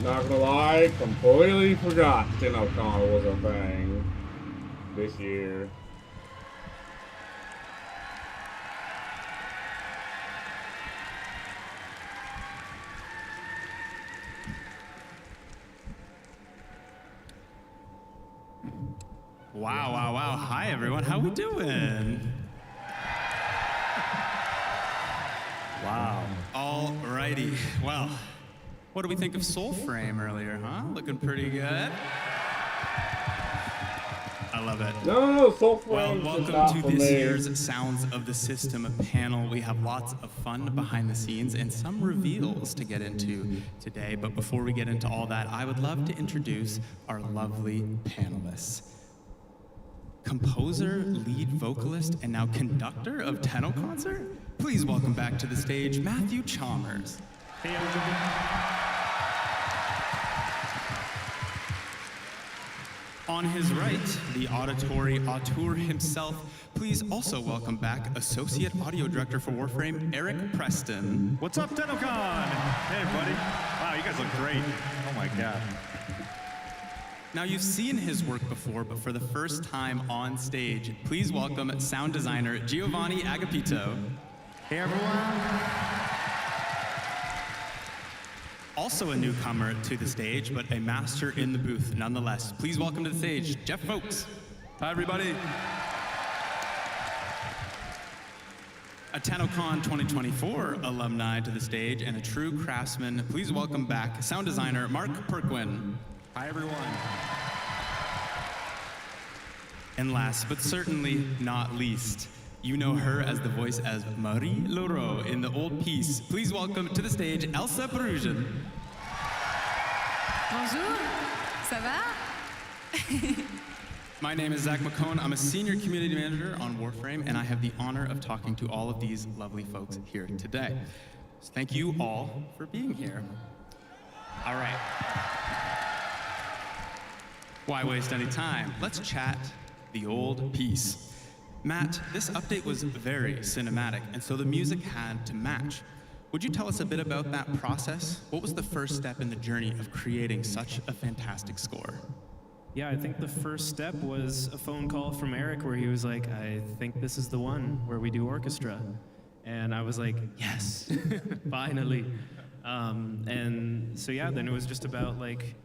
Not gonna lie, completely forgot TennoCon was a thing this year. Wow. Hi, everyone. How we doing? Wow. Alrighty. Well, what do we think of Soulframe earlier, huh? Looking pretty good. I love it. No, Soulframe. Well, welcome to this year's Sounds of the System panel. We have lots of fun behind the scenes and some reveals to get into today. But before we get into all that, I would love to introduce our lovely panelists. Composer, lead vocalist, and now conductor of TennoCon. Please welcome back to the stage, Matthew Chalmers. Hey, everybody. On his right, the auditory auteur himself. Please also welcome back Associate Audio Director for Warframe, Eric Preston. What's up, TennoCon? Hey, everybody. Wow, you guys look great. Oh, my God. Now, you've seen his work before, but for the first time on stage, please welcome sound designer Giovanni Agapito. Hey, everyone. Also a newcomer to the stage, but a master in the booth nonetheless. Please welcome to the stage, Jeff Folks. Hi, everybody. A TennoCon 2024 alumni to the stage and a true craftsman. Please welcome back sound designer Mark Perquin. Hi, everyone. And last, but certainly not least, you know her as the voice as Marie Leroux in The Old Piece. Please welcome to the stage Elsa Perusian. Bonjour, ça va? My name is Zach McCone. I'm a senior community manager on Warframe, and I have the honor of talking to all of these lovely folks here today. So thank you all for being here. All right. Why waste any time? Let's chat The Old Piece. Matt, this update was very cinematic, and so the music had to match. Would you tell us a bit about that process? What was the first step in the journey of creating such a fantastic score? Yeah, I think the first step was a phone call from Eric where he was like, I think this is the one where we do orchestra. And I was like, yes, finally. And so yeah, then it was just about like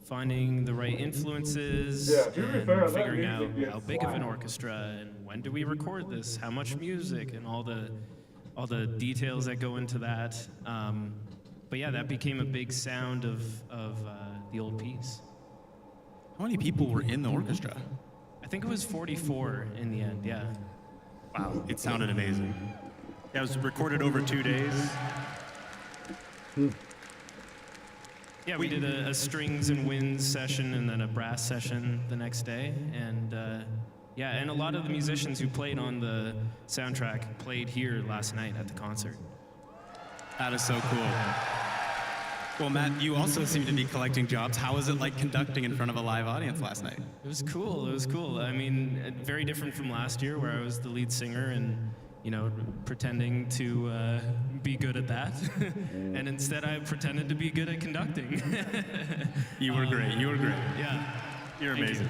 finding the right influences and figuring out how big of an orchestra and when do we record this, how much music, and all the details that go into that. But yeah, that became a big sound of the old piece. How many people were in the orchestra? I think it was 44 in the end, yeah. Wow, it sounded amazing. Yeah, it was recorded over 2 days. Yeah, we did a strings and winds session and then a brass session the next day. And yeah, and a lot of the musicians who played on the soundtrack played here last night at the concert. That is so cool. Well, Matt, you also seem to be collecting jobs. How was it like conducting in front of a live audience last night? It was cool, it was cool. I mean, very different from last year where I was the lead singer and, you know, pretending to be good at that. And instead I pretended to be good at conducting. You were great, you were great. Yeah. You're amazing.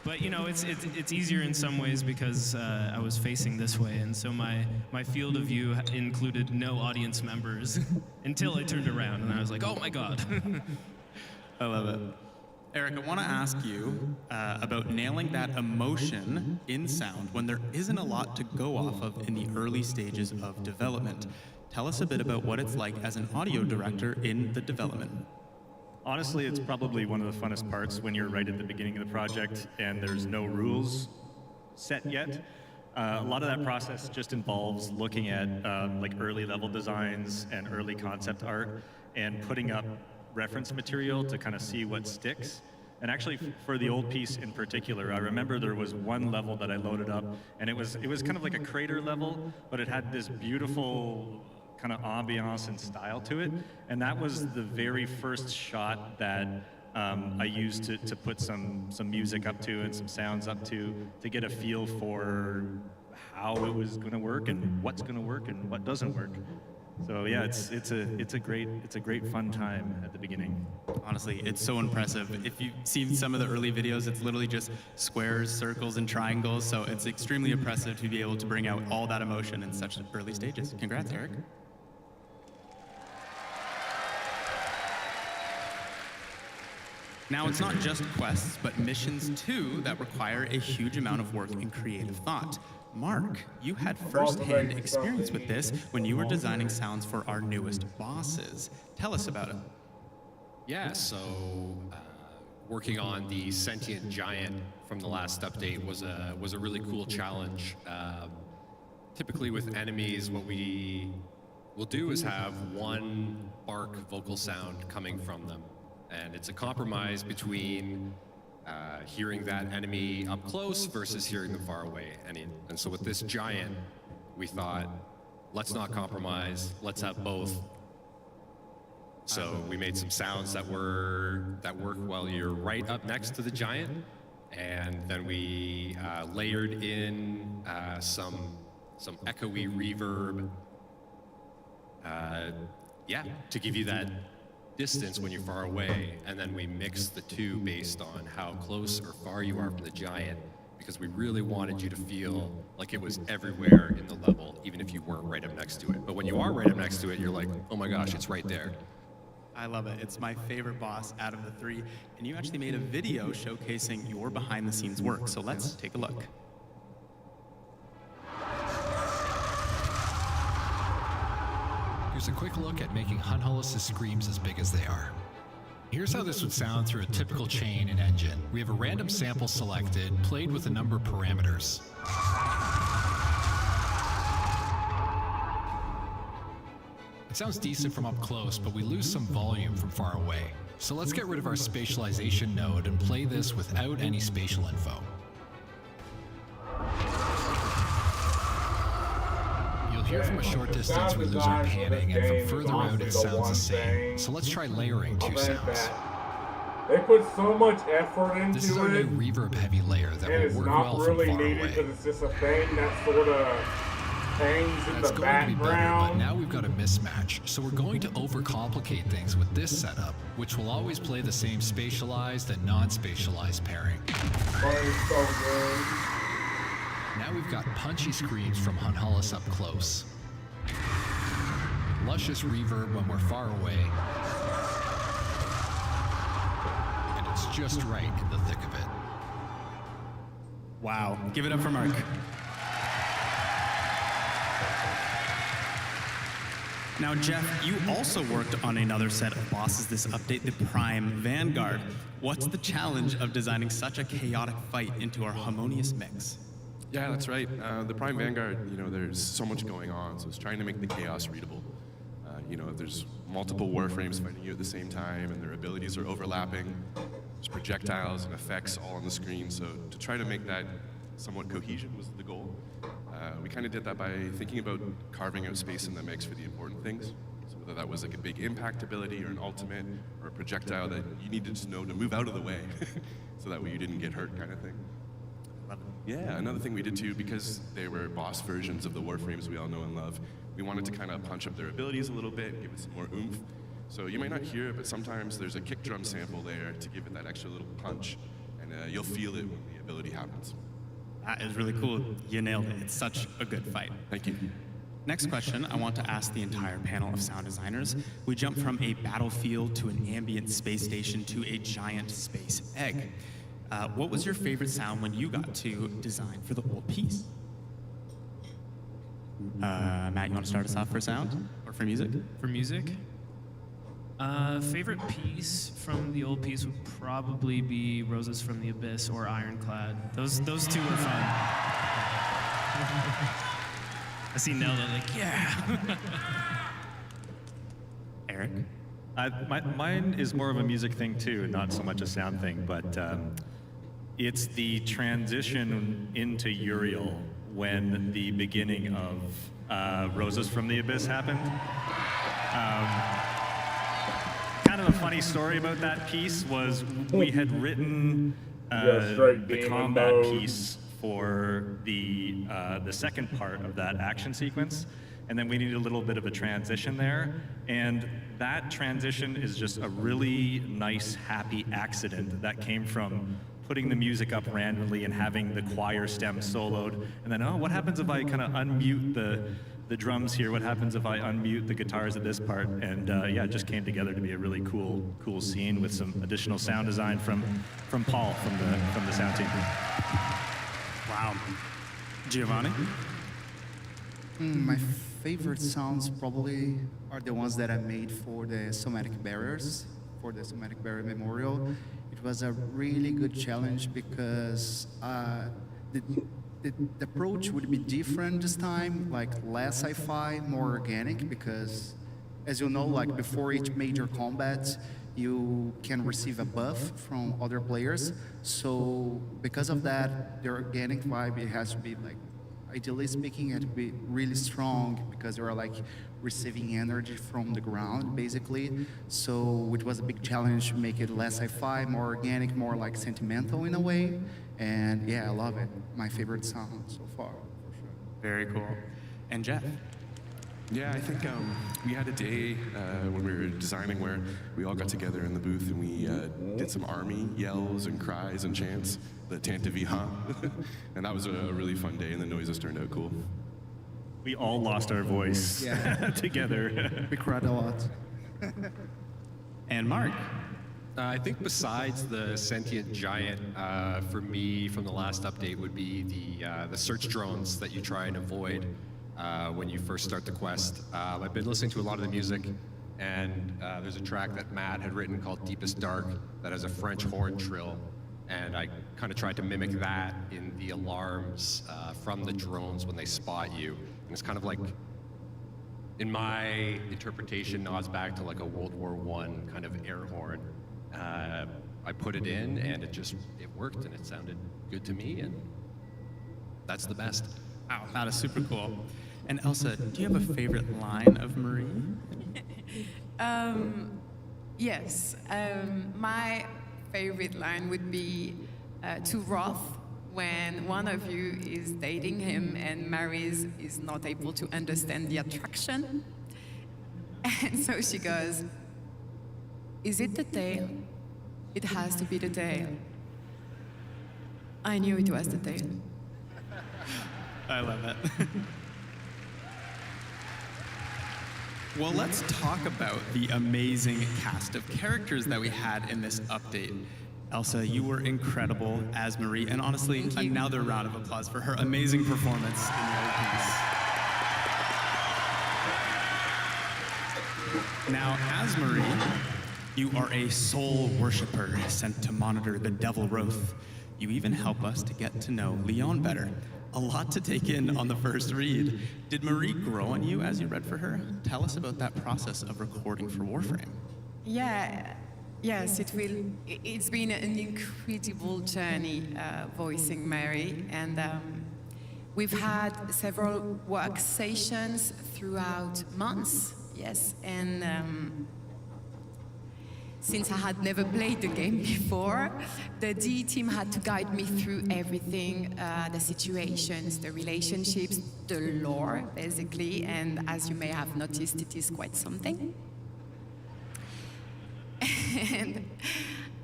But you know, it's easier in some ways because I was facing this way, and so my field of view included no audience members until I turned around and I was like, oh my God. I love it. Eric, I want to ask you about nailing that emotion in sound when there isn't a lot to go off of in the early stages of development. Tell us a bit about what it's like as an audio director in the development. Honestly, it's probably one of the funnest parts when you're right at the beginning of the project and there's no rules set yet. A lot of that process just involves looking at like early level designs and early concept art and putting up reference material to kind of see what sticks. And actually, for the old piece in particular, I remember there was one level that I loaded up, and it was kind of like a crater level, but it had this beautiful kind of ambiance and style to it. And that was the very first shot that I used to put some music up to and some sounds up to get a feel for how it was going to work and what's going to work and what doesn't work. So yeah, it's a great fun time at the beginning. Honestly, it's so impressive. If you've seen some of the early videos, it's literally just squares, circles, and triangles. So it's extremely impressive to be able to bring out all that emotion in such early stages. Congrats, Eric. Now, it's not just quests, but missions too that require a huge amount of work and creative thought. Mark, you had first-hand experience with this when you were designing sounds for our newest bosses. Tell us about it. Yeah, so working on the sentient giant from the last update was a really cool challenge. Typically with enemies, what we will do is have one bark vocal sound coming from them. And it's a compromise between hearing that enemy up close versus hearing them far away. And so with this giant, we thought, let's not compromise, let's have both. So we made some sounds that work while you're right up next to the giant, and then we layered in some echoey reverb, to give you that distance when you're far away, and then we mixed the two based on how close or far you are from the giant, because we really wanted you to feel like it was everywhere in the level, even if you weren't right up next to it. But when you are right up next to it, you're like, oh my gosh, it's right there. I love it. It's my favorite boss out of the three. And you actually made a video showcasing your behind-the-scenes work. So let's take a look. Here's a quick look at making Hunhullus' screams as big as they are. Here's how this would sound through a typical chain and engine. We have a random sample selected, played with a number of parameters. It sounds decent from up close, but we lose some volume from far away. So let's get rid of our spatialization node and play this without any spatial info. You'll hear from a short distance we lose our panning, and from further out it sounds the same. So let's try layering two sounds. They put so much effort into This is our new reverb-heavy layer that will work well from far away. Because it's just a thing that sort of hangs in the background. That's going to be better, but now we've got a mismatch, so we're going to overcomplicate things with this setup, which will always play the same spatialized and non-spatialized pairing. Oh, so good. Now we've got punchy screams from Hunhullus up close, luscious reverb when we're far away, and it's just right in the thick of it. Wow. Give it up for Mark. Now, Jeff, you also worked on another set of bosses this update, the Prime Vanguard. What's the challenge of designing such a chaotic fight into our harmonious mix? Yeah, that's right. The Prime Vanguard, there's so much going on, so it's trying to make the chaos readable. There's multiple warframes fighting you at the same time, and their abilities are overlapping. There's projectiles and effects all on the screen, so to try to make that somewhat cohesion was the goal. We kind of did that by thinking about carving out space in the mix for the important things. So whether that was like a big impact ability or an ultimate or a projectile that you needed to know to move out of the way, so that way you didn't get hurt kind of thing. Yeah, another thing we did too, because they were boss versions of the warframes we all know and love, we wanted to kind of punch up their abilities a little bit, give it some more oomph. So you might not hear it, but sometimes there's a kick drum sample there to give it that extra little punch, and you'll feel it when the ability happens. That is really cool. You nailed it. It's such a good fight. Thank you. Next question, I want to ask the entire panel of sound designers. We jumped from a battlefield to an ambient space station to a giant space egg. What was your favorite sound when you got to design for the whole piece? Matt, you want to start us off for sound or for music? For music? Favorite piece from the old piece would probably be Roses from the Abyss or Ironclad. Those two were fun. I see Nelda like, yeah. Eric? Mine is more of a music thing too, not so much a sound thing, but it's the transition into Uriel when the beginning of Roses from the Abyss happened. Kind of a funny story about that piece was we had written the combat piece for the second part of that action sequence, and then we need a little bit of a transition there. And that transition is just a really nice, happy accident that came from putting the music up randomly and having the choir stem soloed. And then, oh, what happens if I kind of unmute the drums here? What happens if I unmute the guitars at this part? And yeah, it just came together to be a really cool scene with some additional sound design from Paul from the sound team. Wow. Giovanni? My favorite sounds probably are the ones that I made for the somatic barriers, for the somatic barrier memorial. It was a really good challenge because the approach would be different this time, like less sci-fi, more organic, because as you know, like before each major combat, you can receive a buff from other players. So because of that, the organic vibe, it has to be like, ideally speaking, it had to be really strong because you are like receiving energy from the ground, basically. So it was a big challenge to make it less sci-fi, more organic, more like sentimental in a way. And yeah, I love it. My favorite sound so far, for sure. Very cool. And Jeff? Yeah, I think we had a day when we were designing where we all got together in the booth and we did some army yells and cries and chants, the Tanta Viha. And that was a really fun day, and the noises turned out cool. We all lost our voice together. We cried a lot. And Mark? I think besides the sentient giant, for me from the last update would be the search drones that you try and avoid when you first start the quest. I've been listening to a lot of the music, and there's a track that Matt had written called Deepest Dark that has a French horn trill, and I kind of tried to mimic that in the alarms from the drones when they spot you. And it's kind of like, in my interpretation, nods back to like a World War I kind of air horn. I put it in, and it worked, and it sounded good to me, and that's the best. Wow, that is super cool. And Elsa, do you have a favorite line of Marie? Yes. My favorite line would be to Roth when one of you is dating him and Mary's is not able to understand the attraction. And so she goes, "Is it the tail? It has to be the tail." I knew it was the tail. I love that. Well, let's talk about the amazing cast of characters that we had in this update. Elsa, you were incredible as Marie, and honestly, another round of applause for her amazing performance in the old piece. Now, as Marie, you are a soul worshiper sent to monitor the devil Roth. You even help us to get to know Leon better. A lot to take in on the first read. Did Marie grow on you as you read for her? Tell us about that process of recording for Warframe. Yes, it's been an incredible journey voicing Mary, and we've had several work sessions throughout months, yes, and since I had never played the game before, the DE team had to guide me through everything, the situations, the relationships, the lore, basically, and as you may have noticed, it is quite something. And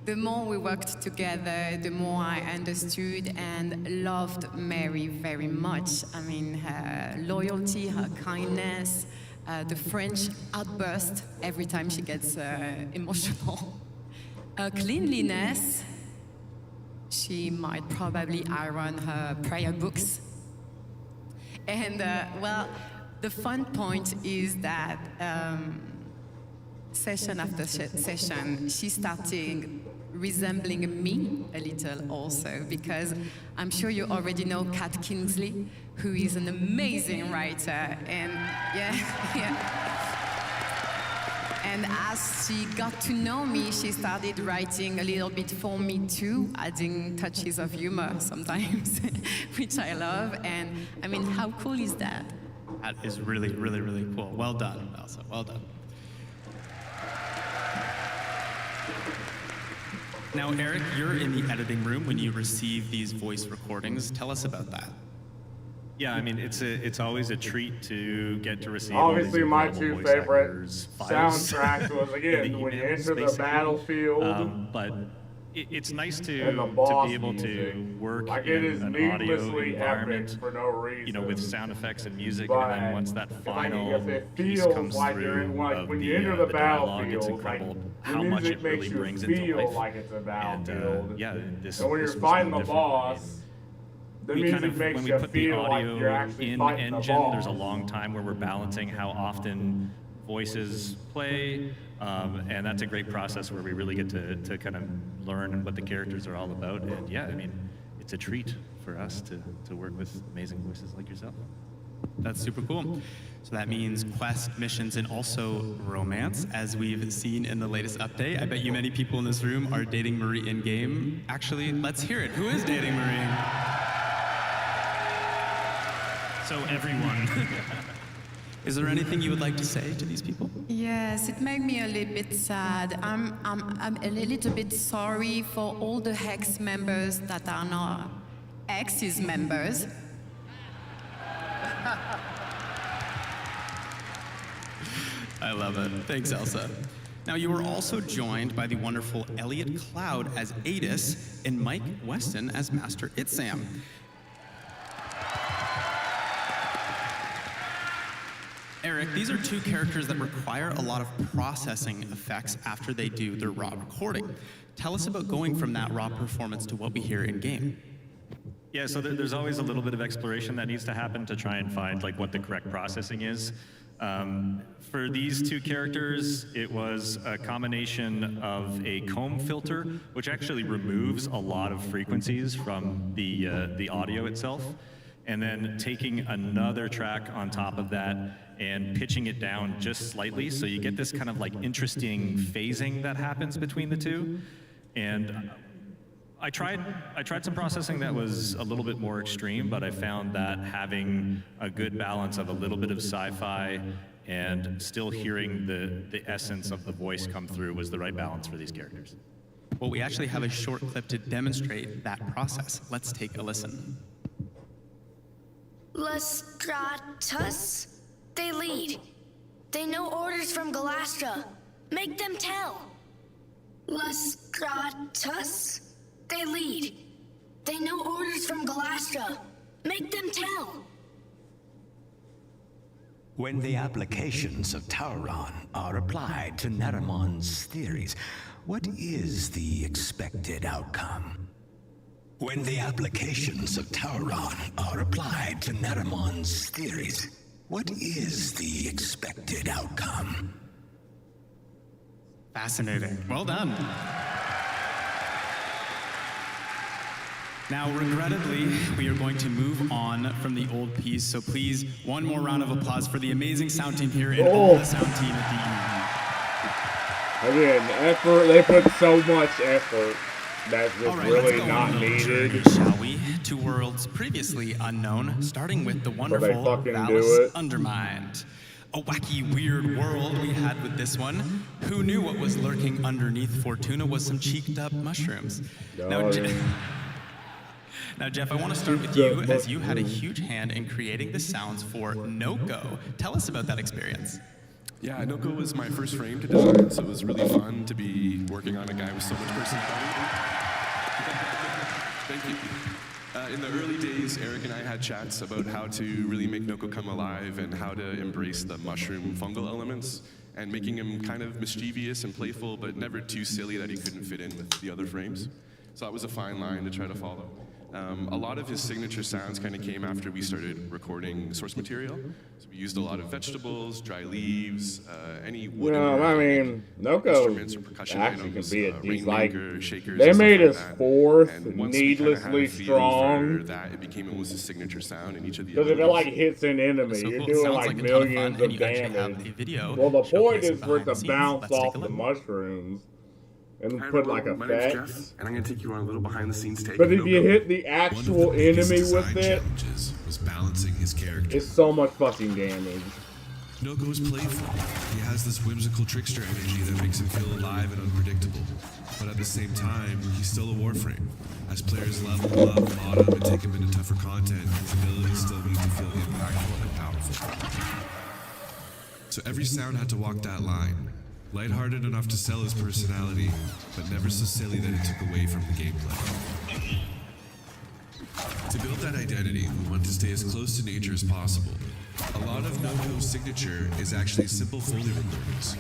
the more we worked together, the more I understood and loved Mary very much. I mean, her loyalty, her kindness, the French outburst every time she gets emotional. Her cleanliness, she might probably iron her prayer books. And well, the fun point is that session after session, she started resembling me a little also, because I'm sure you already know Kat Kingsley, who is an amazing writer, and and as she got to know me, she started writing a little bit for me too, adding touches of humor sometimes, which I love, and I mean, how cool is that? That is really, really, really cool. Well done, Elsa, well done. Now, Eric, you're in the editing room when you receive these voice recordings. Tell us about that. Yeah, I mean, it's always a treat to get to receive. Obviously, my two favorite files soundtracks was again when you enter the battlefield. But it's nice to And the boss be able music. to work Like, it is in an audio needlessly environment, epic for no reason. you know, with sound effects and music, But and then once that if final it piece feels comes like through, you're in, like, of when the, you enter the the dialogue, it's battlefield, like, incredible the how much music it makes really you brings into feel life. like it's a And battlefield. yeah, this. And when you're this was fighting no the different. boss, the We music kind of, makes when we you put the feel like audio you're actually in fighting the engine, boss. there's a long time where we're balancing how often voices play, and that's a great process where we really get to kind of learn what the characters are all about. And yeah, I mean, it's a treat for us to work with amazing voices like yourself. That's super cool. So that means quest missions and also romance, as we've seen in the latest update. I bet you many people in this room are dating Marie in-game. Actually, let's hear it. Who is dating Marie? So everyone. Is there anything you would like to say to these people? Yes, it made me a little bit sad. I'm a little bit sorry for all the Hex members that are not X's members. I love it. Thanks, Elsa. Now, you were also joined by the wonderful Elliot Cloud as Adis and Mike Weston as Master Itsam. Eric, these are two characters that require a lot of processing effects after they do their raw recording. Tell us about going from that raw performance to what we hear in game. Yeah, so there's always a little bit of exploration that needs to happen to try and find like what the correct processing is. For these two characters, it was a combination of a comb filter, which actually removes a lot of frequencies from the audio itself, and then taking another track on top of that and pitching it down just slightly, so you get this kind of like interesting phasing that happens between the two. And I tried some processing that was a little bit more extreme, but I found that having a good balance of a little bit of sci-fi and still hearing the essence of the voice come through was the right balance for these characters. Well, we actually have a short clip to demonstrate that process. Let's take a listen. Lestratus? They lead. They know orders from Galastra. Make them tell. Lestratus? They lead. They know orders from Galastra. Make them tell. When the applications of Tauron are applied to Naramon's theories, what is the expected outcome? When the applications of Tauron are applied to Naramon's theories, what is the expected outcome? Fascinating. Well done. Now, regrettably, we are going to move on from the old piece, so please, one more round of applause for the amazing sound team here and all the sound team at DE. Again, effort. They put so much effort that's just All right, really let's go not on a little needed. journey, shall we? To worlds previously unknown, starting with the wonderful fucking do Valis it. Undermined. A wacky, weird world we had with this one. Who knew what was lurking underneath Fortuna was some cheeked up mushrooms? Now, Jeff, I want to start with you, as you had a huge hand in creating the sounds for Noko. Tell us about that experience. Yeah, Noko was my first frame to design, so it was really fun to be working on a guy with so much personality. Thank you. In the early days, Eric and I had chats about how to really make Noko come alive and how to embrace the mushroom fungal elements and making him kind of mischievous and playful, but never too silly that he couldn't fit in with the other frames. So that was a fine line to try to follow. A lot of his signature sounds kind of came after we started recording source material. So we used a lot of vegetables, dry leaves, any wooden Noko instruments or percussion actually items, can be a rainmaker, shakers, they and made stuff us like that. fourth, And once we kinda had a needlessly feel strong. for that, it became almost a signature sound in each of the Because if it elements. like hits an enemy, So you're cool. doing Sounds like like a ton of fun, millions and of you actually have damage. a video Well, the point is showcasing for it behind the to scenes. bounce Let's take off a the look. mushrooms and Hi, put like everyone. My name's effects. Jeff, and I'm going to take you on a little behind-the-scenes take. But of if you Noko. hit the One of actual the biggest enemy design with it, challenges was balancing his character. it's so much fucking damage. Noko is playful. He has this whimsical trickster energy that makes him feel alive and unpredictable. But but at the same time, he's still a Warframe. As players level up, mod him, and take him into tougher content, his abilities still need to feel impactful and powerful. So every sound had to walk that line. Lighthearted enough to sell his personality, but never so silly that it took away from the gameplay. To build that identity, we want to stay as close to nature as possible. A lot of NoCo's signature is actually simple Foley recordings.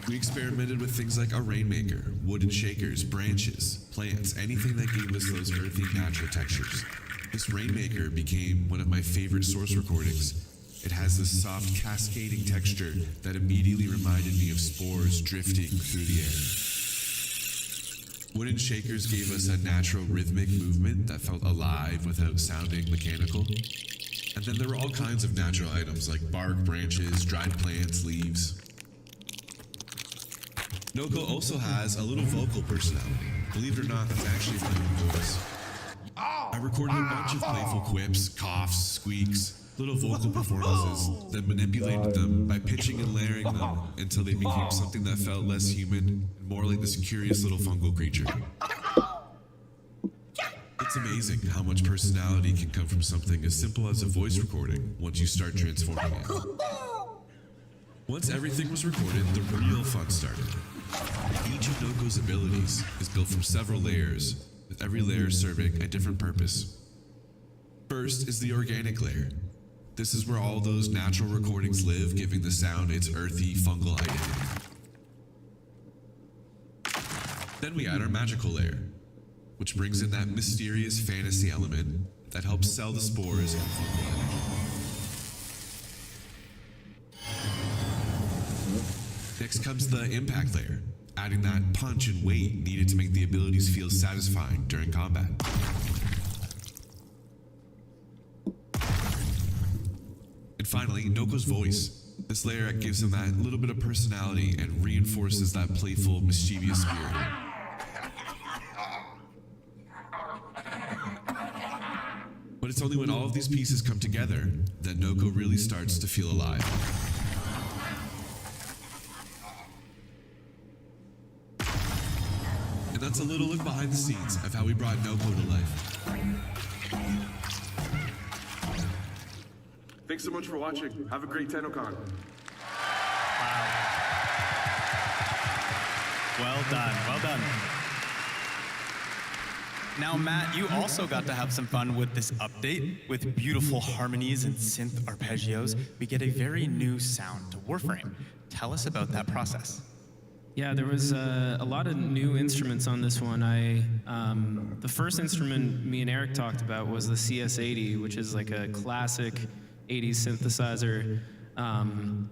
We experimented with things like a rainmaker, wooden shakers, branches, plants, anything that gave us those earthy, natural textures. This rainmaker became one of my favorite source recordings. It has this soft, cascading texture that immediately reminded me of spores drifting through the air. Wooden shakers gave us a natural rhythmic movement that felt alive without sounding mechanical. And then there were all kinds of natural items like bark, branches, dried plants, leaves. NoCo also has a little vocal personality. Believe it or not, that's actually my own voice. I recorded a bunch of playful quips, coughs, squeaks, little vocal performances, then manipulated them by pitching and layering them until they became something that felt less human and more like this curious little fungal creature. It's amazing how much personality can come from something as simple as a voice recording once you start transforming it. Once everything was recorded, the real fun started. Each of NoCo's abilities is built from several layers, with every layer serving a different purpose. First is the organic layer. This is where all those natural recordings live, giving the sound its earthy, fungal identity. Then we add our magical layer, which brings in that mysterious fantasy element that helps sell the spores and fungal energy. Next comes the impact layer, adding that punch and weight needed to make the abilities feel satisfying during combat. And finally, NoCo's voice. This layer gives him that little bit of personality and reinforces that playful, mischievous spirit. But it's only when all of these pieces come together that NoCo really starts to feel alive. And that's a little look behind the scenes of how we brought NoCo to life. Thanks so much for watching. Have a great TennoCon. Well done, well done. Now, Matt, you also got to have some fun with this update. With beautiful harmonies and synth arpeggios, we get a very new sound to Warframe. Tell us about that process. Yeah, there was a lot of new instruments on this one. The first instrument me and Eric talked about was the CS80, which is like a classic 80s synthesizer,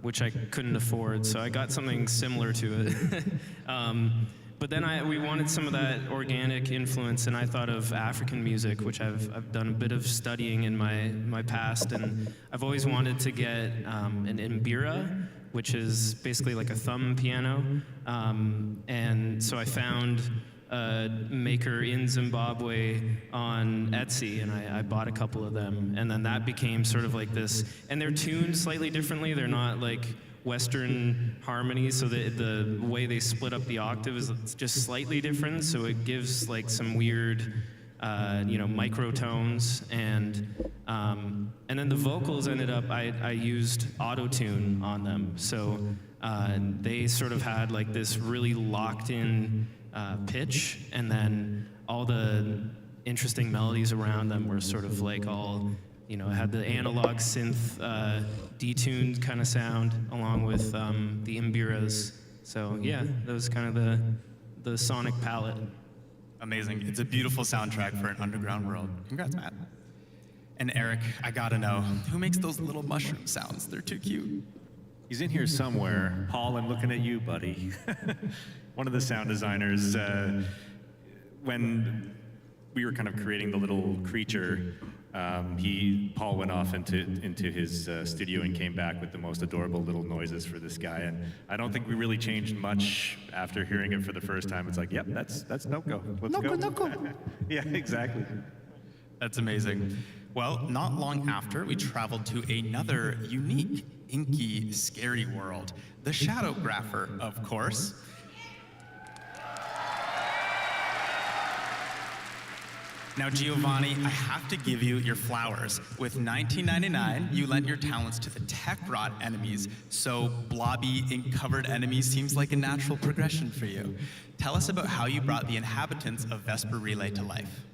which I couldn't afford, so I got something similar to it. But then we wanted some of that organic influence, and I thought of African music, which I've done a bit of studying in my past, and I've always wanted to get an mbira, which is basically like a thumb piano, and so I found a maker in Zimbabwe on Etsy, and I bought a couple of them, and then that became sort of like this, and they're tuned slightly differently. They're not like Western harmonies, so the way they split up the octave is just slightly different, so it gives like some weird microtones, and then the vocals ended up, I used auto-tune on them, so they sort of had like this really locked in pitch, and then all the interesting melodies around them were sort of like all, had the analog synth detuned kind of sound along with the mbiras. So yeah, that was kind of the sonic palette. Amazing. It's a beautiful soundtrack for an underground world. Congrats, Matt. And Eric, I gotta know, who makes those little mushroom sounds? They're too cute. He's in here somewhere. Paul, I'm looking at you, buddy. One of the sound designers, when we were kind of creating the little creature, Paul went off into his studio and came back with the most adorable little noises for this guy. And I don't think we really changed much after hearing it for the first time. It's like, yep, that's NoCo. Let's go. NoCo. Yeah, exactly. That's amazing. Well, not long after, we traveled to another unique, inky, scary world. The Shadowgrapher, of course. Now, Giovanni, I have to give you your flowers. With $19.99, you lent your talents to the tech-rot enemies, so blobby, ink-covered enemies seems like a natural progression for you. Tell us about how you brought the inhabitants of Vesper Relay to life.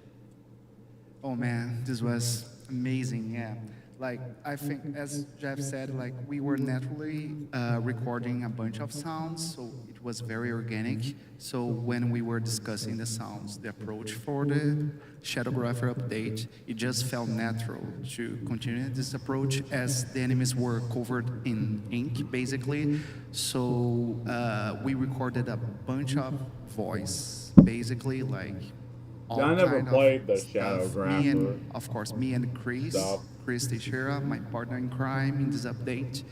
Oh man, this was amazing, yeah. Like, I think, as Jeff said, like, we were naturally recording a bunch of sounds, so it was very organic. So when we were discussing the sounds, the approach for the Shadowgrapher update, it just felt natural to continue this approach as the enemies were covered in ink, basically. So we recorded a bunch of voice, basically, like, all I never kind played the stuff. Shadowgrapher. Of course, me and Chris Teixeira, my partner in crime in this update,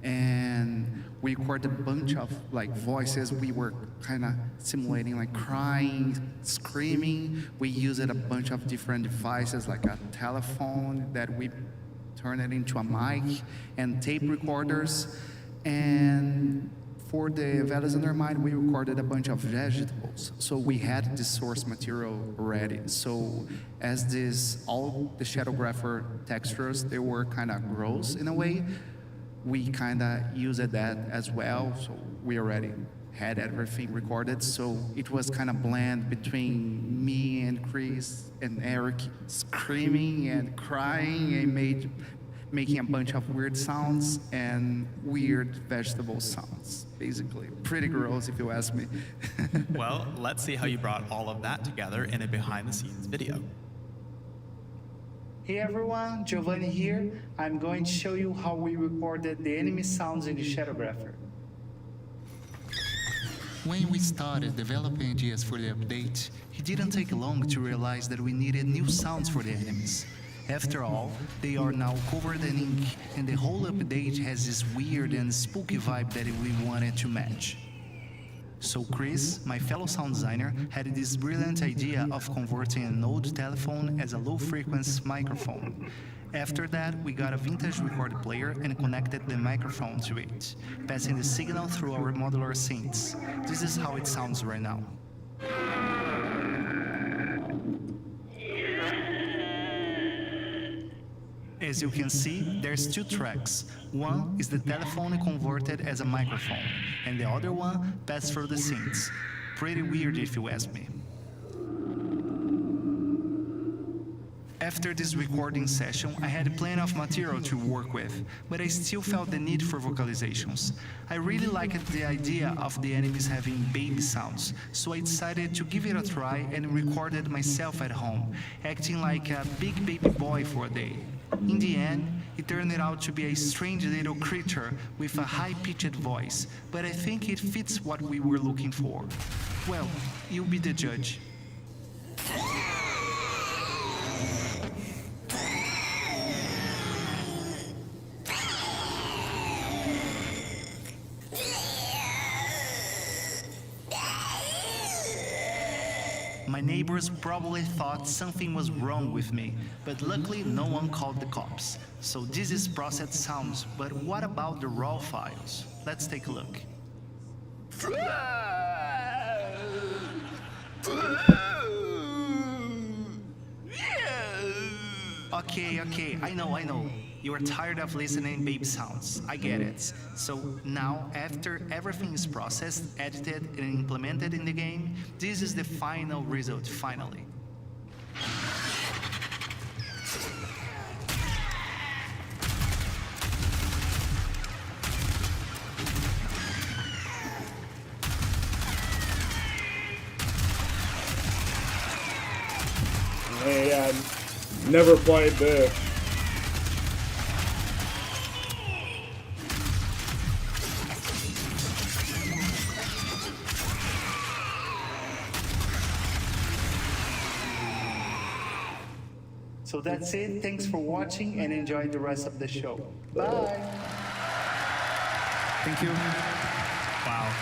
and we recorded a bunch of like voices. We were kind of simulating like crying, screaming. We used a bunch of different devices like a telephone that we turned it into a mic and tape recorders. And for the Values Under Mind, we recorded a bunch of vegetables. So we had the source material ready. So as all the Shadowgrapher textures, they were kind of gross in a way, we kind of used that as well. So we already had everything recorded. So it was kind of blend between me and Chris and Eric screaming and crying and making a bunch of weird sounds and weird vegetable sounds, basically. Pretty gross, if you ask me. Well, let's see how you brought all of that together in a behind-the-scenes video. Hey everyone, Giovanni here. I'm going to show you how we recorded the enemy sounds in the Shadowgrapher. When we started developing ideas for the update, it didn't take long to realize that we needed new sounds for the enemies. After all, they are now covered in ink, and the whole update has this weird and spooky vibe that we wanted to match. So Chris, my fellow sound designer, had this brilliant idea of converting an old telephone as a low-frequency microphone. After that, we got a vintage record player and connected the microphone to it, passing the signal through our modular synths. This is how it sounds right now. As you can see, there's two tracks. One is the telephone converted as a microphone, and the other one passed through the synths. Pretty weird if you ask me. After this recording session, I had plenty of material to work with, but I still felt the need for vocalizations. I really liked the idea of the enemies having baby sounds, so I decided to give it a try and recorded myself at home, acting like a big baby boy for a day. In the end, it turned out to be a strange little creature with a high-pitched voice, but I think it fits what we were looking for. Well, you'll be the judge. My neighbors probably thought something was wrong with me, but luckily no one called the cops. So this is processed sounds, but what about the raw files? Let's take a look. Okay, I know. You are tired of listening baby sounds. I get it. So now, after everything is processed, edited, and implemented in the game, this is the final result, finally. Hey, I never played this. So that's it. Thanks for watching and enjoy the rest of the show. Bye. Thank you. Wow.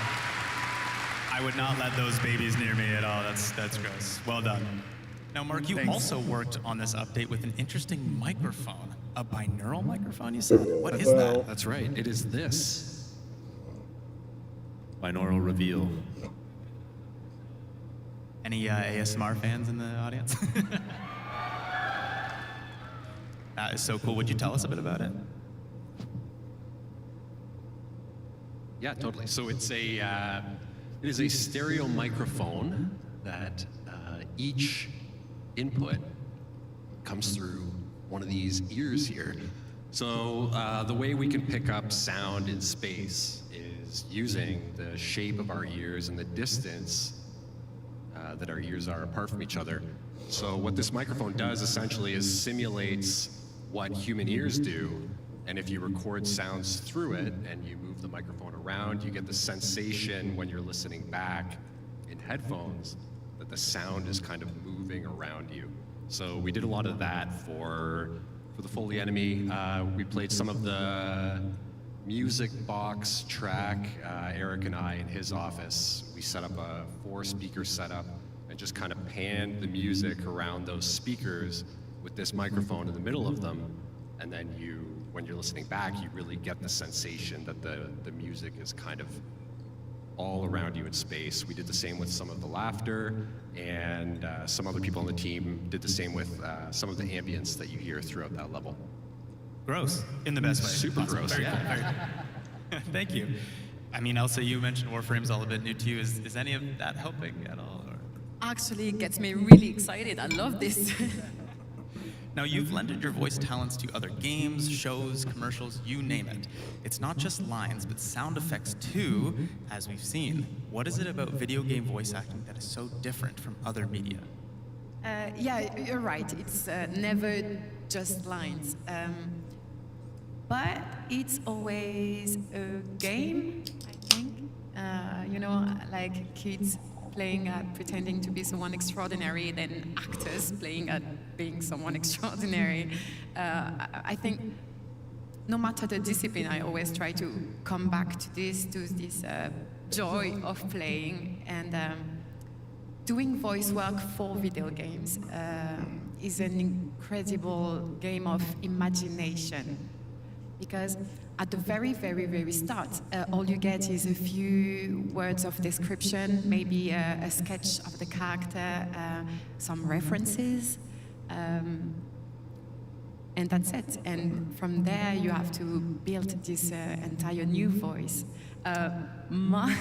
I would not let those babies near me at all. That's gross. Well done. Now, Mark, you also worked on this update with an interesting microphone. A binaural microphone, you said? What is that? That's right. It is this. Binaural reveal. Any ASMR fans in the audience? That is so cool. Would you tell us a bit about it? Yeah, totally. So it is a stereo microphone that each input comes through one of these ears here. So the way we can pick up sound in space is using the shape of our ears and the distance that our ears are apart from each other. So what this microphone does essentially is simulates what human ears do, and if you record sounds through it and you move the microphone around, you get the sensation when you're listening back in headphones that the sound is kind of moving around you. So we did a lot of that for the Foley Enemy. We played some of the music box track, Eric and I in his office. We set up a 4-speaker setup and just kind of panned the music around those speakers with this microphone in the middle of them. And then when you're listening back, you really get the sensation that the music is kind of all around you in space. We did the same with some of the laughter, and some other people on the team did the same with some of the ambience that you hear throughout that level. Gross, in the best way. Super Awesome. gross, Very yeah. cool, very cool. Thank you. I mean, Elsa, you mentioned Warframe's all a bit new to you. Is any of that helping at all? Or? Actually, it gets me really excited. I love this. Now, you've lended your voice talents to other games, shows, commercials, you name it. It's not just lines, but sound effects too, as we've seen. What is it about video game voice acting that is so different from other media? Yeah, you're right. It's never just lines. But it's always a game, I think. You know, like kids playing at pretending to be someone extraordinary, then actors playing at being someone extraordinary. I think no matter the discipline, I always try to come back to this joy of playing, and doing voice work for video games is an incredible game of imagination, because at the very, very, very start, all you get is a few words of description, maybe a sketch of the character, some references, and that's it. And from there, you have to build this entire new voice. My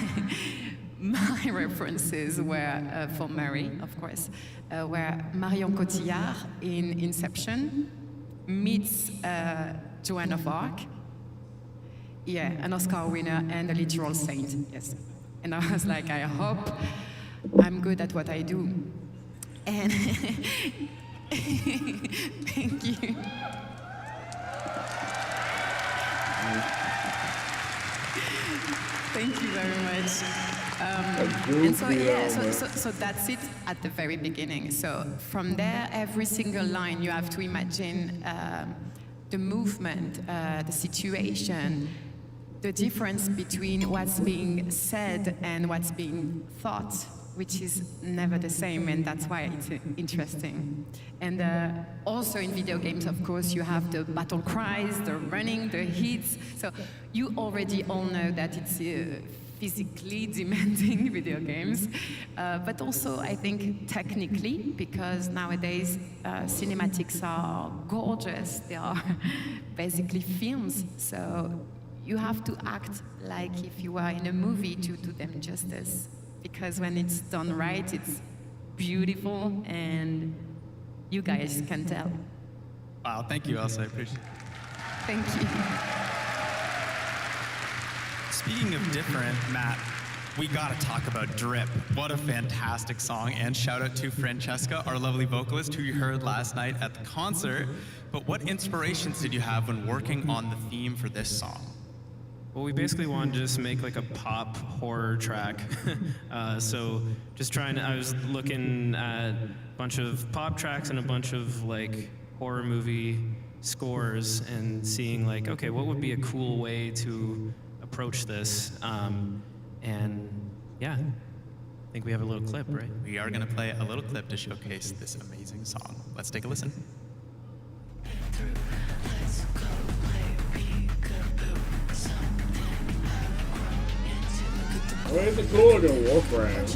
references were for Mary, of course, were Marion Cotillard in Inception meets Joan of Arc. Yeah, an Oscar winner and a literal saint, yes. And I was like, I hope I'm good at what I do. And thank you. Thank you very much. And so, yeah, so that's it at the very beginning. So from there, every single line you have to imagine the movement, the situation, the difference between what's being said and what's being thought, which is never the same, and that's why it's interesting. And also in video games, of course, you have the battle cries, the running, the hits. So you already all know that it's physically demanding video games, but also I think technically, because nowadays cinematics are gorgeous. They are basically films, so you have to act like if you were in a movie to do them justice, because when it's done right, it's beautiful, and you guys can tell. Wow, thank you, Elsa. I appreciate it. Thank you. Speaking of different, Matt, we gotta talk about Drip. What a fantastic song, and shout out to Francesca, our lovely vocalist, who you heard last night at the concert. But what inspirations did you have when working on the theme for this song? Well, we basically wanted to just make like a pop horror track. So just I was looking at a bunch of pop tracks and a bunch of like horror movie scores and seeing like, okay, what would be a cool way to approach this? And yeah, I think we have a little clip, right? We are gonna play a little clip to showcase this amazing song. Let's take a listen. Where's the cooler than Warframe?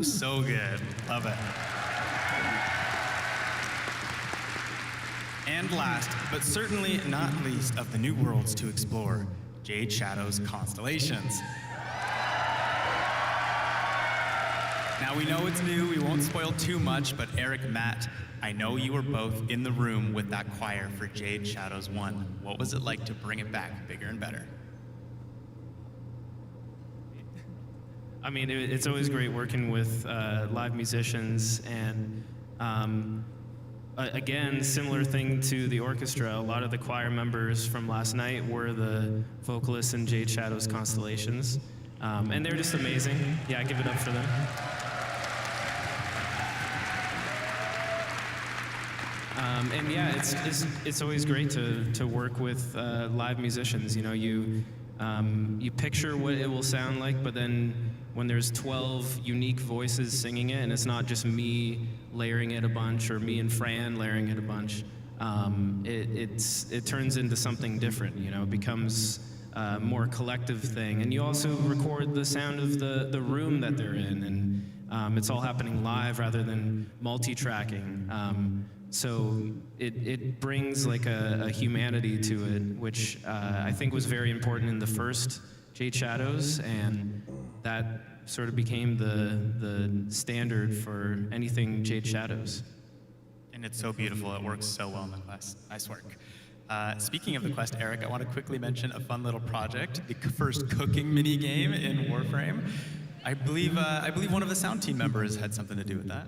Ooh, so good. Love it. And last, but certainly not least of the new worlds to explore, Jade Shadow's constellations. Now we know it's new, we won't spoil too much, but Eric, Matt, I know you were both in the room with that choir for Jade Shadows 1. What was it like to bring it back bigger and better? I mean, it's always great working with live musicians, and again, similar thing to the orchestra. A lot of the choir members from last night were the vocalists in Jade Shadow's Constellations, and they're just amazing. Yeah, give it up for them. And yeah, it's always great to work with live musicians. You know, you picture what it will sound like, but then when there's 12 unique voices singing it, and it's not just me layering it a bunch or me and Fran layering it a bunch, it turns into something different. You know, it becomes a more collective thing. And you also record the sound of the room that they're in, and it's all happening live rather than multi-tracking. So it brings like a humanity to it, which I think was very important in the first Jade Shadows, and that sort of became the standard for anything Jade Shadows. And it's so beautiful, it works so well in the quest. Nice work. Speaking of the quest, Eric, I want to quickly mention a fun little project, the first cooking mini game in Warframe. I believe one of the sound team members had something to do with that.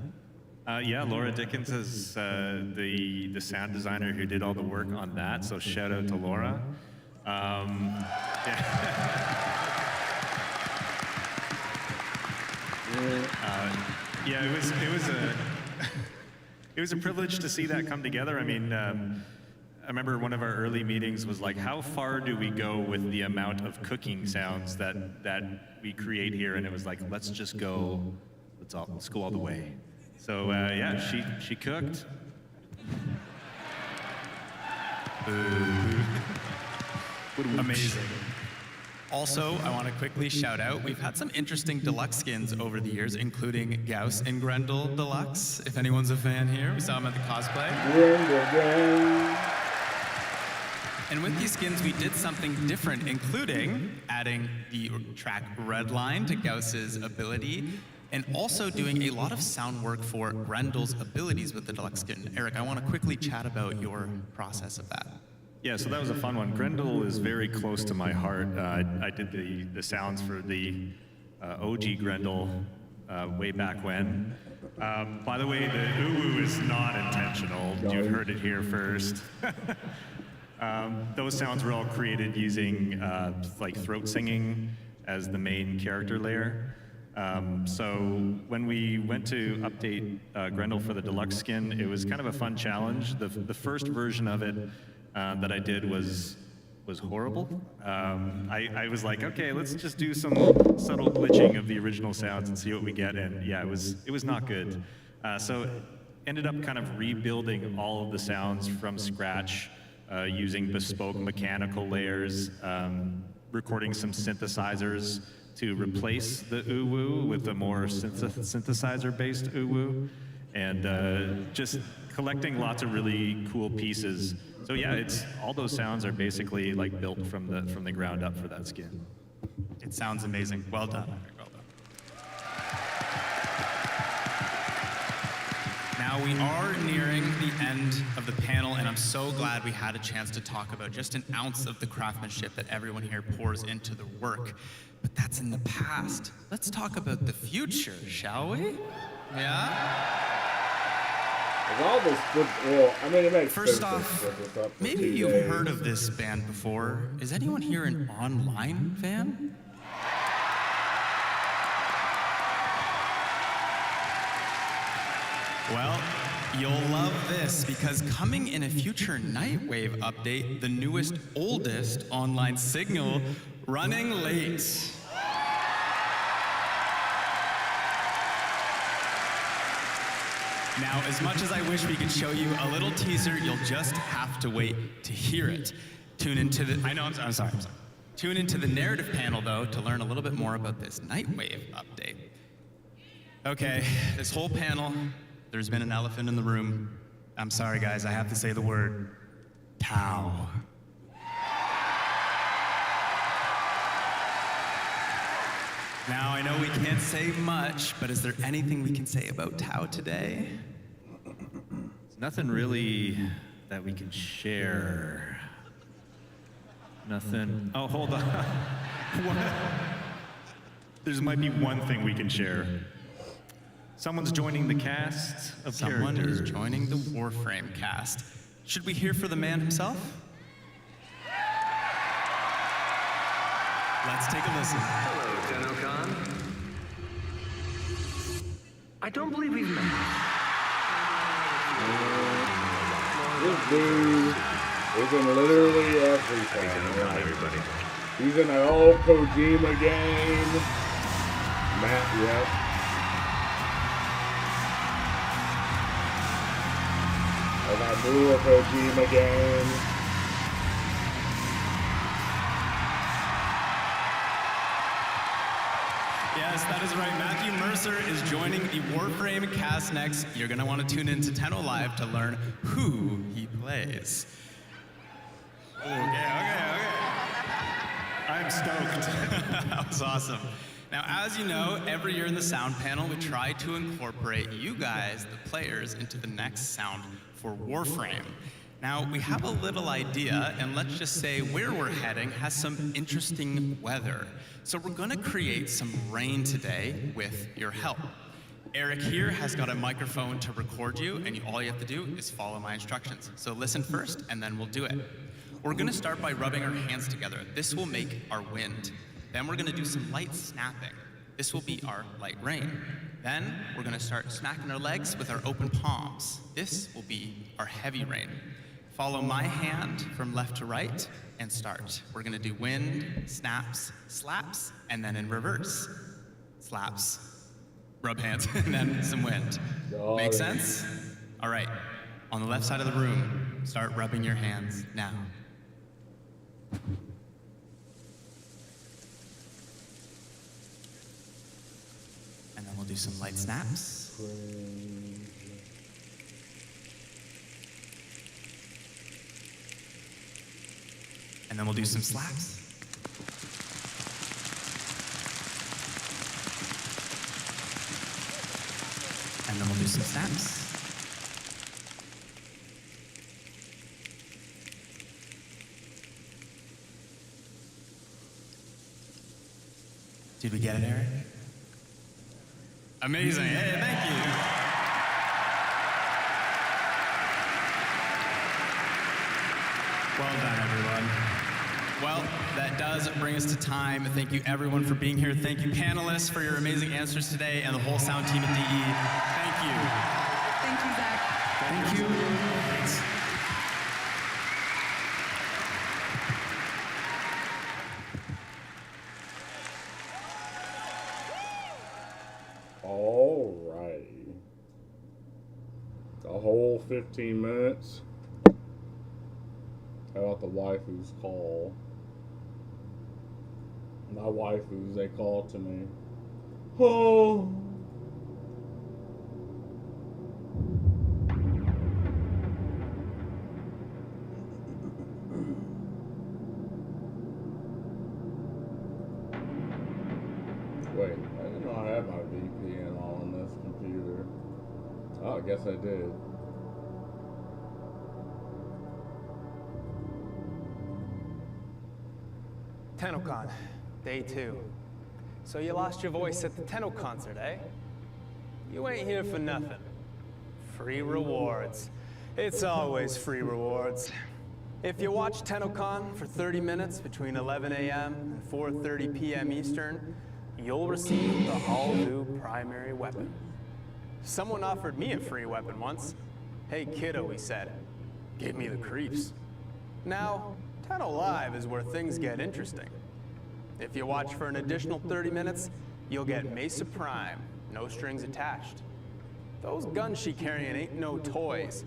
Yeah, Laura Dickens is the sound designer who did all the work on that, so shout out to Laura. Yeah, it was a privilege to see that come together. I mean, I remember one of our early meetings was like, how far do we go with the amount of cooking sounds that we create here? And it was like, let's just go, let's go all the way. So yeah, she cooked. Amazing. Also, I want to quickly shout out, we've had some interesting deluxe skins over the years, including Gauss and Grendel Deluxe, if anyone's a fan here. We saw them at the cosplay. And with these skins, we did something different, including adding the track Redline to Gauss's ability, and also doing a lot of sound work for Grendel's abilities with the deluxe skin. Eric, I want to quickly chat about your process of that. Yeah, so that was a fun one. Grendel is very close to my heart. I did the sounds for the OG Grendel way back when. By the way, the uwu is not intentional. You've heard it here first. Those sounds were all created using like throat singing as the main character layer. So when we went to update Grendel for the deluxe skin, it was kind of a fun challenge. The first version of it that I did was horrible. I was like, okay, let's just do some subtle glitching of the original sounds and see what we get. And yeah, it was not good. So ended up kind of rebuilding all of the sounds from scratch using bespoke mechanical layers, recording some synthesizers to replace the uwu with a more synthesizer-based uwu, and just collecting lots of really cool pieces. So yeah, all those sounds are basically like built from the ground up for that skin. It sounds amazing. Well done. Well done. Now we are nearing the end of the panel, and I'm so glad we had a chance to talk about just an ounce of the craftsmanship that everyone here pours into the work. But that's in the past. Let's talk about the future, shall we? Yeah? All this good, well, I mean, it makes First sense off, maybe you've heard of this band before. Is anyone here an online fan? Well, you'll love this, because coming in a future Nightwave update, the newest, oldest online signal running late. Now, as much as I wish we could show you a little teaser, you'll just have to wait to hear it. Tune into the, I'm sorry. Tune into the narrative panel, though, to learn a little bit more about this Nightwave update. Okay, this whole panel, there's been an elephant in the room. I'm sorry, guys, I have to say the word Tau. Now, I know we can't say much, but is there anything we can say about Tau today? There's nothing really that we can share. Nothing. Oh, hold on. What? There might be one thing we can share. Someone's joining the cast of Someone characters. is joining the Warframe cast. Should we hear for the man himself? Let's take a listen. Hello, TennoCon. I don't believe we've met. This dude is in literally everything. Like, everybody. he's in an old Kojima game. Matt, yep. Or that newer Kojima game. Yes, that is right. Matthew Mercer is joining the Warframe cast next. You're going to want to tune in to Tenno Live to learn who he plays. Okay. I'm stoked. That was awesome. Now, as you know, every year in the sound panel, we try to incorporate you guys, the players, into the next sound for Warframe. Now, we have a little idea, and let's just say where we're heading has some interesting weather. So we're gonna create some rain today with your help. Eric here has got a microphone to record you, and all you have to do is follow my instructions. So listen first, and then we'll do it. We're gonna start by rubbing our hands together. This will make our wind. Then we're gonna do some light snapping. This will be our light rain. Then we're gonna start smacking our legs with our open palms. This will be our heavy rain. Follow my hand from left to right and start. We're gonna do wind, snaps, slaps, and then in reverse. Slaps, rub hands, and then some wind. Make sense? All right, on the left side of the room, start rubbing your hands now. And then we'll do some light snaps. And then we'll do some slaps. And then we'll do some snaps. Did we get it, Eric? Amazing. Hey, thank you. Well done, everyone. Well, that does bring us to time. Thank you, everyone, for being here. Thank you, panelists, for your amazing answers today, and the whole sound team at DE. Thank you. Thank you, Zach. Thank you. Alrighty. The whole 15 minutes. How about the waifu's call? My waifus, they call to me. Oh. Wait, I didn't know I had my VPN on this computer. Oh, I guess I did. TennoCon, day 2. So you lost your voice at the Tenno concert, eh? You ain't here for nothing. Free rewards. It's always free rewards. If you watch TennoCon for 30 minutes between 11 a.m. and 4:30 p.m. Eastern, you'll receive the all-new primary weapon. Someone offered me a free weapon once. Hey kiddo, he said. Gave me the creeps. Now, Tenno Live is where things get interesting. If you watch for an additional 30 minutes, you'll get Mesa Prime, no strings attached. Those guns she carrying ain't no toys.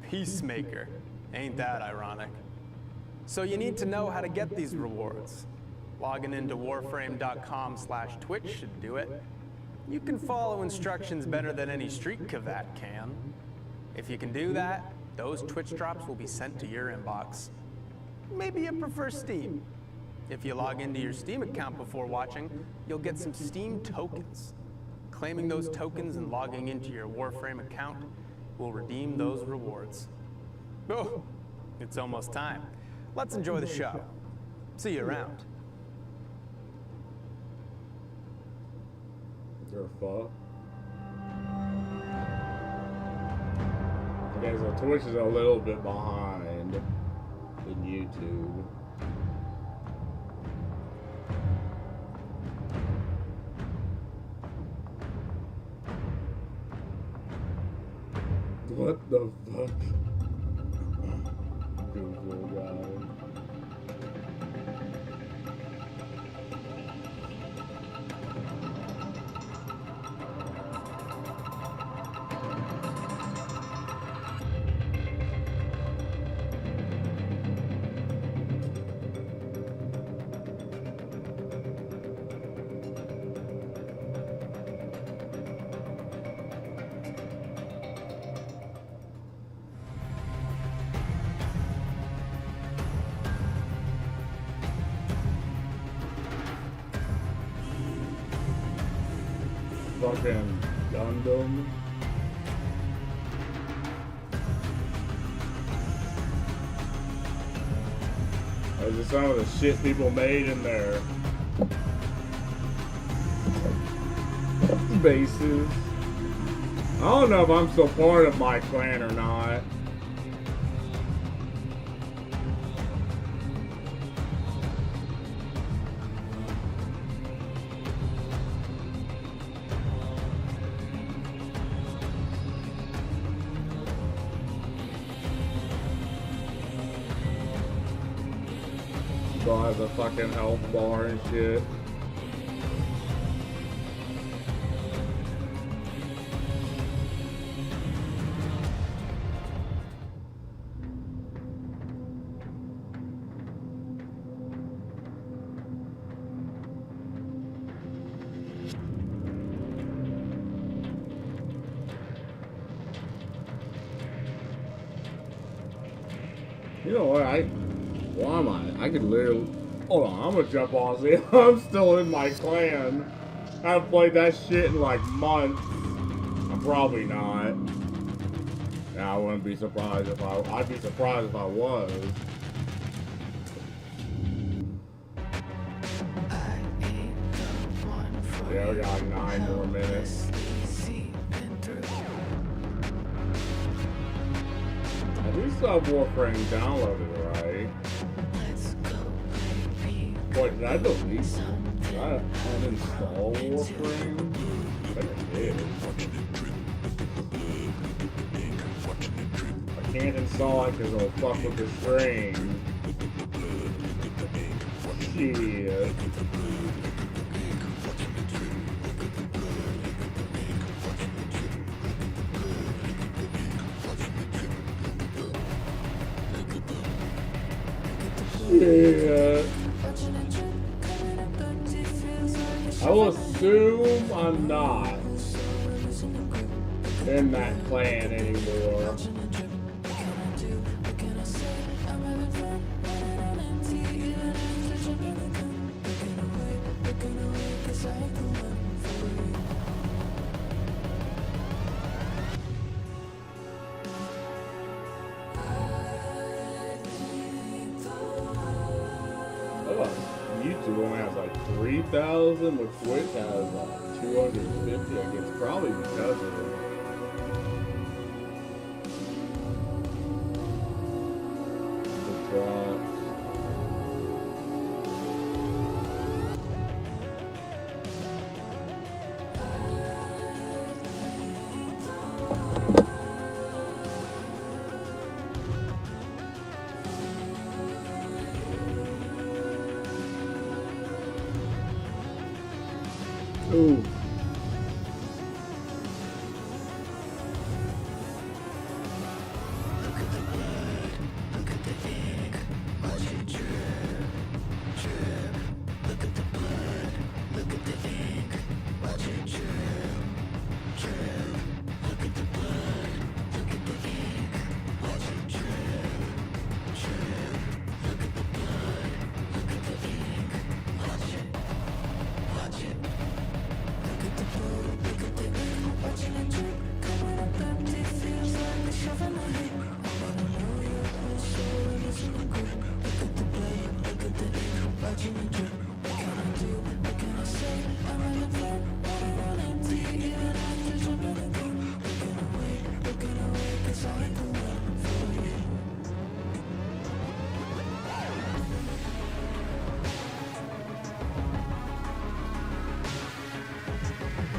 Peacemaker. Ain't that ironic? So you need to know how to get these rewards. Logging into warframe.com/Twitch should do it. You can follow instructions better than any street cavat can. If you can do that, those Twitch drops will be sent to your inbox. Maybe you prefer Steam. If you log into your Steam account before watching, you'll get some Steam tokens. Claiming those tokens and logging into your Warframe account will redeem those rewards. Oh, it's almost time. Let's enjoy the show. See you around. The fuck? Okay, so Twitch is a little bit behind than YouTube. What the fuck? Google guy. Fucking Gundam. Those are some of the shit people made in their bases. I don't know if I'm still part of my clan or not. Has a fucking health bar and shit. You know what? Why am I could literally. Hold on, I'm gonna jump on. See, I'm still in my clan. I haven't played that shit in like months. I'm probably not. Yeah, I wouldn't be surprised if I'd be surprised if I was. Yeah, we got 9 more minutes. I do still have Warframe downloaded, right? Wait, did I delete? Did I uninstall Warframe? I think I did. I can't install it because it'll fuck with the stream. Shit. Shit. I will assume I'm not in that clan anymore. YouTube only has like 3,000, but Twitch has like 250. I guess probably because of it. The drops. Ooh. Look at the blood, look at the ink, watch it drip, drip. Look at the blood, look at the ink, watch it drip.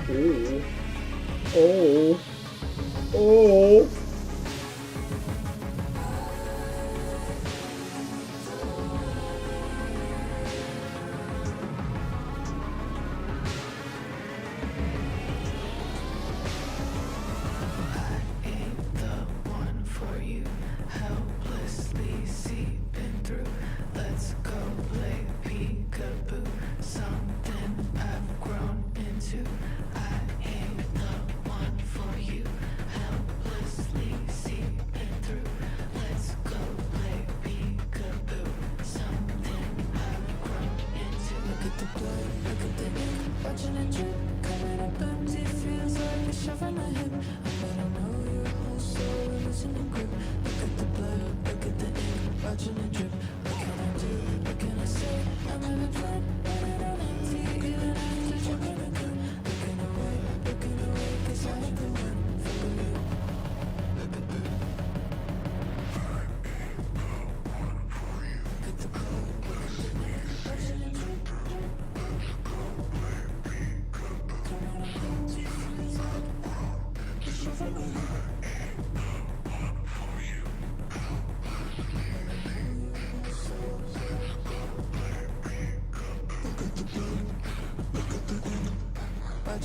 Oh. Oh. Oh.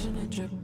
Watching it drip.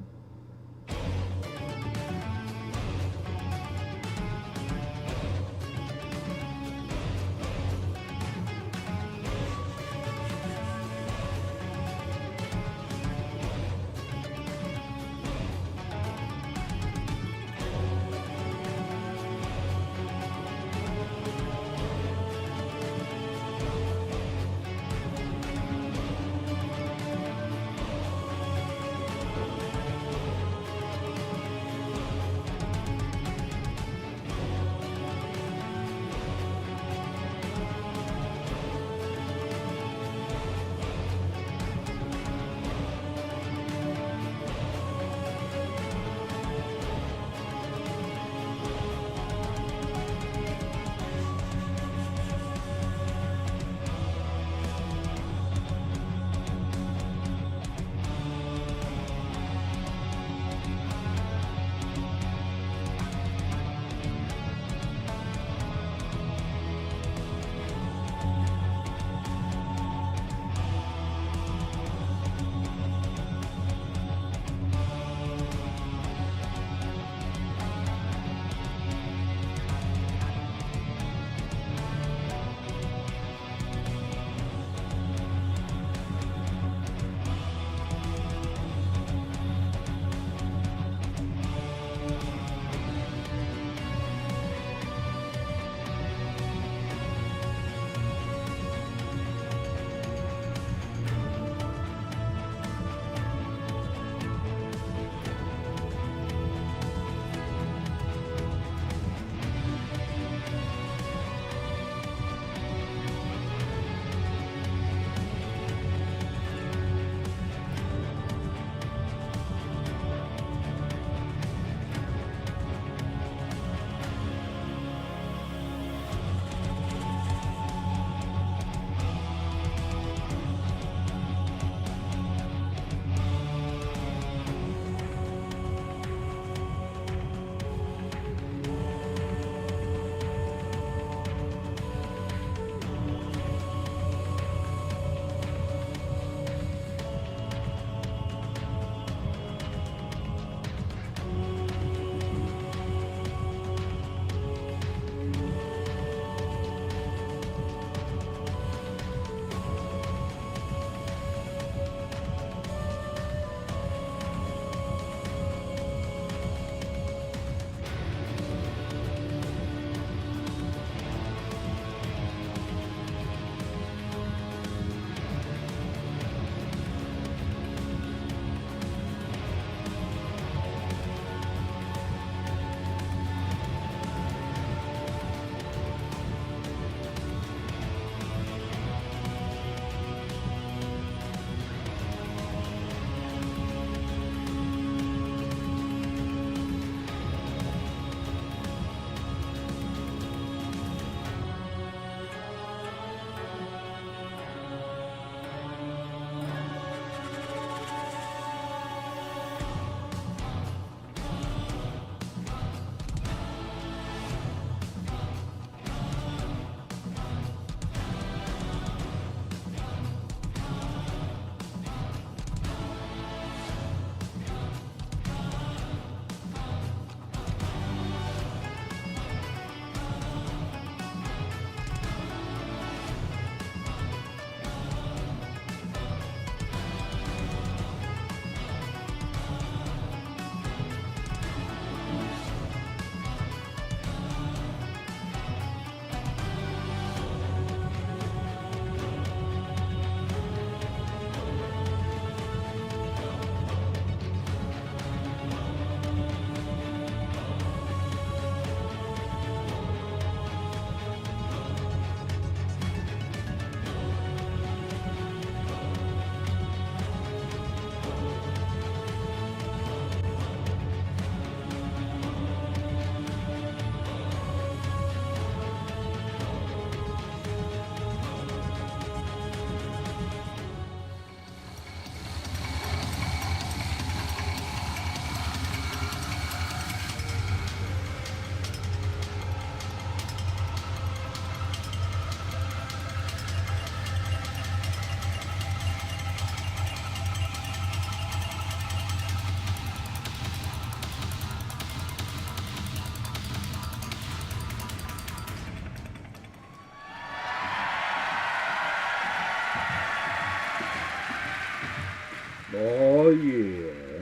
Oh, yeah.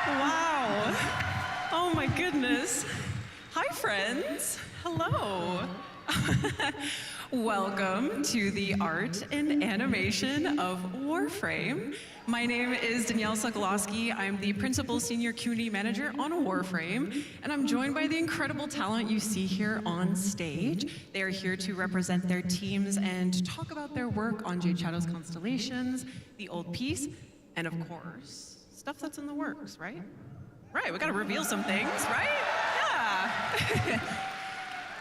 Wow. Oh my goodness. Hi, friends. Hello. Welcome to the art and animation of Warframe. My name is Danielle Sokolowski. I'm the Principal Senior Community Manager on Warframe, and I'm joined by the incredible talent you see here on stage. They are here to represent their teams and talk about their work on Jade Shadow's Constellations, the old piece, and of course, stuff that's in the works, right? Right, we gotta reveal some things, right? Yeah.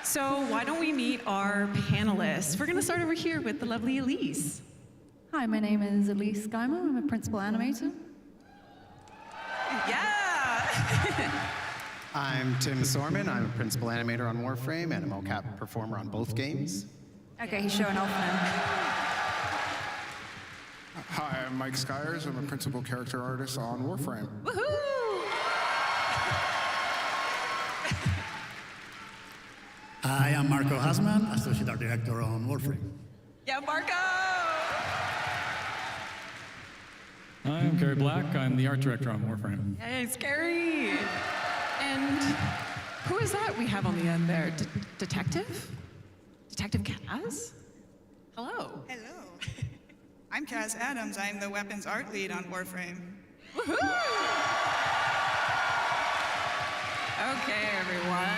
So why don't we meet our panelists? We're gonna start over here with the lovely Elise. Hi, my name is Elise Geimer. I'm a principal animator. Yeah! I'm Tim Sorman. I'm a principal animator on Warframe and a mocap performer on both games. Okay, he's showing off now. Hi, I'm Mike Skyers. I'm a principal character artist on Warframe. Woohoo! Hi, I'm Marco Hasman, Associate Art Director on Warframe. Yeah, Marco! Hi, I'm Gary Black. I'm the art director on Warframe. Hey, scary! And who is that we have on the end there? Detective? Detective Kaz? Hello. Hello. I'm Kaz Adams. I'm the weapons art lead on Warframe. Woohoo! Okay, everyone.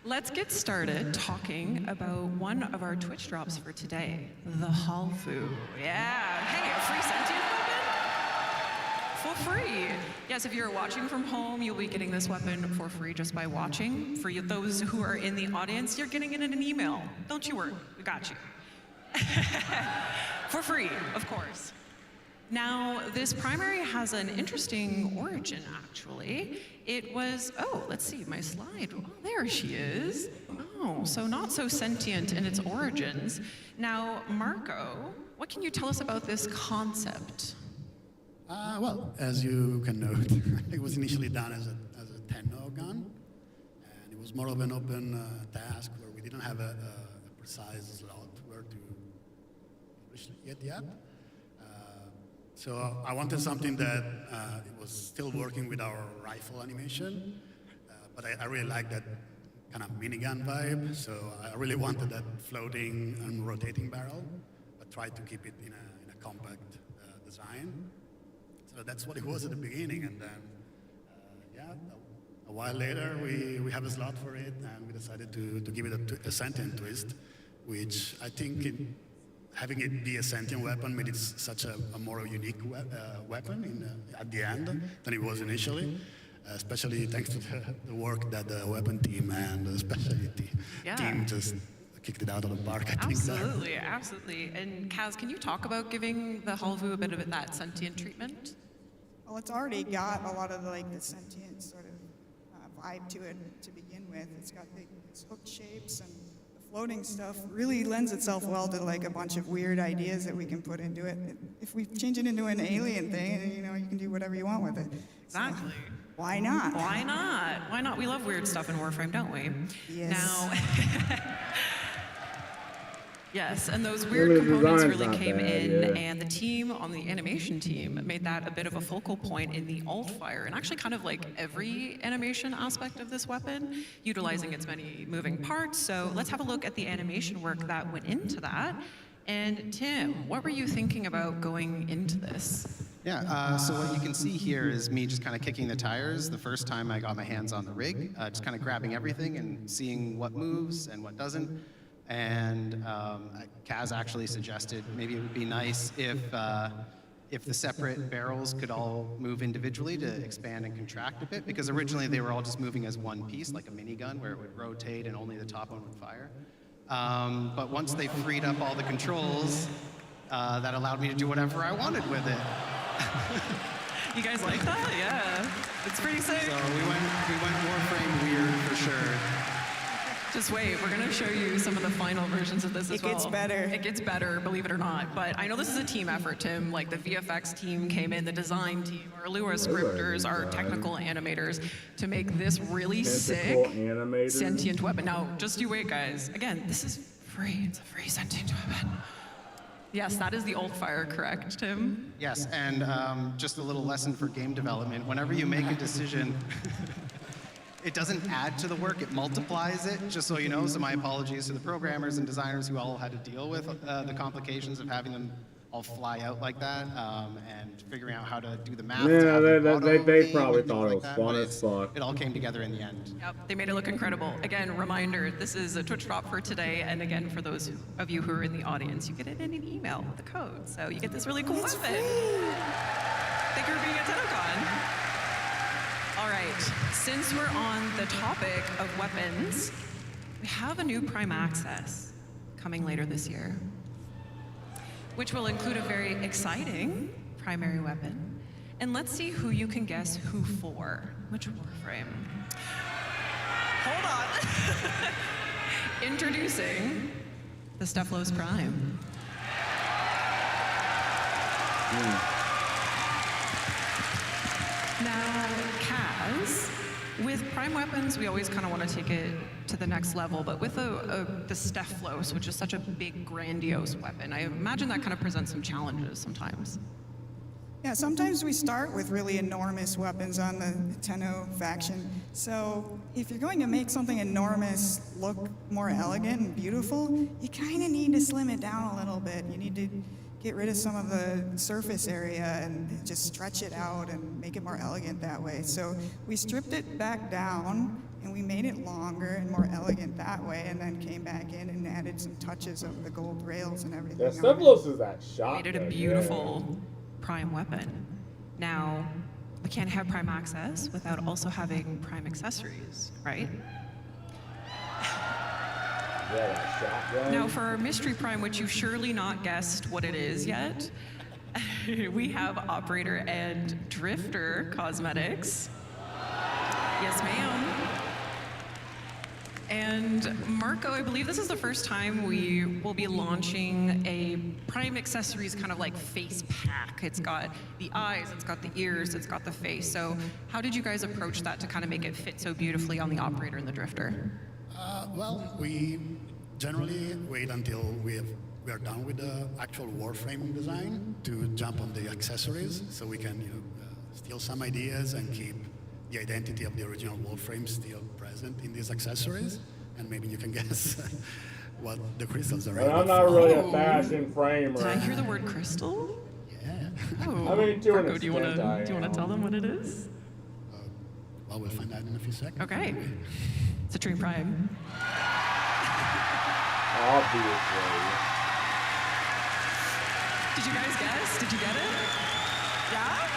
Let's get started talking about one of our Twitch drops for today, the Halfu. Yeah, hey, a free sentient weapon? For free. Yes, if you're watching from home, you'll be getting this weapon for free just by watching. For those who are in the audience, you're getting it in an email. Don't you worry, we got you. For free, of course. Now, this primary has an interesting origin, actually. It was, oh, let's see, my slide. Oh, there she is. Oh, so not so sentient in its origins. Now, Marco, what can you tell us about this concept? Well, as you can note, it was initially done as a TennoCon, and it was more of an open task where we didn't have a precise slot where to publish it yet. So I wanted something that it was still working with our rifle animation, but I really like that kind of minigun vibe. So I really wanted that floating and rotating barrel, but tried to keep it in a compact design. So that's what it was at the beginning, and then a while later we have a slot for it, and we decided to give it a sentient twist, which I think having it be a sentient weapon made it such a more unique weapon at the end than it was initially, especially thanks to the work that the weapon team and the specialty team just kicked it out of the park, I think. Absolutely, absolutely. And Kaz, can you talk about giving the Halvu a bit of that sentient treatment? Well, it's already got a lot of the sentient sort of vibe to it to begin with. It's got these hook shapes, and the floating stuff really lends itself well to a bunch of weird ideas that we can put into it. If we change it into an alien thing, you can do whatever you want with it. Exactly. So, why not? Why not? Why not? We love weird stuff in Warframe, don't we? Yes. Now, yes, and those weird components really came in, and the team on the animation team made that a bit of a focal point in the alt-fire, and actually kind of every animation aspect of this weapon, utilizing its many moving parts. So let's have a look at the animation work that went into that. And Tim, what were you thinking about going into this? Yeah, so what you can see here is me just kind of kicking the tires the first time I got my hands on the rig, just kind of grabbing everything and seeing what moves and what doesn't. And Kaz actually suggested maybe it would be nice if the separate barrels could all move individually to expand and contract a bit, because originally they were all just moving as one piece, like a minigun, where it would rotate and only the top one would fire. But once they freed up all the controls, that allowed me to do whatever I wanted with it. You guys like that? Yeah, it's pretty sick. So we went Warframe weird for sure. Just wait, we're gonna show you some of the final versions of this as well. It gets better. It gets better, believe it or not. But I know this is a team effort, Tim. Like the VFX team came in, the design team, our Lua scripters, our technical animators, to make this really sick animators. sentient weapon. Now, just you wait, guys. Again, this is free. It's a free sentient weapon. Yes, that is the old fire, correct, Tim? Yes, and just a little lesson for game development. Whenever you make a decision, it doesn't add to the work, it multiplies it, just so you know. So my apologies to the programmers and designers who all had to deal with the complications of having them all fly out like that, and figuring out how to do the math. Yeah, they probably thought it was fun as fuck. It all came together in the end. Yep, they made it look incredible. Again, reminder, this is a Twitch drop for today, and again, for those of you who are in the audience, you get it in an email with the code, so you get this really cool weapon. Thank you for being at TennoCon. All right, since we're on the topic of weapons, we have a new Prime Access coming later this year, which will include a very exciting primary weapon. And let's see who you can guess who for. Which Warframe? Hold on. Introducing the Stephalos Prime. Now, Kaz, with prime weapons, we always kind of want to take it to the next level, but with the Stephalos, which is such a big, grandiose weapon, I imagine that kind of presents some challenges sometimes. Yeah, sometimes we start with really enormous weapons on the Tenno faction. So if you're going to make something enormous look more elegant and beautiful, you kind of need to slim it down a little bit. You need to get rid of some of the surface area and just stretch it out and make it more elegant that way. So we stripped it back down and we made it longer and more elegant that way, and then came back in and added some touches of the gold rails and everything. Yeah, Stephalos is that shot. Made it a beautiful prime weapon. Now, we can't have prime access without also having prime accessories, right? Now, for our mystery prime, which you've surely not guessed what it is yet, we have operator and drifter cosmetics. Yes, ma'am. And Marco, I believe this is the first time we will be launching a prime accessories kind of like face pack. It's got the eyes, it's got the ears, it's got the face. So how did you guys approach that to kind of make it fit so beautifully on the operator and the drifter? Well, we generally wait until we are done with the actual Warframe design to jump on the accessories, so we can steal some ideas and keep the identity of the original Warframe still present in these accessories. And maybe you can guess what the crystals are. I'm not really a fashion framer. Did I hear the word crystal? Yeah. Oh. I mean, to an Marco, do you want extent, to tell them what it is? Well, we'll find out in a few seconds. Okay. Citrine Prime. Obviously. Did you guys guess? Did you get it? Yeah?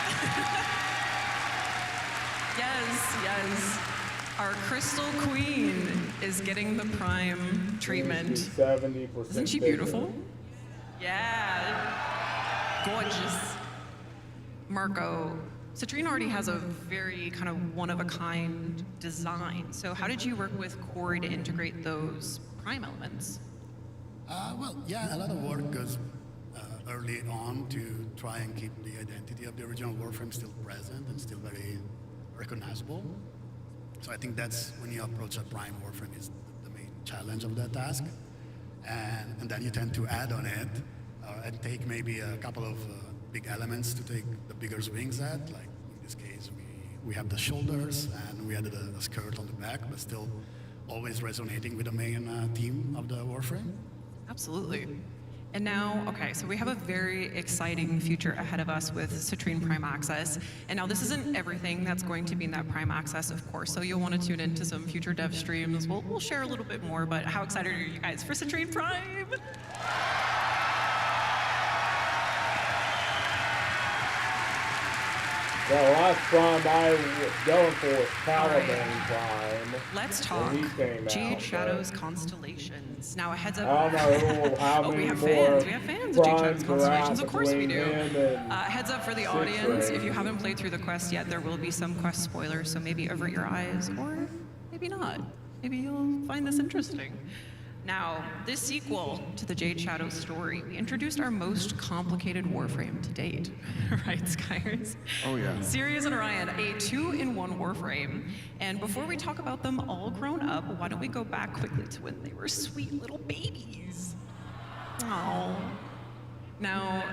Yes. Our Crystal Queen is getting the prime treatment. 70%. Isn't she beautiful? Yeah. Gorgeous. Marco, Citrine already has a very kind of one-of-a-kind design. So how did you work with Corey to integrate those prime elements? Well, yeah, a lot of work goes early on to try and keep the identity of the original Warframe still present and still very recognizable. So I think that's when you approach a prime Warframe is the main challenge of that task. And then you tend to add on it and take maybe a couple of big elements to take the bigger swings at. Like in this case, we have the shoulders and we added a skirt on the back, but still always resonating with the main theme of the Warframe. Absolutely. And now, okay, so we have a very exciting future ahead of us with Citrine Prime Access. And now this isn't everything that's going to be in that Prime Access, of course, so you'll want to tune into some future dev streams. We'll share a little bit more, but how excited are you guys for Citrine Prime? The last prime I was going for was Caliban Prime. Let's talk Jade Shadows Constellations. Now, a heads up. I don't know how many we have more fans. We have fans of Jade Shadows primes are Constellations. out Of course we do. between him and Heads up for the audience. If you haven't played through the quest yet, there will be some quest spoilers, so maybe avert your eyes or maybe not. Maybe you'll find this interesting. Now, this sequel to the Jade Shadow story, we introduced our most complicated warframe to date, right, Skyers? Oh, yeah. Sirius and Orion, a 2-in-1 warframe. And before we talk about them all grown up, why don't we go back quickly to when they were sweet little babies? Oh. Now,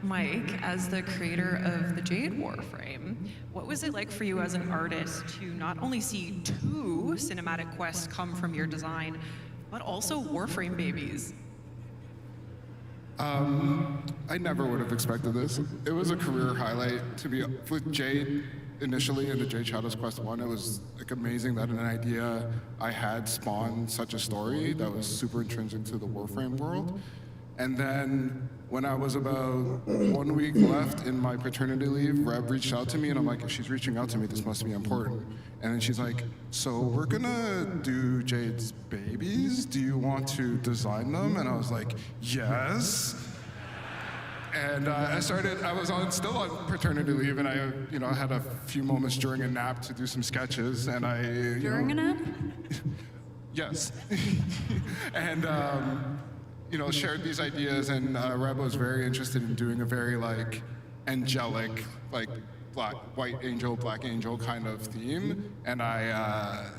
Mike, as the creator of the Jade Warframe, what was it like for you as an artist to not only see 2 cinematic quests come from your design, but also Warframe babies? I never would have expected this. It was a career highlight to be with Jade initially in the Jade Shadows Quest 1. It was like amazing that an idea I had spawned such a story that was super intrinsic to the Warframe world. And then when I was about 1 week left in my paternity leave, Reb reached out to me and I'm like, if she's reaching out to me, this must be important. And then she's like, so we're gonna do Jade's babies. Do you want to design them? And I was like, yes. And I was still on paternity leave, and I had a few moments during a nap to do some sketches, and During a nap? Yes. And shared these ideas, and Reb was very interested in doing a very angelic, white angel, black angel kind of theme, and I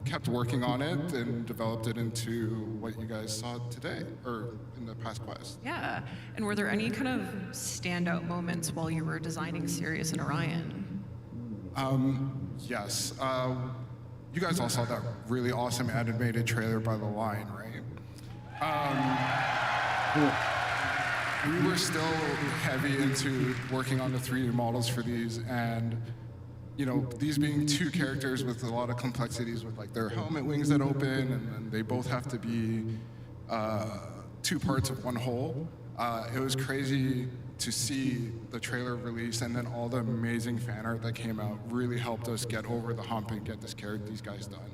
kept working on it and developed it into what you guys saw today, or in the past quest. Yeah, and were there any kind of standout moments while you were designing Sirius and Orion? Yes. You guys all saw that really awesome animated trailer by The Line, right? We were still heavy into working on the 3D models for these, and these being 2 characters with a lot of complexities with their helmet wings that open, and they both have to be 2 parts of one whole. It was crazy to see the trailer release, and then all the amazing fan art that came out really helped us get over the hump and get these guys done.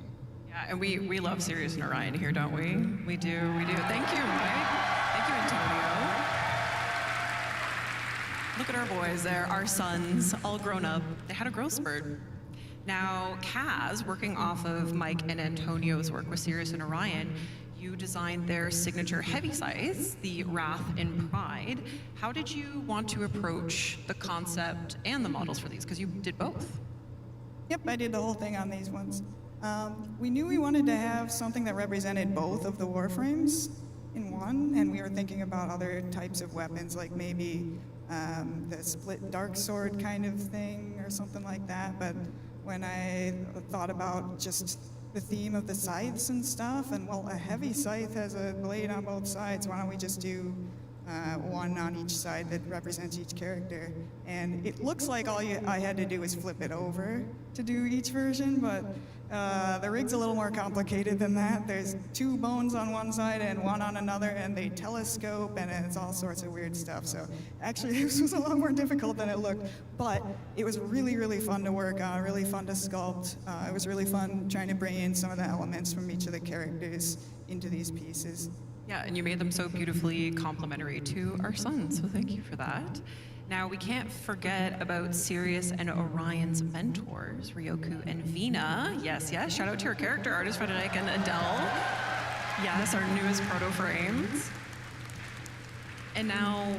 Yeah, and we love Sirius and Orion here, don't we? We do. Thank you, Mike. Thank you, Antonio. Look at our boys there, our sons, all grown up. They had a growth spurt. Now, Kaz, working off of Mike and Antonio's work with Sirius and Orion, you designed their signature heavy size, the Wrath and Pride. How did you want to approach the concept and the models for these? Because you did both. Yep, I did the whole thing on these ones. We knew we wanted to have something that represented both of the warframes in one, and we were thinking about other types of weapons, like maybe the split dark sword kind of thing or something like that. But when I thought about just the theme of the scythes and stuff, and well, a heavy scythe has a blade on both sides, why don't we just do one on each side that represents each character? And it looks like I had to do was flip it over to do each version, but the rig's a little more complicated than that. There's 2 bones on one side and 1 on another, and they telescope, and it's all sorts of weird stuff. So actually, this was a lot more difficult than it looked, but it was really, really fun to work on, really fun to sculpt. It was really fun trying to bring in some of the elements from each of the characters into these pieces. Yeah, and you made them so beautifully complementary to our sons, so thank you for that. Now, we can't forget about Sirius and Orion's mentors, Ryoku and Vina. Yes, shout out to our character artist, Frederick and Adele. Yes, our newest proto frames. And now,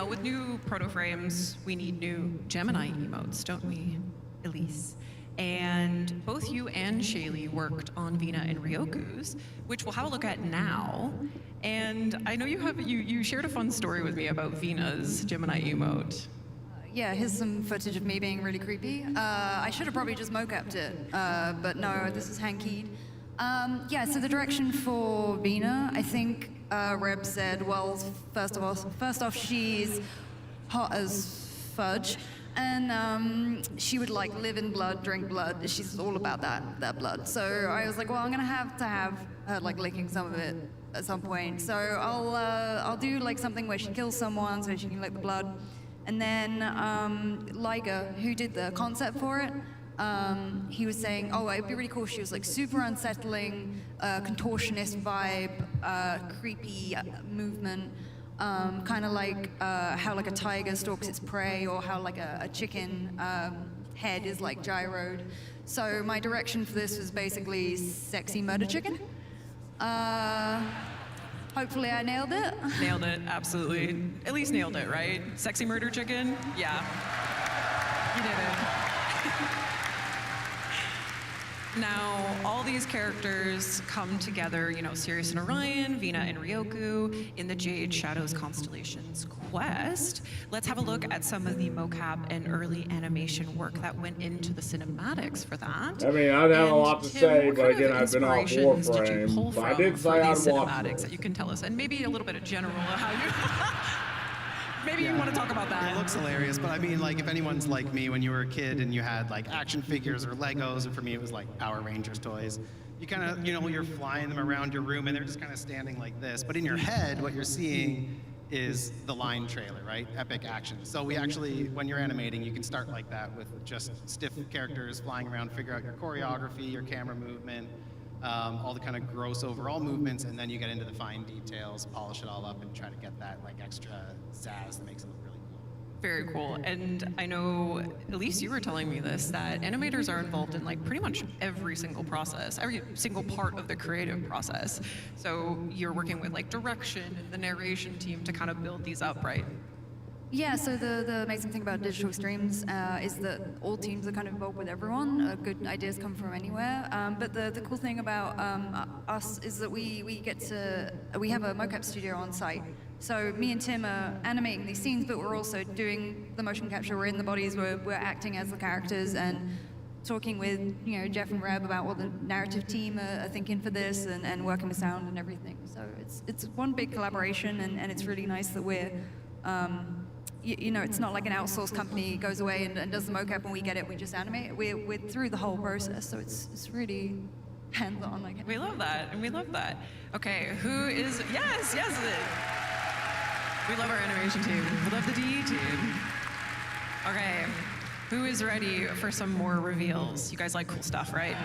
with new proto frames, we need new Gemini emotes, don't we, Elise? And both you and Shaylee worked on Vina and Ryoku's, which we'll have a look at now. And I know you shared a fun story with me about Vina's Gemini emote. Yeah, here's some footage of me being really creepy. I should have probably just mocapped it, but no, this is hand-keyed. So the direction for Vina, I think Reb said, well, first off, she's hot as fudge. And she would live in blood, drink blood. She's all about that blood. So I was like, well, I'm gonna have to have her licking some of it at some point. So I'll do something where she kills someone so she can lick the blood. And then Liger, who did the concept for it, he was saying, oh, it'd be really cool. She was super unsettling, contortionist vibe, creepy movement. Kind of how a tiger stalks its prey, or how a chicken head is gyroed. So my direction for this was basically sexy murder chicken. Hopefully I nailed it. Nailed it, absolutely. At least nailed it, right? Sexy murder chicken? Yeah. You did it. Now, all these characters come together, you know, Sirius and Orion, Vina and Ryoku, in the Jade Shadows Constellations quest. Let's have a look at some of the mocap and early animation work that went into the cinematics for that. I mean, I'd have a lot to Tim, say, what but kind of again, I've been off inspirations did you pull Warframe. But I from did for say I'd these watch cinematics it. that you can tell us, and maybe a little bit of general how you. Maybe you Yeah. want to talk about that. It looks hilarious, but I mean, like, if anyone's like me when you were a kid and you had like action figures or Legos, and for me it was like Power Rangers toys, you kind of, you know, you're flying them around your room and they're just kind of standing like this. But in your head, what you're seeing is the line trailer, right? Epic action. So we actually, when you're animating, you can start like that with just stiff characters flying around, figure out your choreography, your camera movement, all the kind of gross overall movements, and then you get into the fine details, polish it all up, and try to get that like extra zazz that makes it look really cool. Very cool. And I know, at least you were telling me this, that animators are involved in like pretty much every single process, every single part of the creative process. So you're working with like direction and the narration team to kind of build these up, right? Yeah, so the amazing thing about digital streams is that all teams are kind of involved with everyone. Good ideas come from anywhere. But the cool thing about us is that we have a mocap studio on site. So me and Tim are animating these scenes, but we're also doing the motion capture. We're in the bodies, we're acting as the characters and talking with, you know, Jeff and Reb about what the narrative team are thinking for this and working with sound and everything. So it's one big collaboration, and it's really nice that we're you know, it's not like an outsourced company goes away and does the mocap and we get it, we just animate it. We're through the whole process, so it's really hands-on. Like, We love that, and we love that. Okay, who is, yes, we love our animation team. We love the DE team. Okay, who is ready for some more reveals? You guys like cool stuff, right?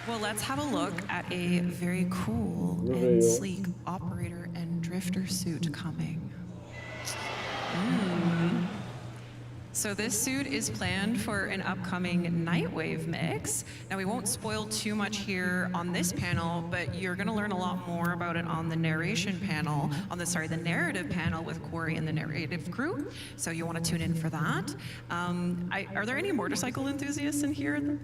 Well, let's have a look at a very cool and sleek operator and drifter suit coming. So this suit is planned for an upcoming Nightwave mix. Now we won't spoil too much here on this panel, but you're gonna learn a lot more about it on the narration panel, the narrative panel with Corey and the narrative crew. So you wanna tune in for that. Are there any motorcycle enthusiasts in here?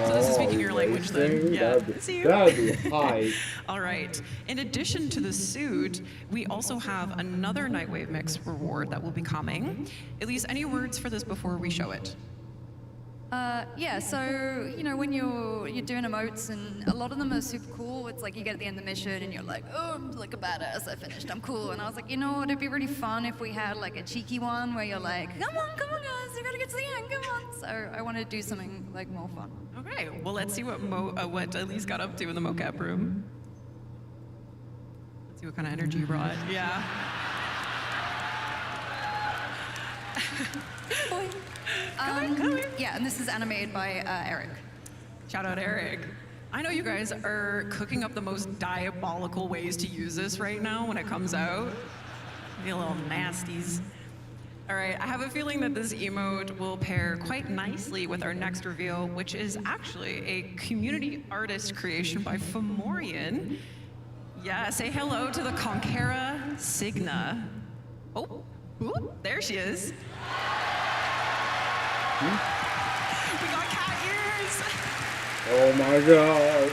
So this is speaking your language then. Yeah. That'd be hype. All right. In addition to the suit, we also have another Nightwave Mix reward that will be coming. Elise, any words for this before we show it? Yeah, so, you know, when you're doing emotes, and a lot of them are super cool, it's like you get at the end of the mission and you're like, oh, I'm like a badass, I finished, I'm cool. And I was like, you know what, it'd be really fun if we had like a cheeky one where you're like, come on guys, you gotta get to the end, come on. So I wanted to do something like more fun. Okay, well let's see what Elise got up to in the mocap room. Let's see what kind of energy you brought. Yeah. Yeah, and this is animated by Eric. Shout out Eric. I know you guys are cooking up the most diabolical ways to use this right now when it comes out. You little nasties. All right, I have a feeling that this emote will pair quite nicely with our next reveal, which is actually a community artist creation by Fomorian. Yeah, say hello to the Conquera Signa. Oh, ooh, there she is. We got cat ears! Oh my god.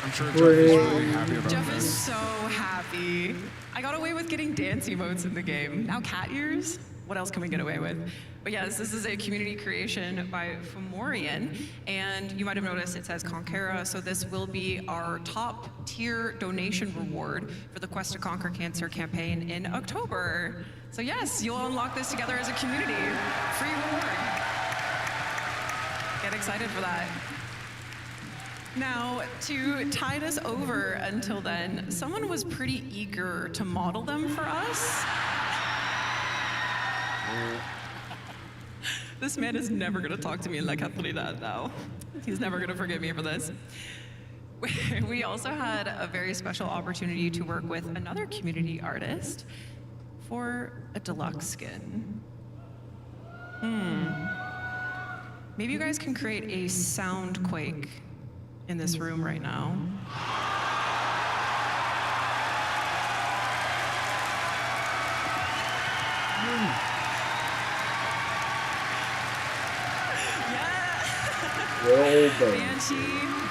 I'm sure Jeff is really happy about Jeff this. is so happy. I got away with getting dance emotes in the game. Now cat ears? What else can we get away with? But yes, this is a community creation by Fomorian, and you might have noticed it says Conquera, so this will be our top tier donation reward for the Quest to Conquer Cancer campaign in October. So yes, you'll unlock this together as a community. Free reward. Get excited for that. Now, to tide us over until then, someone was pretty eager to model them for us. This man is never gonna talk to me in La Catridad now. He's never gonna forgive me for this. We also had a very special opportunity to work with another community artist for a deluxe skin? Maybe you guys can create a sound quake in this room right now.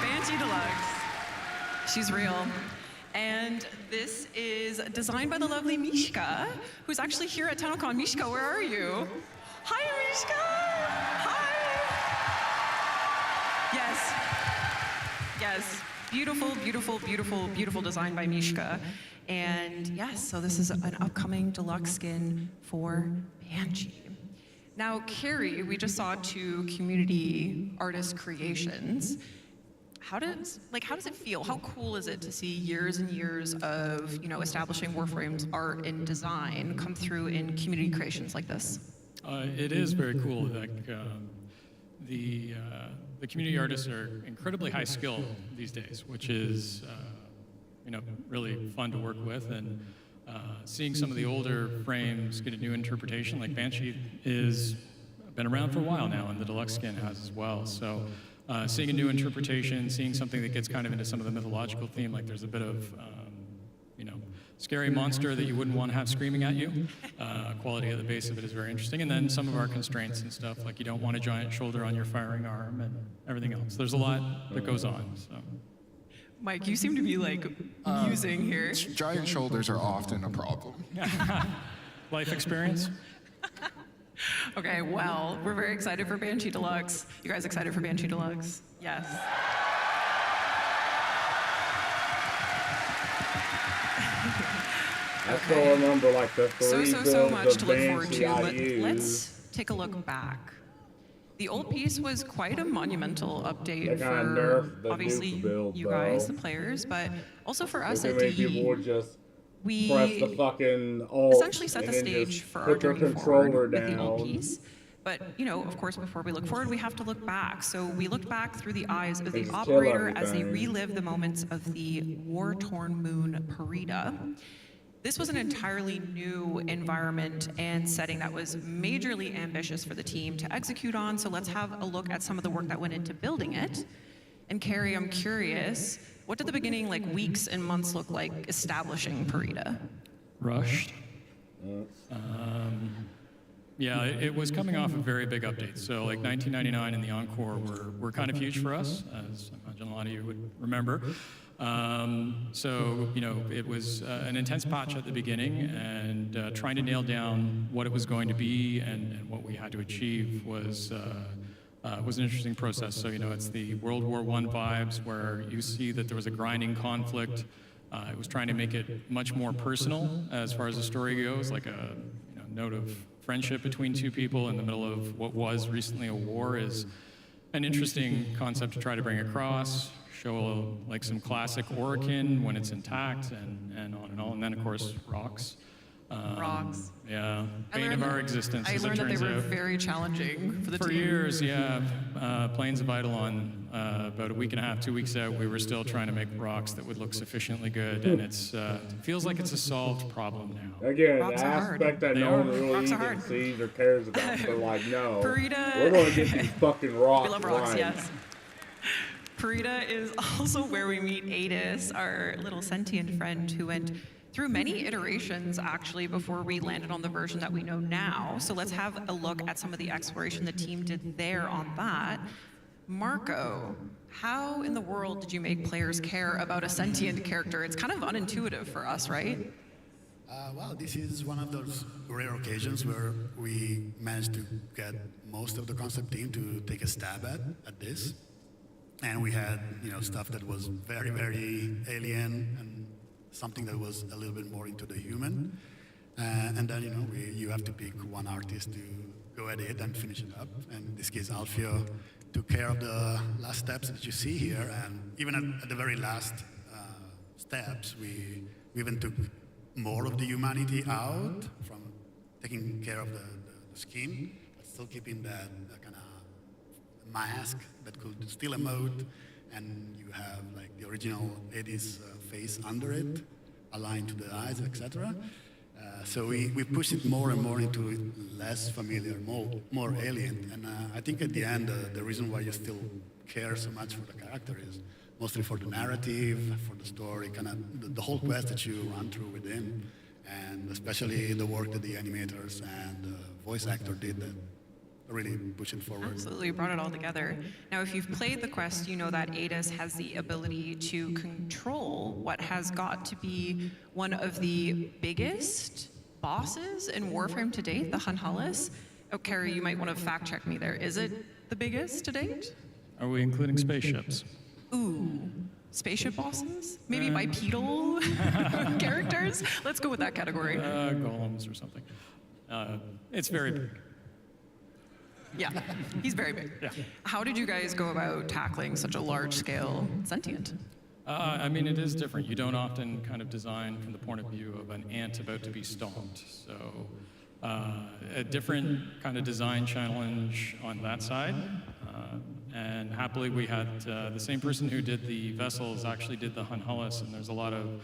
Banshee Deluxe. She's real. And this is designed by the lovely Mishka, who's actually here at TennoCon. Mishka, where are you? Hi, Mishka! Hi! Yes. Beautiful, beautiful, beautiful, beautiful design by Mishka. And yes, so this is an upcoming deluxe skin for Banshee. Now, Carrie, we just saw 2 community artist creations. How does it feel? How cool is it to see years and years of, establishing Warframe's art and design come through in community creations like this? It is very cool. The community artists are incredibly high skill these days, which is really fun to work with. And seeing some of the older frames get a new interpretation, like Banshee is been around for a while now, and the deluxe skin has as well. So seeing a new interpretation, seeing something that gets kind of into some of the mythological theme, like there's a bit of scary monster that you wouldn't want to have screaming at you. Quality at the base of it is very interesting. And then some of our constraints and stuff, like you don't want a giant shoulder on your firing arm and everything else. There's a lot that goes on. So. Mike, you seem to be musing here. Giant shoulders are often a problem. Life experience? Okay, well, we're very excited for Banshee Deluxe. You guys excited for Banshee Deluxe? Yes. I still remember the 3 so much builds to of look forward Banshee to. I But used. let's take a look back. The old piece was quite a monumental update They kinda for nerfed the obviously nuke build, you guys, though. the players, but also for us Too at many DE. people would just We press the fucking alt essentially set the and then stage just for our put their journey controller forward with the old down. piece. But, of course, before we look forward, we have to look back. So we looked back through the eyes of the Just kill operator as they everything. relive the moments of the war-torn moon Parida. This was an entirely new environment and setting that was majorly ambitious for the team to execute on. So let's have a look at some of the work that went into building it. And Carrie, I'm curious, what did the beginning, weeks and months look like establishing Parida? Rushed. Yeah, it was coming off a very big update. So 1999 and the Encore were kind of huge for us, as I imagine a lot of you would remember. It was an intense patch at the beginning, and trying to nail down what it was going to be and what we had to achieve was an interesting process. So, it's the World War I vibes where you see that there was a grinding conflict. It was trying to make it much more personal as far as the story goes, like a note of friendship between 2 people in the middle of what was recently a war is an interesting concept to try to bring across, show some classic Orokin when it's intact and on and on. And then, of course, rocks. Rocks. Yeah, bane of our existence, I as it learned that they turns were out. very challenging for the team. For years, yeah. Plains of Eidolon, about a week and a half, 2 weeks out, we were still trying to make rocks that would look sufficiently good, and it feels like it's a solved problem now. Again, Rocks the are hard. aspect that They no are. one really Rocks are even hard. sees or cares about. They're like, no, Parida- we're going to get these fucking rocks We love rocks, right. yes. Parida is also where we meet Adis, our little sentient friend who went through many iterations actually before we landed on the version that we know now. So let's have a look at some of the exploration the team did there on that. Marco, how in the world did you make players care about a sentient character? It's kind of unintuitive for us, right? Well, this is one of those rare occasions where we managed to get most of the concept team to take a stab at this. And we had, stuff that was very, very alien and something that was a little bit more into the human. And then, you have to pick one artist to go at it and finish it up. And in this case, Alfio took care of the last steps that you see here. And even at the very last steps, we even took more of the humanity out from taking care of the skin, but still keeping that kind of mask that could still emote, and you have the original Eddie's face under it, aligned to the eyes, etc. So we pushed it more and more into less familiar, more alien. And I think at the end, the reason why you still care so much for the character is mostly for the narrative, for the story, kind of the whole quest that you run through within, and especially the work that the animators and the voice actor did that really push it forward. Absolutely, brought it all together. Now, if you've played the quest, you know that Adis has the ability to control what has got to be one of the biggest bosses in Warframe to date, the Hunhullus. Oh, Carrie, you might want to fact check me there. Is it the biggest to date? Are we including spaceships? Ooh, spaceship bosses? Maybe bipedal characters? Let's go with that category. Golems or something. It's very big. Yeah, he's very big. Yeah. How did you guys go about tackling such a large-scale sentient? I mean, it is different. You don't often kind of design from the point of view of an ant about to be stomped. So a different kind of design challenge on that side. And happily, we had the same person who did the vessels actually did the Hunhullus, and there's a lot of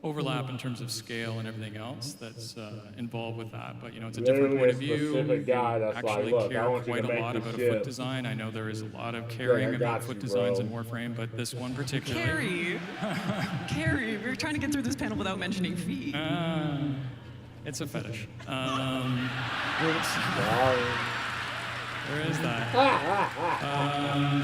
overlap in terms of scale and everything else that's involved with that. But, you know, it's a different point of view. Guy that's Actually like, look, I care want you quite to a make lot this about a ship. foot design. I know there is a lot of caring about foot designs in Warframe, but this one particularly... Carrie, we're trying to get through this panel without mentioning feet. It's a fetish. There is that.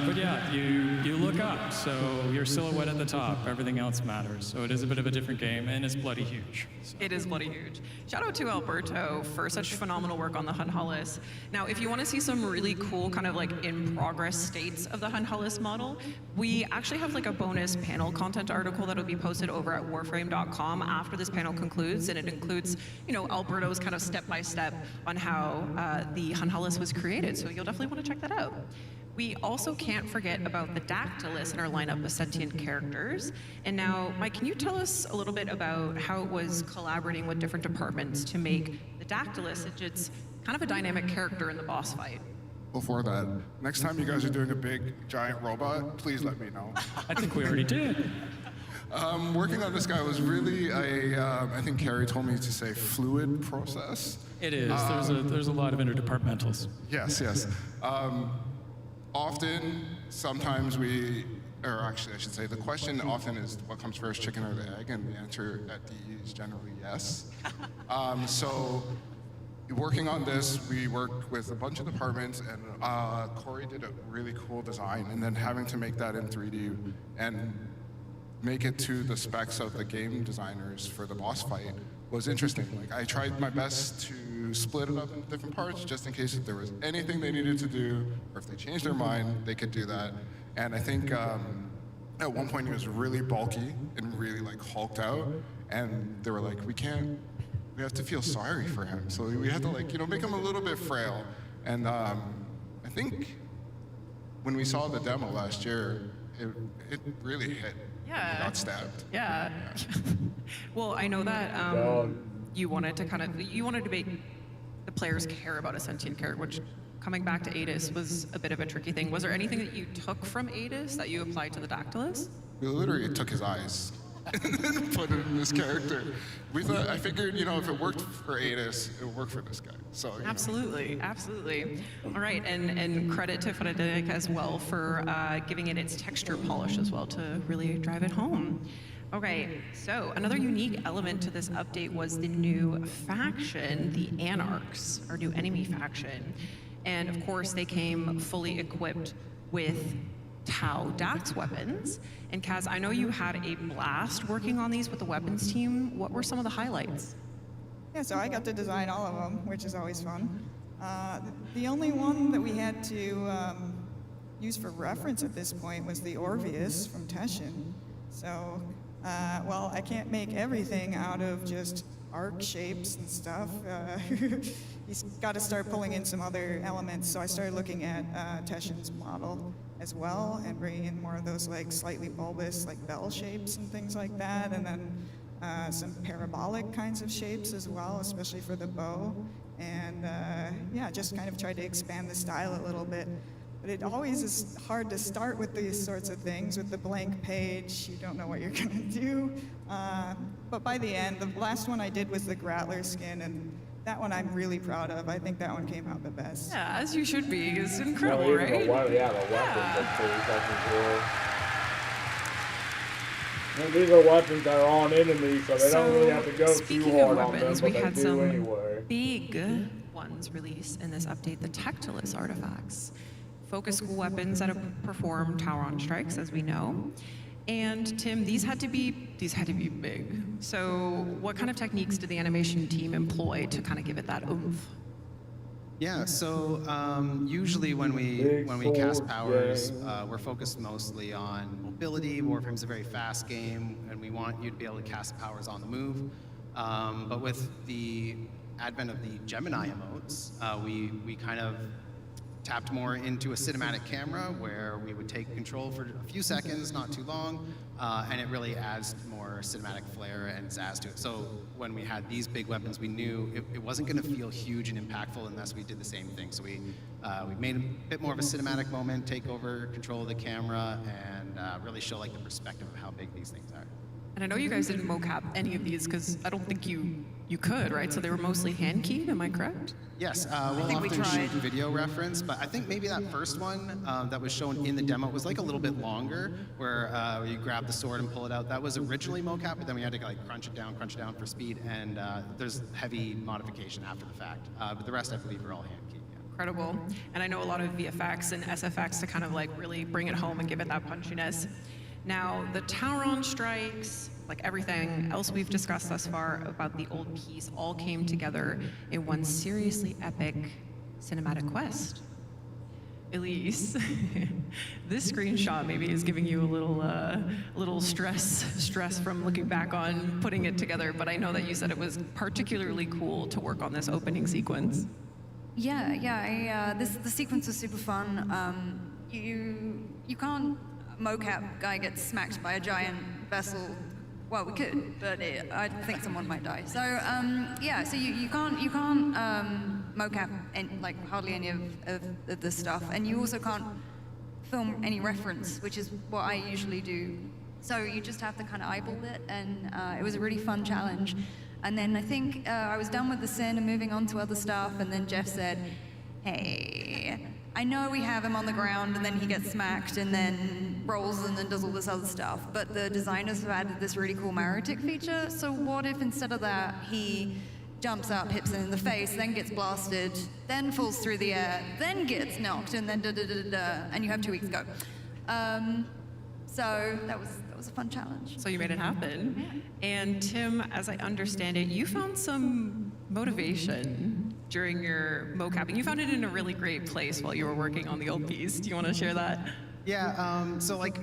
But yeah, you look up, so your silhouette at the top, everything else matters. So it is a bit of a different game, and it's bloody huge. So. It is bloody huge. Shout out to Alberto for such phenomenal work on the Hunhullus. Now, if you want to see some really cool kind of like in-progress states of the Hunhullus model, we actually have like a bonus panel content article that will be posted over at warframe.com after this panel concludes, and it includes, you know, Alberto's kind of step-by-step on how the Hunhullus was created. So you'll definitely want to check that out. We also can't forget about the Dactylus in our lineup of sentient characters. And now, Mike, can you tell us a little bit about how it was collaborating with different departments to make the Dactylus? It's kind of a dynamic character in the boss fight. Before that, next time you guys are doing a big, giant robot, please let me know. I think we already did. Working on this guy was really I think Carrie told me to say fluid process. It is. There's a lot of interdepartmentals. Yes. Often, sometimes or actually I should say, the question often is what comes first, chicken or the egg, and the answer at DE is generally yes. So working on this, we worked with a bunch of departments, and Corey did a really cool design, and then having to make that in 3D and make it to the specs of the game designers for the boss fight was interesting. Like, I tried my best to split it up into different parts just in case if there was anything they needed to do, or if they changed their mind, they could do that. And I think at one point he was really bulky and really like hulked out, and they were like, we have to feel sorry for him. So we had to like, you know, make him a little bit frail. And I think when we saw the demo last year, it really hit. Yeah. He got stabbed. Yeah. Well, I know that you wanted to make the players care about a sentient character, which coming back to Adis was a bit of a tricky thing. Was there anything that you took from Adis that you applied to the Dactylus? We literally took his eyes and put it in this character. I figured, you know, if it worked for Adis, it would work for this guy. So Absolutely. All right, and credit to Frederic as well for giving it its texture polish as well to really drive it home. Okay, so another unique element to this update was the new faction, the Anarchs, our new enemy faction. And of course, they came fully equipped with Tau Dax weapons. And Kaz, I know you had a blast working on these with the weapons team. What were some of the highlights? Yeah, so I got to design all of them, which is always fun. The only one that we had to use for reference at this point was the Orpheus from Teshin. So, well, I can't make everything out of just arc shapes and stuff. He's got to start pulling in some other elements. So I started looking at Teshin's model as well and bringing in more of those like slightly bulbous like bell shapes and things like that. And then some parabolic kinds of shapes as well, especially for the bow. And yeah, just kind of tried to expand the style a little bit. But it always is hard to start with these sorts of things, with the blank page. You don't know what you're going to do. But by the end, the last one I did was the Grattler skin, and that one I'm really proud of. I think that one came out the best. Yeah, as you should be. It's incredible, Well, right? the weapons are pretty fucking cool. And these are weapons that are on enemies, so they don't really have to go too hard on them, but we they had do some anyway. big ones released in this update, the Tectilus artifacts. Focus school weapons that perform Tauron strikes, as we know. And Tim, these had to be big. So what kind of techniques did the animation team employ to kind of give it that oomph? Yeah, so usually when we cast powers, we're focused mostly on mobility. Warframe's a very fast game, and we want you to be able to cast powers on the move. But with the advent of the Gemini emotes, we kind of tapped more into a cinematic camera where we would take control for a few seconds, not too long, and it really adds more cinematic flair and zazz to it. So when we had these big weapons, we knew it wasn't going to feel huge and impactful unless we did the same thing. So we made a bit more of a cinematic moment, take over control of the camera, and really show like the perspective of how big these things are. And I know you guys didn't mocap any of these because I don't think you could, right? So they were mostly hand-keyed, am I correct? Yes, we'll often shoot video reference, but I think maybe that first one that was shown in the demo was like a little bit longer, where you grab the sword and pull it out. That was originally mocap, but then we had to like crunch it down for speed, and there's heavy modification after the fact. But the rest, I believe, are all hand-keyed. Incredible. And I know a lot of VFX and SFX to kind of like really bring it home and give it that punchiness. Now, the Tauron strikes, like everything else we've discussed thus far about the old piece, all came together in one seriously epic cinematic quest. Elise, this screenshot maybe is giving you a little stress from looking back on putting it together, but I know that you said it was particularly cool to work on this opening sequence. Yeah. The sequence was super fun. You can't mocap guy gets smacked by a giant vessel. Well, we could, but I think someone might die. So so you can't mocap like hardly any of this stuff, and you also can't film any reference, which is what I usually do. So you just have to kind of eyeball it, and it was a really fun challenge. And then I think I was done with the sin and moving on to other stuff, and then Jeff said, "Hey, I know we have him on the ground and then he gets smacked and then rolls and then does all this other stuff, but the designers have added this really cool Maritic feature, so what if instead of that he jumps up, hits him in the face, then gets blasted, then falls through the air, then gets knocked, and then and you have 2 weeks to go." So that was a fun challenge. So you made it happen. And Tim, as I understand it, you found some motivation during your mocapping. You found it in a really great place while you were working on the old piece. Do you want to share that? Yeah, so like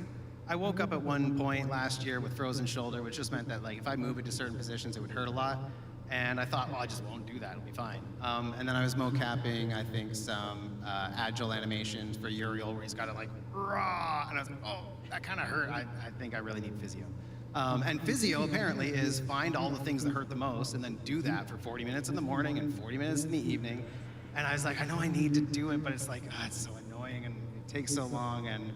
I woke up at one point last year with frozen shoulder, which just meant that like if I move into certain positions, it would hurt a lot. And I thought, well, I just won't do that, it'll be fine. And then I was mocapping, I think, some agile animations for Uriel where he's got it like, raw, and I was like, oh, that kind of hurt. I think I really need physio. And physio apparently is find all the things that hurt the most and then do that for 40 minutes in the morning and 40 minutes in the evening. And I was like, I know I need to do it, but it's like, it's so annoying and it takes so long. And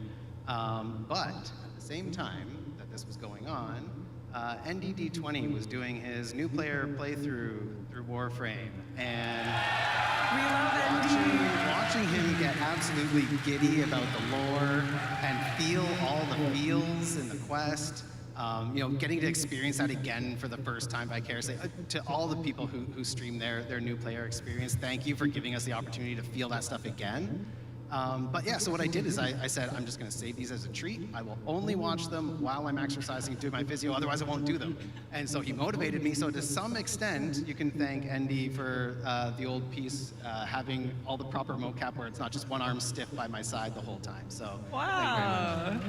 but at the same time that this was going on, NDD20 was doing his new player playthrough through Warframe, and watching him get absolutely giddy about the lore and feel all the feels in the quest. Getting to experience that again for the first time vicariously. To all the people who stream their new player experience, thank you for giving us the opportunity to feel that stuff again. But yeah, so what I did is I said, I'm just going to save these as a treat. I will only watch them while I'm exercising and doing my physio, otherwise I won't do them. And so he motivated me. So to some extent, you can thank Andy for the old piece having all the proper mocap where it's not just one arm stiff by my side the whole time. So wow.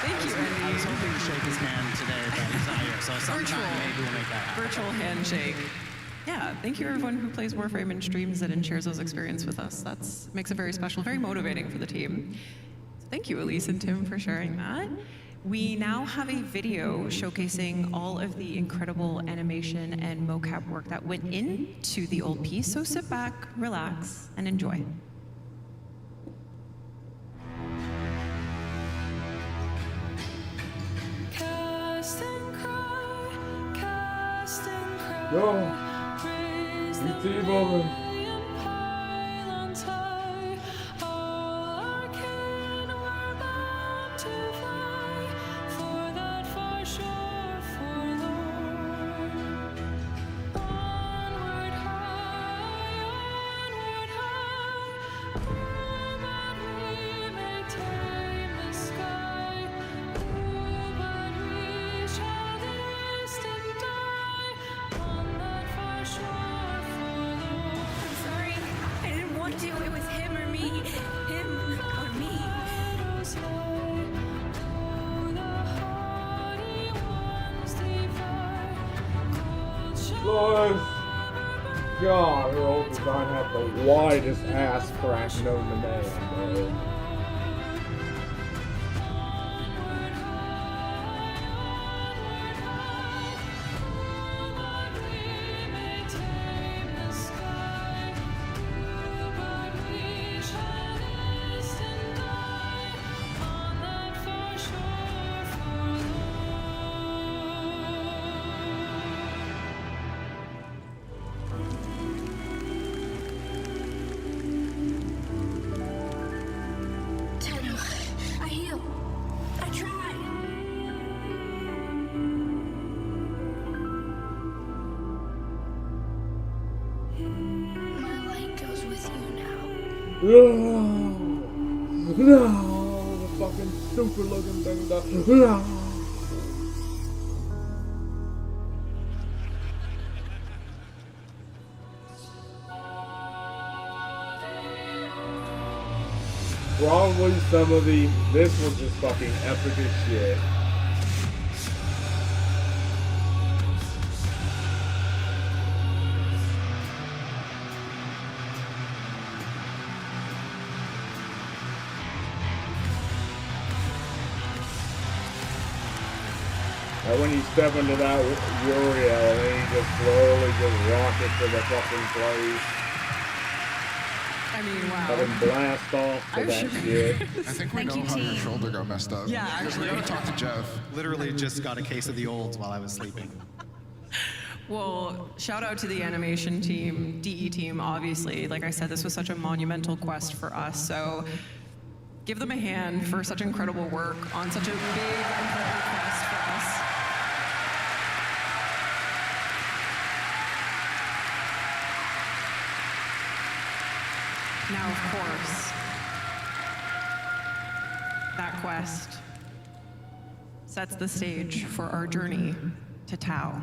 Thank you, Andy. I was hoping to shake his hand today, but he's not here. So sometime maybe we'll make that happen. Virtual handshake. Yeah, thank you everyone who plays Warframe and streams it and shares those experiences with us. That makes it very special, very motivating for the team. So thank you, Elise and Tim, for sharing that. We now have a video showcasing all of the incredible animation and mocap work that went into the old piece, so sit back, relax, and enjoy. Go. vtuber. God, her old design had the widest ass crack known to man, bro. No, the fucking super looking thing though. No. Probably some of this was just fucking epic as shit. When you step into that Uriel and then you just slowly just rocket to the fucking place. I mean, wow. Have him blast off to that shit. I think we know how your shoulder got messed up. Yeah, actually. We gotta talk to Jeff. Literally just got a case of the olds while I was sleeping. Well, shout out to the animation team, DE team, obviously. Like I said, this was such a monumental quest for us, so give them a hand for such incredible work on such a big, important quest for us. Now, of course, that quest sets the stage for our journey to Tau.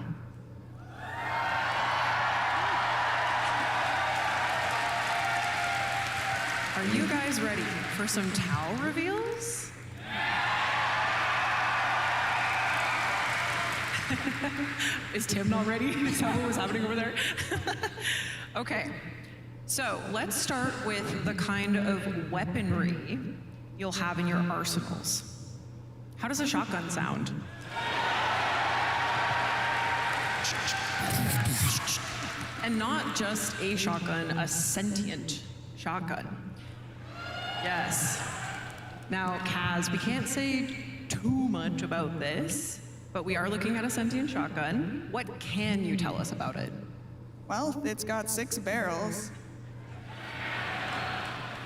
Are you guys ready for some Tau reveals? Is Tim not ready? Is that what was happening over there? Okay. So let's start with the kind of weaponry you'll have in your arsenals. How does a shotgun sound? And not just a shotgun, a sentient shotgun. Yes. Now, Kaz, we can't say too much about this, but we are looking at a sentient shotgun. What can you tell us about it? Well, it's got 6 barrels.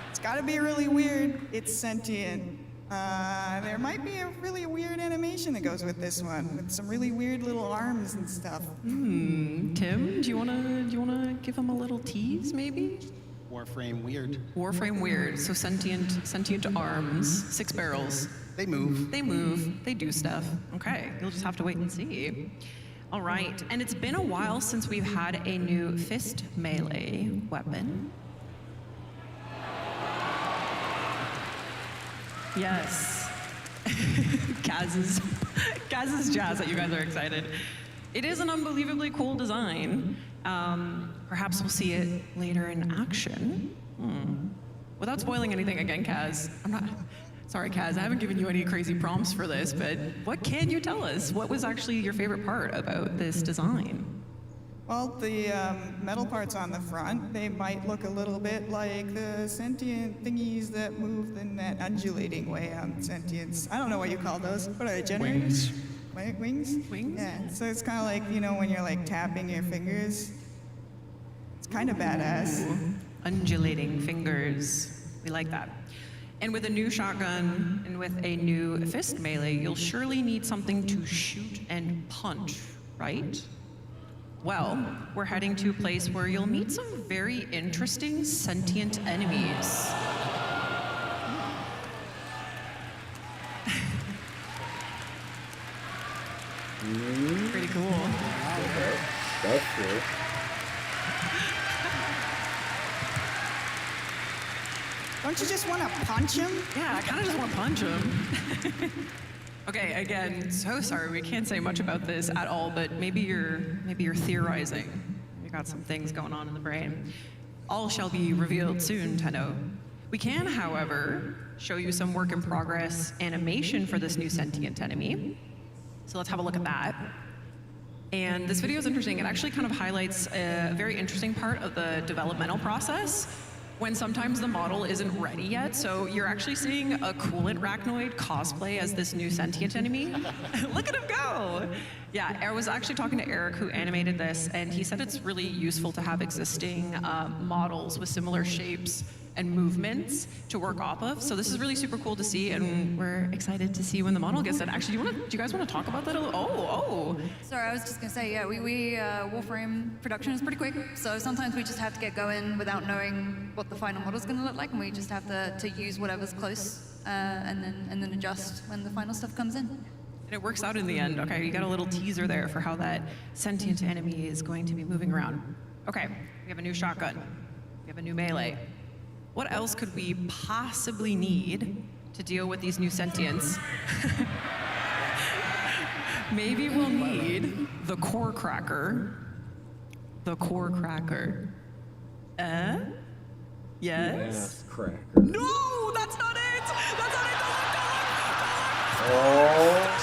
It's gotta be really weird. It's sentient. There might be a really weird animation that goes with this one, with some really weird little arms and stuff. Tim, do you wanna give him a little tease, maybe? Warframe weird. Warframe weird. So sentient arms, 6 barrels. They move. They move. They do stuff. Okay, you'll just have to wait and see. All right, and it's been a while since we've had a new fist melee weapon. Yes. Kaz's jazz that you guys are excited. It is an unbelievably cool design. Perhaps we'll see it later in action. Without spoiling anything again, Kaz, sorry, Kaz, I haven't given you any crazy prompts for this, but what can you tell us? What was actually your favorite part about this design? Well, the metal parts on the front, they might look a little bit like the sentient thingies that move in that undulating way on sentience. I don't know what you call those. What are they, generators? Wings. Wings? Wings? Yeah, so it's kind of like, you know, when you're like tapping your fingers. It's kind of badass. Ooh, undulating fingers. We like that. And with a new shotgun and with a new fist melee, you'll surely need something to shoot and punch, right? Well, we're heading to a place where you'll meet some very interesting sentient enemies. Pretty cool. That's cool. Don't you just want to punch him? Yeah, I kind of just want to punch him. Okay, again, so sorry we can't say much about this at all, but maybe you're theorizing. You got some things going on in the brain. All shall be revealed soon, Tenno. We can, however, show you some work in progress animation for this new sentient enemy. So let's have a look at that. And this video is interesting. It actually kind of highlights a very interesting part of the developmental process when sometimes the model isn't ready yet. So you're actually seeing a coolant arachnoid cosplay as this new sentient enemy. Look at him go! Yeah, I was actually talking to Eric who animated this, and he said it's really useful to have existing models with similar shapes and movements to work off of. So this is really super cool to see, and we're excited to see when the model gets done. Actually, do you guys want to talk about that a little? Oh. Sorry, I was just gonna say, yeah, we Warframe production is pretty quick, so sometimes we just have to get going without knowing what the final model's gonna look like, and we just have to use whatever's close, and then adjust when the final stuff comes in. And it works out in the end. Okay, you got a little teaser there for how that sentient enemy is going to be moving around. Okay, we have a new shotgun. We have a new melee. What else could we possibly need to deal with these new sentients? Maybe we'll need the core cracker. The core cracker. Yes? Ass cracker. No, that's not it! That's not it! Don't look! Oh.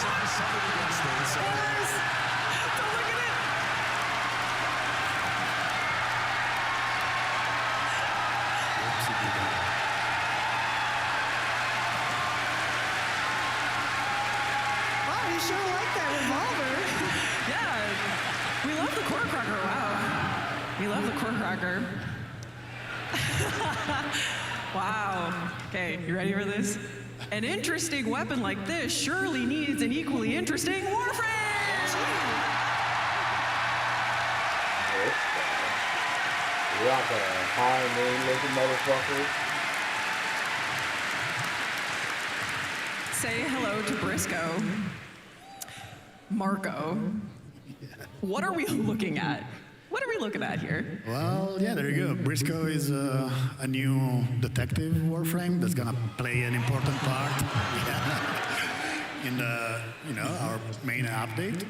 Wow, you sure like that revolver. Yeah, we love the core cracker, wow. We love the core cracker. Wow. Okay, you ready for this? An interesting weapon like this surely needs an equally interesting warframe! You got the high name looking motherfucker. Say hello to Briscoe. Marco. What are we looking at? What are we looking at here? Well, yeah, there you go. Briscoe is a new detective warframe that's gonna play an important part in the, our main update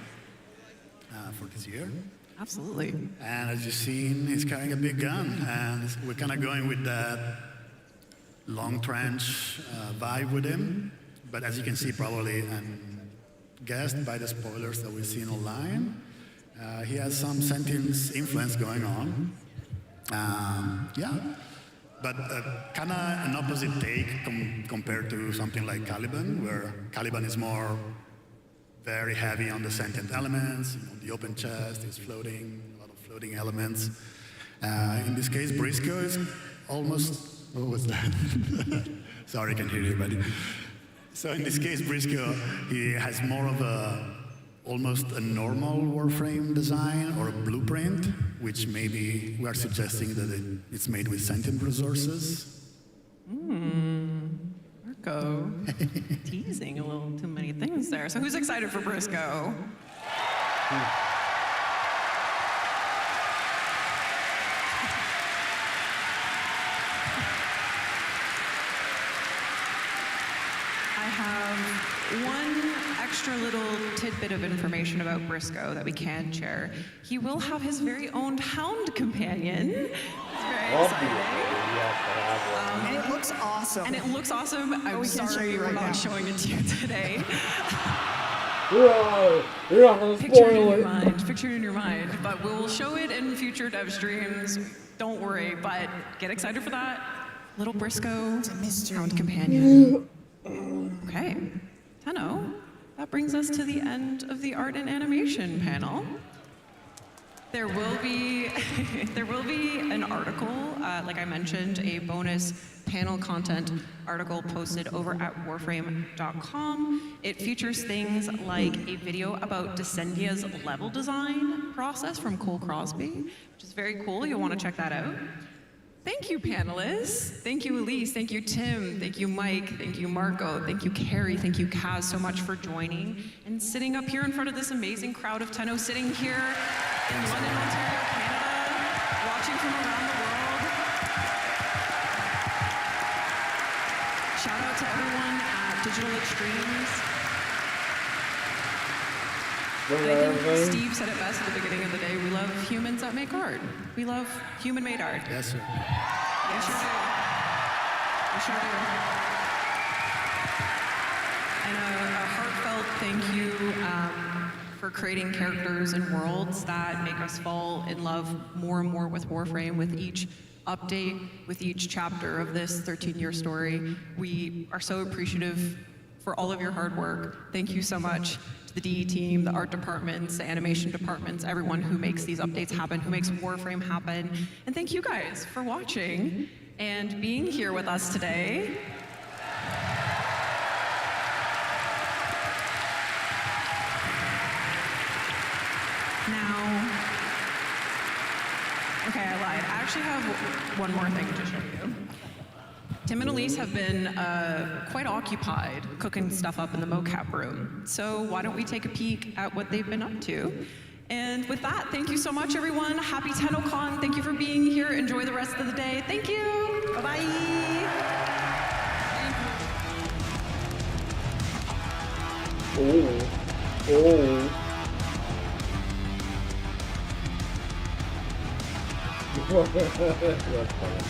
for this year. Absolutely. And as you've seen, he's carrying a big gun, and we're kind of going with that long trench vibe with him. But as you can see, probably, and guessed by the spoilers that we've seen online, he has some sentience influence going on. Yeah, but kind of an opposite take compared to something like Caliban, where Caliban is more very heavy on the sentient elements. The open chest is floating, a lot of floating elements. In this case, Briscoe is almost, what was that? Sorry, I can't hear you, buddy. So in this case, Briscoe, he has more of almost a normal warframe design or a blueprint, which maybe we are suggesting that it's made with sentient resources. Marco, teasing a little too many things there. So who's excited for Briscoe? I have one extra little tidbit of information about Briscoe that we can share. He will have his very own hound companion. It's very exciting. And it looks awesome. And it looks awesome. I'm sorry we're not showing it to you today. You're not gonna spoil it. Picture it in your mind. But we'll show it in future dev streams. Don't worry, but get excited for that. Little Briscoe hound companion. Okay, Tenno, that brings us to the end of the art and animation panel. There will be an article, like I mentioned, a bonus panel content article posted over at warframe.com. It features things like a video about Descendia's level design process from Cole Crosby, which is very cool. You'll want to check that out. Thank you, panelists. Thank you, Elise. Thank you, Tim. Thank you, Mike. Thank you, Marco. Thank you, Carrie. Thank you, Kaz, so much for joining and sitting up here in front of this amazing crowd of Tenno, sitting here in London, Ontario, Canada, watching from around the world. Shout out to everyone at Digital Extremes. I think Steve said it best at the beginning of the day. We love humans that make art. We love human-made art. Yes, sir. We sure do. We sure do. And a heartfelt thank you for creating characters and worlds that make us fall in love more and more with Warframe, with each update, with each chapter of this 13-year story. We are so appreciative for all of your hard work. Thank you so much to the DE team, the art departments, the animation departments, everyone who makes these updates happen, who makes Warframe happen. And thank you guys for watching and being here with us today. Now, okay, I lied. I actually have one more thing to show you. Tim and Elise have been quite occupied cooking stuff up in the mocap room. So why don't we take a peek at what they've been up to? And with that, thank you so much, everyone. Happy TennoCon. Thank you for being here. Enjoy the rest of the day. Thank you. Bye-bye. That's funny.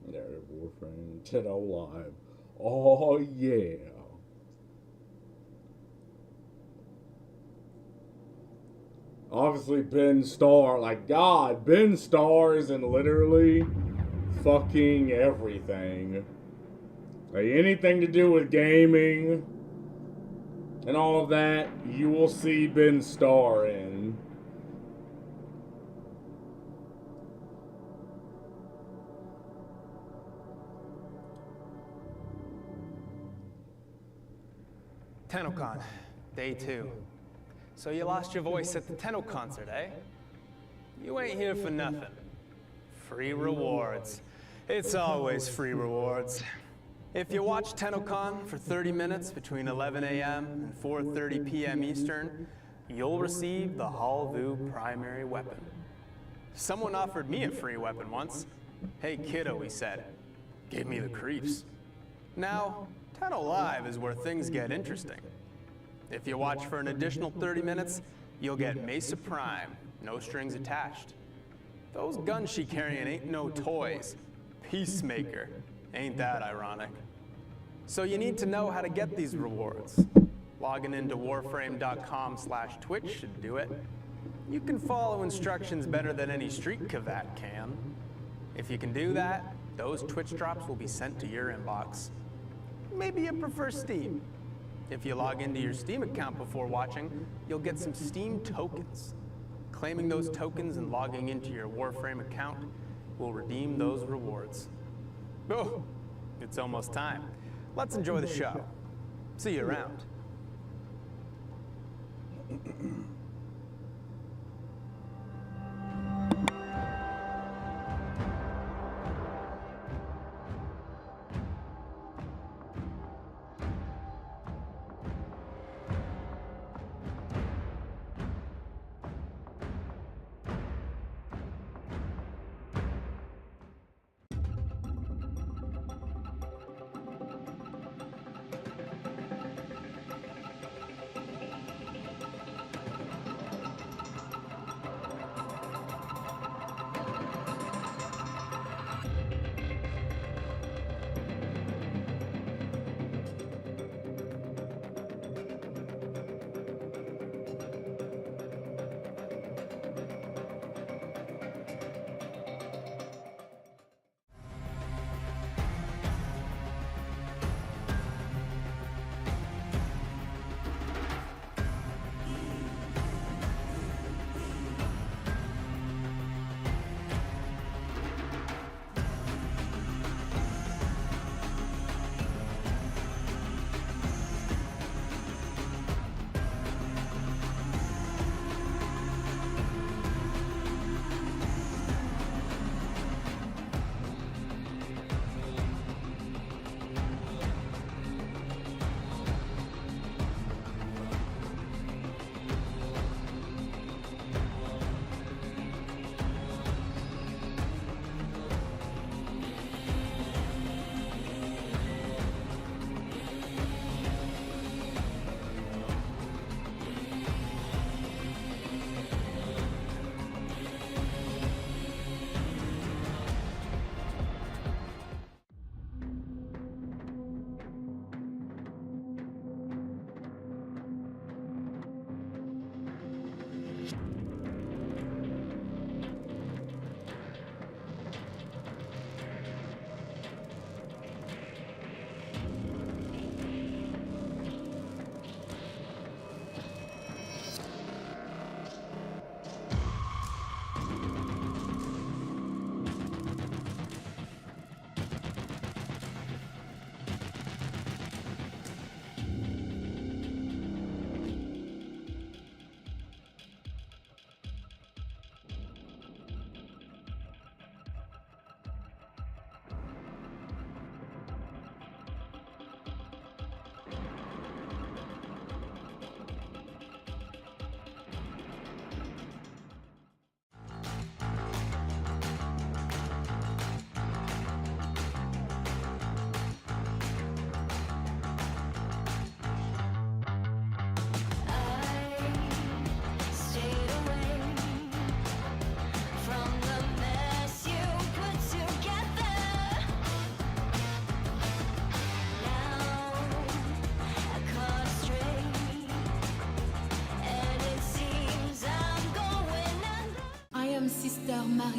There, Warframe Tenno Live. Oh yeah. Obviously Ben Starr, like God, Ben Starr is in literally fucking everything. Like anything to do with gaming and all of that, you will see Ben Starr in. TennoCon, day 2. So you lost your voice at the Tenno concert, eh? You ain't here for nothing. Free rewards. It's always free rewards. If you watch TennoCon for 30 minutes between 11 a.m. and 4:30 p.m. Eastern, you'll receive the Halvu primary weapon. Someone offered me a free weapon once. Hey kiddo, he said. Gave me the creeps. Now, Tenno Live is where things get interesting. If you watch for an additional 30 minutes, you'll get Mesa Prime, no strings attached. Those guns she carrying ain't no toys. Peacemaker. Ain't that ironic? So you need to know how to get these rewards. Logging into warframe.com/Twitch should do it. You can follow instructions better than any street cavat can. If you can do that, those Twitch drops will be sent to your inbox. Maybe you prefer Steam. If you log into your Steam account before watching, you'll get some Steam tokens. Claiming those tokens and logging into your Warframe account will redeem those rewards. Oh, it's almost time. Let's enjoy the show. See you around.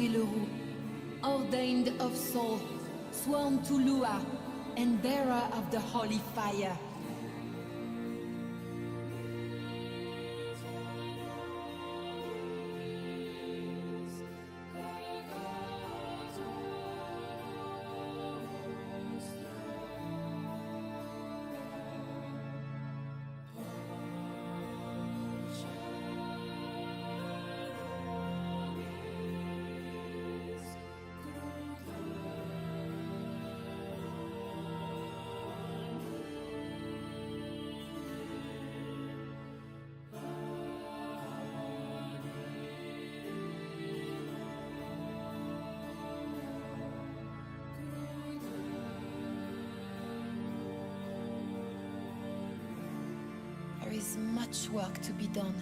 Sacré Leroux, ordained of soul, sworn to Lua, and bearer of the holy fire. There is much work to be done.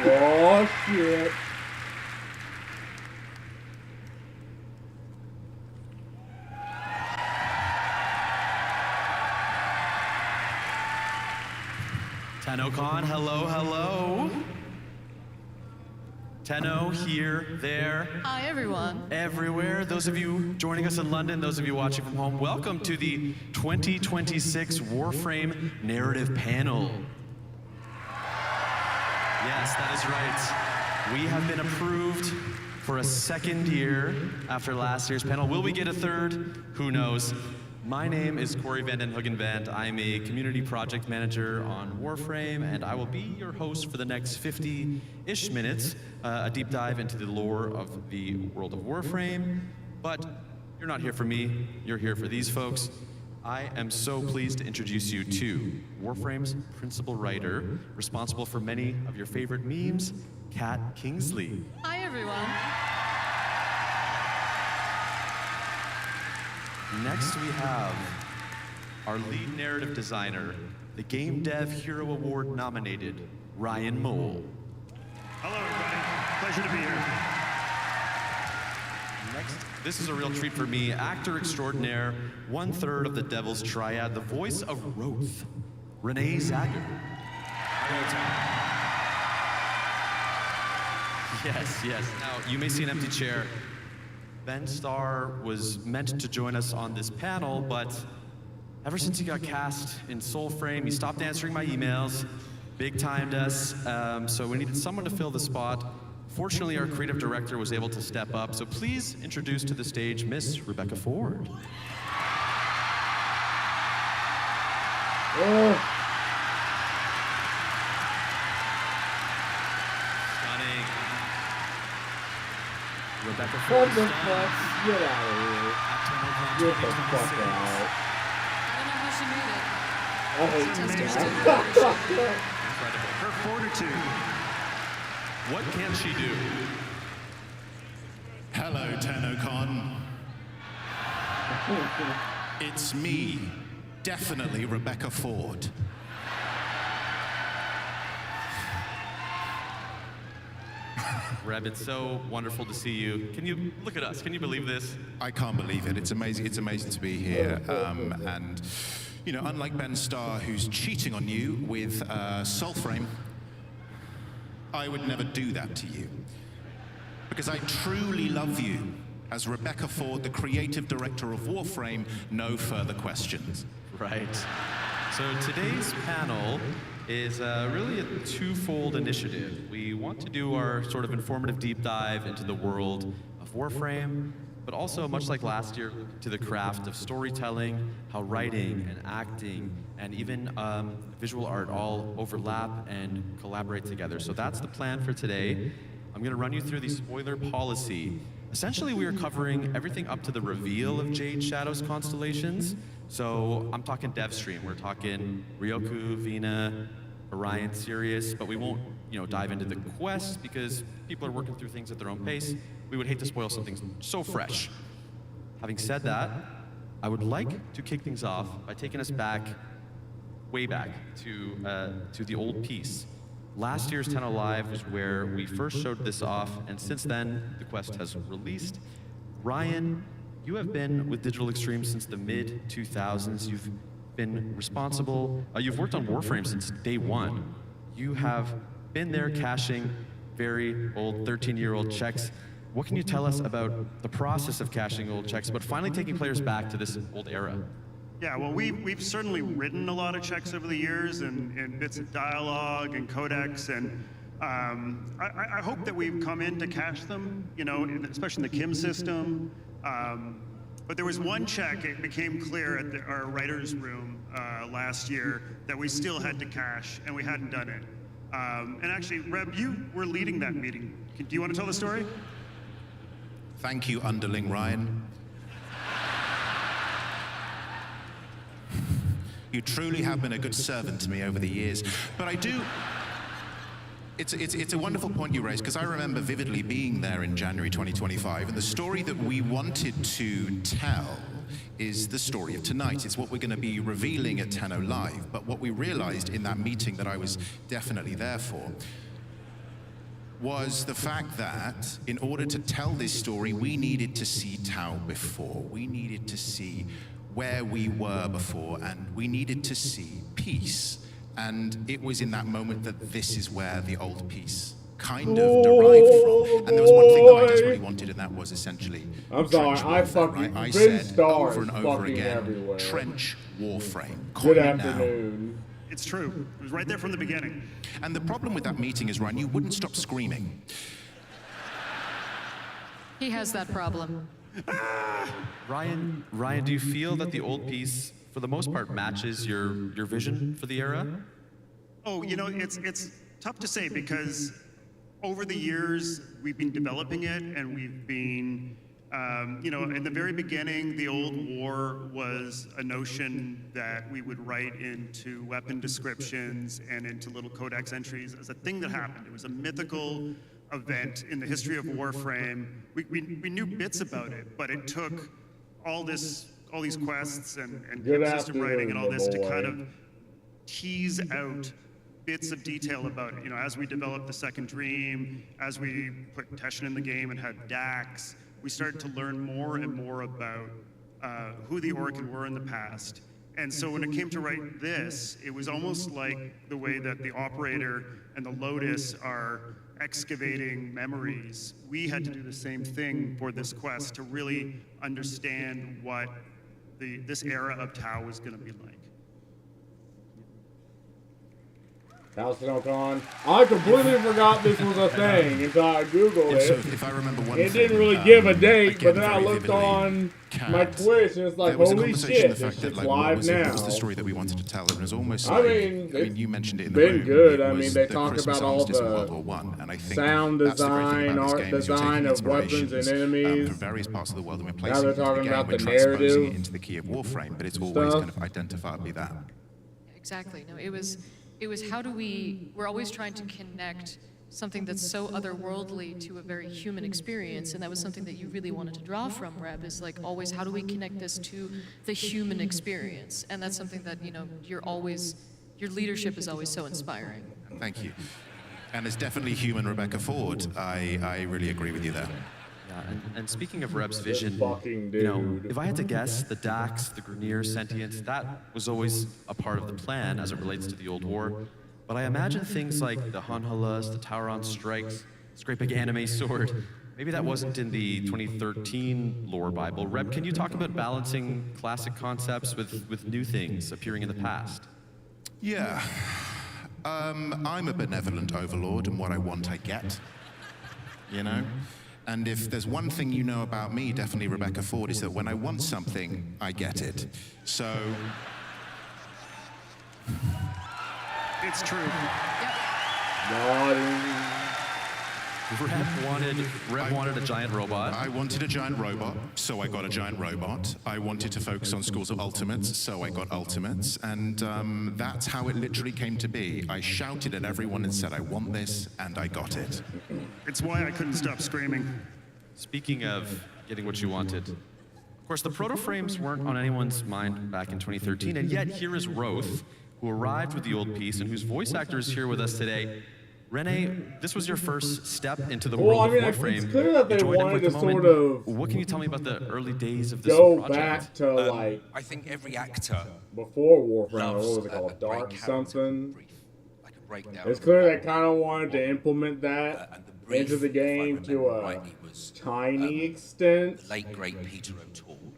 Oh, shit. TennoCon, hello, hello. Tenno, here, there. Hi, everyone. Everywhere. Those of you joining us in London, those of you watching from home, welcome to the 2026 Warframe Narrative Panel. Yes, that is right. We have been approved for a second year after last year's panel. Will we get a third? Who knows? My name is Corey Van Den Hoogenvand. I'm a community project manager on Warframe, and I will be your host for the next 50-ish minutes, a deep dive into the lore of the world of Warframe. But you're not here for me, you're here for these folks. I am so pleased to introduce you to Warframe's principal writer, responsible for many of your favorite memes, Kat Kingsley. Hi, everyone. Next we have our lead narrative designer, the Game Dev Hero Award nominated, Ryan Mole. Hello, everybody. Pleasure to be here. Next, this is a real treat for me, actor extraordinaire, 1/3 of the Devil's Triad, the voice of Roth, Renee Zager. Yes. Now, you may see an empty chair. Ben Starr was meant to join us on this panel, but ever since he got cast in Soulframe, he stopped answering my emails, big-timed us, so we needed someone to fill the spot. Fortunately, our creative director was able to step up, so please introduce to the stage Miss Rebecca Ford. Stunning. Rebecca Ford. What the fuck? Get out of here. Get the fuck out. I don't know how she made it. I hate She you just guys. Incredible. Her fortitude. What can she do? Hello, TennoCon. It's me, definitely Rebecca Ford. Reb, it's so wonderful to see you. Can you look at us? Can you believe this? I can't believe it. It's amazing. It's amazing to be here. And you know, unlike Ben Starr, who's cheating on you with Soulframe, I would never do that to you. Because I truly love you. As Rebecca Ford, the creative director of Warframe, no further questions. Right. So today's panel is really a twofold initiative. We want to do our sort of informative deep dive into the world of Warframe, but also, much like last year, to the craft of storytelling, how writing and acting and even visual art all overlap and collaborate together. So that's the plan for today. I'm going to run you through the spoiler policy. Essentially, we are covering everything up to the reveal of Jade Shadow's constellations. So I'm talking dev stream. We're talking Ryoku, Vina, Orion, Sirius, but we won't, dive into the quests because people are working through things at their own pace. We would hate to spoil something so fresh. Having said that, I would like to kick things off by taking us back, way back, to the old piece. Last year's Tenno Live was where we first showed this off, and since then, the quest has released. Ryan, you have been with Digital Extreme since the mid-2000s. You've been responsible. You've worked on Warframe since day one. You have been there cashing very old 13-year-old checks. What can you tell us about the process of cashing old checks, but finally taking players back to this old era? Yeah, well, we've certainly written a lot of checks over the years and bits of dialogue and codex, and I hope that we've come in to cache them, especially in the Kim system. But there was one check, it became clear at our writer's room last year that we still had to cache, and we hadn't done it. And actually, Reb, you were leading that meeting. Do you want to tell the story? Thank you, underling Ryan. You truly have been a good servant to me over the years. But I do... It's a wonderful point you raised, because I remember vividly being there in January 2025, and the story that we wanted to tell is the story of tonight. It's what we're going to be revealing at Tenno Live. But what we realized in that meeting that I was definitely there for was the fact that in order to tell this story, we needed to see Tau before. We needed to see where we were before, and we needed to see peace. And it was in that moment that this is where the old peace kind of derived from. And there was one thing that I just really wanted, and that was essentially I'm sorry, trench I warfare, fucking right? I Ben said Starr over and is over fucking again, everywhere. trench warframe. Good Coin it now. afternoon. It's true. It was right there from the beginning. And the problem with that meeting is, Ryan, you wouldn't stop screaming. He has that problem. Ryan, do you feel that the old piece, for the most part, matches your vision for the era? Oh, you know, it's tough to say because over the years we've been developing it, and we've been, you know, in the very beginning, the old war was a notion that we would write into weapon descriptions and into little codex entries as a thing that happened. It was a mythical event in the history of Warframe. We knew bits about it, but it took all these quests and system writing and all this to kind of tease out bits of detail about it. You know, as we developed the Second Dream, as we put Teshin in the game and had Dax, we started to learn more and more about who the Orokin were in the past. And so when it came to write this, it was almost like the way that the Operator and the Lotus are excavating memories. We had to do the same thing for this quest to really understand what this era of Tau was going to be like. TennoCon. I completely forgot this was a thing until I Googled it. So if I remember one It thing, didn't really give a date, again, but then I very looked vividly, on Cat, my Twitch and it's like, there was a holy conversation shit, the fact this that, shit's like, live what now. was the story that we wanted to tell? It was almost I like, mean, you mentioned it in the been room. good. It I mean, was they the talk Christmas about all armistice in the World War I, and I think sound that's the great thing design, about this art game, is you're design taking of weapons inspirations, and enemies. from various parts of the world, and we're Now placing they're it into the talking game, about we're the transposing narrative it into the key of Warframe, but it's always stuff. kind of identifiably that. Exactly. No, it was how do we're always trying to connect something that's so otherworldly to a very human experience, and that was something that you really wanted to draw from, Reb, is like always how do we connect this to the human experience? And that's something that, you know, your leadership is always so inspiring. Thank you. And it's definitely human Rebecca Ford. I really agree with you there. Yeah, and speaking of Reb's vision, you know, if I had to guess, the Dax, the Grineer sentience, that was always a part of the plan as it relates to the old war. But I imagine things like the Hanhalas, the Tauron strikes, this great big anime sword. Maybe that wasn't in the 2013 lore Bible. Reb, can you talk about balancing classic concepts with new things appearing in the past? Yeah. I'm a benevolent overlord, and what I want, I get. You know? And if there's one thing you know about me, definitely Rebecca Ford, is that when I want something, I get it. So... It's true. Reb wanted a giant robot. I wanted a giant robot, so I got a giant robot. I wanted to focus on schools of ultimates, so I got ultimates. And that's how it literally came to be. I shouted at everyone and said, I want this, and I got it. It's why I couldn't stop screaming. Speaking of getting what you wanted, of course, the proto-frames weren't on anyone's mind back in 2013, and yet here is Roth, who arrived with the old piece and whose voice actor is here with us today. Renee, this was your first step into the world of Warframe. It's clear that they You joined in wanted with to the moment. sort of What can you tell me about the early days of this go project? back to like I think every actor before Warframe, loves what was it called, a Dark great something. like a breakdown. It's clear they kind of wanted to implement that into the game to a tiny extent. The late great Peter O'Toole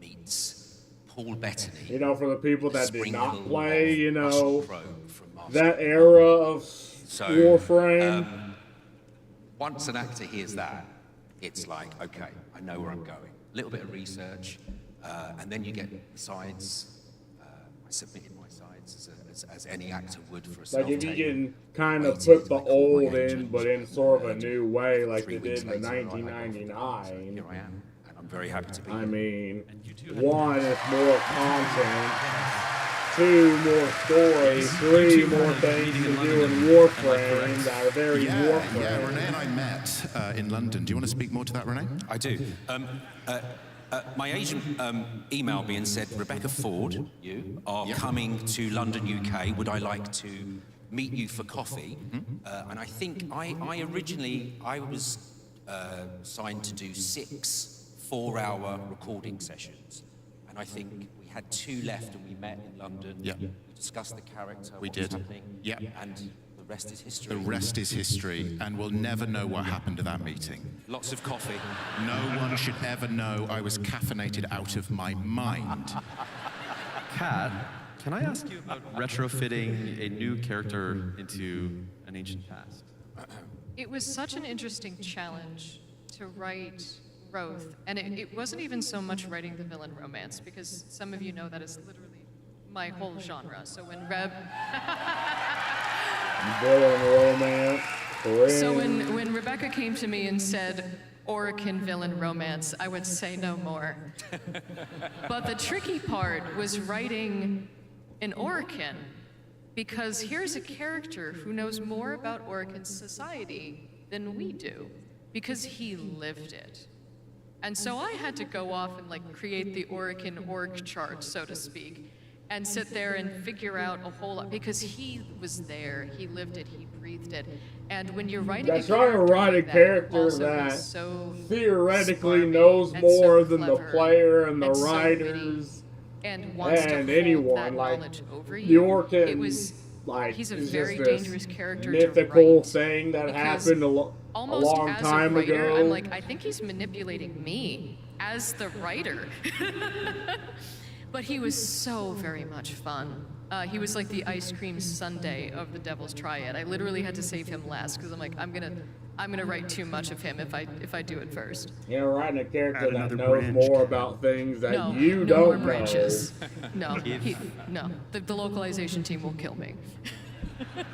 meets Paul Bettany. You know, for the people that did not Sprinkle play, of you Russell know, Crowe from Master that era of So, Warframe. Once an actor hears that, it's like, okay, I know where I'm going. A little bit of research, and then you get the sides. I submitted my sides as any actor would for a Like self-tape. if you can kind of put the old in, but in sort of a new way, like they did in the 1999. Here I am, and I'm very happy to be I here. mean, one is more content, two more stories, three more things to do in Warframe that are very Warframe. Yeah, Renee and I met in London. Do you want to speak more to that, Renee? I do. My agent emailed me and said, Rebecca Ford, you are coming to London, UK. Would I like to meet you for coffee. And I think I originally, I was signed to do 6 4-hour recording sessions. And I think we had 2 left and we met in London. Yeah. We discussed the character, We what was did. happening. Yeah. And the rest is history. The rest is history, and we'll never know what happened to that meeting. Lots of coffee. No one should ever know I was caffeinated out of my mind. Kat, can I ask you about retrofitting a new character into an ancient past? It was such an interesting challenge to write Roth, and it wasn't even so much writing the villain romance, because some of you know that is literally my whole genre. So when Villain romance. So when Rebecca came to me and said, Orokin villain romance, I would say no more. But the tricky part was writing an Orokin, because here's a character who knows more about Orokin society than we do, because he lived it. And so I had to go off and like create the Orokin org chart, so to speak, and sit there and figure out a whole lot, because he was there, he lived it, he breathed it. And when you're writing That's trying to write a character that theoretically knows more than the player and the writers and wants to hold anyone. that Like knowledge over the you. Orkin, It was like he's a is very just this dangerous character mythical to write, thing that because happened a almost long as time a writer, ago. I'm like, I think he's manipulating me as the writer. But he was so very much fun. He was like the ice cream sundae of the Devil's Triad. I literally had to save him last because I'm like, I'm gonna write too much of him if I do it first. You know, writing a character Add that another knows branch. more about things that No, you no don't more know. branches. No, no. The localization team will kill me.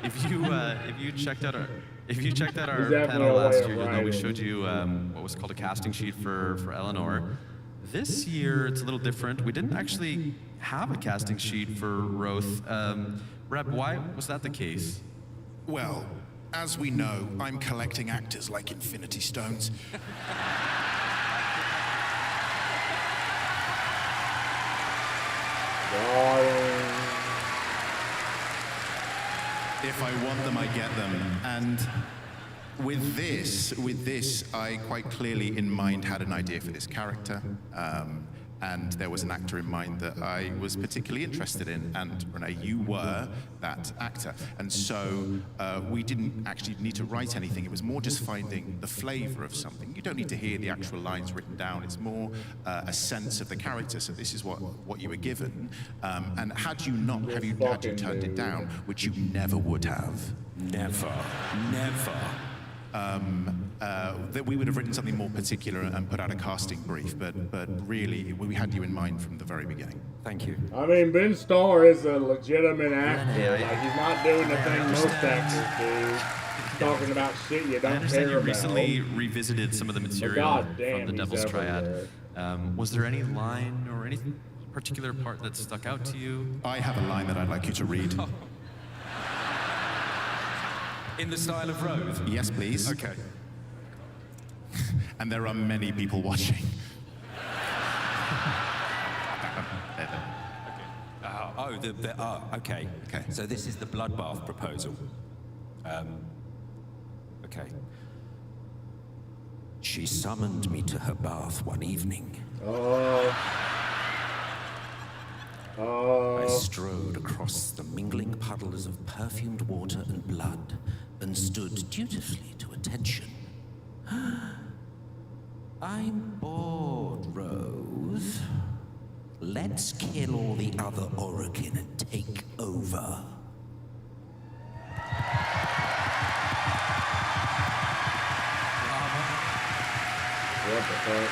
If you checked out our definitely panel a way last of year, you'll know we writing. showed you what was called a casting sheet for Eleanor. This year it's a little different. We didn't actually have a casting sheet for Roth. Reb, why was that the case? Well, as we know, I'm collecting actors like Infinity Stones. If I want them, I get them. And with this, I quite clearly in mind had an idea for this character. And there was an actor in mind that I was particularly interested in, and Renee, you were that actor. And so we didn't actually need to write anything. It was more just finding the flavor of something. You don't need to hear the actual lines written down. It's more a sense of the character. So this is what you were given. And had you turned it down, which you never would have, never. That we would have written something more particular and put out a casting brief, but really we had you in mind from the very beginning. Thank you. I mean, Ben Starr is a legitimate actor. Like, he's not doing the thing most actors do. He's talking about shit you I don't understand care you about. recently revisited some of the material goddamn, from the he's Devil's everywhere. Triad. Was there any line or any particular part that stuck out to you? I have a line that I'd like you to read. In the style of Roth? Yes, please. Okay. And there are many people watching. Okay. So this is the bloodbath proposal. Okay. She summoned me to her bath one evening. I strode across the mingling puddles of perfumed water and blood and stood dutifully to attention. I'm bored, Rose. Let's kill all the other Orokin and take over. What the fuck?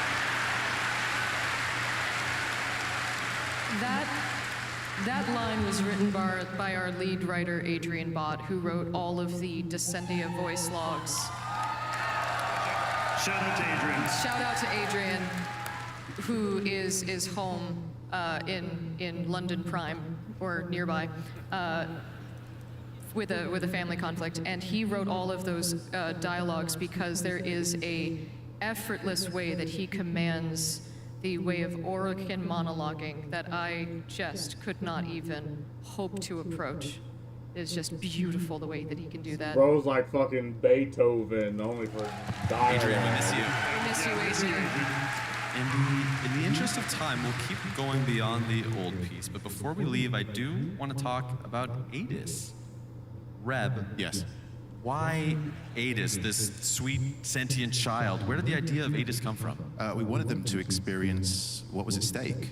That line was written by our lead writer, Adrian Bott, who wrote all of the Descendia voice logs. Shout out to Adrian. Shout out to Adrian, who is home in London Prime or nearby with a family conflict, and he wrote all of those dialogues because there is a effortless way that he commands the way of Orokin monologuing that I just could not even hope to approach. is just beautiful the way that he can do that. Bro's like fucking Beethoven, only for dialogue. Adrian, we miss you. We miss you, Adrian. In the interest of time, we'll keep going beyond the old piece. But before we leave, I do want to talk about Adis. Reb. Yes. Why Adis, this sweet sentient child? Where did the idea of Adis come from? We wanted them to experience what was at stake,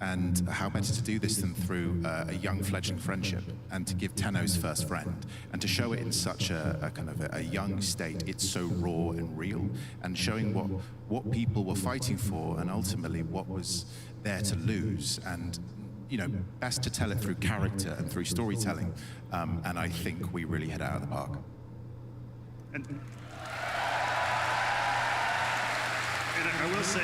and how better to do this than through a young fledgling friendship, and to give Tenno's first friend, and to show it in such a kind of a young state. It's so raw and real, and showing what people were fighting for, and ultimately what was there to lose, and best to tell it through character and through storytelling. And I think we really hit it out of the park. And I will say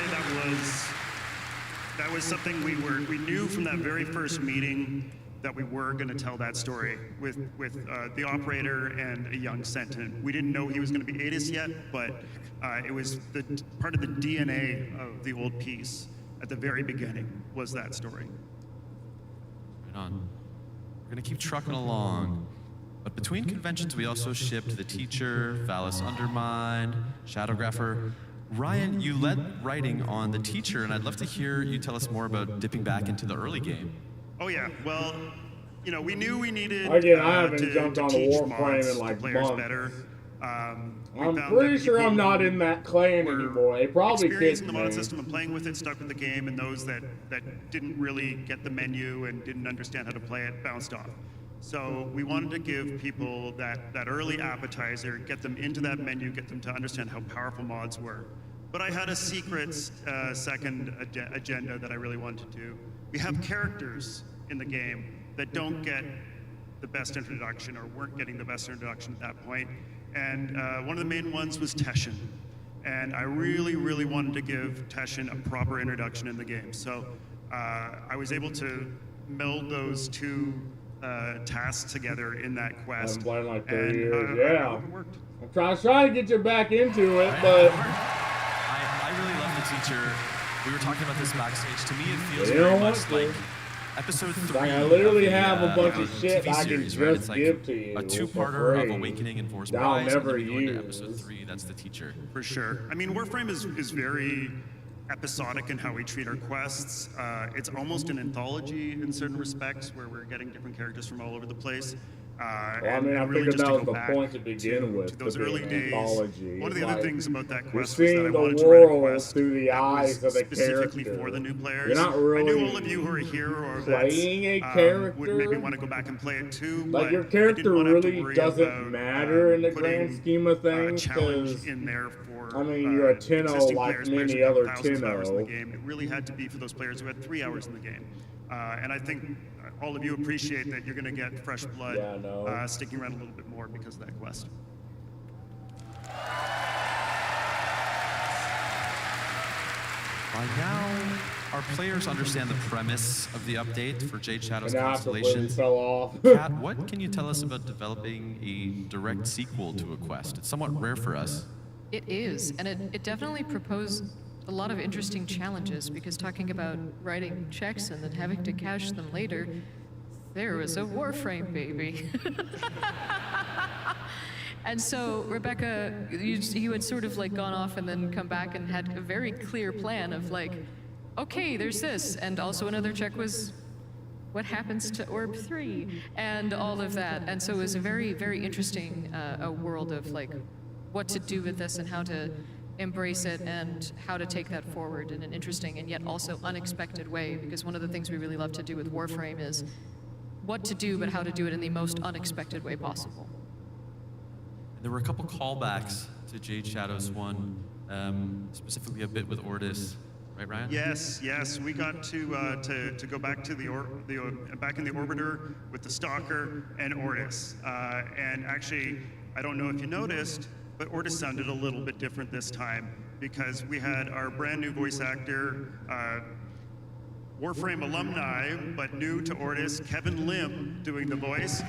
that was something we knew from that very first meeting that we were going to tell that story with the operator and a young sentient. We didn't know he was going to be Adis yet, but it was part of the DNA of the old piece at the very beginning was that story. Right on. We're going to keep trucking along. But between conventions, we also shipped The Teacher, Valis Undermined, Shadowgrapher. Ryan, you led writing on The Teacher, and I'd love to hear you tell us more about dipping back into the early game. Oh yeah, well, we knew we needed Again, I haven't jumped to on teach the Warframe mods in to like players months. better. I'm pretty sure I'm not in that clan anymore. They probably experiencing kicked the mod me. system and playing with it, stuck with the game, and those that didn't really get the menu and didn't understand how to play it bounced off. So we wanted to give people that early appetizer, get them into that menu, get them to understand how powerful mods were. But I had a secret second agenda that I really wanted to do. We have characters in the game that don't get the best introduction or weren't getting the best introduction at that point. And one of the main ones was Teshin. And I really, really wanted to give Teshin a proper introduction in the game. So I was able to meld those two tasks together in that quest. I've been playing like 30 and, years, I yeah. hope it worked. I'm trying to get you back into it, but I really love The Teacher. We were talking about this backstage. To me, it feels You very don't much want to. like episode 3. Like, I literally of the, have a bunch of TV shit I can series, right? just It's like give to you a for two-parter of free Awakening and Force that I'll Prize, never and then we go into use. episode 3. That's The Teacher. For sure. I mean, Warframe is very episodic in how we treat our quests. It's almost an anthology in certain respects, where we're getting different characters from all over the place. Well, I mean, I really figured just that to was go the back point to begin with, to those to be early an days. anthology. One of the It's other like, things about that you're quest was that seeing I the wanted to write a world quest through the that was eyes of the specifically character. for the new players. You're not I really knew all of you who are here or playing a that would maybe character. want to go back and play it too. Like, but your I character didn't want to have to really worry doesn't about, matter in the putting, grand scheme of things, challenge because, in there for I mean, you're a Tenno existing like players many who have other thousands of hours in the Tenno. game. It really had to be for those players who had 3 hours in the game. And I think all of you appreciate that you're going to get fresh blood sticking around a little bit more because of that quest. By now, our players understand the premise of the update for Jade Shadow's And after Constellations. fell off. Kat, what can you tell us about developing a direct sequel to a quest? It's somewhat rare for us. It is, and it definitely proposed a lot of interesting challenges, because talking about writing checks and then having to cache them later, there was a Warframe, baby. And so, Rebecca, you had sort of like gone off and then come back and had a very clear plan of like, okay, there's this, and also another check was what happens to Orb 3, and all of that. And so it was a very, very interesting a world of like what to do with this and how to embrace it and how to take that forward in an interesting and yet also unexpected way, because one of the things we really love to do with Warframe is what to do, but how to do it in the most unexpected way possible. There were a couple callbacks to Jade Shadow's one, specifically a bit with Ordis, right, Ryan? Yes, we got to go back to back in the orbiter with the Stalker and Ordis, and actually, I don't know if you noticed, but Ordis sounded a little bit different this time because we had our brand new voice actor, Warframe alumni, but new to Ordis, Kevin Lim, doing the voice.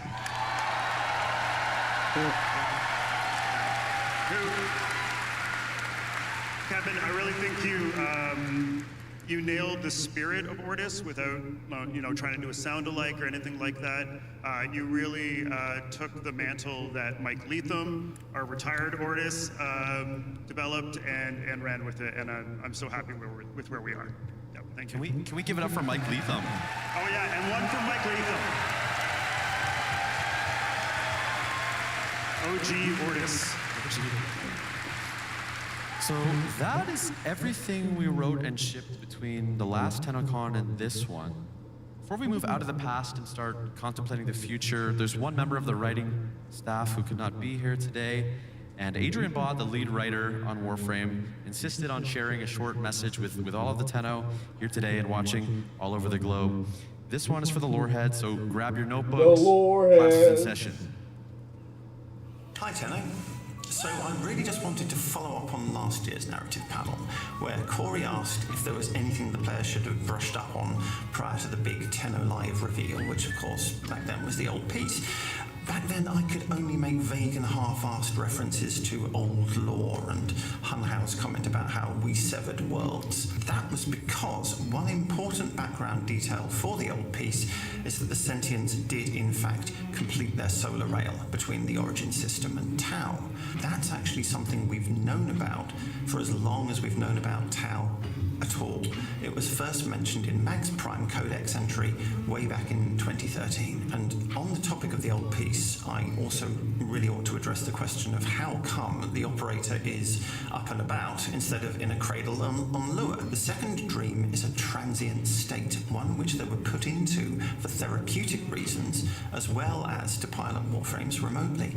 Kevin, I really think you nailed the spirit of Ortis without, trying to do a sound-alike or anything like that. You really took the mantle that Mike Leatham, our retired Ortis, developed and ran with it, and I'm so happy with where we are. Yep, thank you. Can we give it up for Mike Leatham? Oh yeah, and one for Mike Leatham. OG Ortis. So that is everything we wrote and shipped between the last TennoCon and this one. Before we move out of the past and start contemplating the future, there's one member of the writing staff who could not be here today, and Adrian Baud, the lead writer on Warframe, insisted on sharing a short message with all of the Tenno here today and watching all over the globe. This one is for the Lorehead, so grab your notebooks. Class is in session. Hi, Tenno. So I really just wanted to follow up on last year's narrative panel, where Corey asked if there was anything the players should have brushed up on prior to the big Tenno Live reveal, which of course back then was the old piece. Back then I could only make vague and half-assed references to old lore and Hunhao's comment about how we severed worlds. That was because one important background detail for the old piece is that the Sentients did in fact complete their solar rail between the Origin system and Tau. That's actually something we've known about for as long as we've known about Tau at all. It was first mentioned in Mag's Prime Codex entry way back in 2013. And on the topic of the old piece, I also really ought to address the question of how come the operator is up and about instead of in a cradle on Lua. The second dream is a transient state, one which they were put into for therapeutic reasons as well as to pilot warframes remotely.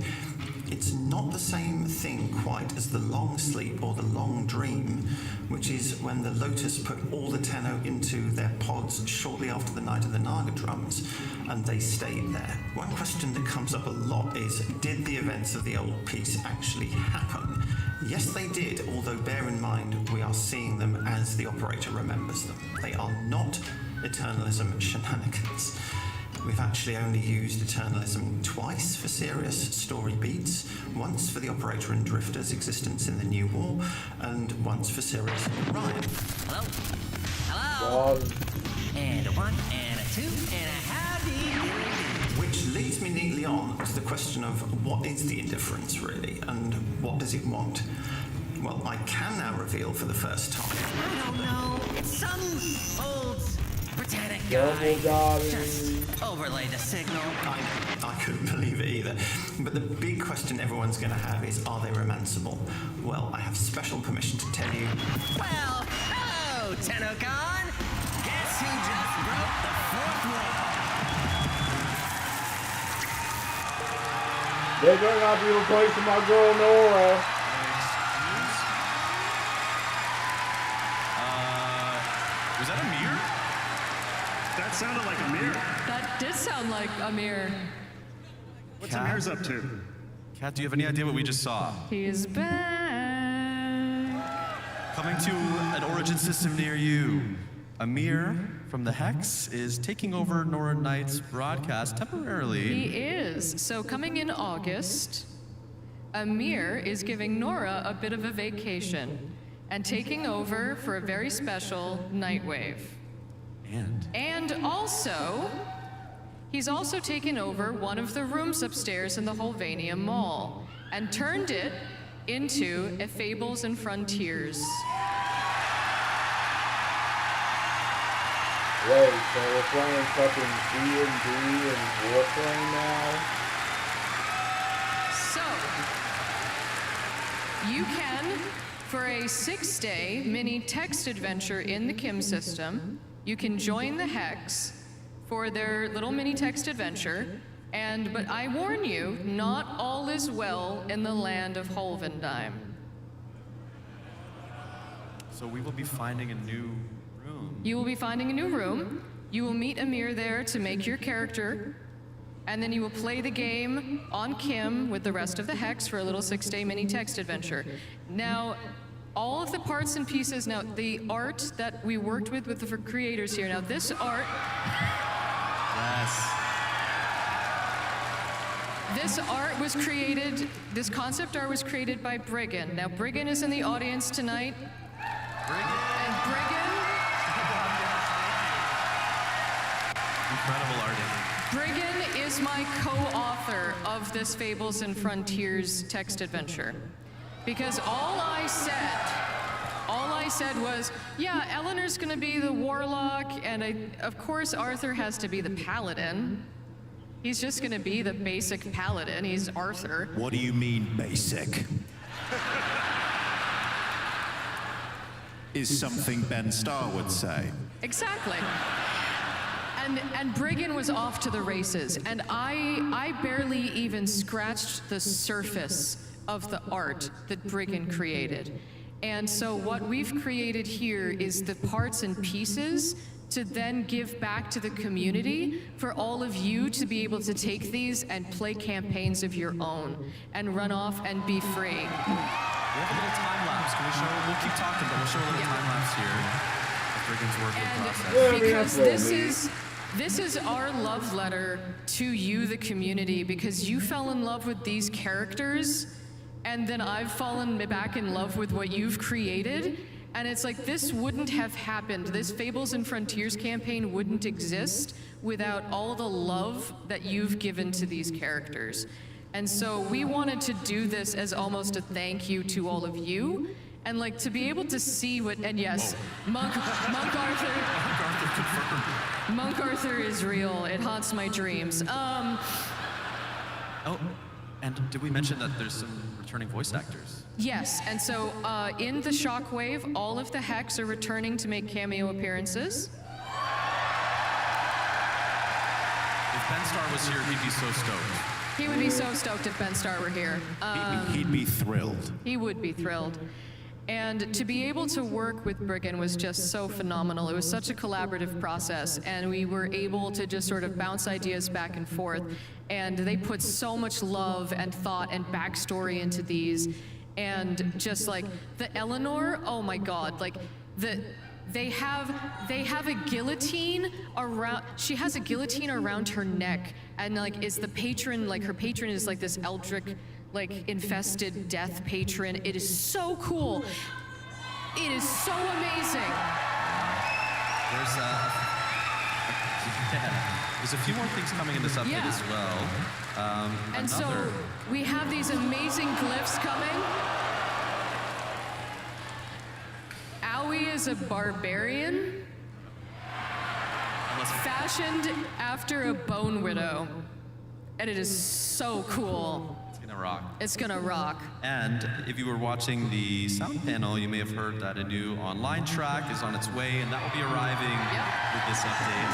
It's not the same thing quite as the long sleep or the long dream, which is when the Lotus put all the Tenno into their pods shortly after the night of the Naga drums, and they stayed there. One question that comes up a lot is, did the events of the old piece actually happen? Yes, they did, although bear in mind we are seeing them as the operator remembers them. They are not Eternalism shenanigans. We've actually only used Eternalism twice for serious story beats, once for the Operator and Drifter's existence in the New War, and once for Sirius and Orion. Hello? Hello? And a one, and a two, and a howdy. Which leads me neatly on to the question of what is the indifference really, and what does it want? Well, I can now reveal for the first time. I don't know. It's some old Britannic guy. Just overlay the signal. I couldn't believe it either. But the big question everyone's going to have is, are they romanceable? Well, I have special permission to tell you. Well, hello, TennoCon. Guess who just broke the fourth wall? They better not be replacing my girl Nora. Was that Amir? That sounded like Amir. That did sound like Amir. What's Amir's up to? Kat, do you have any idea what we just saw? He is back. Coming to an Origin system near you. Amir from the Hex is taking over Nora Knight's broadcast temporarily. He is. So coming in August, Amir is giving Nora a bit of a vacation and taking over for a very special Nightwave. And also, he's also taken over one of the rooms upstairs in the Holvania Mall and turned it into a Fables and Frontiers. Wait, so we're playing fucking D&D and Warframe now? So, you can, for a 6-day mini text adventure in the Kim system, you can join the Hex for their little mini text adventure, but I warn you, not all is well in the land of Holvendheim. So we will be finding a new room. You will be finding a new room. You will meet Amir there to make your character, and then you will play the game on Kim with the rest of the Hex for a little 6-day mini text adventure. Now, all of the parts and pieces, now the art that we worked with the creators here, now this art... Yes. This art was created, this concept art was created by Briggan. Now Briggan is in the audience tonight. And Briggan is my co-author of this Fables and Frontiers text adventure. Because all I said was, yeah, Eleanor's gonna be the warlock, and of course Arthur has to be the paladin. He's just gonna be the basic paladin, he's Arthur. What do you mean, basic? Is something Ben Starr would say. Exactly. And Briggan was off to the races, and I barely even scratched the surface of the art that Briggan created. And so what we've created here is the parts and pieces to then give back to the community for all of you to be able to take these and play campaigns of your own and run off and be free. We have a little time lapse. Can we show? We'll keep talking, but we'll show a little time lapse here of Briggan's work in process. Because this is our love letter to you, the community, because you fell in love with these characters, and then I've fallen back in love with what you've created. And it's like, this wouldn't have happened. This Fables and Frontiers campaign wouldn't exist without all the love that you've given to these characters. And so we wanted to do this as almost a thank you to all of you. And like to be able to see what, and yes, Monk Arthur. Monk Arthur is real. It haunts my dreams. Oh, and did we mention that there's some returning voice actors? Yes, and so in the Shockwave, all of the Hex are returning to make cameo appearances. If Ben Starr was here, he'd be so stoked. He would be so stoked if Ben Starr were here. He'd be thrilled. He would be thrilled. And to be able to work with Briggan was just so phenomenal. It was such a collaborative process, and we were able to just sort of bounce ideas back and forth. And they put so much love and thought and backstory into these. And just like the Eleanor, oh my God, like they have a guillotine around, she has a guillotine around her neck, and like is the patron, like her patron is like this eldritch, like infested death patron. It is so cool. It is so amazing. There's a few more things coming in this update as well. And so we have these amazing glyphs coming. Aoi is a barbarian fashioned after a bone widow. And it is so cool. It's gonna rock. It's gonna rock. And if you were watching the sound panel, you may have heard that a new online track is on its way, and that will be arriving with this update.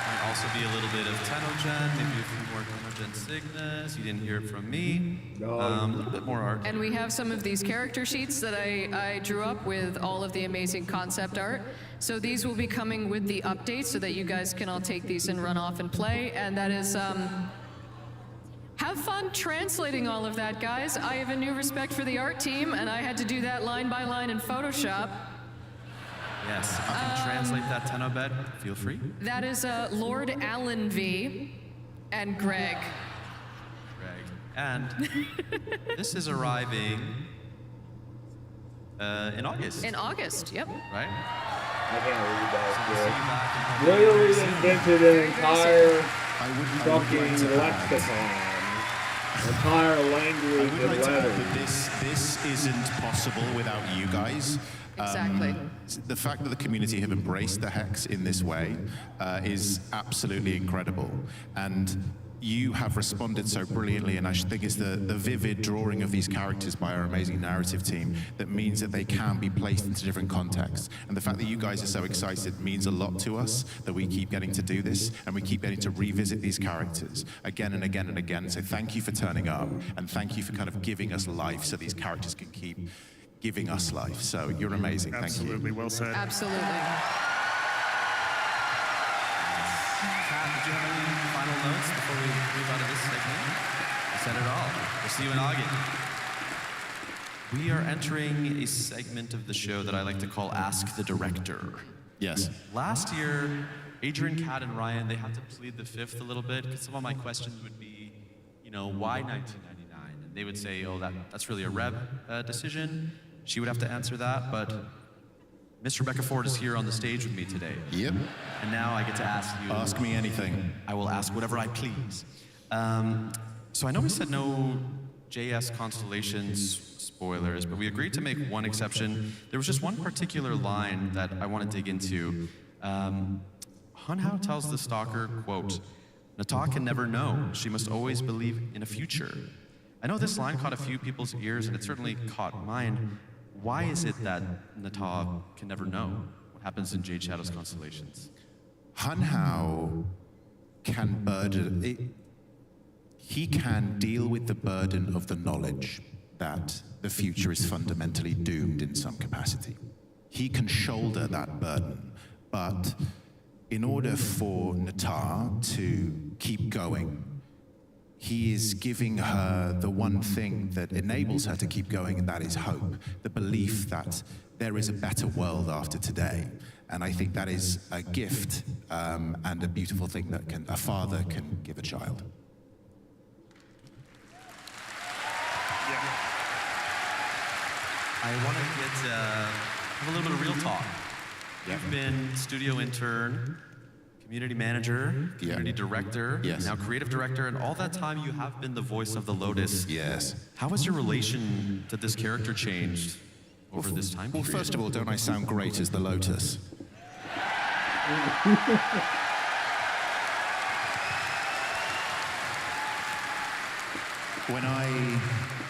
Might also be a little bit of TennoGen, maybe a few more TennoGen signets. You didn't hear it from me. A little bit more art. And we have some of these character sheets that I drew up with all of the amazing concept art. So these will be coming with the update so that you guys can all take these and run off and play. And that is, have fun translating all of that, guys. I have a new respect for the art team, and I had to do that line by line in Photoshop. Yes, if you can translate that TennoBed, feel free. That is Lord Alan V. and Greg. And this is arriving in August. In August, yep. Right? I can't read that. Literally invented an entire fucking lexicon. Entire language I would like to add that this isn't possible without you guys. Exactly. The fact that the community have embraced the Hex in this way is absolutely incredible. And you have responded so brilliantly, and I think it's the vivid drawing of these characters by our amazing narrative team that means that they can be placed into different contexts. And the fact that you guys are so excited means a lot to us, that we keep getting to do this, and we keep getting to revisit these characters again and again and again. So thank you for turning up, and thank you for kind of giving us life so these characters can keep giving us life. So you're amazing. Thank you. Absolutely, well said. Absolutely. Did you have any final notes before we move out of this segment? I said it all. We'll see you in August. We are entering a segment of the show that I like to call Ask the Director. Yes. Last year, Adrian, Kat, and Ryan, they had to plead the fifth a little bit because some of my questions would be, why 1999? And they would say, oh, that's really a Reb decision. She would have to answer that, but Miss Rebecca Ford is here on the stage with me today. Yep. And now I get to ask you. Ask me anything. I will ask whatever I please. So I know we said no JS Constellations spoilers, but we agreed to make one exception. There was just one particular line that I want to dig into. Hunhao tells the stalker, quote, "Nata can never know. She must always believe in a future." I know this line caught a few people's ears, and it certainly caught mine. Why is it that Nata can never know what happens in Jade Shadow's Constellations? Hunhao can burden... He can deal with the burden of the knowledge that the future is fundamentally doomed in some capacity. He can shoulder that burden, but in order for Nata to keep going, he is giving her the one thing that enables her to keep going, and that is hope, the belief that there is a better world after today. And I think that is a gift and a beautiful thing that a father can give a child. I want to have a little bit of real talk. You've been studio intern, community manager, community director, now creative director, and all that time you have been the voice of the Lotus. Yes. How has your relation to this character changed over this time period? Well, first of all, don't I sound great as the Lotus?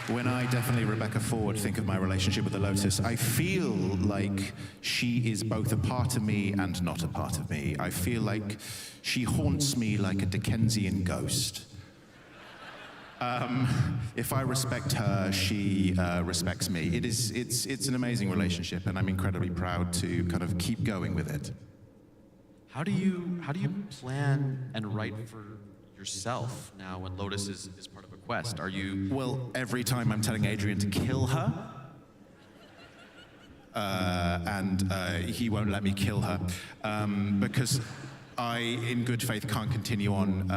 When I definitely, Rebecca Ford, think of my relationship with the Lotus, I feel like she is both a part of me and not a part of me. I feel like she haunts me like a Dickensian ghost. If I respect her, she respects me. It's an amazing relationship, and I'm incredibly proud to kind of keep going with it. How do you plan and write for yourself now when Lotus is part of a quest? Are you... Well, every time I'm telling Adrian to kill her, and he won't let me kill her, because I, in good faith, can't continue on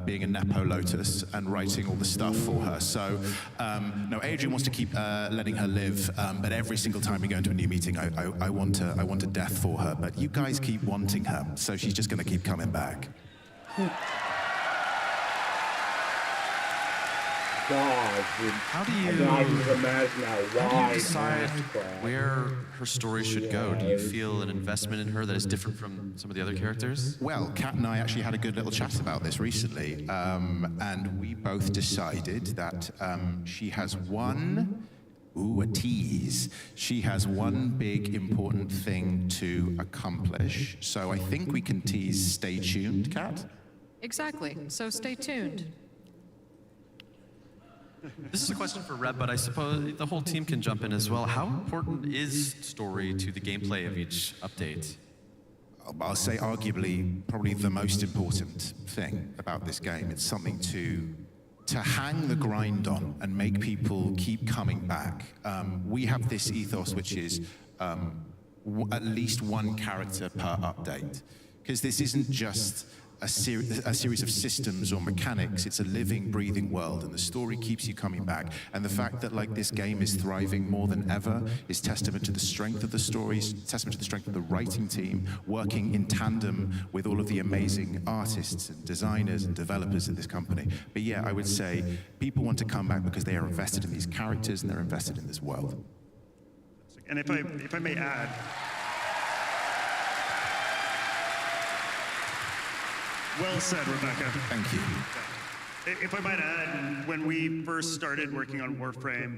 being a Nepo Lotus and writing all the stuff for her. So, no, Adrian wants to keep letting her live, but every single time we go into a new meeting, I want a death for her. But you guys keep wanting her, so she's just going to keep coming back. God, dude. How do you... I can just imagine how wide... How do you decide where her story should go? Do you feel an investment in her that is different from some of the other characters? Well, Kat and I actually had a good little chat about this recently, and we both decided that she has one... Ooh, a tease. She has one big important thing to accomplish. So I think we can tease stay tuned, Kat? Exactly. So stay tuned. This is a question for Reb, but I suppose the whole team can jump in as well. How important is story to the gameplay of each update? I'll say arguably probably the most important thing about this game. It's something to hang the grind on and make people keep coming back. We have this ethos which is at least one character per update. Because this isn't just a series of systems or mechanics. It's a living, breathing world, and the story keeps you coming back. And the fact that this game is thriving more than ever is testament to the strength of the stories, testament to the strength of the writing team, working in tandem with all of the amazing artists and designers and developers in this company. But yeah, I would say people want to come back because they are invested in these characters and they're invested in this world. And if I may add, well said, Rebecca. Thank you. If I might add, when we first started working on Warframe,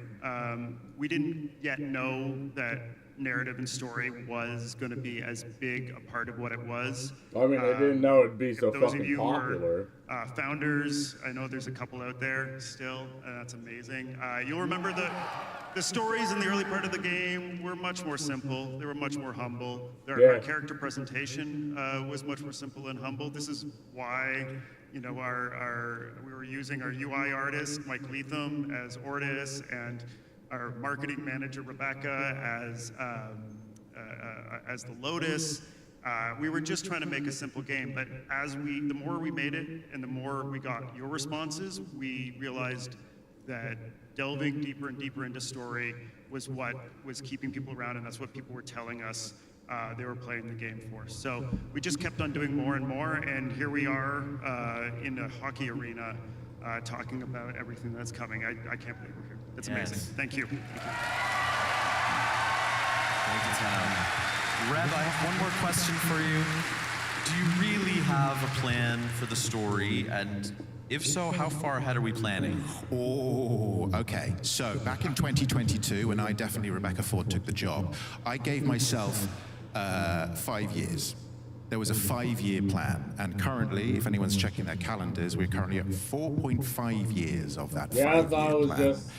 we didn't yet know that narrative and story was going to be as big a part of what it was. I mean, I didn't know it'd be so those fucking of you popular. Who are founders, I know there's a couple out there still, and that's amazing. You'll remember the stories in the early part of the game were much more simple. They were much more humble. Our character presentation was much more simple and humble. This is why, we were using our UI artist, Mike Leatham, as Ortis, and our marketing manager, Rebecca, as the Lotus. We were just trying to make a simple game, but the more we made it and the more we got your responses, we realized that delving deeper and deeper into story was what was keeping people around, and that's what people were telling us they were playing the game for. So we just kept on doing more and more, and here we are in a hockey arena talking about everything that's coming. I can't believe we're here. It's amazing. Thank you. Thank you. Thank you, Tenno. Reb, I have one more question for you. Do you really have a plan for the story? And if so, how far ahead are we planning? Oh, okay. So back in 2022, when I definitely, Rebecca Ford, took the job, I gave myself 5 years. There was a 5-year plan, and currently, if anyone's checking their calendars, we're currently at 4.5 years of that 5-year plan. Yeah, I thought it was just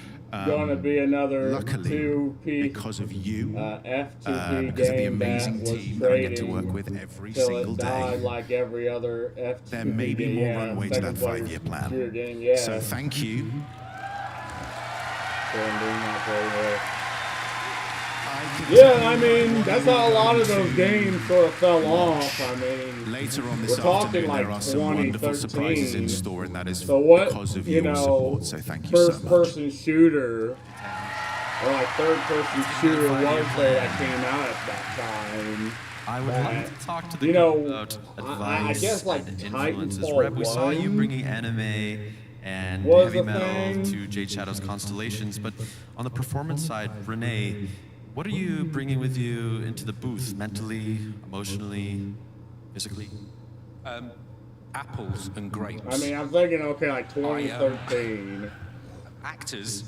going to be another luckily, 2P, because of you, F2P because of the game amazing that was team that I get to work trading with every till single it day, died like every other F2P there may be game. more Yeah, runway to that second-player 5-year plan. shooter game, yeah. So thank you. Yeah, I mean, that's how a lot of those games sort of fell off. I mean, later on we're this talking afternoon, like there are some wonderful surprises in 2013. store, and that is So what, because of you your know, support. So thank you so much. first-person shooter, or like third-person shooter was that came out at that time. I would like to talk to the you know, about advice I guess like and influences. Titanfall Reb, we saw you 1 bringing anime and was heavy a metal thing. to Jade Shadow's Constellations, but on the performance side, Renee, what are you bringing with you into the booth, mentally, emotionally, physically? Apples and grapes. I mean, I'm thinking, okay, like 2013. Actors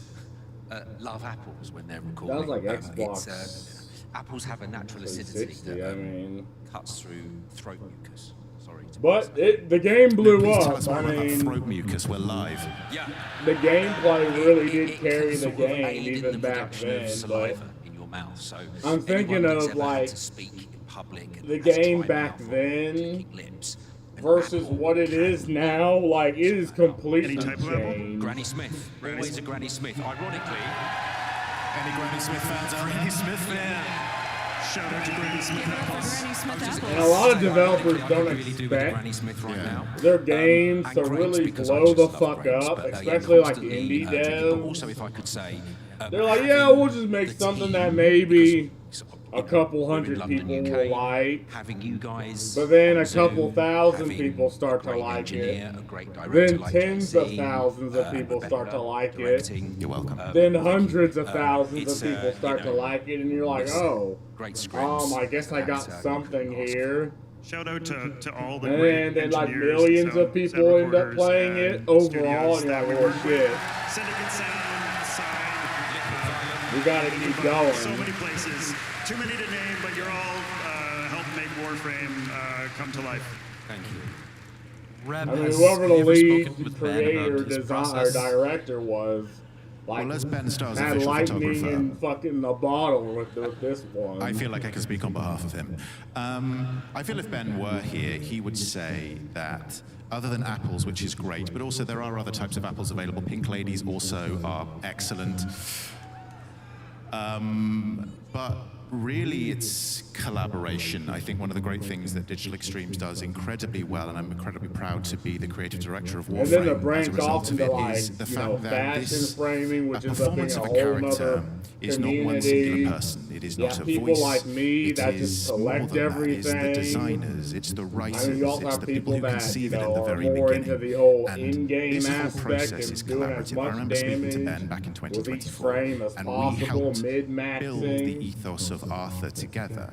love apples when they're recording. That was like Xbox. Apples have a natural acidity 360, that I mean, cuts through throat mucus. Sorry. But the game blew Please tell up. us more I about mean, throat mucus. We're live. Yeah. the gameplay really did carry the sort of game aid in even the back production of then. But saliva in your mouth. So I'm thinking anyone that's of ever had like to speak in public and the has dry game mouth back or then licking lips, versus what it is now. Like it is completely Any type of apple? changed. Granny Smith. Always a Granny Smith. Ironically, Any Granny Smith fans out there? Granny Smith fan. Shout out to Granny Smith apples. And a lot of developers don't expect their games to really blow the fuck up, especially like the indie devs. also, if I could say, They're like, yeah, we'll just make something that maybe a couple hundred people will like, having you guys, but then a Zoom, couple thousand having people start to great like engineer, it. a great director Then like tens JC, of thousands of people start to like it. You're welcome. Then hundreds of thousands it's, of people start to like it, and you're like, oh, great scripts. I guess I got something here. Shout out to all the And great then like engineers, millions sound of people end up recorders, playing and it overall, studios and you're that we like, oh work with. shit, Syndicate Sound, Sign, we gotta keep going. so many places. Too many to name, but you're all helping make Warframe come to life. Thank you. Reb, I mean, has whoever the you ever lead spoken with Ben creator, about his design, or process? director was, like, Well, as Ben Starr's had official lightning photographer, in fucking a bottle with this one. I feel like I can speak on behalf of him. I feel if Ben were here, he would say that other than apples, which is great, but also there are other types of apples available. Pink ladies also are excellent. But really, it's collaboration. I think one of the great things that Digital Extremes does incredibly well, and I'm incredibly proud to be the creative director of Warframe. And then the as a branch result off of into it, like, is the you know, fact that fashion this framing, which a is a thing, performance a of a whole character nother is not one community. singular person. It is not a people voice. like me It that is just more collect than that. everything. It's the designers. It's the writers. I mean, you also it's have the people who that, you conceive it know, at the are very more beginning. into the whole And in-game this whole aspect process is and doing as collaborative. I much remember speaking to damage Ben back in with each 2024, frame as and we possible, helped mid-maxing. build the ethos of Arthur together.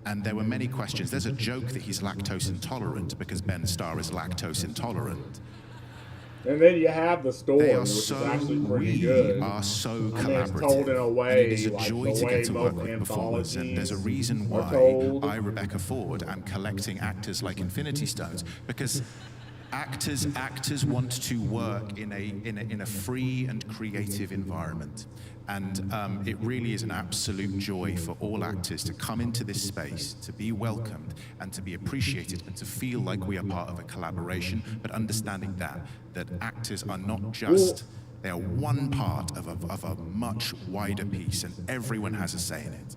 And there were many questions. There's a joke that he's lactose intolerant because Ben Starr is lactose intolerant. And then you have the story, They are which so, is actually pretty we good. are so I mean, collaborative. it's told in a way, and it is a like joy the to way get to work most with performers. And there's a anthologies reason are why told. I, Rebecca Ford, am collecting actors like Infinity Stones, because actors want to work in a free and creative environment. And it really is an absolute joy for all actors to come into this space, to be welcomed, and to be appreciated, and to feel like we are part of a collaboration, but understanding that actors are not just, they are one part of a much wider piece, and everyone has a say in it.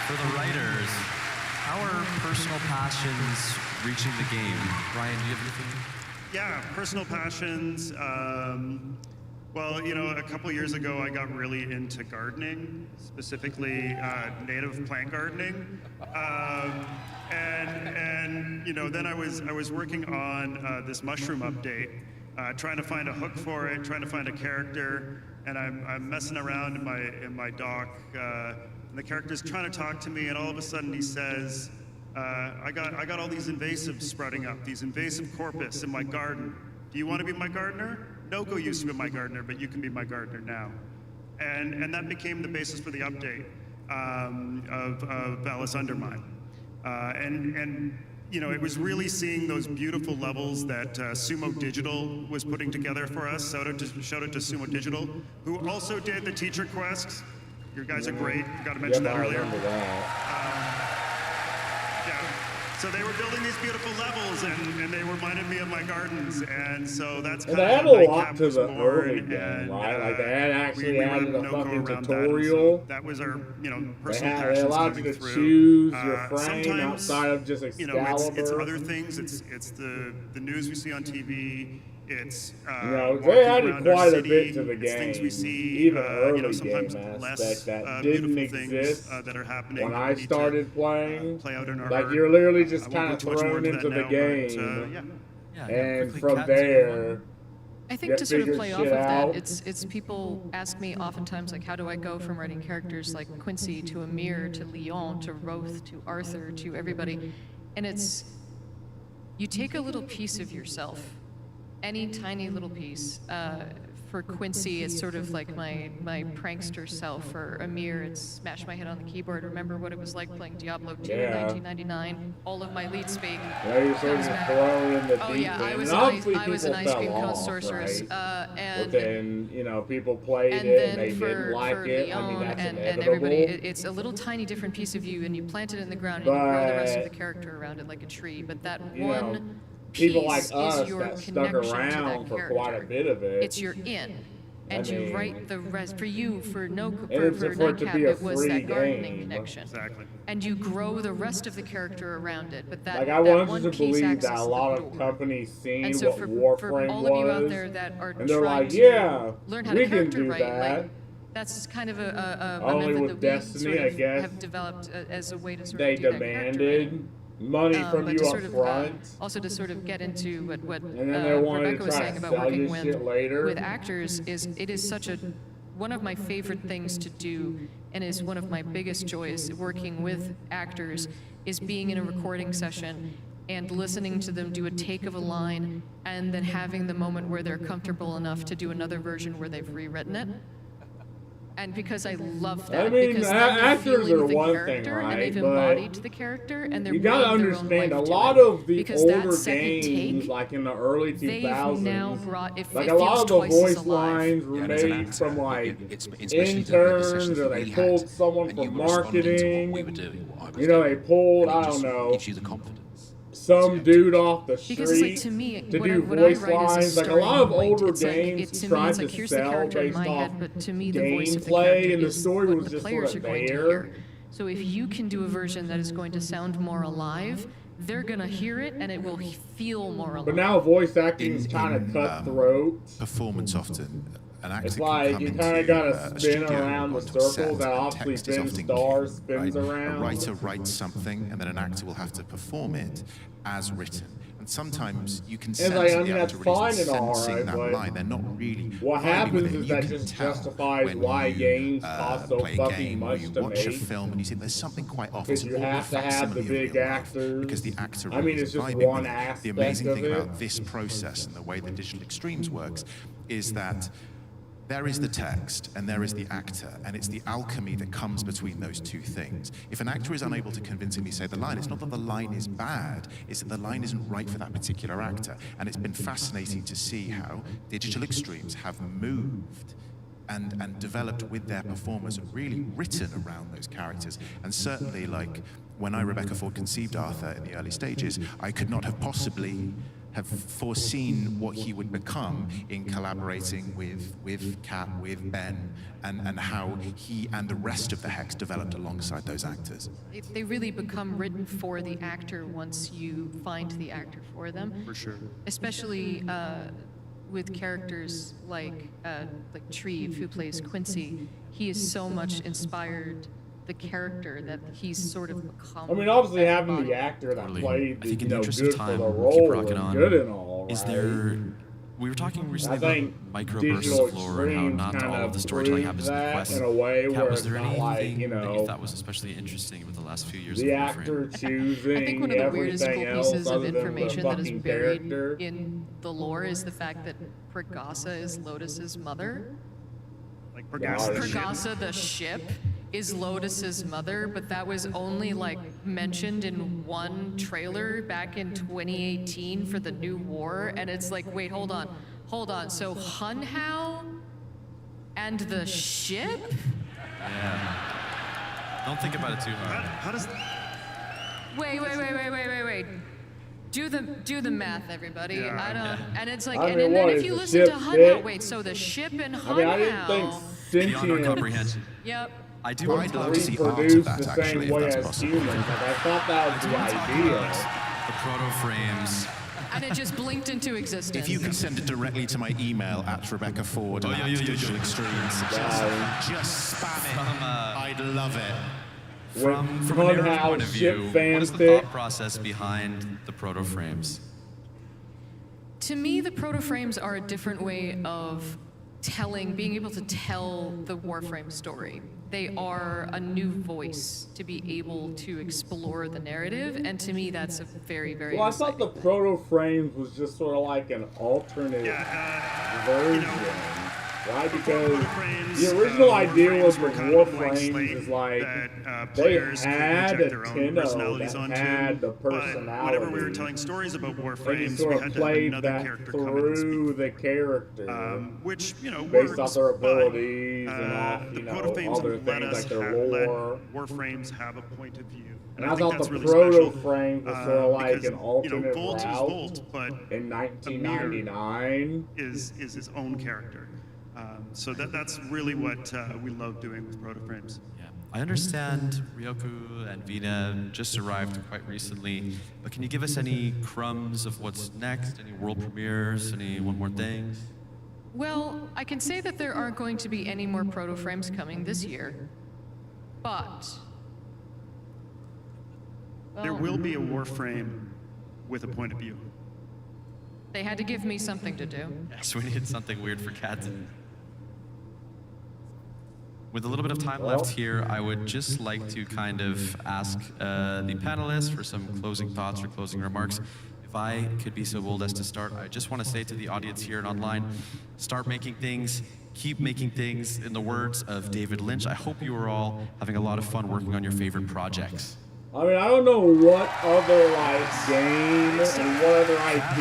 For the writers, how are personal passions reaching the game? Ryan, do you have anything? Yeah, personal passions. Well, a couple years ago, I got really into gardening, specifically native plant gardening, and then I was working on this mushroom update, trying to find a hook for it, trying to find a character, and I'm messing around in my dock, and the character's trying to talk to me, and all of a sudden he says, I got all these invasives sprouting up, these invasive corpus in my garden. Do you want to be my gardener? Noko used to be my gardener, but you can be my gardener now. And that became the basis for the update of Alice Undermine. It was really seeing those beautiful levels that Sumo Digital was putting together for us. Shout out to Sumo Digital, who also did the teacher quest. You guys are great. Got to mention that earlier. So they were building these beautiful levels, and they reminded me of my gardens, and so that's kind of how they had a my lot camp to was the born, early game, right? Like they had actually added a fucking tutorial. That was our, personal they passions allowed you coming to through. choose your frame Sometimes, outside of just Excalibur. it's other things. It's the news we see on TV. It's they added quite a bit to the game. Things we see, even early sometimes game less aspect that didn't exist that are happening. when I started playing. Play out in our like art. you're literally just I won't kind of go too much more thrown into into that the now, game, but, and from there. I think you to sort of figure play off shit of that, out. it's people ask me oftentimes like, how do I go from writing characters like Quincy to Amir to Leon to Roth to Arthur to everybody, and it's you take a little piece of yourself, any tiny little piece. For Quincy, it's sort of like my prankster self. For Amir, it's smash my head on the keyboard. Remember what it was like playing Diablo 2 in 1999? All of my lead speak. Yeah, you're sort of thrown in the deep yeah, end. I was And an ice cream cone off, sorceress. right? And but then, people played and it then and they didn't like for it. Leon I mean, that's and inevitable. everybody, it's a little tiny different piece of you, and you plant it in the ground and you grow the rest of the character around it like a tree. But that one people like piece us is your that stuck connection to around that for character. quite a bit of it. It's your in. And I mean, you write the rest for you, for no and for it's for it to Nightcap, be a it was free that gardening game. connection. Exactly. And you grow the rest of the character around it. But that Like I that wanted one to piece believe acts that as a the lot door. of companies seen And so what for Warframe all of you out was, there that are and they're trying like, to yeah, learn how we to can character do write, that. like, that's kind of a Only method with that we Destiny, sort I of guess. have developed as a way to sort They of do that character demanded writing. money from But you to up sort of, front. also to sort of get into what And then they wanted Rebecca to was try saying to about sell working you shit later. with actors is it is such a one of my favorite things to do, and is one of my biggest joys working with actors, is being in a recording session and listening to them do a take of a line and then having the moment where they're comfortable enough to do another version where they've rewritten it. And because I love that, I mean, because then they're actors feeling are the one character thing, and they've right? But embodied the character and they're you gotta bringing their own understand a life to lot it. of the Because that older second games, take, like in the early they've 2000s, now brought it, like it a lot feels of the twice as voice alive. lines were Yeah, and as an made actor, from like especially the interns, sessions or that they we pulled had, someone and you from were responding to marketing. what we were doing, what I was You know, they doing, pulled, and it I don't just know, gives you the confidence. some dude off the Because it's like, street to me, to what do I voice write is lines. a Like a lot of starting point. older It's like, games to me, tried it's to like, here's the sell character in based my off head, but to me, the voice of the gameplay, character and the is story what was the just players sort are of going to there. hear. So if you can do a version that is going to sound more alive, they're going to hear it and it will feel more alive. But now voice acting is kind of cutthroat. Performance often. An actor It's can like come you into kind of gotta a spin studio around the onto a set, circles that and obviously text is Ben often Starr king, spins right? around. A writer writes something, and then an actor will have to perform it as written. And sometimes you can sense like, I that mean, the that's actor really fine is and all sensing right, that but line. They're not really what vibing happens with it. is You that can just tell justifies when why you, games cost so play a fucking game, or much you to watch a make. film and you think there's something quite off. Because It's you all a have to have the facsimile of big real life, actors. because the actor I mean, really it's is just vibing one with it. aspect The amazing of thing it. about this process and the way the Digital Extremes works is that there is the text and there is the actor, and it's the alchemy that comes between those two things. If an actor is unable to convincingly say the line, it's not that the line is bad, it's that the line isn't right for that particular actor. And it's been fascinating to see how Digital Extremes have moved and developed with their performers, and really written around those characters. And certainly, like, when I, Rebecca Ford, conceived Arthur in the early stages, I could not have possibly have foreseen what he would become in collaborating with Kat, with Ben, and how he and the rest of the Hex developed alongside those actors. They really become written for the actor once you find the actor for them. For sure. Especially with characters like Treve, who plays Quincy, he is so much inspired the character that he's sort of become. I mean, obviously having the actor that played the, in the interest good of time, for the we'll keep role rocking is on. good and all, Is right? there? We were talking recently I think about microbursts Digital of lore and how Extremes not kind all of of the storytelling proves happens in the that quest. in a way Kat, where was it's there not anything like, that you thought was especially interesting about the last few years the of Warframe? actor choosing I think one of the weirdest everything cool else pieces other of than the information that is fucking buried character. in the lore is the fact that Pregasa is Lotus's mother. Like Pregasa the ship? Pregasa the ship is Lotus's mother, but that was only like mentioned in one trailer back in 2018 for the new war, and it's like, wait, hold on. So Hunhow and the ship? Yeah. Don't think about it too hard. How does? Wait. Do the math, everybody. Yeah. I don't. And it's like, I and mean, then what, if is you the listen to ship Hunhow, big? wait, so the ship and Hunhow. I mean, I didn't think Beyond our sentience comprehension. Yep. I do want I'd to love to see art of reproduce that, the actually, same if way that's as possible. humans. Like, I thought that was the idea. The proto frames. And it just blinked into existence. If you could send it directly to my email at Rebecca Ford at Digital Extremes, just spam it. I'd love it. From a narrative point of view, what is the fanfic. thought process behind the proto frames? To me, the proto-frames are a different way of being able to tell the Warframe story. They are a new voice to be able to explore the narrative, and to me, that's a very, very Well, I thought the proto frames was just sort of like an alternate version, right? Because the original idea was with Warframes is like they had a Tenno that had the personality. Whenever we were telling stories about They Warframes, just sort we of had to have played another that character come in and speak. through the character, Which, based works, off their but, abilities and off, the other proto-frames let things us like their let lore. Warframes have a point of view. And I I think thought that's the really proto special, frame was sort of like because, an alternate Volt is route Volt, but in 1999. is his own character. So that's really what we love doing with proto-frames. I understand Ryoku and Vina just arrived quite recently, but can you give us any crumbs of what's next? Any world premieres? Any one more things? Well, I can say that there aren't going to be any more proto-frames coming this year, but... There will be a Warframe with a point of view. They had to give me something to do. Yes, we need something weird for Kat. With a little bit of time left here, I would just like to kind of ask the panelists for some closing thoughts or closing remarks. If I could be so bold as to start, I just want to say to the audience here and online, start making things, keep making things. In the words of David Lynch, I hope you are all having a lot of fun working on your favorite projects. I mean, I don't know what other like game and what other IP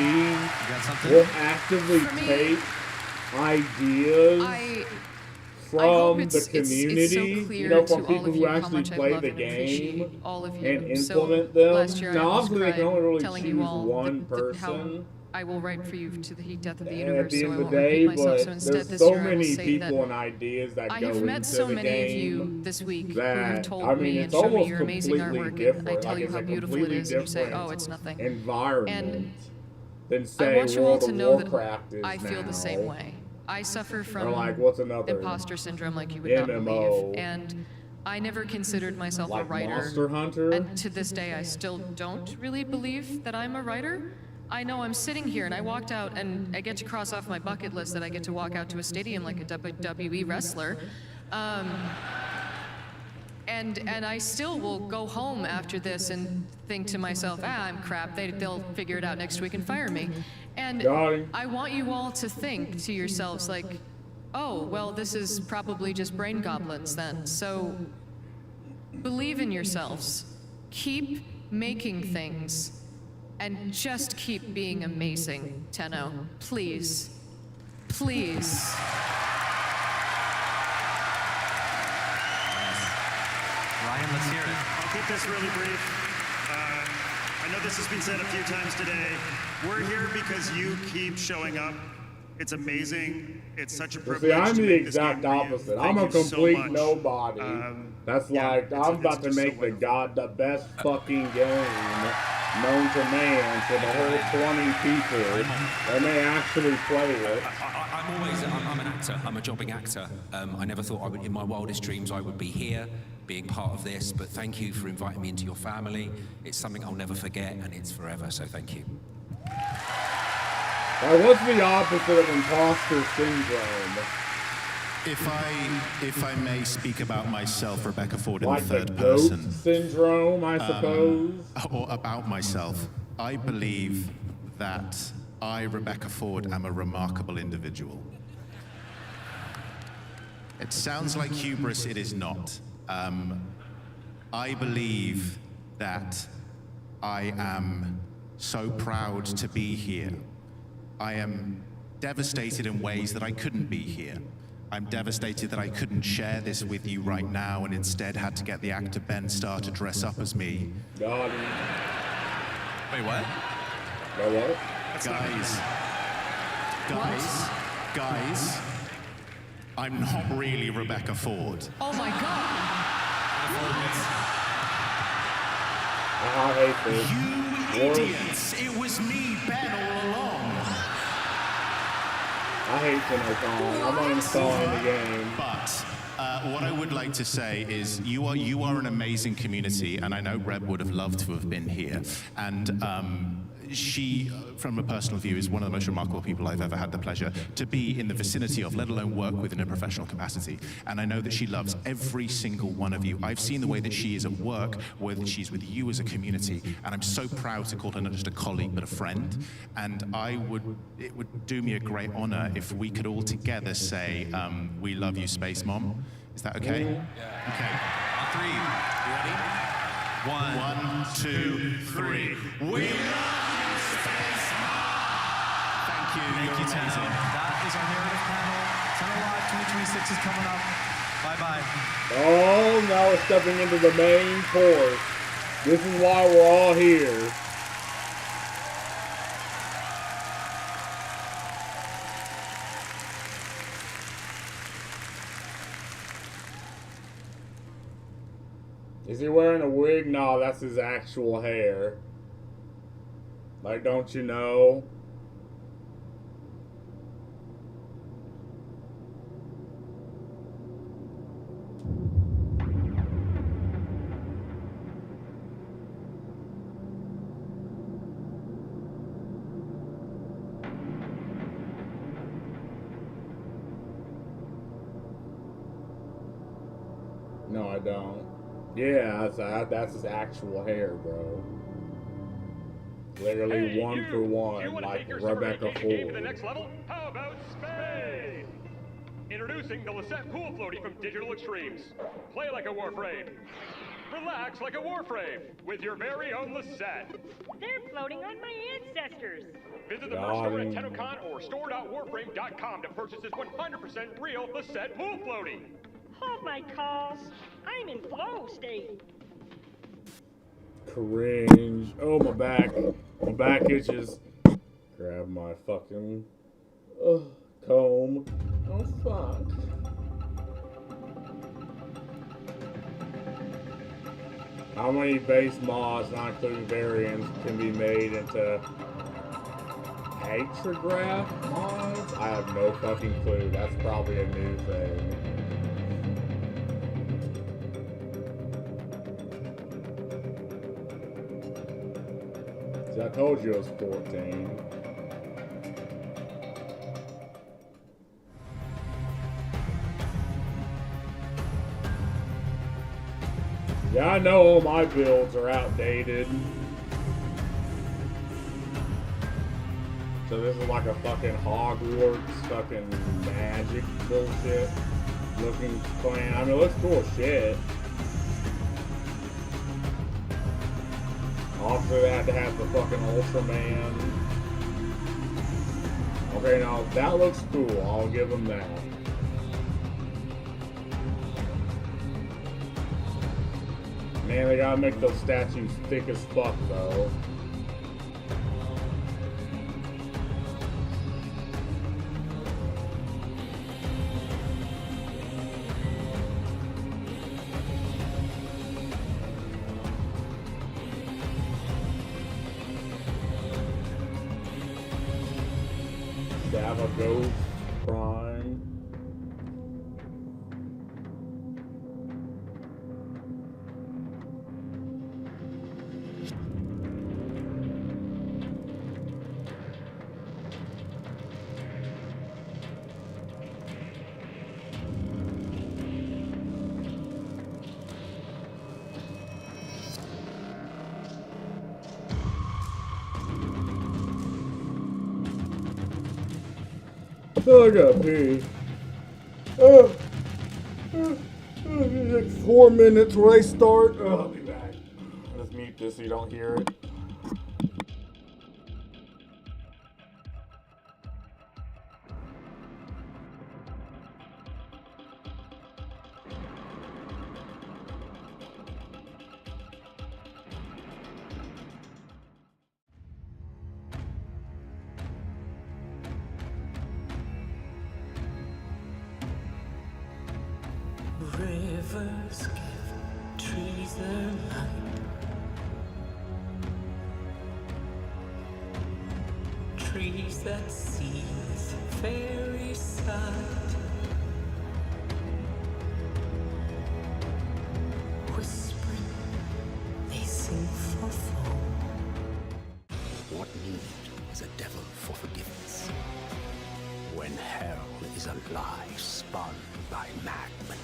will actively take ideas from the community, from people who actually play the game and implement them. Now, obviously, they can only really choose one person. I will write for you to the heat death of the At universe, the so end I of won't the day, repeat myself. So but instead, there's this so year I will many say that people and ideas that I go have met into so the many of you game this week who that, have told I mean, me and it's shown me almost your amazing completely artwork, and I different. tell Like, you it's how a beautiful it completely is, and you say, different oh, it's nothing. environment than I say want you all World to of know that Warcraft is I feel now. the same way. I suffer from Or like, what's another imposter syndrome like you would not MMO? believe, and I never considered myself a Like writer. Monster Hunter? And to this day, I still don't really believe that I'm a writer. I know I'm sitting here and I walked out and I get to cross off my bucket list that I get to walk out to a stadium like a WWE wrestler. And I still will go home after this and think to myself, I'm crap, they'll figure it out next week and fire me. And I want you all to think to yourselves like, oh, well, this is probably just brain goblins then. So believe in yourselves, keep making things, and just keep being amazing, Tenno. Please. Please. Ryan, let's hear it. I'll keep this really brief. I know this has been said a few times today. We're here because you keep showing up It's amazing. It's such a See, privilege. I'm to the make this exact game for you. opposite. Thank I'm a you so complete much. nobody. That's like, I'm about to make the best fucking game known to man for the whole 20 people that may actually play it. I'm an actor. I'm a jobbing actor. I never thought I would, in my wildest dreams, I would be here, being part of this. But thank you for inviting me into your family. It's something I'll never forget, and it's forever. So thank you. What's the opposite of imposter syndrome? If I may speak about myself, Rebecca Ford, in Like the third the goat person. syndrome, I suppose. Or about myself. I believe that I, Rebecca Ford, am a remarkable individual. It sounds like hubris, it is not. I believe that I am so proud to be here. I am devastated in ways that I couldn't be here. I'm devastated that I couldn't share this with you right now and instead had to get the actor Ben Starr to dress up as me. Got him. Wait, what? What? Guys, I'm not really Rebecca Ford. Oh my god! I hate this. You idiots! It was me, Ben, all along. I hate TennoCon. I'm uninstalling the game. But what I would like to say is you are an amazing community, and I know Reb would have loved to have been here. And she, from a personal view, is one of the most remarkable people I've ever had the pleasure to be in the vicinity of, let alone work with in a professional capacity. And I know that she loves every single one of you. I've seen the way that she is at work, whether she's with you as a community, and I'm so proud to call her not just a colleague, but a friend. And it would do me a great honor if we could all together say, we love you, Space Mom. Is that okay? Yeah. Okay. On three. You ready? One, two, three. We love you, Space Mom! Thank you. Thank you, Tenno. That is our narrative panel. Tenno Live 2026 is coming up. Bye-bye. Oh, now we're stepping into the main course. This is why we're all here. Is he wearing a wig? No, that's his actual hair. Like, don't you know? No, I don't. Yeah, that's his actual hair, bro. Literally Hey, one you! for one, Do you want to like take your summer Rebecca vacation game to the Ford. next level? How about Spain? Introducing the Lisette Pool Floaty from Digital Extremes. Play like a Warframe. Relax like a Warframe with your very own Lisette. They're floating on my ancestors. Visit the merch store at TennoCon or store.warframe.com to purchase this 100% real Lisette Pool Floaty. Hold my calls. I'm in flow state. Cringe. Oh, my back. My back itches. Grab my fucking comb. Oh, fuck. How many base mods, not including variants, can be made into Hexagraph mods? I have no fucking clue. That's probably a new thing. See, I told you it was 14. Yeah, I know all my builds are outdated. So this is like a fucking Hogwarts fucking magic bullshit looking clan. I mean, it looks cool as shit. Also, they had to have the fucking Ultraman. Okay, now that looks cool. I'll give them that. Man, they gotta make those statues thick as fuck, though. A ghost crying. Oh, I gotta pee. 4 minutes till I start. I'll be back. Let's mute this so you don't hear it. Rivers give trees their light. Trees that see this fairy sight. Whispering, they sing for foam. What need is a devil for forgiveness when hell is a lie spun by madmen?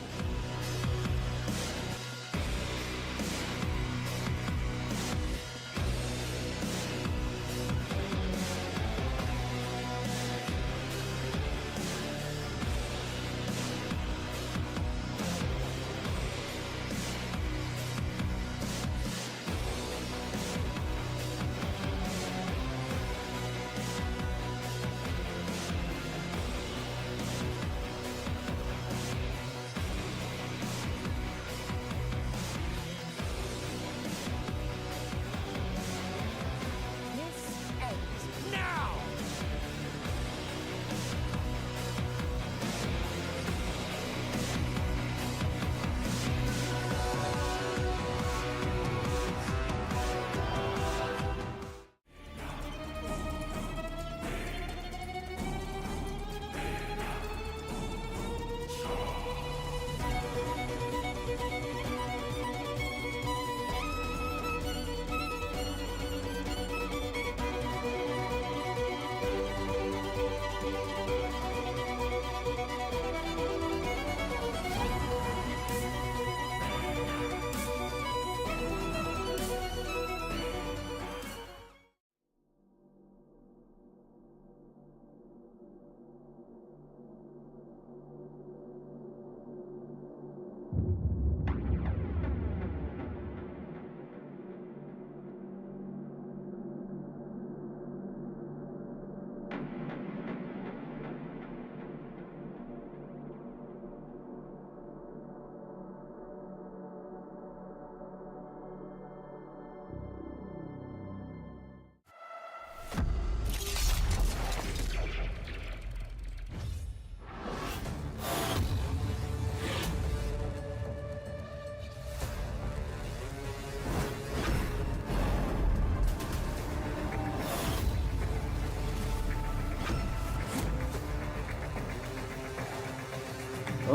I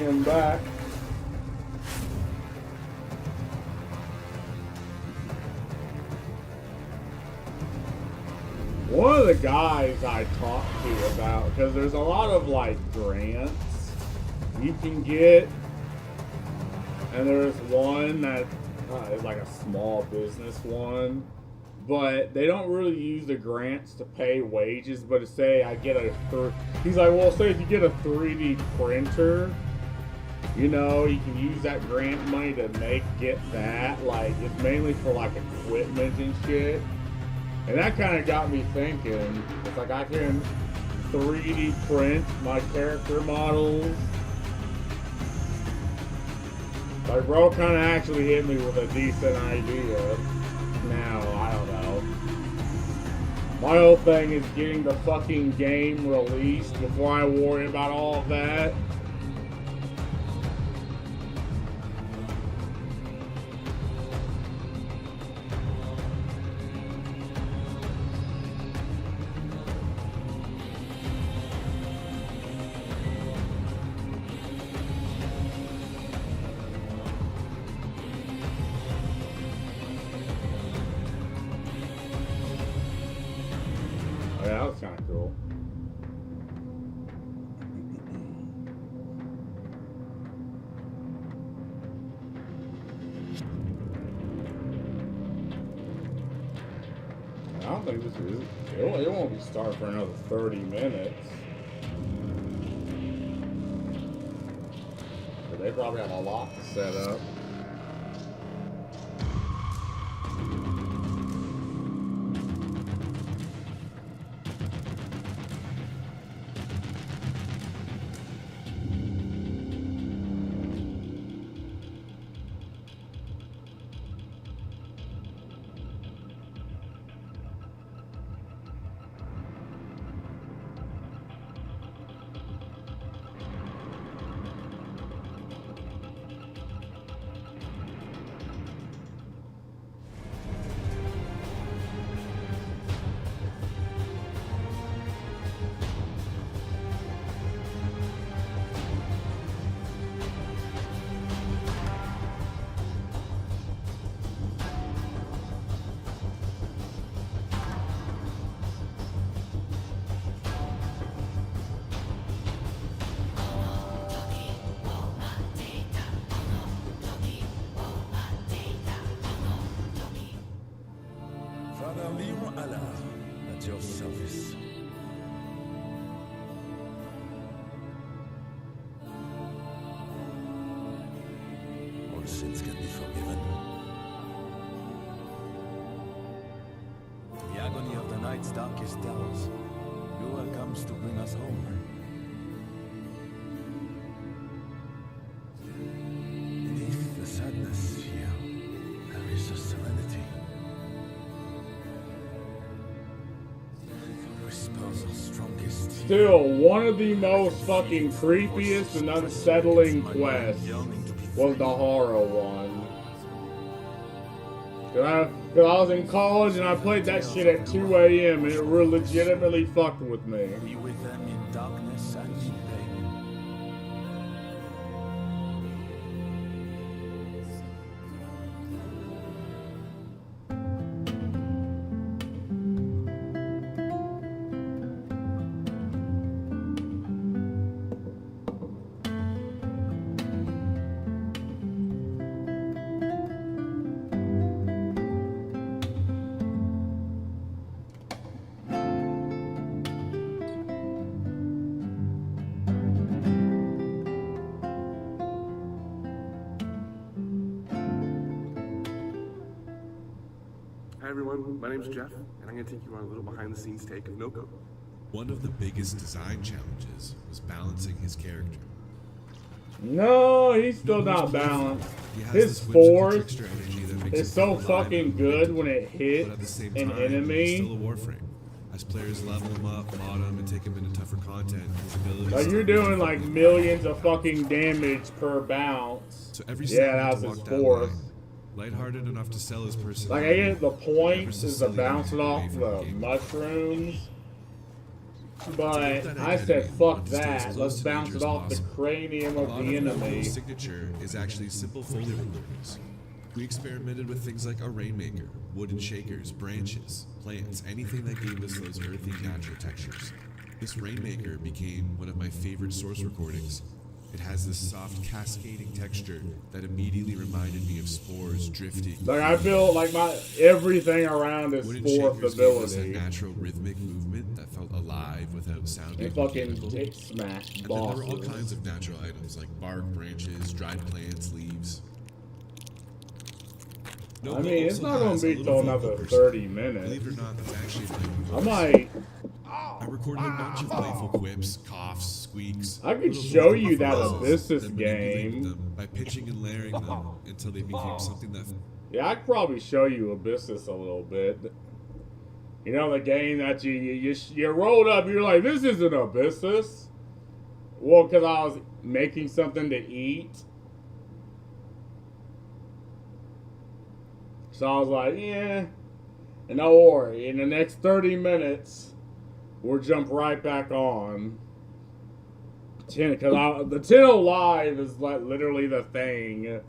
am back. One of the guys I talked to about, because there's a lot of like grants you can get, and there's one that is like a small business one, but they don't really use the grants to pay wages, but to say I get he's like, well, say if you get a 3D printer, you know, you can use that grant money to get that. Like, it's mainly for like equipment and shit. And that kind of got me thinking. It's like I can 3D print my character models. Like, bro kind of actually hit me with a decent idea. Now, I don't know. My whole thing is getting the fucking game released before I worry about all of that. I don't think this is. It won't be started for another 30 minutes. But they probably have a lot to set up. At your service. All sins can be forgiven. The agony of the night's darkest hours. Lua comes to bring us home. Beneath the sadness here, there is a serenity. Still, one of the most fucking creepiest and unsettling quests was the horror one. Cause I was in college and I played that shit at 2 a.m. and it legitimately fucked with me. Be with them in darkness and in pain. Hi everyone, my name's Jeff, and I'm going to take you on a little behind-the-scenes take of Noko. One of the biggest design challenges was balancing his character. No, he's still not balanced. His force is so fucking good when it hits an enemy. Still a warframe. As players level him up, mod him, and take him into tougher content, his abilities... Like, you're doing like millions of fucking damage per bounce. So every yeah, that's his force. Lighthearted enough to sell his personality. Like, I get the point is to bounce it off the mushrooms. But I said, fuck that. Let's bounce it off the cranium of the enemy. Signature is actually simple foley recordings. We experimented with things like a rainmaker, wooden shakers, branches, plants, anything that gave us those earthy, natural textures. This rainmaker became one of my favorite source recordings. It has this soft, cascading texture that immediately reminded me of spores drifting. Like, I feel like my everything around is wooden fourth shakers gave us a ability. natural rhythmic movement that felt alive without sounding And fucking mechanical. dick smash And then there were all bosses. kinds of natural items like bark, branches, dried plants, leaves. I mean, it's not gonna be till another 30 minutes. Believe it or not, that's actually I might. I recorded a bunch of playful quips, coughs, squeaks. I could little show you that performances, Abyssus then manipulated game. them by pitching and layering them until they became something that... Yeah, I could probably show you Abyssus a little bit. You know, the game that you rolled up, you're like, this isn't Abyssus. Well, because I was making something to eat. So I was like, yeah. And don't worry, in the next 30 minutes, we'll jump right back on. Because the Tenno Live is like literally the thing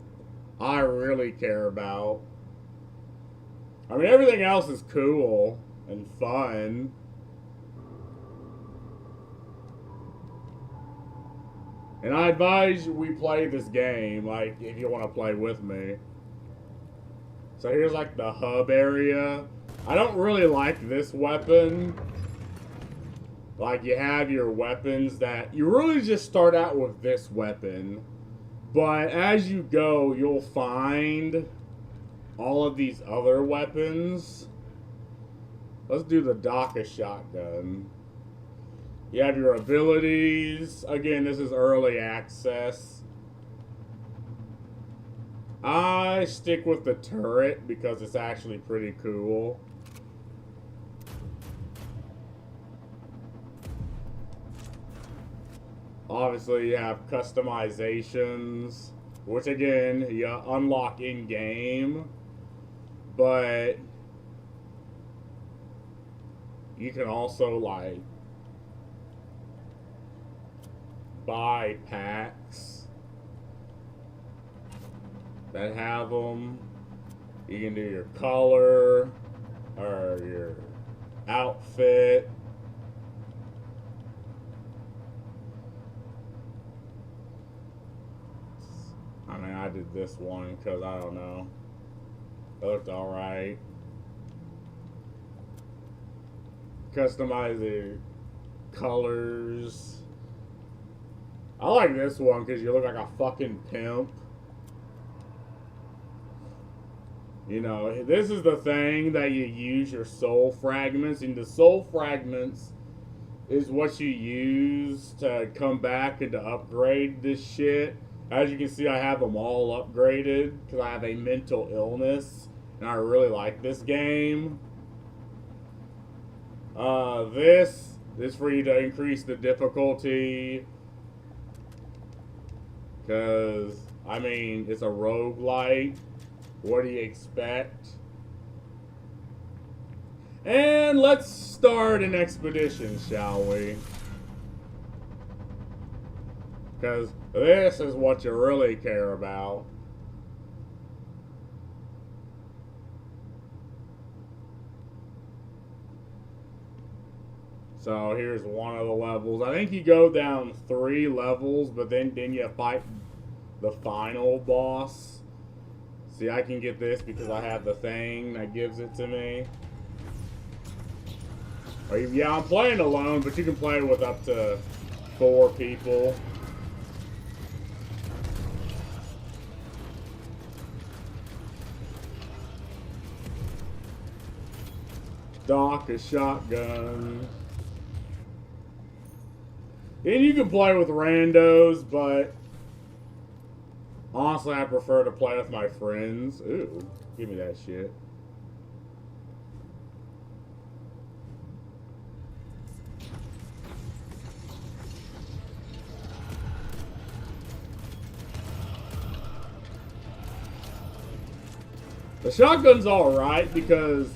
I really care about. I mean, everything else is cool and fun. And I advise we play this game, like, if you want to play with me. So here's like the hub area. I don't really like this weapon. Like, you have your weapons that... You really just start out with this weapon. But as you go, you'll find all of these other weapons. Let's do the Daka shotgun. You have your abilities. Again, this is early access. I stick with the turret because it's actually pretty cool. Obviously, you have customizations, which again, you unlock in-game, but you can also, like, buy packs that have them. You can do your color or your outfit. I mean, I did this one because I don't know. It looked alright. Customize the colors. I like this one because you look like a fucking pimp. You know, this is the thing that you use your soul fragments. And the soul fragments is what you use to come back and to upgrade this shit. As you can see, I have them all upgraded because I have a mental illness. And I really like this game. This is for you to increase the difficulty. Because, I mean, it's a roguelite. What do you expect? And let's start an expedition, shall we? Because this is what you really care about. So here's one of the levels. I think you go down 3 levels, but then you fight the final boss. See, I can get this because I have the thing that gives it to me. Or, yeah, I'm playing alone, but you can play with up to 4 people. Dock a shotgun. And you can play with randos, but honestly, I prefer to play with my friends. Ooh, give me that shit. The shotgun's alright because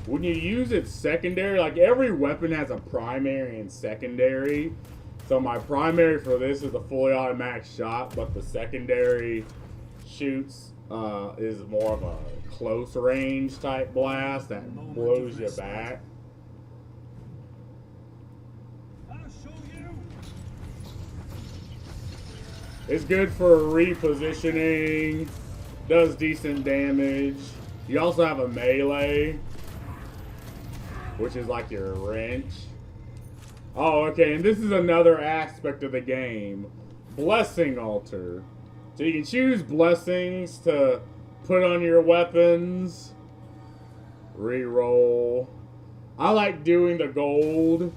when you use it secondary, like every weapon has a primary and secondary. So my primary for this is a fully automatic shot, but the secondary shoots is more of a close range type blast that blows you back. It's good for repositioning, does decent damage. You also have a melee, which is like your wrench. Oh, okay, and this is another aspect of the game. Blessing altar. So you can choose blessings to put on your weapons. Reroll. I like doing the gold.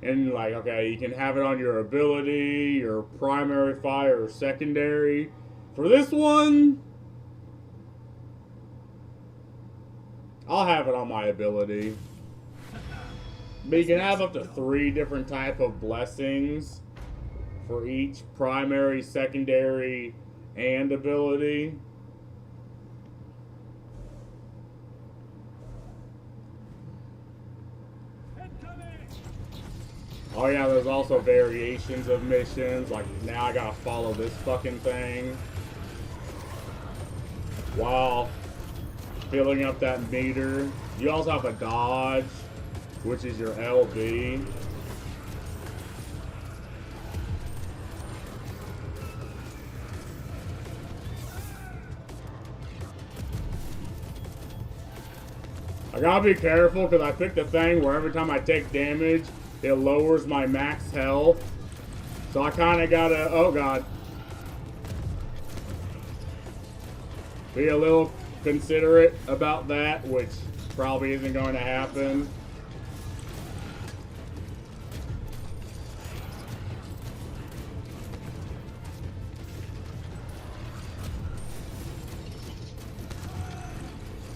And like, okay, you can have it on your ability, your primary fire, or secondary. For this one, I'll have it on my ability. But you can have up to 3 different type of blessings for each primary, secondary, and ability. Oh yeah, there's also variations of missions. Like now I gotta follow this fucking thing while filling up that meter. You also have a dodge, which is your LB. I gotta be careful because I picked a thing where every time I take damage, it lowers my max health. So I kind of gotta, oh god, be a little considerate about that, which probably isn't going to happen.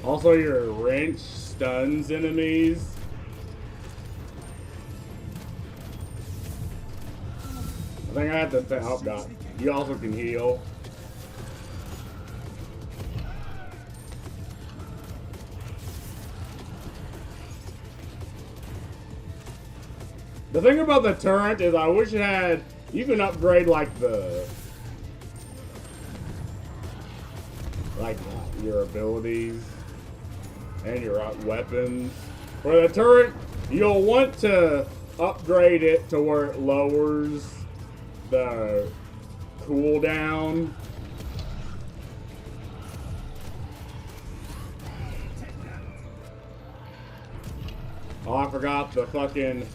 Also, your wrench stuns enemies. I think I have to, oh god, you also can heal. The thing about the turret is I wish it had, you can upgrade like your abilities and your weapons. For the turret, you'll want to upgrade it to where it lowers the cooldown. Oh, I forgot the fucking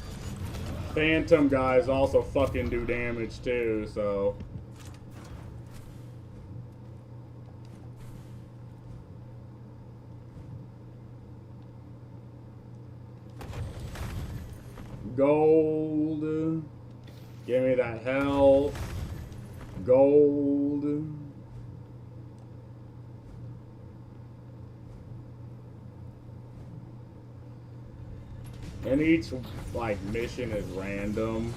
Phantom guys also fucking do damage too, so. Gold. Give me that health. Gold. And each, like, mission is random.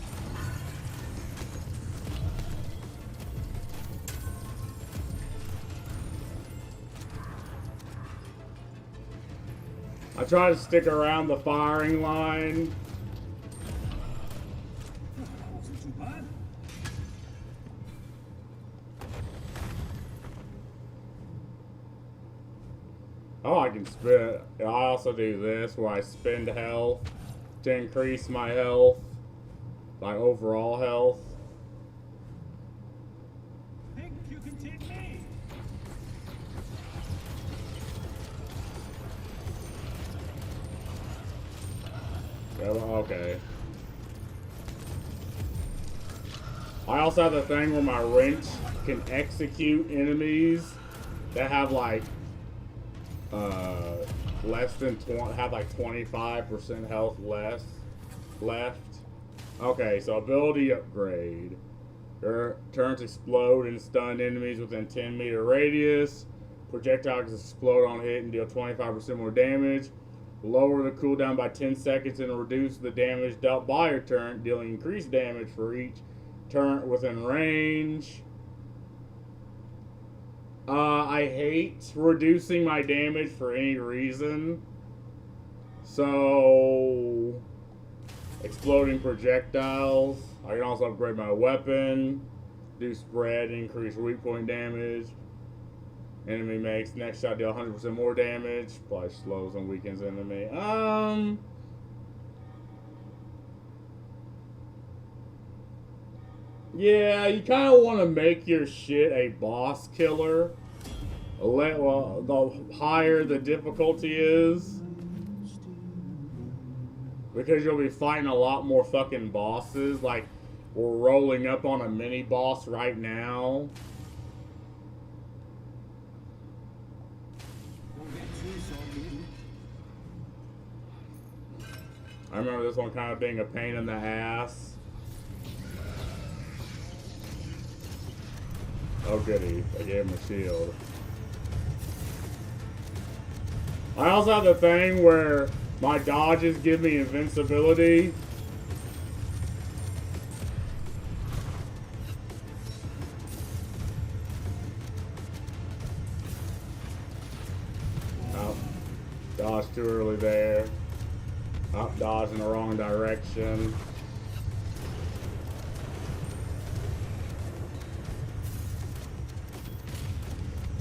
I try to stick around the firing line. Oh, I can spend. I also do this where I spend health to increase my health, my overall health. Think you can take me? Okay. I also have the thing where my wrench can execute enemies that have like less than 20, have like 25% health left. Okay, so ability upgrade. Turns explode and stun enemies within 10-meter radius. Projectiles explode on hit and deal 25% more damage. Lower the cooldown by 10 seconds and reduce the damage dealt by your turret, dealing increased damage for each turret within range. I hate reducing my damage for any reason. So, exploding projectiles. I can also upgrade my weapon. Do spread, increase weak point damage. Enemy makes next shot deal 100% more damage. Probably slows and weakens enemy. Yeah, you kind of want to make your shit a boss killer. Well, the higher the difficulty is. Because you'll be fighting a lot more fucking bosses. Like, we're rolling up on a mini boss right now. I remember this one kind of being a pain in the ass. Oh goody, I gave him a shield. I also have the thing where my dodges give me invincibility. Oh, dodge too early there. Oh, dodge in the wrong direction.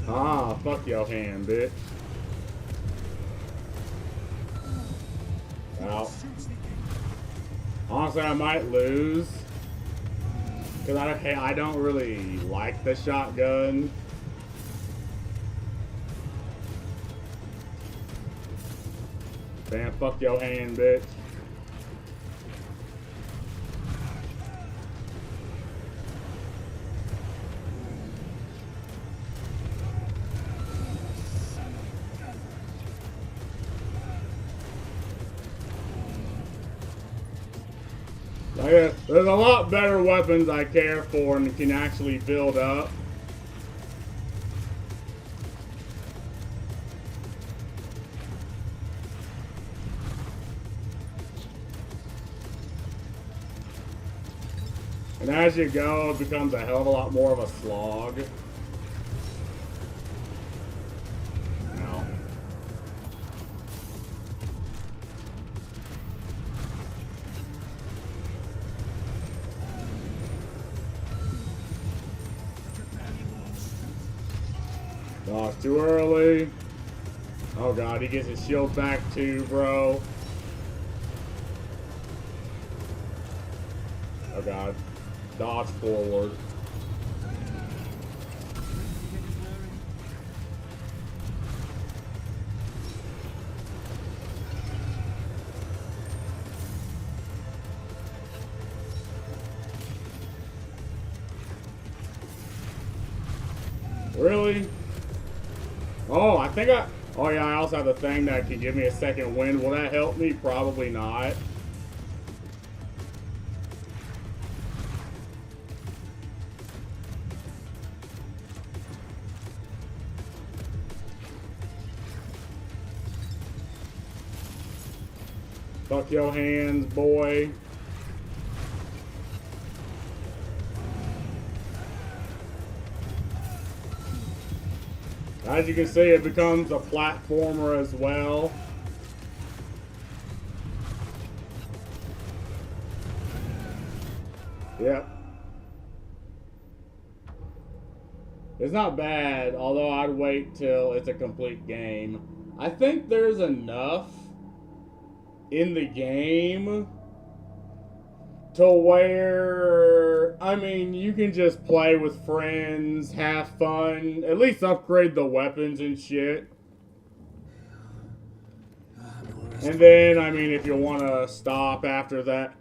Ah, fuck your hand, bitch. Ow. Honestly, I might lose. Because I don't really like the shotgun. Man, fuck your hand, bitch. There's a lot better weapons I care for and can actually build up. And as you go, it becomes a hell of a lot more of a slog. Now. Oh, it's too early. Oh god, he gets his shield back too, bro. Oh god. Dodge forward. Really? Oh, I think I... Oh yeah, I also have the thing that can give me a second wind. Will that help me? Probably not. Fuck your hands, boy. As you can see, it becomes a platformer as well. Yep. It's not bad, although I'd wait till it's a complete game. I think there's enough in the game to where, I mean, you can just play with friends, have fun, at least upgrade the weapons and shit. And then, I mean, if you want to stop after that,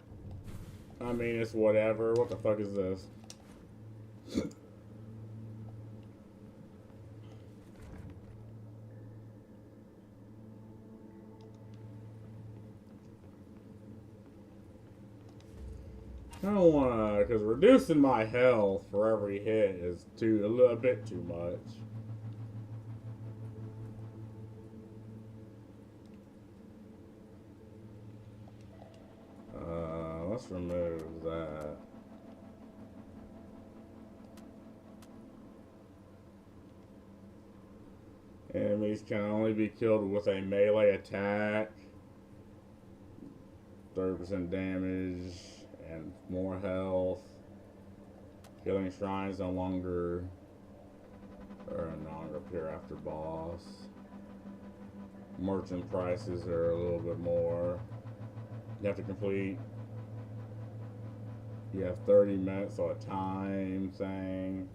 I mean, it's whatever. What the fuck is this? I don't wanna, because reducing my health for every hit is a bit too much. Let's remove that. Enemies can only be killed with a melee attack. 30% damage. And more health. Killing shrines no longer appear after boss. Merchant prices are a little bit more. You have to complete. You have 30 minutes or a time thing.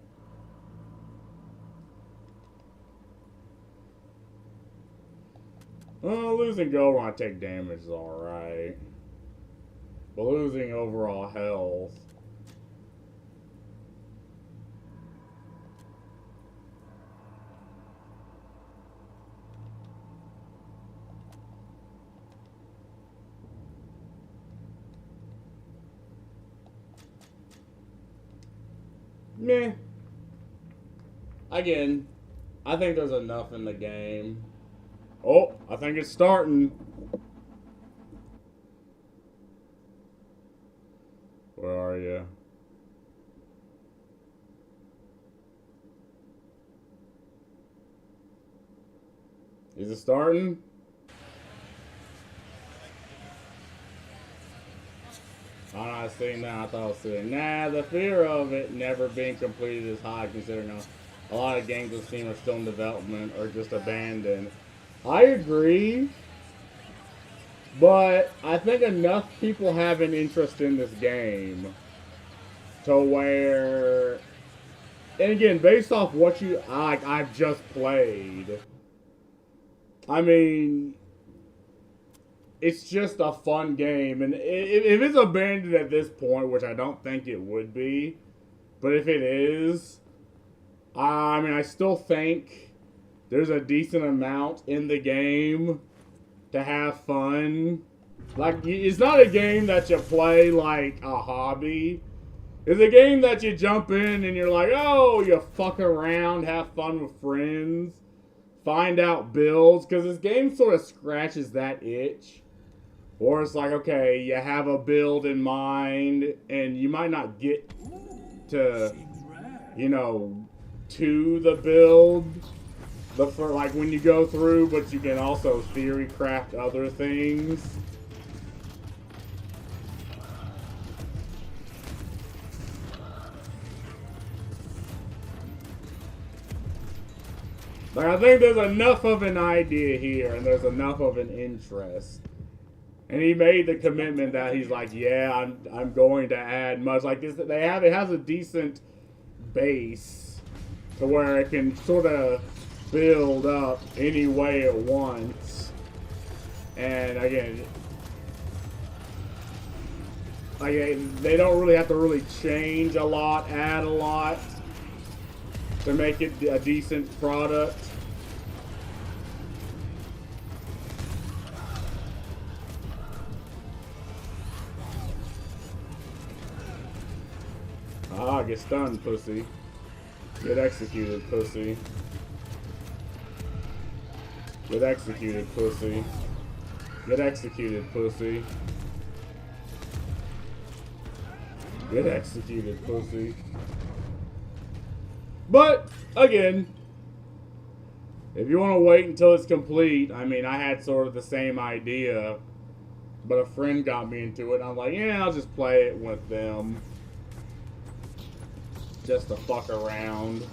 Well, losing gold when I take damage is alright. But losing overall health. Meh. Again, I think there's enough in the game. Oh, I think it's starting. Where are you? Is it starting? I'm not seeing that. I thought I was seeing. Nah, the fear of it never being completed is high, considering a lot of games with Steam are still in development or just abandoned. I agree. But I think enough people have an interest in this game to where, and again, based off what I've just played, I mean, it's just a fun game. And if it's abandoned at this point, which I don't think it would be, but if it is, I mean, I still think there's a decent amount in the game to have fun. Like, it's not a game that you play like a hobby. It's a game that you jump in and you're like, oh, you fuck around, have fun with friends, find out builds, because this game sort of scratches that itch. Or it's like, okay, you have a build in mind, and you might not get to, you know, to the build, but for like when you go through, but you can also theory craft other things. Like, I think there's enough of an idea here, and there's enough of an interest. And he made the commitment that he's like, yeah, I'm going to add much. Like, this, it has a decent base to where it can sort of build up any way it wants. And again, like, they don't really have to really change a lot, add a lot to make it a decent product. Ah, get stunned, pussy. Get executed, pussy. Get executed, pussy. Get executed, pussy. Get executed, pussy. But, again, if you want to wait until it's complete, I mean, I had sort of the same idea, but a friend got me into it, and I'm like, yeah, I'll just play it with them. Just to fuck around.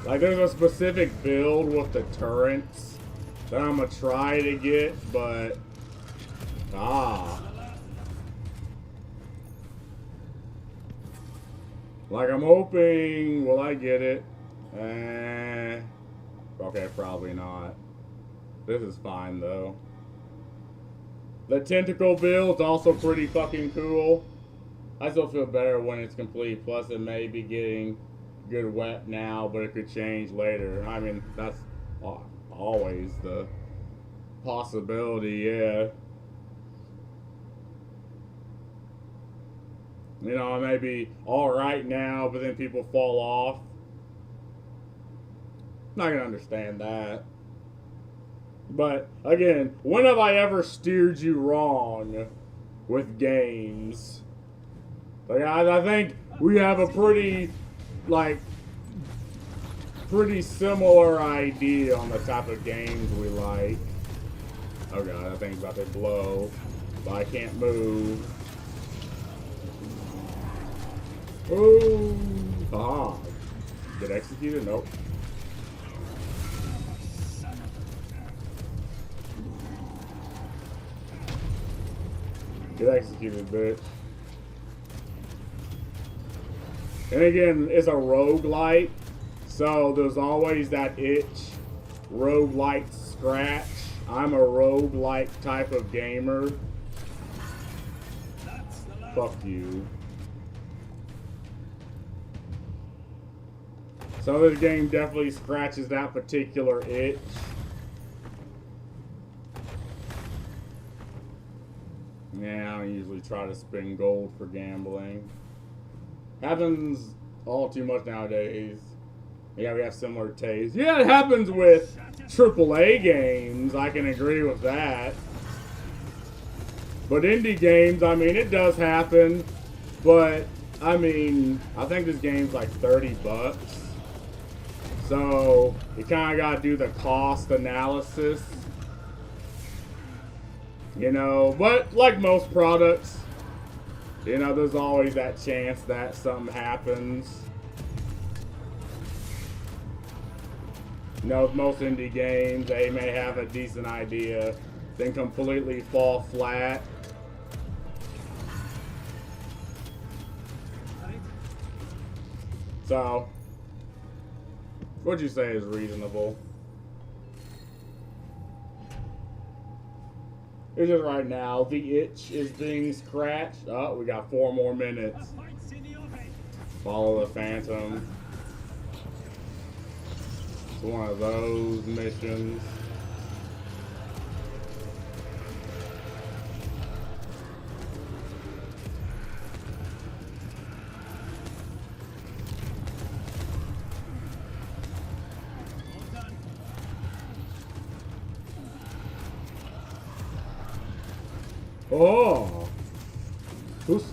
Like, there's a specific build with the turrets that I'm gonna try to get, but like, I'm hoping, will I get it? Okay, probably not. This is fine, though. The tentacle build's also pretty fucking cool. I still feel better when it's complete, plus it may be getting good wet now, but it could change later. I mean, that's always the possibility, yeah. You know, I may be alright now, but then people fall off. Not gonna understand that. But, again, when have I ever steered you wrong with games? Like, I think we have a pretty, like, pretty similar idea on the type of games we like. Oh god, that thing's about to blow. But I can't move. Ooh. Ah. Get executed? Nope. Get executed, bitch. And again, it's a roguelite, so there's always that itch, roguelite scratch. I'm a roguelite type of gamer. Fuck you. So this game definitely scratches that particular itch. Yeah, I don't usually try to spend gold for gambling. Happens all too much nowadays. Yeah, we have similar tastes. Yeah, it happens with AAA games. I can agree with that. But indie games, I mean, it does happen. But, I mean, I think this game's like 30 bucks. So, you kind of got to do the cost analysis. You know, but like most products, you know, there's always that chance that something happens. You know, with most indie games, they may have a decent idea, then completely fall flat. So, what'd you say is reasonable? It's just right now, the itch is being scratched. Oh, we got 4 more minutes. Follow the Phantom. It's one of those missions. Oh, pussy.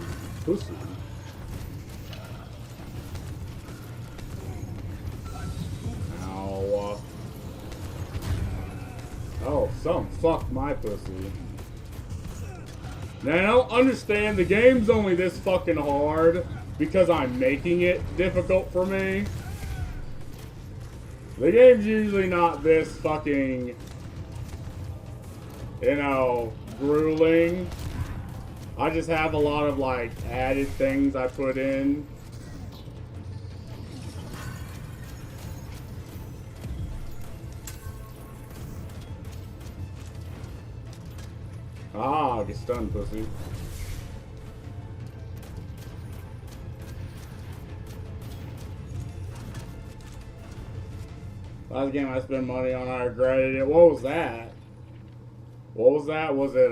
Ow. Oh, some fucked my pussy. Now, I don't understand, the game's only this fucking hard because I'm making it difficult for me. The game's usually not this fucking, you know, grueling. I just have a lot of like added things I put in. Ah, get stunned, pussy. Last game I spent money on, I regretted it. What was that? What was that? Was it,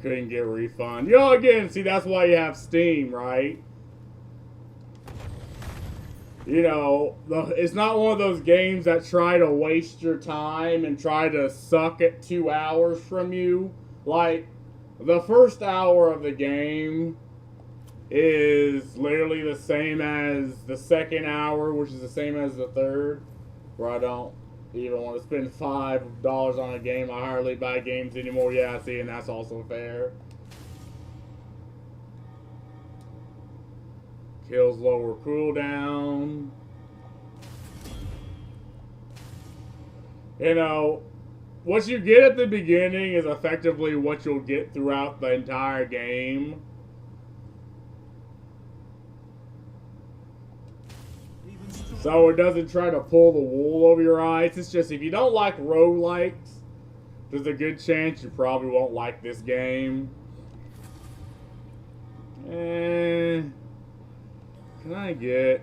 couldn't get a refund. Yo, again, see, that's why you have Steam, right? You know, it's not one of those games that try to waste your time and try to suck at 2 hours from you. Like, the first hour of the game is literally the same as the second hour, which is the same as the third, where I don't even want to spend $5 on a game. I hardly buy games anymore. Yeah, see, and that's also fair. Kills lower cooldown. You know, what you get at the beginning is effectively what you'll get throughout the entire game. So it doesn't try to pull the wool over your eyes. It's just, if you don't like roguelikes, there's a good chance you probably won't like this game. Can I get...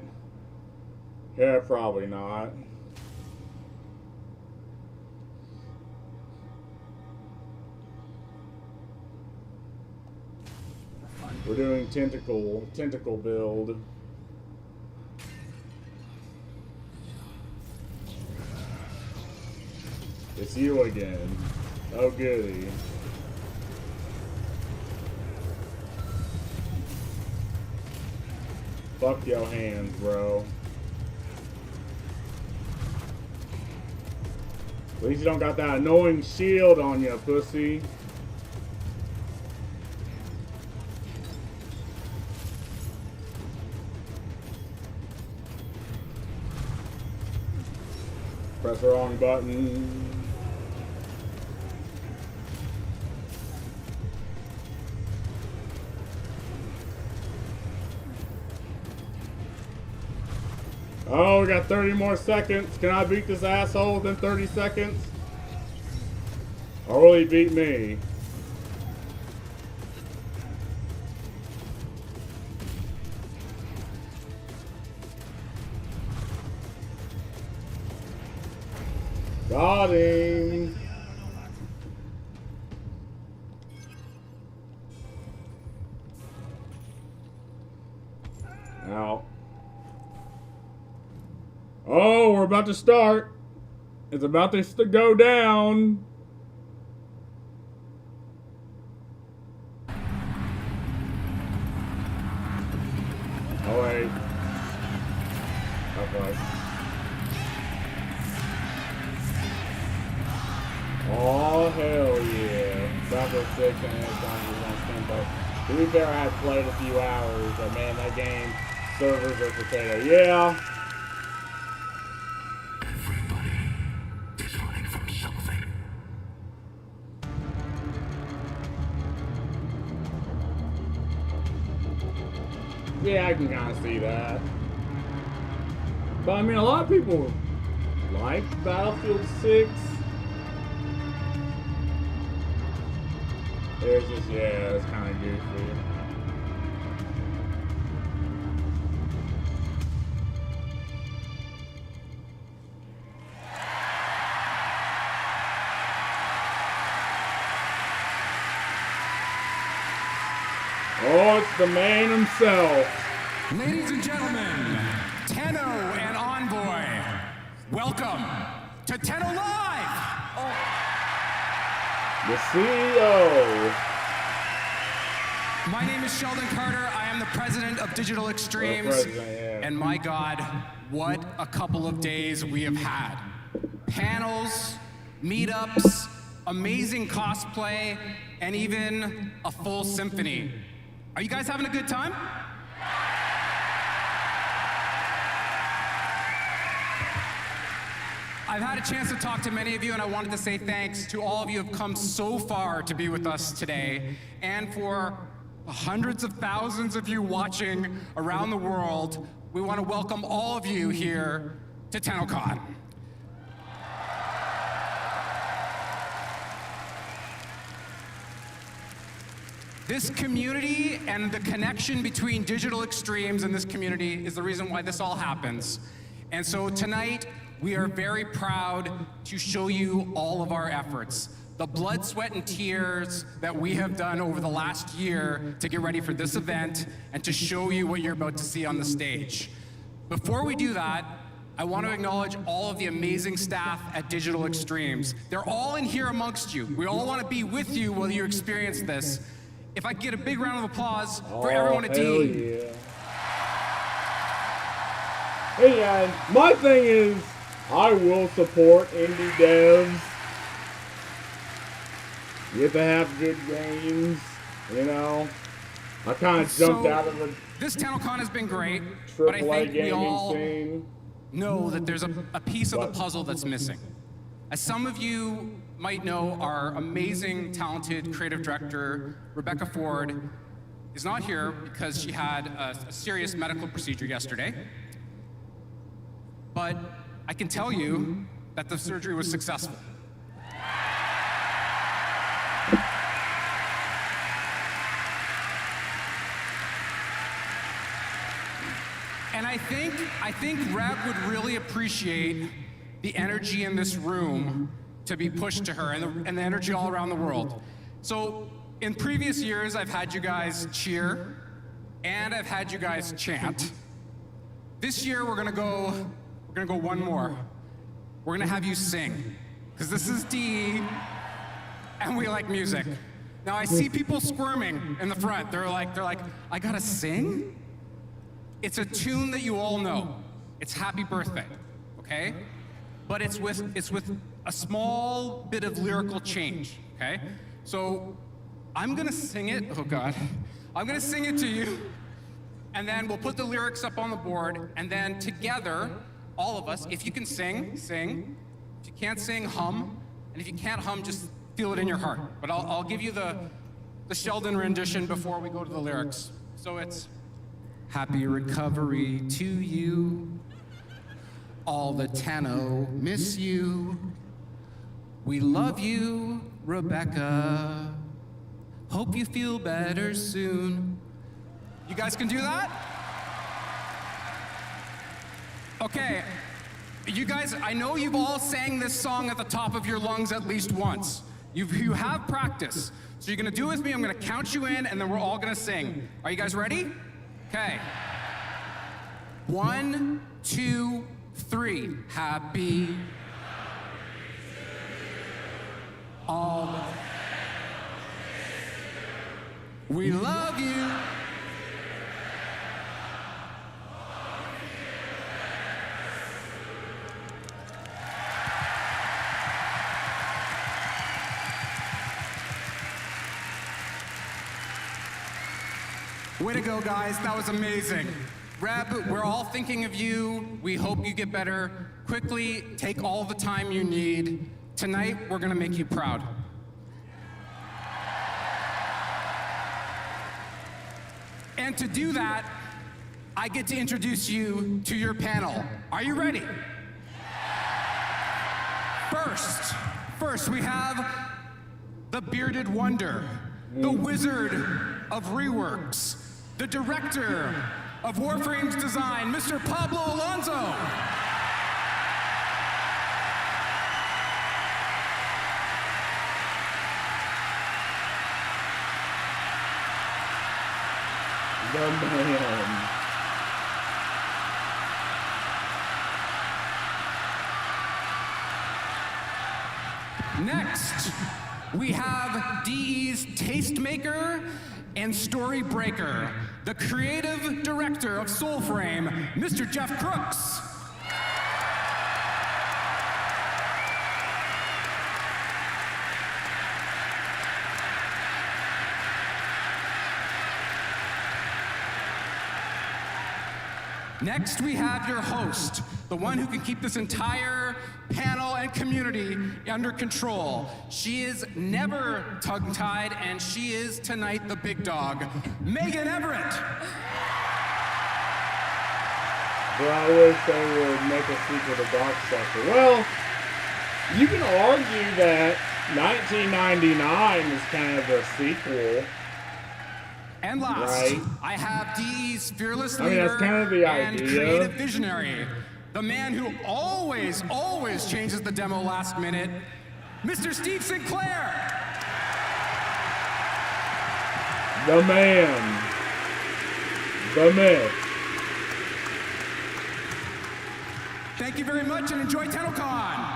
Yeah, probably not. We're doing tentacle build. It's you again. Oh goody. Fuck your hands, bro. At least you don't got that annoying shield on you, pussy. Press the wrong button. Oh, we got 30 more seconds. Can I beat this asshole within 30 seconds? Or will he beat me? Got him. Ow. Oh, we're about to start. It's about to go down. Oh, wait. Okay. Oh, hell yeah. Bravo 6 and to be fair, I had played a few hours, but man, that game, servers are potato. Yeah. Yeah, I can kind of see that. But I mean, a lot of people like Battlefield 6. It's just, yeah, it's kind of goofy. Oh, it's the man himself. Ladies and gentlemen, Tenno and Envoy, welcome to Tenno Live! The CEO. My name is Sheldon Carter. I am the president of Digital Extremes. And my God, what a couple of days we have had. Panels, meetups, amazing cosplay, and even a full symphony. Are you guys having a good time? I've had a chance to talk to many of you, and I wanted to say thanks to all of you who have come so far to be with us today, and for hundreds of thousands of you watching around the world. We want to welcome all of you here to TennoCon. This community and the connection between Digital Extremes and this community is the reason why this all happens. And so tonight, we are very proud to show you all of our efforts. The blood, sweat, and tears that we have done over the last year to get ready for this event and to show you what you're about to see on the stage. Before we do that, I want to acknowledge all of the amazing staff at Digital Extremes. They're all in here amongst you. We all want to be with you while you experience this. If I could get a big round of applause for everyone at D. Yeah. Hey guys, my thing is, I will support indie devs. You have to have good games, you know. I kind of jumped out of the This TennoCon has been great, but I think we all know that there's a piece of the puzzle that's missing. As some of you might know, our amazing, talented creative director, Rebecca Ford, is not here because she had a serious medical procedure yesterday. But I can tell you that the surgery was successful. And I think Reb would really appreciate the energy in this room to be pushed to her, and the energy all around the world. So in previous years, I've had you guys cheer, and I've had you guys chant. This year, we're gonna go one more. We're gonna have you sing, because this is D, and we like music. Now I see people squirming in the front. They're like, I gotta sing? It's a tune that you all know. It's Happy Birthday, okay? But it's with a small bit of lyrical change, okay? So I'm gonna sing it, oh God. I'm gonna sing it to you, and then we'll put the lyrics up on the board, and then together, all of us, if you can sing, sing. If you can't sing, hum. And if you can't hum, just feel it in your heart. But I'll give you the Sheldon rendition before we go to the lyrics. So it's happy recovery to you. All the Tenno miss you. We love you, Rebecca. Hope you feel better soon. You guys can do that? Okay, you guys, I know you've all sang this song at the top of your lungs at least once. You have practice. So you're gonna do it with me, I'm gonna count you in, and then we're all gonna sing. Are you guys ready? Okay. 1, 2, 3. Happy. All. We love you. Way to go, guys. That was amazing. Reb, we're all thinking of you. We hope you get better quickly. Take all the time you need. Tonight, we're going to make you proud. And to do that, I get to introduce you to your panel. Are you ready? First we have the bearded wonder, the wizard of reworks, the director of Warframe's design, Mr. Pablo Alonso. The man. Next, we have DE's tastemaker and story breaker, the creative director of Soulframe, Mr. Jeff Crooks. Next, we have your host, the one who can keep this entire panel and community under control. She is never tongue-tied, and she is tonight the big dog, Megan Everett. But I wish they would make a sequel to Dark Sector. Well, you can argue that 1999 is kind of a sequel. And last, right? I have DE's fearless I mean, leader that's kind of the and idea. creative visionary, the man who always changes the demo last minute, Mr. Steve Sinclair. The man. The myth. Thank you very much and enjoy TennoCon.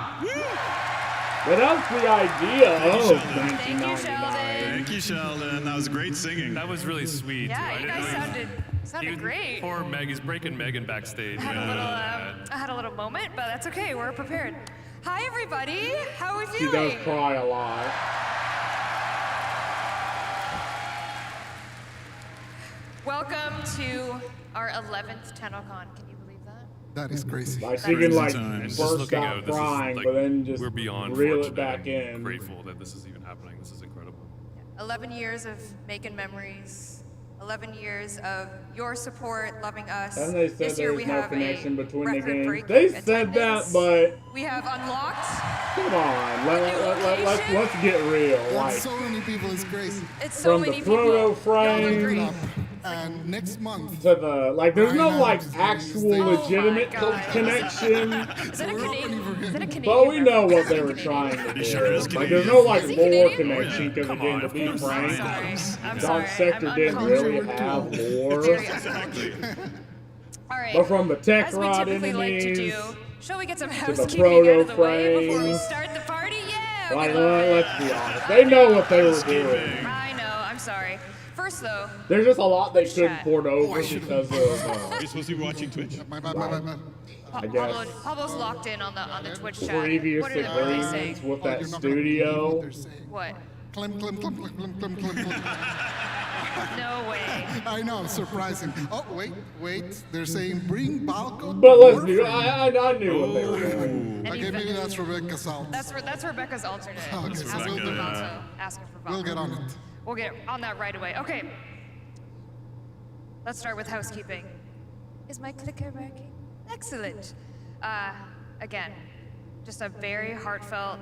But that's the idea Thank you, of Sheldon. 1999. Thank you, Sheldon. That was great singing. That was really sweet. Yeah, you guys sounded great. Poor Meg is breaking Megan backstage. I had a little moment, but that's okay. We're prepared. Hi, everybody. How are we She feeling? does cry a lot. Welcome to our 11th TennoCon. Can you believe that? That is crazy. Like she can like Just burst looking out out, this is, crying, like, but then just we're beyond reel fortunate it back and in. Grateful that this is even happening. This is incredible. 11 years of making memories. 11 years of your support, loving us. And they said this year there's we no have connection a between the games. record-breaking They said attendance. that, but We have unlocked. come on, let's get real. That's Like so many people, it's crazy. It's so from many the people. proto frame And next month, to the like, there's no Ryan like Adams is actual Oh my legitimate God. connection. Is that a Canadian? But we know what they were trying to do. sure is Like, there's no like Is he lore Canadian? connection because again, to be frank, I'm Dark sorry. Sector I'm didn't really uncultured. have lore. Exactly. All right. But from the tech As we rod typically like to enemies, do, shall we get some the housekeeping out of the way before we proto-frame. start the party? Yeah. like, we love it. let's be honest, they know what they were doing. I know. I'm sorry. First, though, There's just a lot they couldn't chat. port over because of, You're supposed to be watching Twitch. I guess, Pablo's locked in on the Twitch chat. previous What are they saying? agreements with that studio. What? Clim, clim, clim, clim, clim, clim, clim, clim. No way. I know, surprising. Oh, wait. They're saying bring Balco. But let's do. I knew what they were doing. Okay, maybe that's Rebecca's out. That's Rebecca's alternate. Okay, Asking so for we'll do Balco. that. Asking for Balco. We'll get on it. We'll get on that right away. Okay. Let's start with housekeeping. Is my clicker working? Excellent. Again, just a very heartfelt,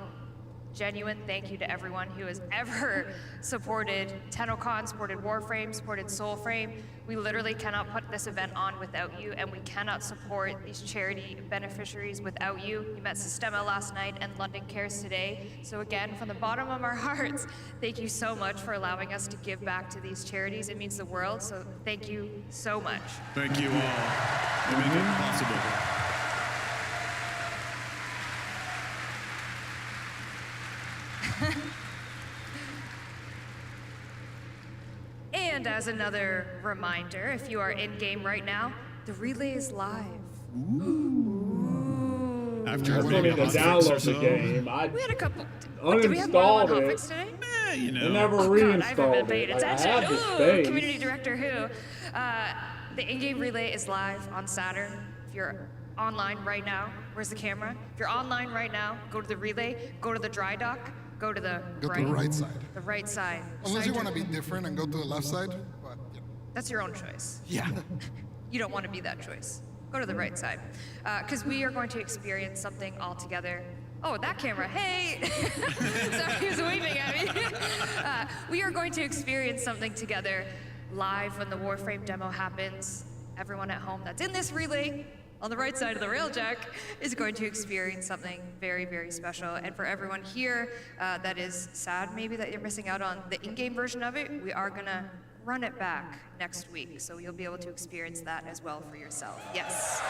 genuine thank you to everyone who has ever supported TennoCon, supported Warframe, supported Soulframe. We literally cannot put this event on without you, and we cannot support these charity beneficiaries without you. You met Sistema last night and London Cares today. So again, from the bottom of our hearts, thank you so much for allowing us to give back to these charities. It means the world, so thank you so much. Thank you all. You make it possible. And as another reminder, if you are in-game right now, the relay is live. After I still need to download the game. I We had a couple. Did we have more uninstalled on it. hotfix today? You I know. never God, I haven't been reinstalled paying it. Like, I attention. had the Ooh, space. community director who? The in-game relay is live on Saturn. If you're online right now, where's the camera? If you're online right now, go to the relay, go to the dry dock, go to the Go to the right side. The right side. Unless Side you to- want to be different and go to the left side. But, yeah. That's your own choice. Yeah. you don't want to be that choice. Go to the right side. Because we are going to experience something all together. Oh, that camera, hey! Sorry, he was waving at me. We are going to experience something together live when the Warframe demo happens. Everyone at home that's in this relay on the right side of the railjack is going to experience something very, very special. And for everyone here that is sad maybe that you're missing out on the in-game version of it, we are gonna run it back next week. So you'll be able to experience that as well for yourself. Yes.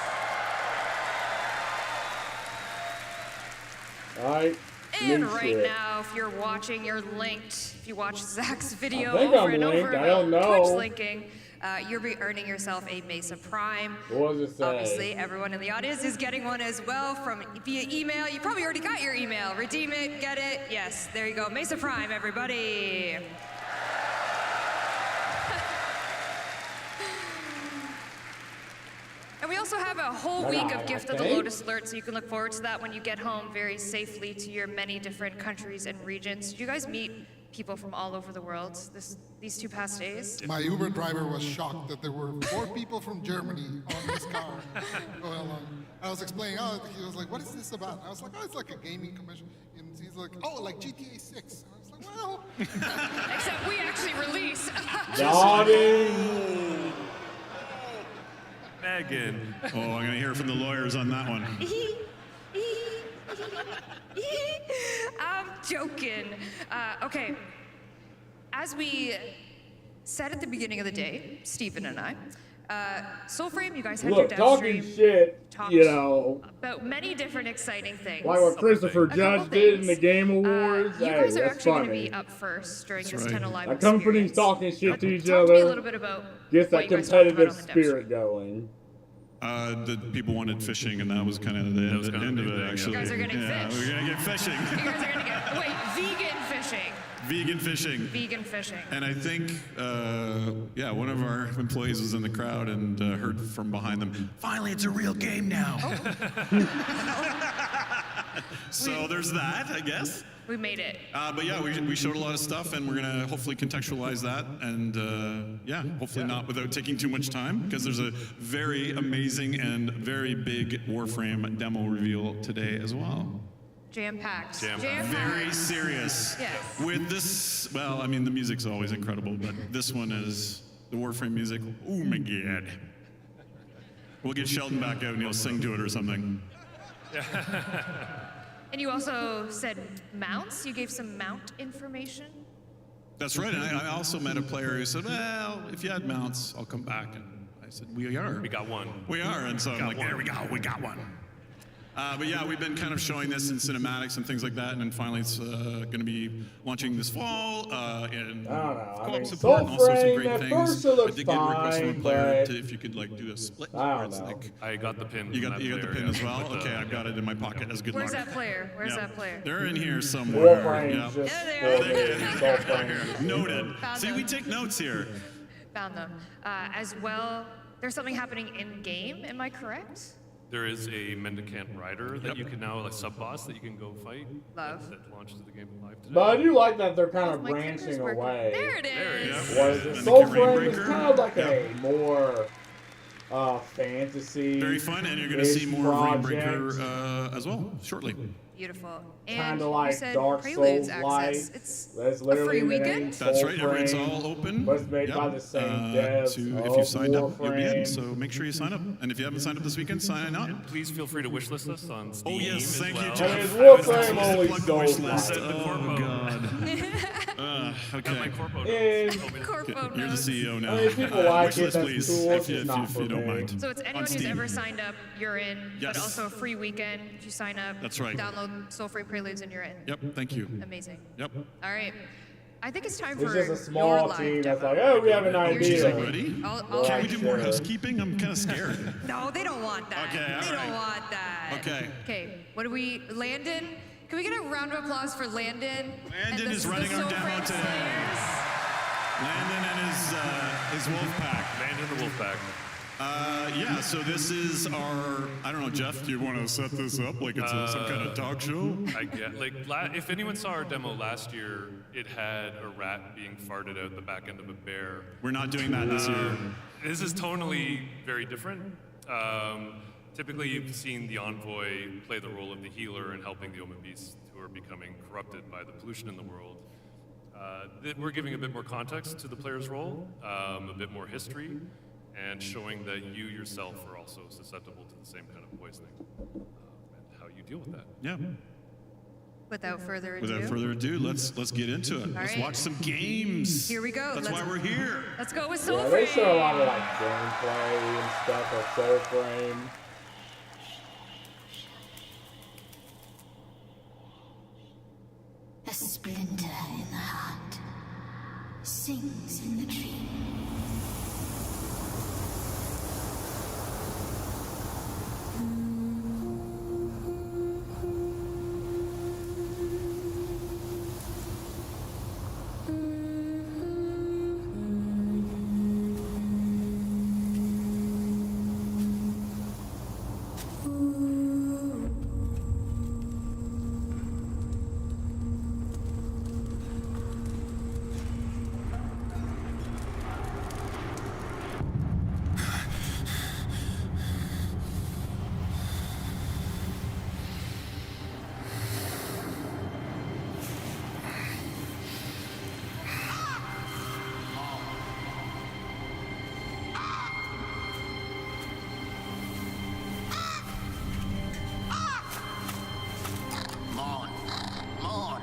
And right now, if you're watching, you're linked. If you watch Zach's video over and over about Twitch linking, you'll be earning yourself a Mesa Prime. What does it say? Obviously, everyone in the audience is getting one as well from via email. You probably already got your email. Redeem it, get it. Yes, there you go. Mesa Prime, everybody. And we also have a whole week of Gift of the Lotus Alert, so you can look forward to that when you get home very safely to your many different countries and regions. Did you guys meet people from all over the world these 2 past days? My Uber driver was shocked that there were 4 people from Germany on this car going along. I was explaining, he was like, what is this about? I was like, oh, it's like a gaming commission. And he's like, oh, like GTA 6. And I was like, well. Except we actually release. Megan. Oh, I'm going to hear from the lawyers on that one. I'm joking. Okay. As we said at the beginning of the day, Stephen and I, Soulframe, you guys had your dev talking stream, shit, talked you know, about many different exciting things. like what Christopher Judge did in the Game Awards. You Hey, guys are that's actually going to funny. be up first during this Tenno Live A company's experience. talking shit to each Talk to me a other, little bit about gets what that you guys talked about competitive on the dev spirit going. The people wanted fishing, and that was kind of the end of it, actually. You guys are getting yeah, fish. we're going to get fishing. You guys are going to get, wait, vegan fishing. Vegan fishing. Vegan fishing. And I think, one of our employees was in the crowd and heard from behind them, finally, it's a real game now. So there's that, I guess. We made it. But yeah, we showed a lot of stuff, and we're going to hopefully contextualize that. And hopefully not without taking too much time, because there's a very amazing and very big Warframe demo reveal today as well. Jam-packed. Very serious. Yes. With this, well, I mean, the music's always incredible, but this one is the Warframe music. Oh my God. We'll get Sheldon back out and he'll sing to it or something. And you also said mounts. You gave some mount information. That's right. And I also met a player who said, well, if you had mounts, I'll come back. And I said, we are. We got one. We are. And so I'm like, there we go. We got one. But yeah, we've been kind of showing this in cinematics and things like that, and then finally it's going to be launching this fall in co-op support and all sorts of great things. I did get a request from a player if you could like do a split. Where it's like, I got the pin. You got the pin as well. Okay, I've got it in my pocket as good Where's luck. that player? Where's that player? They're in here somewhere. Warframe, Yeah. Noted. See, we take notes here. Found them. As well, there's something happening in game. Am I correct? There is a Mendicant Rider that you can now, like sub-boss, that you can go fight. Love. That launches the game live today. But I do like that they're kind of branching away. There it is. What is it? Soulframe is kind of like a more fantasy. Very fun, and you're going to see more of Rainbreaker as well shortly. Beautiful. Kind And of you like said Dark Preludes Souls like. access. It's That's a literally free the weekend. name, That's right. It's Soulframe, all open. but it's made by the same devs If you signed up, you'll be in. Warframe. So make sure you sign up. And if you haven't signed up this weekend, sign up. And please feel free to wishlist us on Steam. Oh yes, as thank you, well. Jeff. And it's I was Warframe supposed to only plug the wish sold list. by- Oh god. Okay. Corpo You're the notes. CEO now. I mean, people like wish it, list, that's please, cool, if it's you, just not if you for don't me. mind. So it's anyone who's Steam. ever signed up, you're in. Yes. But also a free weekend. If you sign up, That's right. download Soulframe Preludes and you're in. Yep. Thank you. Amazing. Yep. All right. I think it's time It's for just a your small live team that's demo. like, oh, we have an You're just idea. ready? I'll Can we do more sure. housekeeping? I'm kind of scared. No, they don't want that. Okay, all they right. don't want that. Okay. Okay, what do we, Landon? Can we get a round of applause for Landon? Landon is running our demo today. Landon and his wolf pack. Landon the Wolf Pack. Yeah, so this is our, I don't know, Jeff, do you want to set this up like it's some kind of dog show? I get, like, if anyone saw our demo last year, it had a rat being farted out the back end of a bear. We're not doing that this year. This is tonally very different. Typically, you've seen the Envoy play the role of the healer in helping the Omen beasts who are becoming corrupted by the pollution in the world. We're giving a bit more context to the player's role, a bit more history, and showing that you yourself are also susceptible to the same kind of poisoning, and how you deal with that. Yeah. Without further ado. Without further ado, let's get into it. Let's watch some games. Here we go. That's why we're here. Let's go with Yeah, Soulframe. they show a lot of like gameplay and stuff of Soulframe. A splinter in the heart sings in the tree.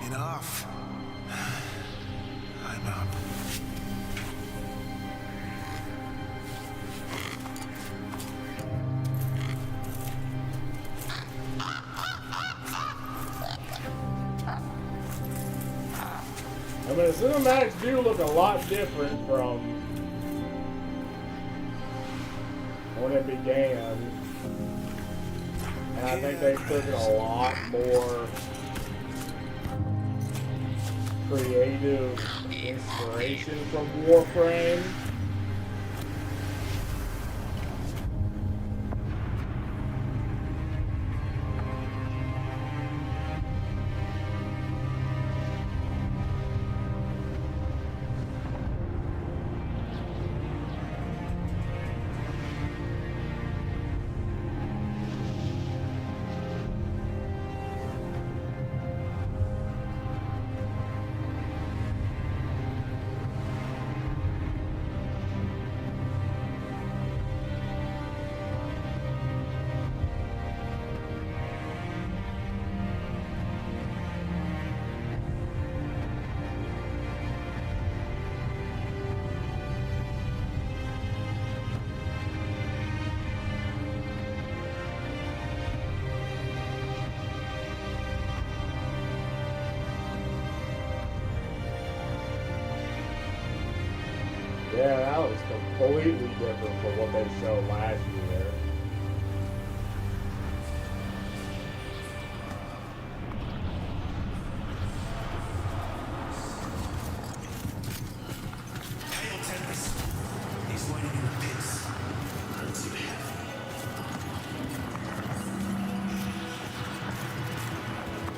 Enough. I'm up. I mean, the cinematics do look a lot different from when it began. And I think they took a lot more creative inspiration from Warframe. Yeah, that was completely different from what they showed last year. Hail Tempest. He's waiting in the pits. None too heavy.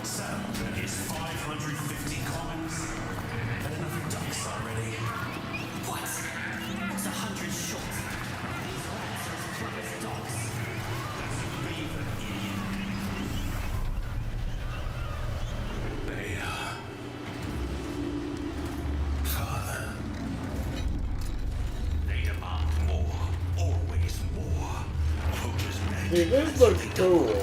So, it's 550 commons and enough ducks already. What? That's 100 short. These rats are as plump as dogs. That's a beaver, idiot. They are. Father. They demand more. Always more. See, this looks cool.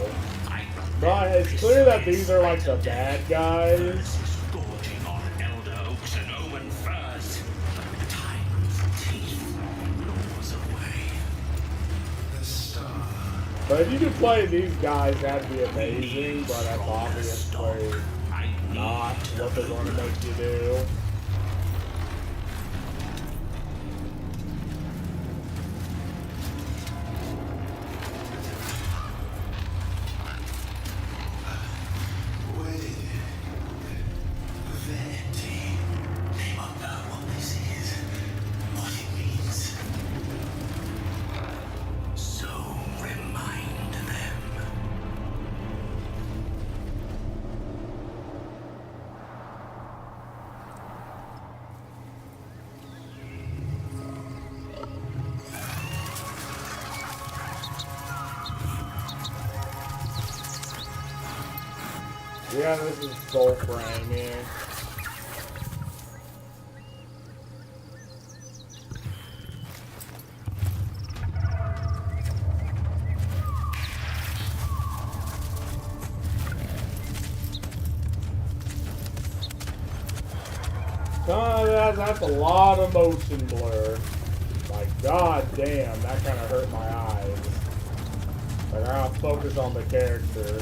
But it's clear that these are like the bad guys. Gorging on elder oaks and omen firs. Time's teeth gnaws away. The star. But if you could play these guys, that'd be amazing. But that's obviously not what they're going to make you do. Yeah, this is full frame, yeah. That's a lot of motion blur. Like, god damn, that kind of hurt my eyes. Like, I gotta focus on the character.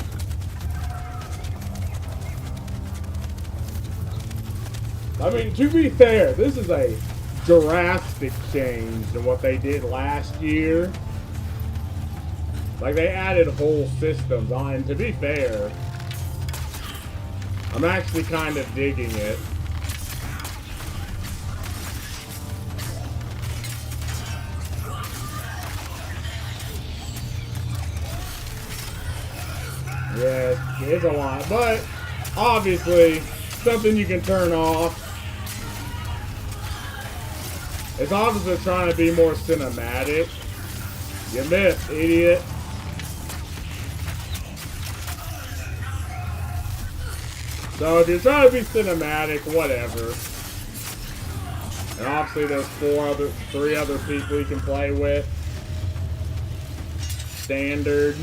I mean, to be fair, this is a drastic change to what they did last year. Like, they added whole systems on, and to be fair, I'm actually kind of digging it. Yeah, it's a lot, but obviously something you can turn off. It's obviously trying to be more cinematic. You missed, idiot. So if you're trying to be cinematic, whatever. And obviously there's three other people you can play with. Standard.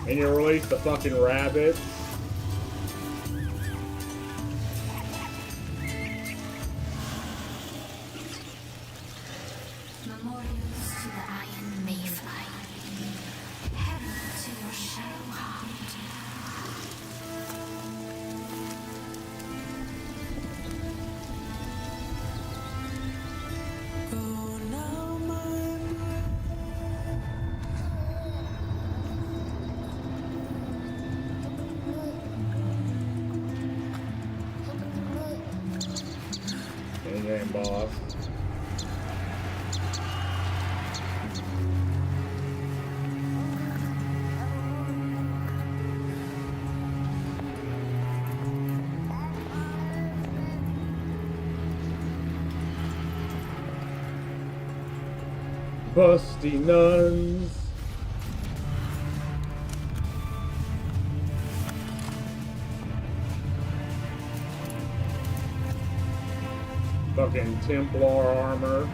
And you release the fucking rabbits. Memorials to the Iron Mayfly. Heaven to your shadow heart. In-game boss. Busty nuns. Fucking Templar armor.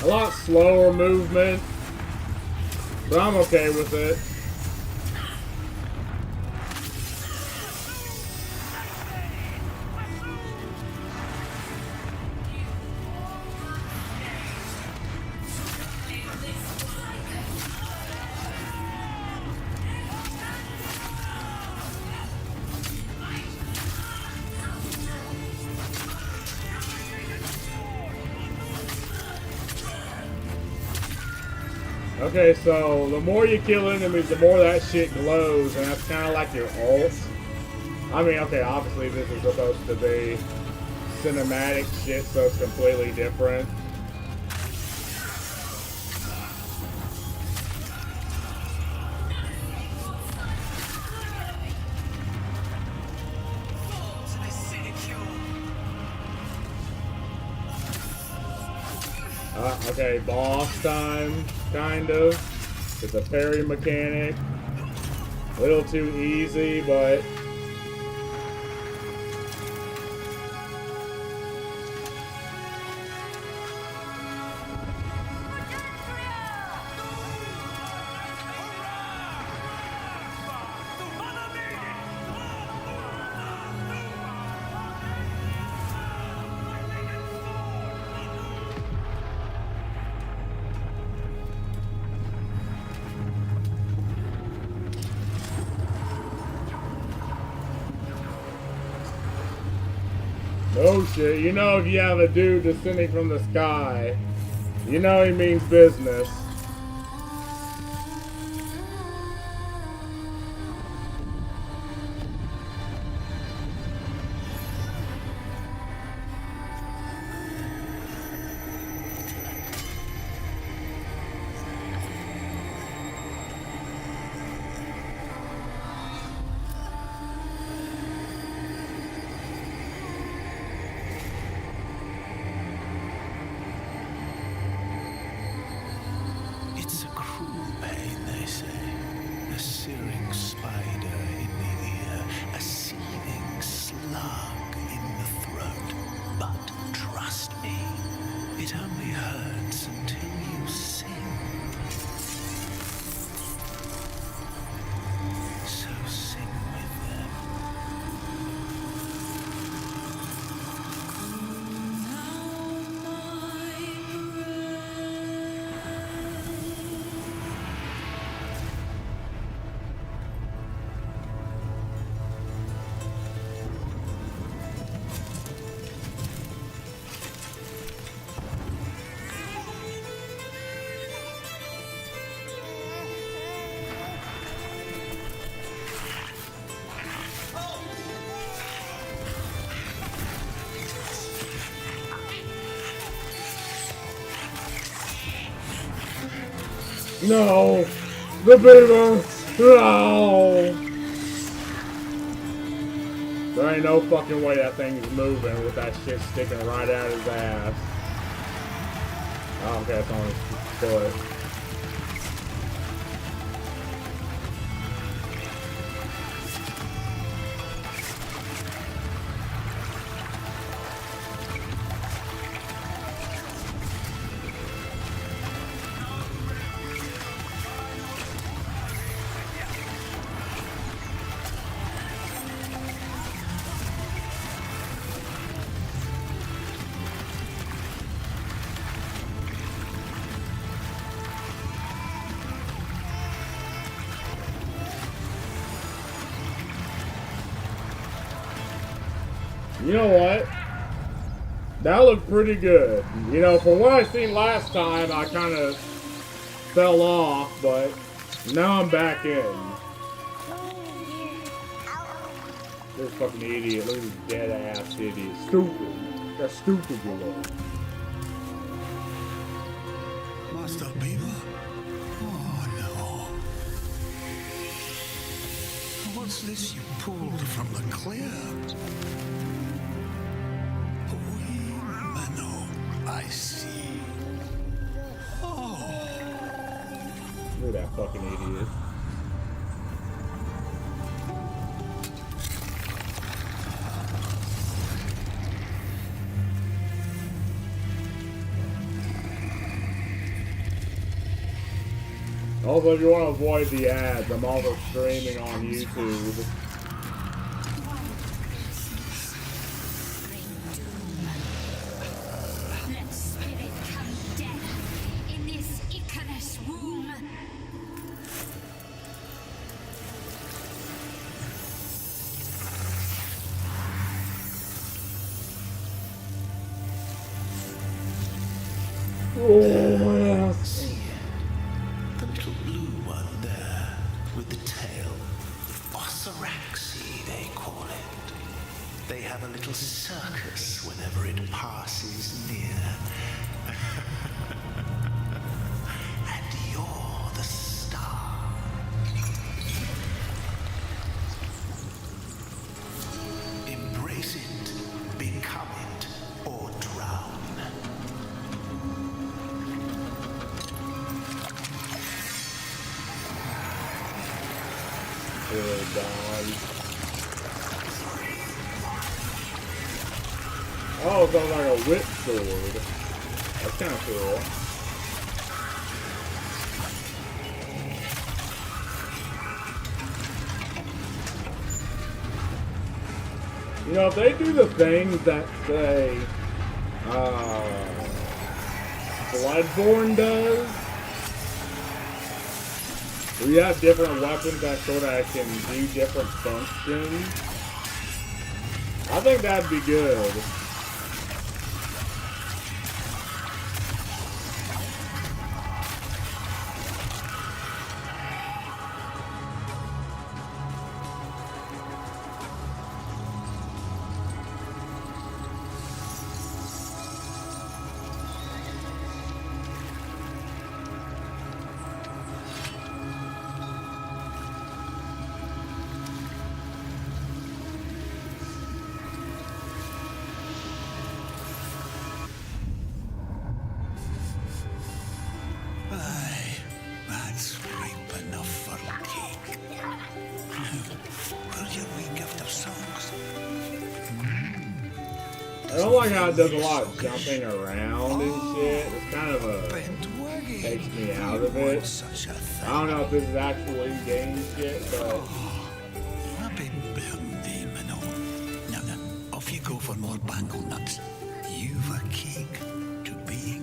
A lot slower movement, but I'm okay with it. Okay, so the more you kill enemies, the more that shit glows, and that's kind of like your ult. I mean, okay, obviously this is supposed to be cinematic shit, so it's completely different. Okay, boss time, kind of. It's a parry mechanic. A little too easy, but... Oh shit, you know if you have a dude descending from the sky, you know he means business. searing spider in the ear, a seething slug in the throat. But trust me, it only hurts until you sing. So sing with them. No! The beaver! No! There ain't no fucking way that thing's moving with that shit sticking right out his ass. I don't care, it's on his foot. You know what? That looked pretty good. You know, from what I seen last time, I kind of fell off, but now I'm back in. This fucking idiot. Look at this dead ass idiot. Stupid. That's stupid, you look. Master Beaver? Oh no. What's this you pulled from the clear? I see. Oh. Look at that fucking idiot. Also, if you want to avoid the ads, I'm also streaming on YouTube. Oh, see it? The little blue one there with the tail. Ossaraxi, they call it. They have a little circus whenever it passes near. And you're the star. Embrace it, become it, or drown. Oh, it sounds like a whip sword. That's kind of cool. You know, if they do the things that say, Bloodborne does, where you have different weapons that sort of can do different functions, I think that'd be good. I don't like how it does a lot of jumping around and shit. It's kind of takes me out of it. I don't know if this is actual in-game shit, but Now, off you go for more bangle nuts. You've a cake to bake.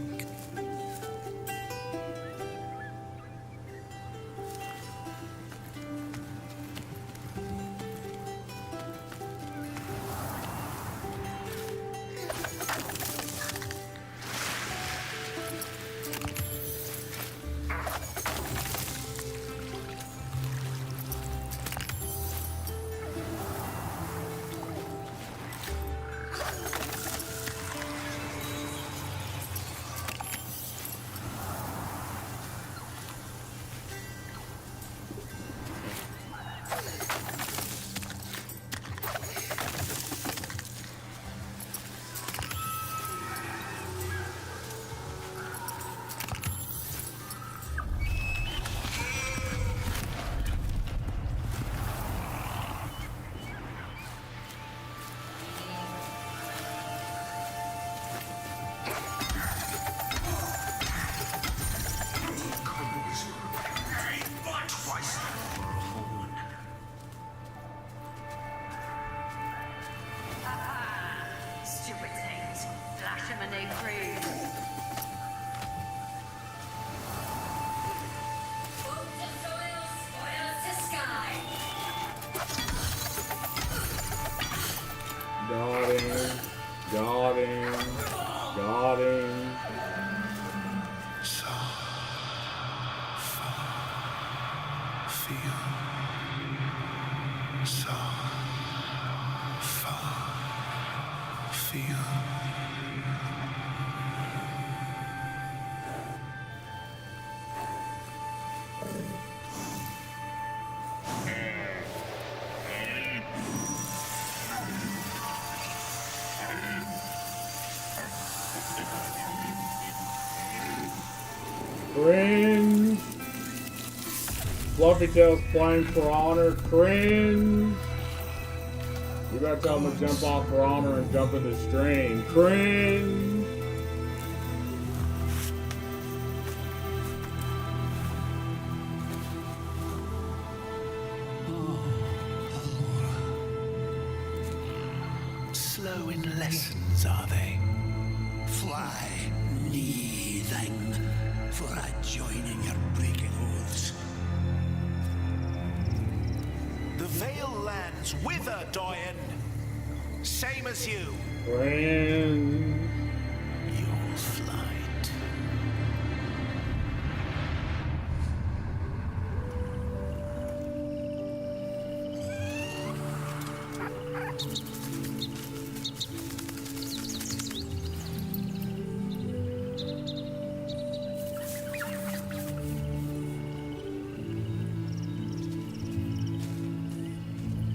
Stupid things. Flash them and they freeze. Food to soil, spoils to sky. got him. So far, feel so far, feel. Cringe. Fluffy Tail's playing for honor. Cringe. You gotta tell him to jump off for honor and jump in the stream. Cringe. Slow in lessons, are they? Fly, neathing, for I joining your breaking oaths. The Vale lands wither, Doyen. Same as you. Cringe. Your flight.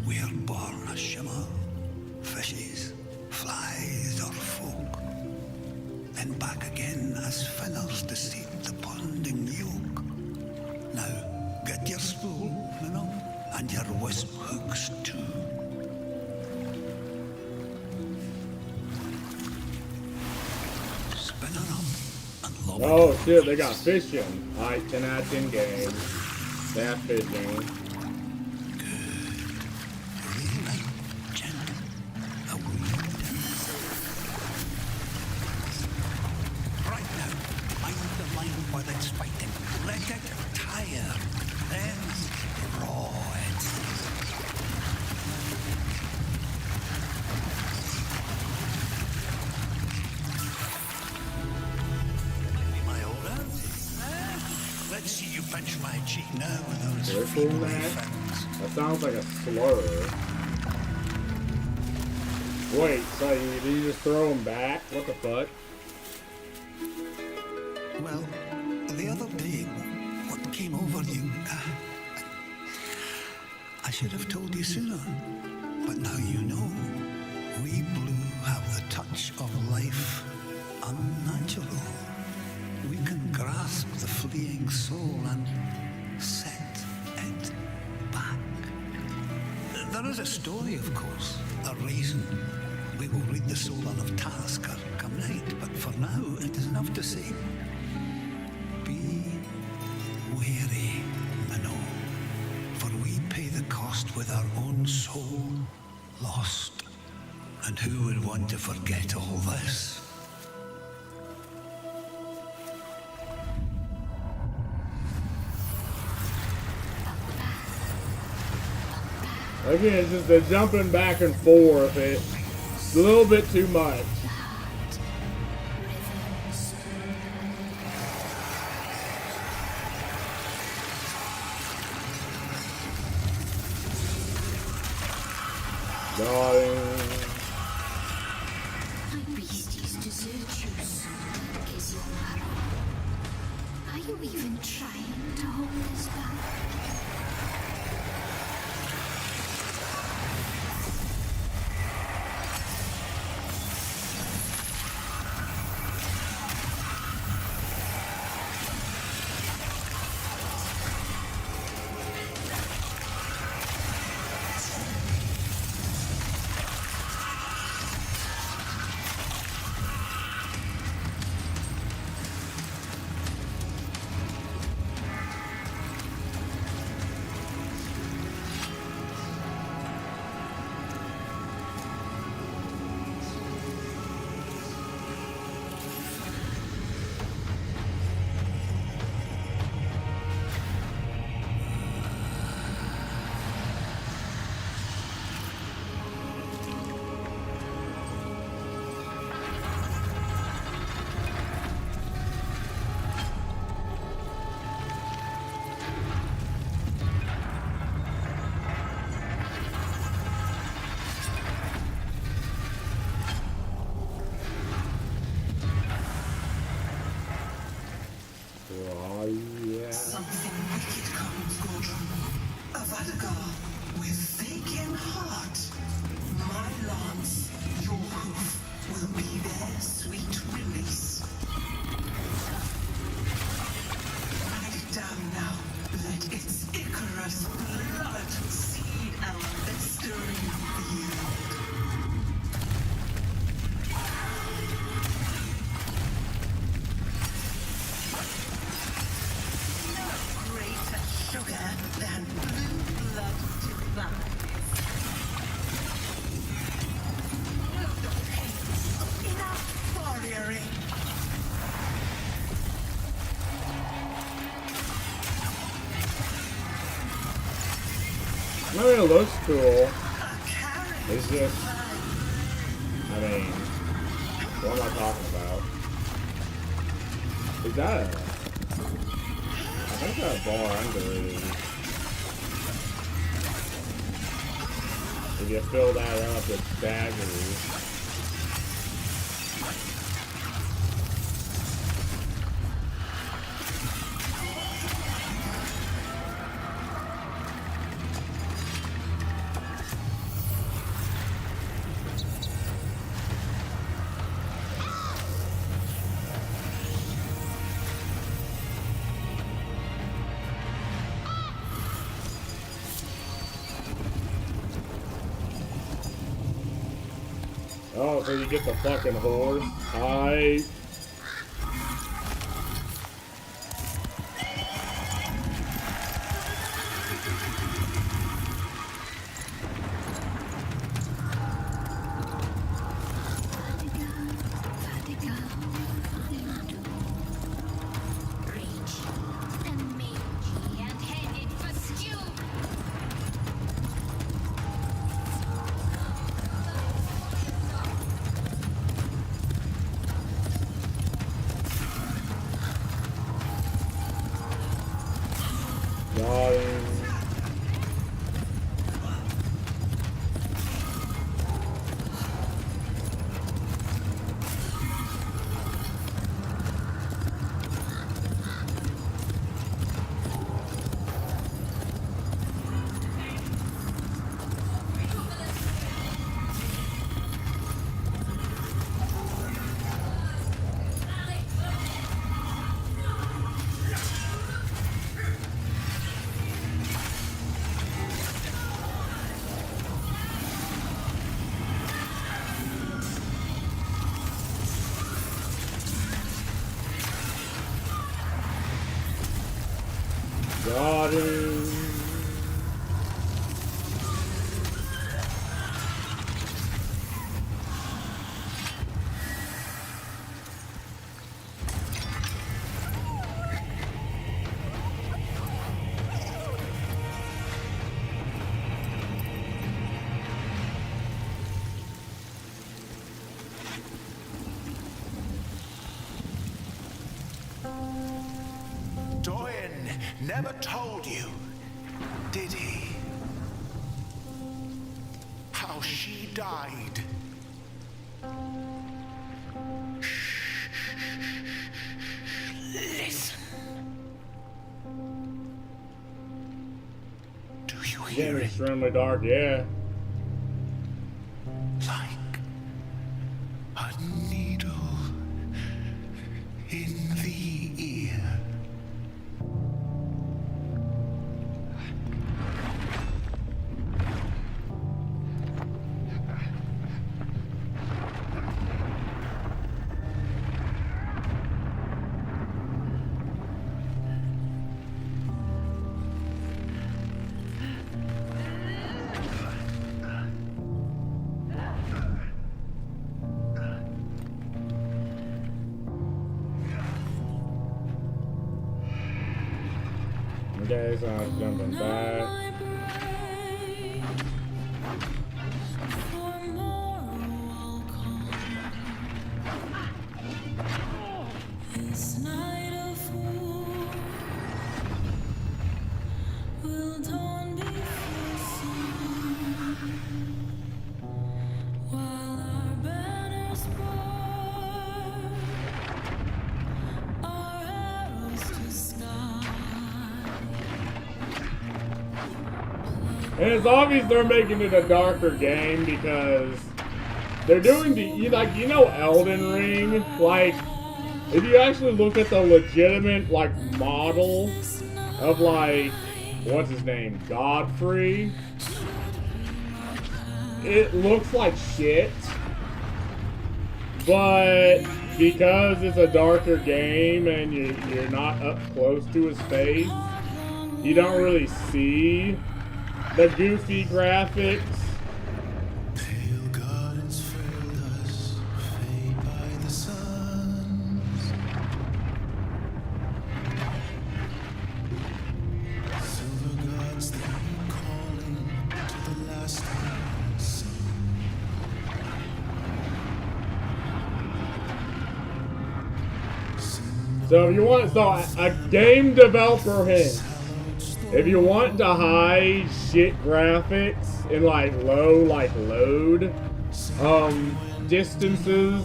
We're born a shimmer, fishes, flies, or folk. Then back again as finners to seek the ponding yoke. Now, get your spool, and your wisp hooks too. Spin her up and lower. Oh shit, they got fishing. Alright, 10 out of 10 game. They have fishing. Right now, mind the line while it's fighting. Let it tire, then draw it. Might be my old aunt. Let's see you pinch my cheek now with those Careful, Matt. That sounds like a slur. Wait, so did you just throw him back? What the fuck? Well, the other day, what came over you? I should have told you sooner, but now you know. We blue have the touch of life, unnatural. We can grasp the fleeing soul and set it back. There is a story, of course, a reason. We will read the soul of Talisker come night, but for now it is enough to say, be wary, Minnow, for we pay the cost with our own soul lost. And who would want to forget all this? Again, just the jumping back and forth, it's a little bit too much. Got him. My beasties desert you soon, kiss your marrow. Are you even trying to hold this back? Something wicked comes, Gordon. A Vatigar with vacant heart. My lance, your hoof, will be their sweet release. Ride it down now. Let its Icarus blood seed our festering field. Sugar than blue blood divine. Enough warrioring. I mean, it looks cool. It's just, I mean, what am I talking about? Is that I think that bar under it is. If you fill that up, it staggers. Oh, so you get the fucking horse? Hi. never told you, did he? How she died. Listen. Do you Yeah, hear it? extremely dark, yeah. Like a needle in the ear. Okay, so I'm jumping back. This night of war will dawn before sun, while our banners burn, our arrows to sky. And it's obvious they're making it a darker game because they're doing you know Elden Ring, like if you actually look at the legitimate like model of like what's his name, Godfrey, it looks like shit. But because it's a darker game and you're not up close to his face, you don't really see the goofy graphics. Pale gardens failed us, fade by the suns. Silver gods that keep calling to the last sun. So if you want, a game developer hint. If you want to hide shit graphics in like low load distances,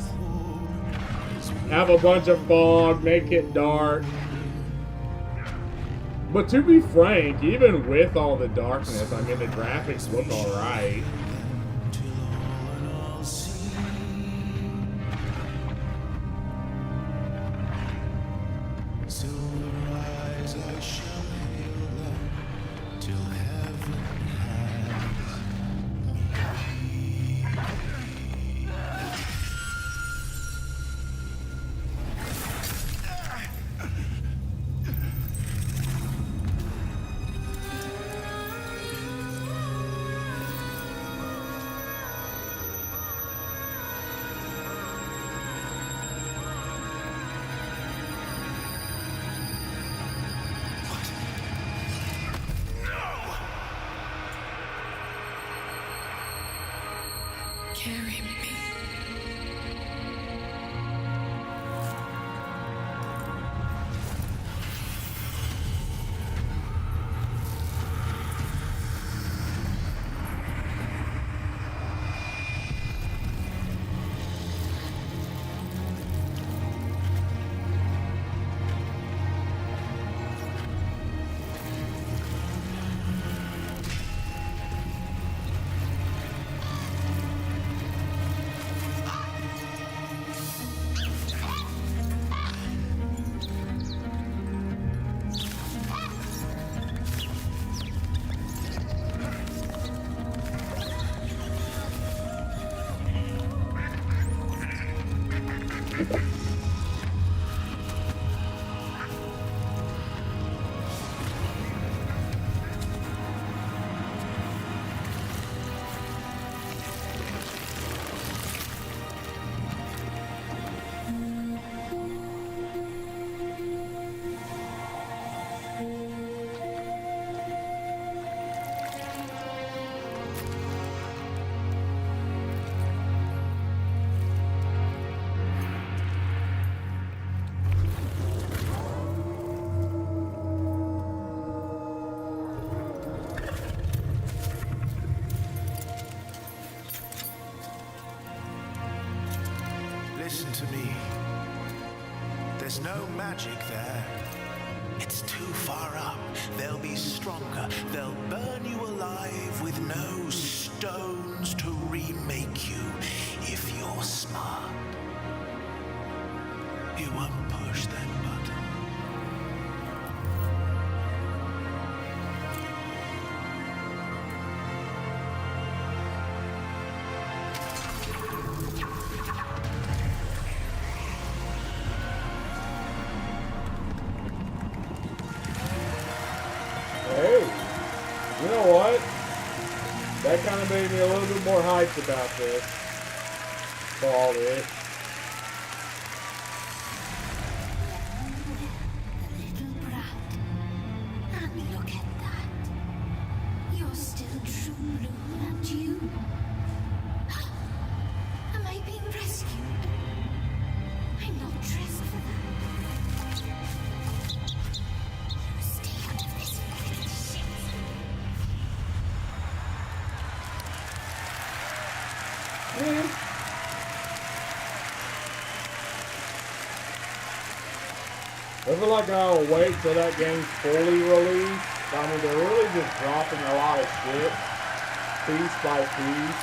have a bunch of fog, make it dark. But to be frank, even with all the darkness, I mean the graphics look alright. Carry me. to me. There's no magic there. It's too far up. They'll be stronger. They'll burn you alive with no stones to remake you. If you're smart, you won't push that button. Hey, you know what? That kind of made me a little bit more hyped about this. For all this. Little brat. And look at that. You're still true blue, aren't you? Am I being rescued? I'm not dressed for that. Stay out of this wicked shit. I feel like I'll wait till that game's fully released. I mean, they're really just dropping a lot of shit, piece by piece.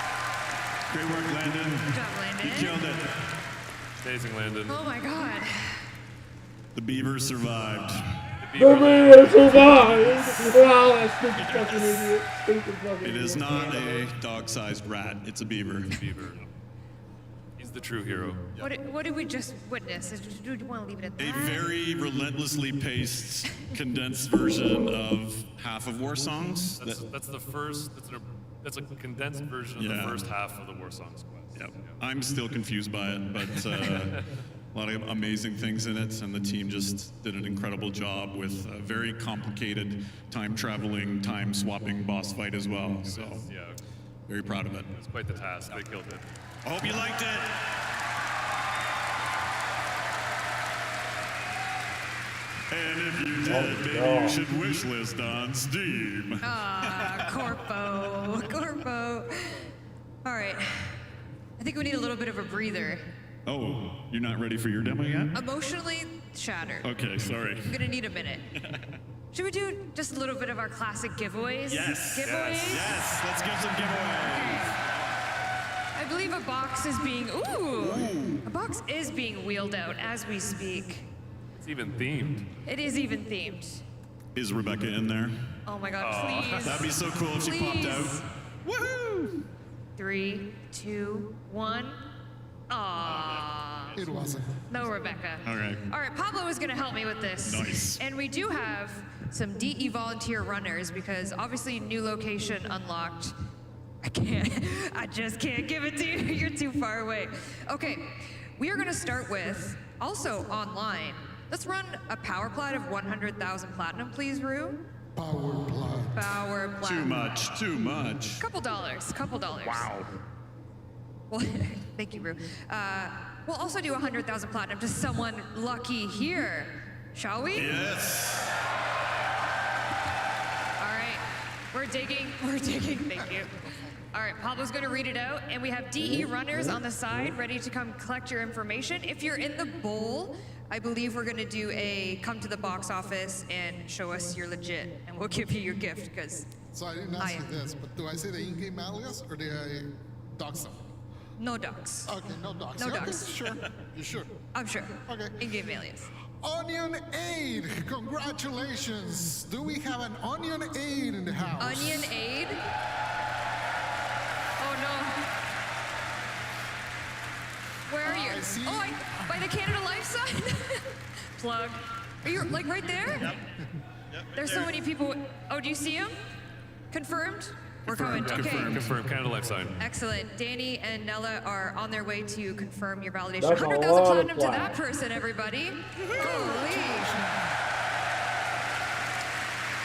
Great work, Landon. Good job, Landon. You killed it. Amazing, Landon. Oh my god. The beavers survived. The beaver survived! Wow, that stupid fucking idiot. Stupid fucking It is idiot. not a dog-sized rat. It's a beaver. Beaver. He's the true hero. What did we just witness? Do you want to leave it at that? A very relentlessly paced, condensed version of half of War Songs. That's the first. That's a condensed version of the first half of the War Songs quest. Yep. I'm still confused by it, but a lot of amazing things in it, and the team just did an incredible job with a very complicated time-traveling, time-swapping boss fight as well. So, very proud of it. It was quite the task. They killed it. I hope you liked it. And if you did, maybe you should wishlist on Steam. Ah, Corpo. All right. I think we need a little bit of a breather. Oh, you're not ready for your demo yet? Emotionally shattered. Okay, sorry. I'm gonna need a minute. Should we do just a little bit of our classic giveaways? Yes. Giveaways? Yes. Let's give some giveaways. I believe a box is being a box is being wheeled out as we speak. It's even themed. It is even themed. Is Rebecca in there? Oh my god, please. That'd be so cool if she popped out. Woohoo! 3, 2, 1. Aww. It wasn't. No, Rebecca. Okay. All right, Pablo is going to help me with this. Nice. And we do have some DE volunteer runners because obviously new location unlocked. I just can't give it to you. You're too far away. Okay, we are going to start with, also online, let's run a power plat of 100,000 platinum, please, Rue. Power plat. Power plat. Too much. Couple dollars. Wow. Well, thank you, Rue. We'll also do 100,000 platinum to someone lucky here, shall we? Yes. All right, we're digging, thank you. All right, Pablo's gonna read it out, and we have DE runners on the side ready to come collect your information. If you're in the bowl, I believe we're gonna do a come to the box office and show us you're legit, and we'll give you your gift, because So I didn't ask you this, but do I say the in-game alias or do I dox them? no ducks. Okay, no dox. No Okay, docs. Sure. You sure? I'm sure. Okay. In-game alias. Onion Aid, congratulations. Do we have an Onion Aid in the house? Onion Aid? Oh no. Where are you? I see. Oh, by the Canada Life sign? Plug. Are you like right there? Yep. There's so many people. Oh, do you see him? Confirmed? We're coming. Okay. Confirm. Canada Life sign. Excellent. Danny and Nella are on their way to confirm your validation. That's a 100,000 lot of platinum to platinum. that person, everybody. Holy.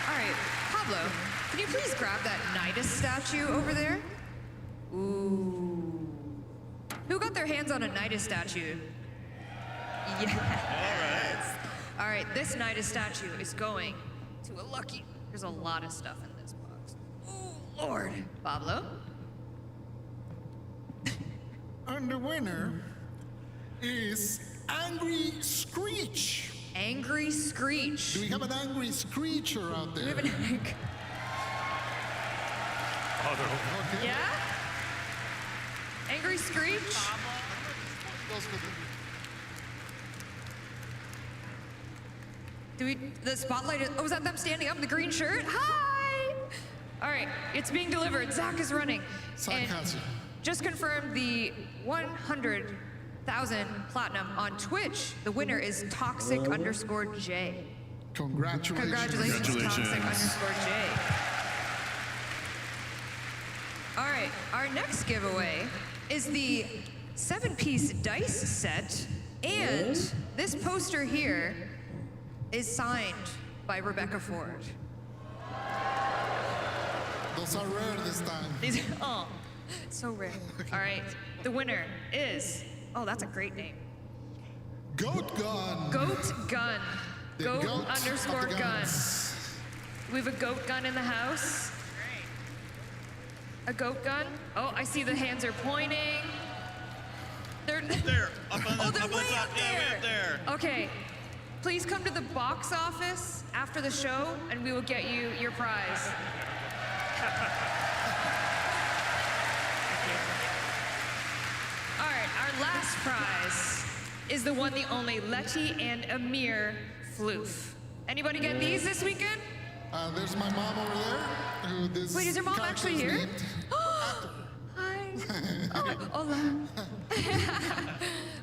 All right, Pablo, can you please grab that Nidus statue over there? Ooh. Who got their hands on a Nidus statue? Yes. All right, this Nidus statue is going to a lucky. There's a lot of stuff in this box. Oh, Lord. Pablo? And the winner is Angry Screech. Angry Screech. Do we have an angry screecher out there? We have an Okay. Yeah? Angry Screech? Do we, the spotlight is, oh, is that them standing up in the green shirt? Hi! All right, it's being delivered. Zach is running. And just confirmed the 100,000 platinum on Twitch. The winner is Toxic_J. Congratulations. Congratulations, Toxic_J. All right, our next giveaway is the 7-piece dice set, and this poster here is signed by Rebecca Ford. Those are rare this time. These are, oh, so rare. All right, the winner is, oh, that's a great name. Goat Gun. Goat Gun. The Goat goat of underscore the gun. guns. We have a goat gun in the house. A goat gun. Oh, I see the hands are pointing. They're there. Up on the, oh, they're up on way top. up Yeah, way up there. Okay, please come to the box office after the show, and we will get you your prize. All right, our last prize is the one, the only Letty and Amir floof. Anybody get these this weekend? There's my mom over there. Who this Wait, is your mom character actually is here? named. Hi. Oh, hola.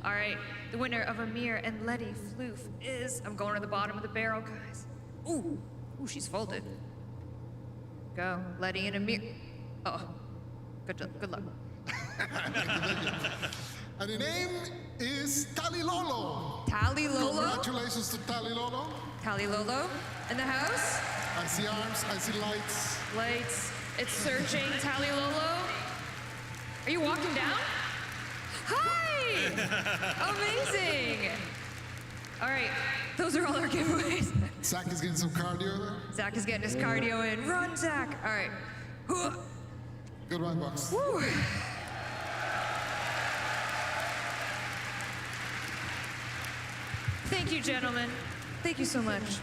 All right, the winner of Amir and Letty floof is, I'm going to the bottom of the barrel, guys. Ooh, she's folded. Go, Letty and Amir. Oh, good luck. And the name is Tali Lolo. Tali Lolo? Congratulations to Tali Lolo. Tali Lolo in the house. I see arms, I see lights. Lights. It's searching. Tali Lolo. Are you walking down? Hi! Amazing! All right, those are all our giveaways. Zach is getting some cardio there. Zach is getting his cardio in. Run, Zach! All right. Good one, box. Woo. Thank you, gentlemen. Thank you so much.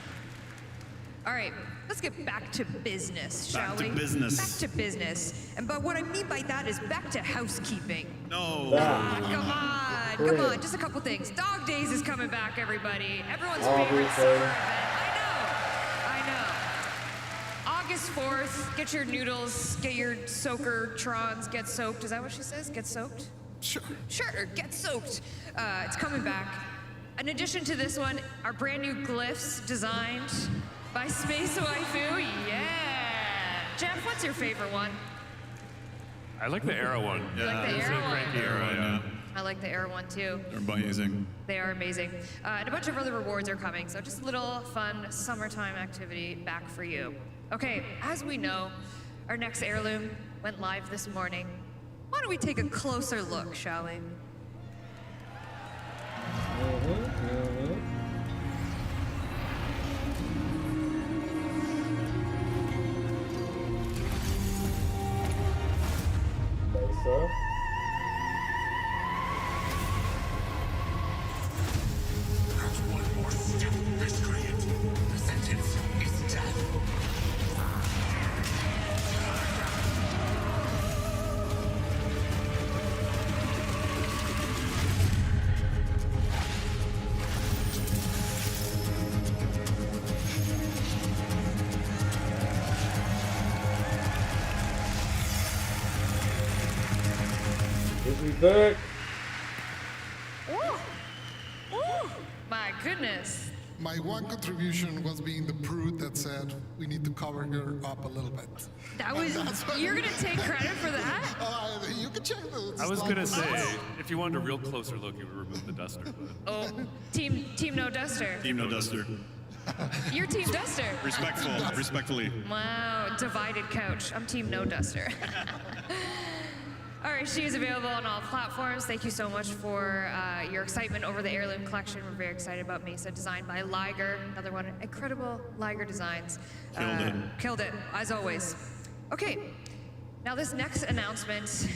All right, let's get back to business, shall we? Back to business. Back to business. But what I mean by that is back to housekeeping. No. Come on, just a couple things. Dog Days is coming back, everybody. Everyone's favorite summer event. I know. August 4th, get your noodles, get your soaker trons, get soaked. Is that what she says? Get soaked? Sure. Sure, get soaked. It's coming back. In addition to this one, our brand new glyphs designed by Space Waifu. Yeah. Jeff, what's your favorite one? I like the arrow one. You like the arrow one? Cranky arrow, yeah. I like the arrow one too. They're amazing. They are amazing. And a bunch of other rewards are coming, so just a little fun summertime activity back for you. Okay, as we know, our next heirloom went live this morning. Why don't we take a closer look, shall we? Mesa. One more step, miscreant. The sentence is death. Is he back? Ooh. Ooh. My goodness. My one contribution was being the prude that said we need to cover her up a little bit. That was, you're gonna take credit for that? You can check the I was gonna say, Oh. if you wanted a real closer look, you would remove the duster. But Oh, team no duster. Team no duster. You're team duster. Respectfully. Wow, divided couch. I'm team no duster. All right, she is available on all platforms. Thank you so much for your excitement over the heirloom collection. We're very excited about Mesa, designed by Liger. Another one, incredible Liger designs. Killed it, as always. Okay, now this next announcement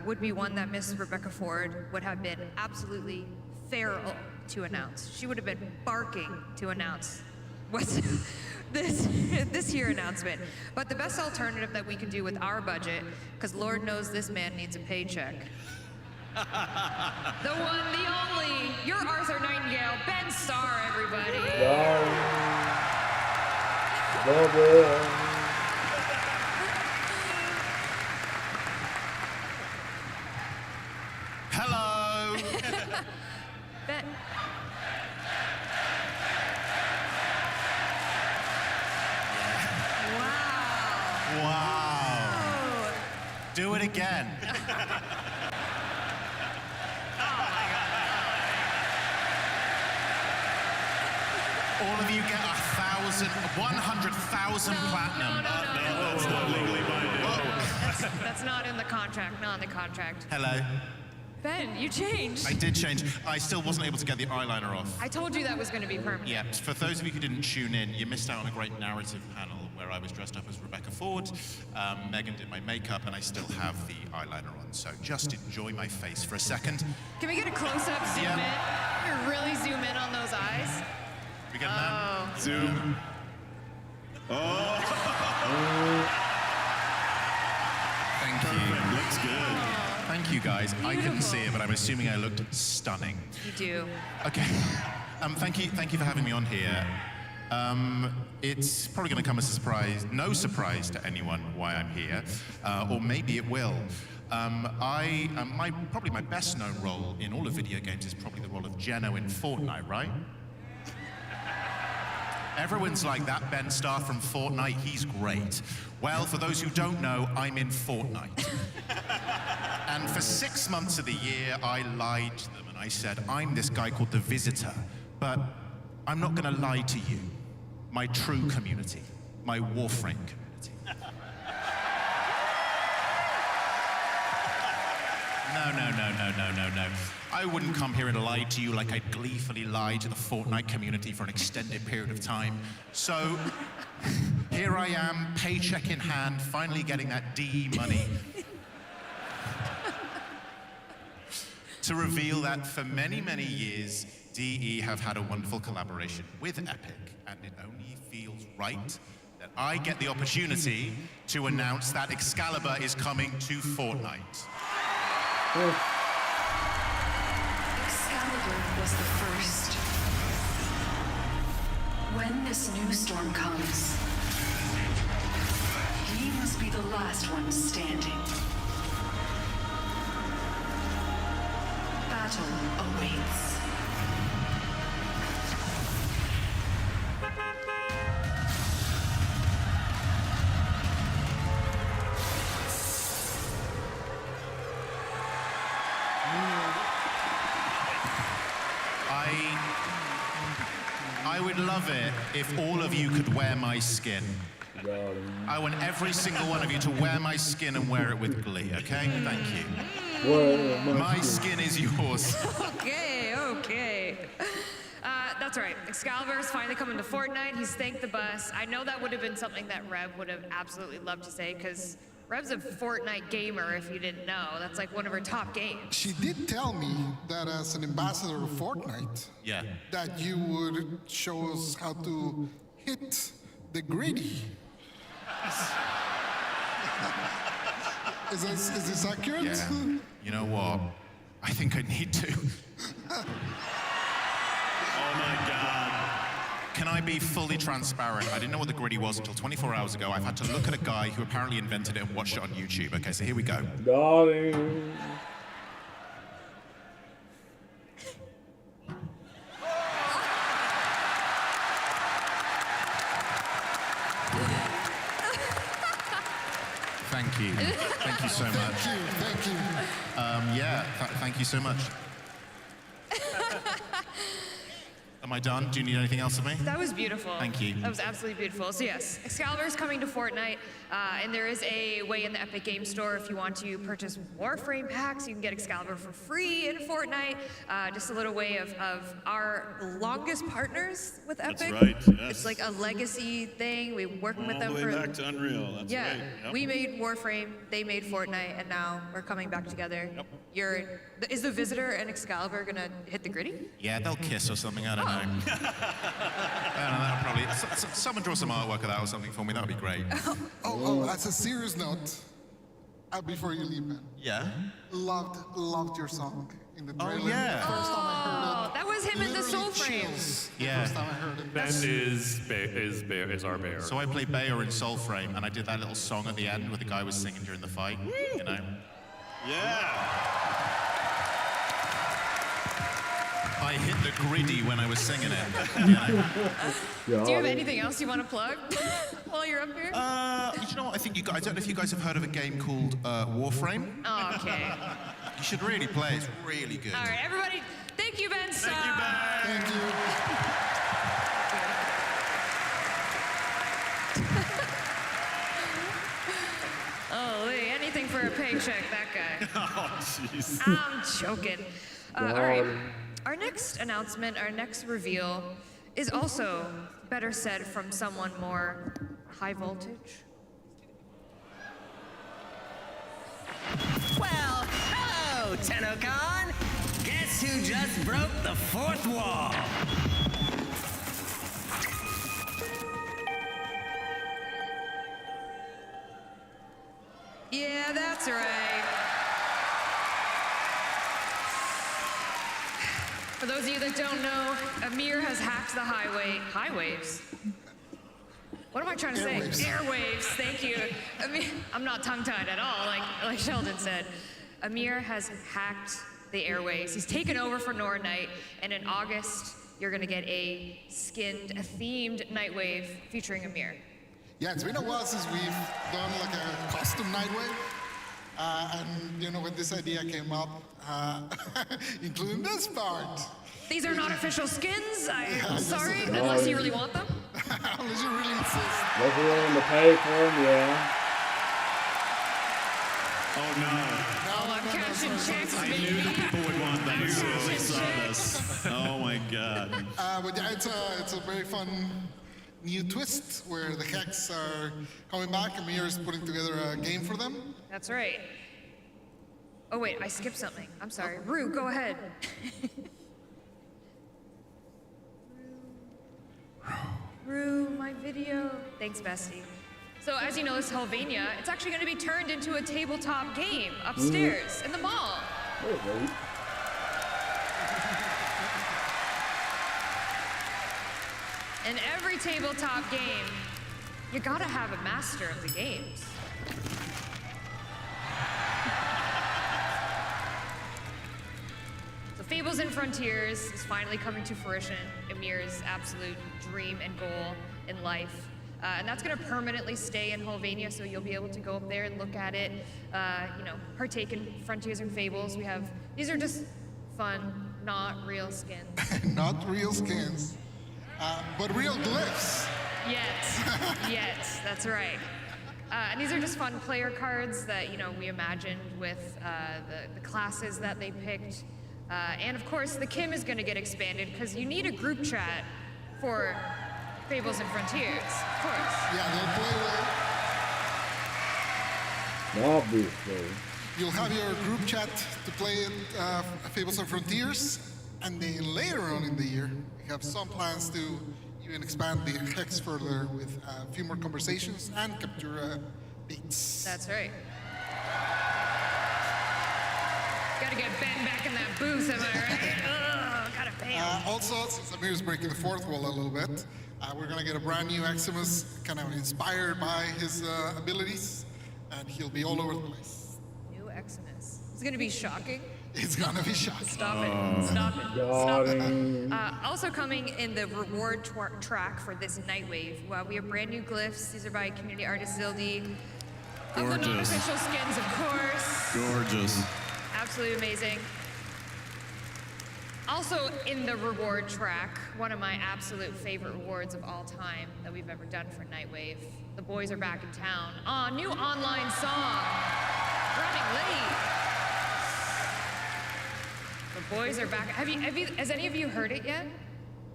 would be one that Miss Rebecca Ford would have been absolutely feral to announce. She would have been barking to announce what's this here announcement. But the best alternative that we can do with our budget, because Lord knows this man needs a paycheck. The one, the only, your Arthur Nightingale, Ben Starr, everybody. Hello. Ben. Wow. Do it again. All of you get 100,000 platinum. No, that's not legally binding. That's not in the contract, not in the contract. Hello. Ben, you changed. I did change. I still wasn't able to get the eyeliner off. I told you that was going to be permanent. Yeah, for those of you who didn't tune in, you missed out on a great narrative panel where I was dressed up as Rebecca Ford, Megan did my makeup, and I still have the eyeliner on. So just enjoy my face for a second. Can we get a close-up, zoom in? Really zoom in on those eyes? We get that? Zoom. Oh. Thank you. Looks good. Thank you, guys. I couldn't see it, but I'm assuming I looked stunning. You do. Okay. Thank you for having me on here. It's probably going to come as a surprise, no surprise to anyone why I'm here, or maybe it will. Probably my best known role in all of video games is probably the role of Geno in Fortnite, right? Everyone's like, that Ben Starr from Fortnite, he's great. Well, for those who don't know, I'm in Fortnite. And for 6 months of the year, I lied to them and I said, I'm this guy called The Visitor, but I'm not gonna lie to you, my true community, my Warframe community. No. I wouldn't come here and lie to you like I'd gleefully lie to the Fortnite community for an extended period of time. So, here I am, paycheck in hand, finally getting that DE money. To reveal that for many, many years, DE have had a wonderful collaboration with Epic, and it only feels right that I get the opportunity to announce that Excalibur is coming to Fortnite. Excalibur was the first. When this new storm comes, he must be the last one standing. Battle awaits. I would love it if all of you could wear my skin. I want every single one of you to wear my skin and wear it with glee, okay? Thank you. My skin is yours. Okay. That's right. Excalibur is finally coming to Fortnite. He's thanked the bus. I know that would have been something that Rev would have absolutely loved to say, because Rev's a Fortnite gamer, if you didn't know. That's like one of her top games. She did tell me that as an ambassador of Fortnite, that you would show us how to hit the gritty. Is this accurate? Yeah. You know what? I think I need to. Oh my God. Can I be fully transparent? I didn't know what the gritty was until 24 hours ago. I've had to look at a guy who apparently invented it and watched it on YouTube. Okay, so here we go. Darling. Thank you. Thank you so much. Thank you. Thank you so much. Am I done? Do you need anything else of me? That was beautiful. Thank you. That was absolutely beautiful. So yes, Excalibur is coming to Fortnite, and there is a way in the Epic Game Store if you want to purchase Warframe packs, you can get Excalibur for free in Fortnite. Just a little way of our longest partners with Epic. That's right, yes. It's like a legacy thing. We're working with them All the for... way back to Unreal, that's yeah, right. Yep. we made Warframe, they made Fortnite, and now we're coming back together. Yep. Is the Visitor and Excalibur gonna hit the gritty? Yeah, they'll kiss or something, I don't know. I don't know, that'll probably... Someone draw some artwork of that or something for me, that would be great. As a serious note, before you leave, man. Yeah? Loved your song in the trailer. Oh, yeah. The first time I heard it. That was him in the literally Soul Frame. chills the Yeah. first time I heard it. Ben is our bear. So I played Bayer in Soulframe, and I did that little song at the end where the guy was singing during the fight, you know? Yeah. I hit the griddy when I was singing it, you know? Do you have anything else you want to plug while you're up here? You know what? I don't know if you guys have heard of a game called Warframe. Oh, okay. You should really play. It's really good. All right, everybody, thank you, Ben. Thank you, Ben. Thank you. Holy, anything for a paycheck, that guy. Oh, jeez. I'm joking. All right, our next announcement, our next reveal is also better said from someone more high voltage. Well, hello, TennoCon! Guess who just broke the fourth wall? Yeah, that's right. For those of you that don't know, Amir has hacked the highwaves. What am I trying to say? Airwaves, thank you. Amir, I'm not tongue-tied at all, like Sheldon said. Amir has hacked the airwaves. He's taken over for Nordnight, and in August, you're gonna get a themed Nightwave featuring Amir. Yeah, it's been a while since we've done like a custom Nightwave. And you know, when this idea came up, including this part. These are not official skins. Yeah, sorry, yes, unless you really want them. Unless you really insist. If you're willing to pay for them, yeah. Oh no. Oh, I'm cashing checks, I baby. knew that people would want that as soon as they saw this. Oh my god. But yeah, it's a very fun new twist where the Hex are coming back. Amir is putting together a game for them. That's right. Oh wait, I skipped something. I'm sorry. Rue, go ahead. Rue, my video. Thanks, bestie. So as you know, this Helvania, it's actually going to be turned into a tabletop game upstairs in the mall. In every tabletop game, you gotta have a master of the games. So Fables and Frontiers is finally coming to fruition, Amir's absolute dream and goal in life. And that's gonna permanently stay in Helvania, so you'll be able to go up there and look at it, you know, partake in Frontiers and Fables. These are just fun, not real skins. Not real skins, but real glyphs. Yet, that's right. And these are just fun player cards that, you know, we imagined with the classes that they picked. And of course, the Kim is gonna get expanded because you need a group chat for Fables and Frontiers, of course. Yeah, they'll play Obviously. You'll have your group chat to play Fables and Frontiers, and then later on in the year, we have some plans to even expand the Hex further with a few more conversations and capture beats. That's right. Gotta get Ben back in that booth, am I right? Ugh, gotta pay him. Also, since Amir's breaking the fourth wall a little bit, we're gonna get a brand new Eximus, kind of inspired by his abilities, and he'll be all over the place. New Eximus. It's gonna be shocking. It's gonna be shocking. Stop it. Also coming in the reward track for this Nightwave, we have brand new glyphs. These are by community artist Zildi. Of the non-official skins, of course. Gorgeous. Absolutely amazing. Also in the reward track, one of my absolute favorite rewards of all time that we've ever done for Nightwave. The boys are back in town. Aw, new online song. Running late. The boys are back. Has any of you heard it yet?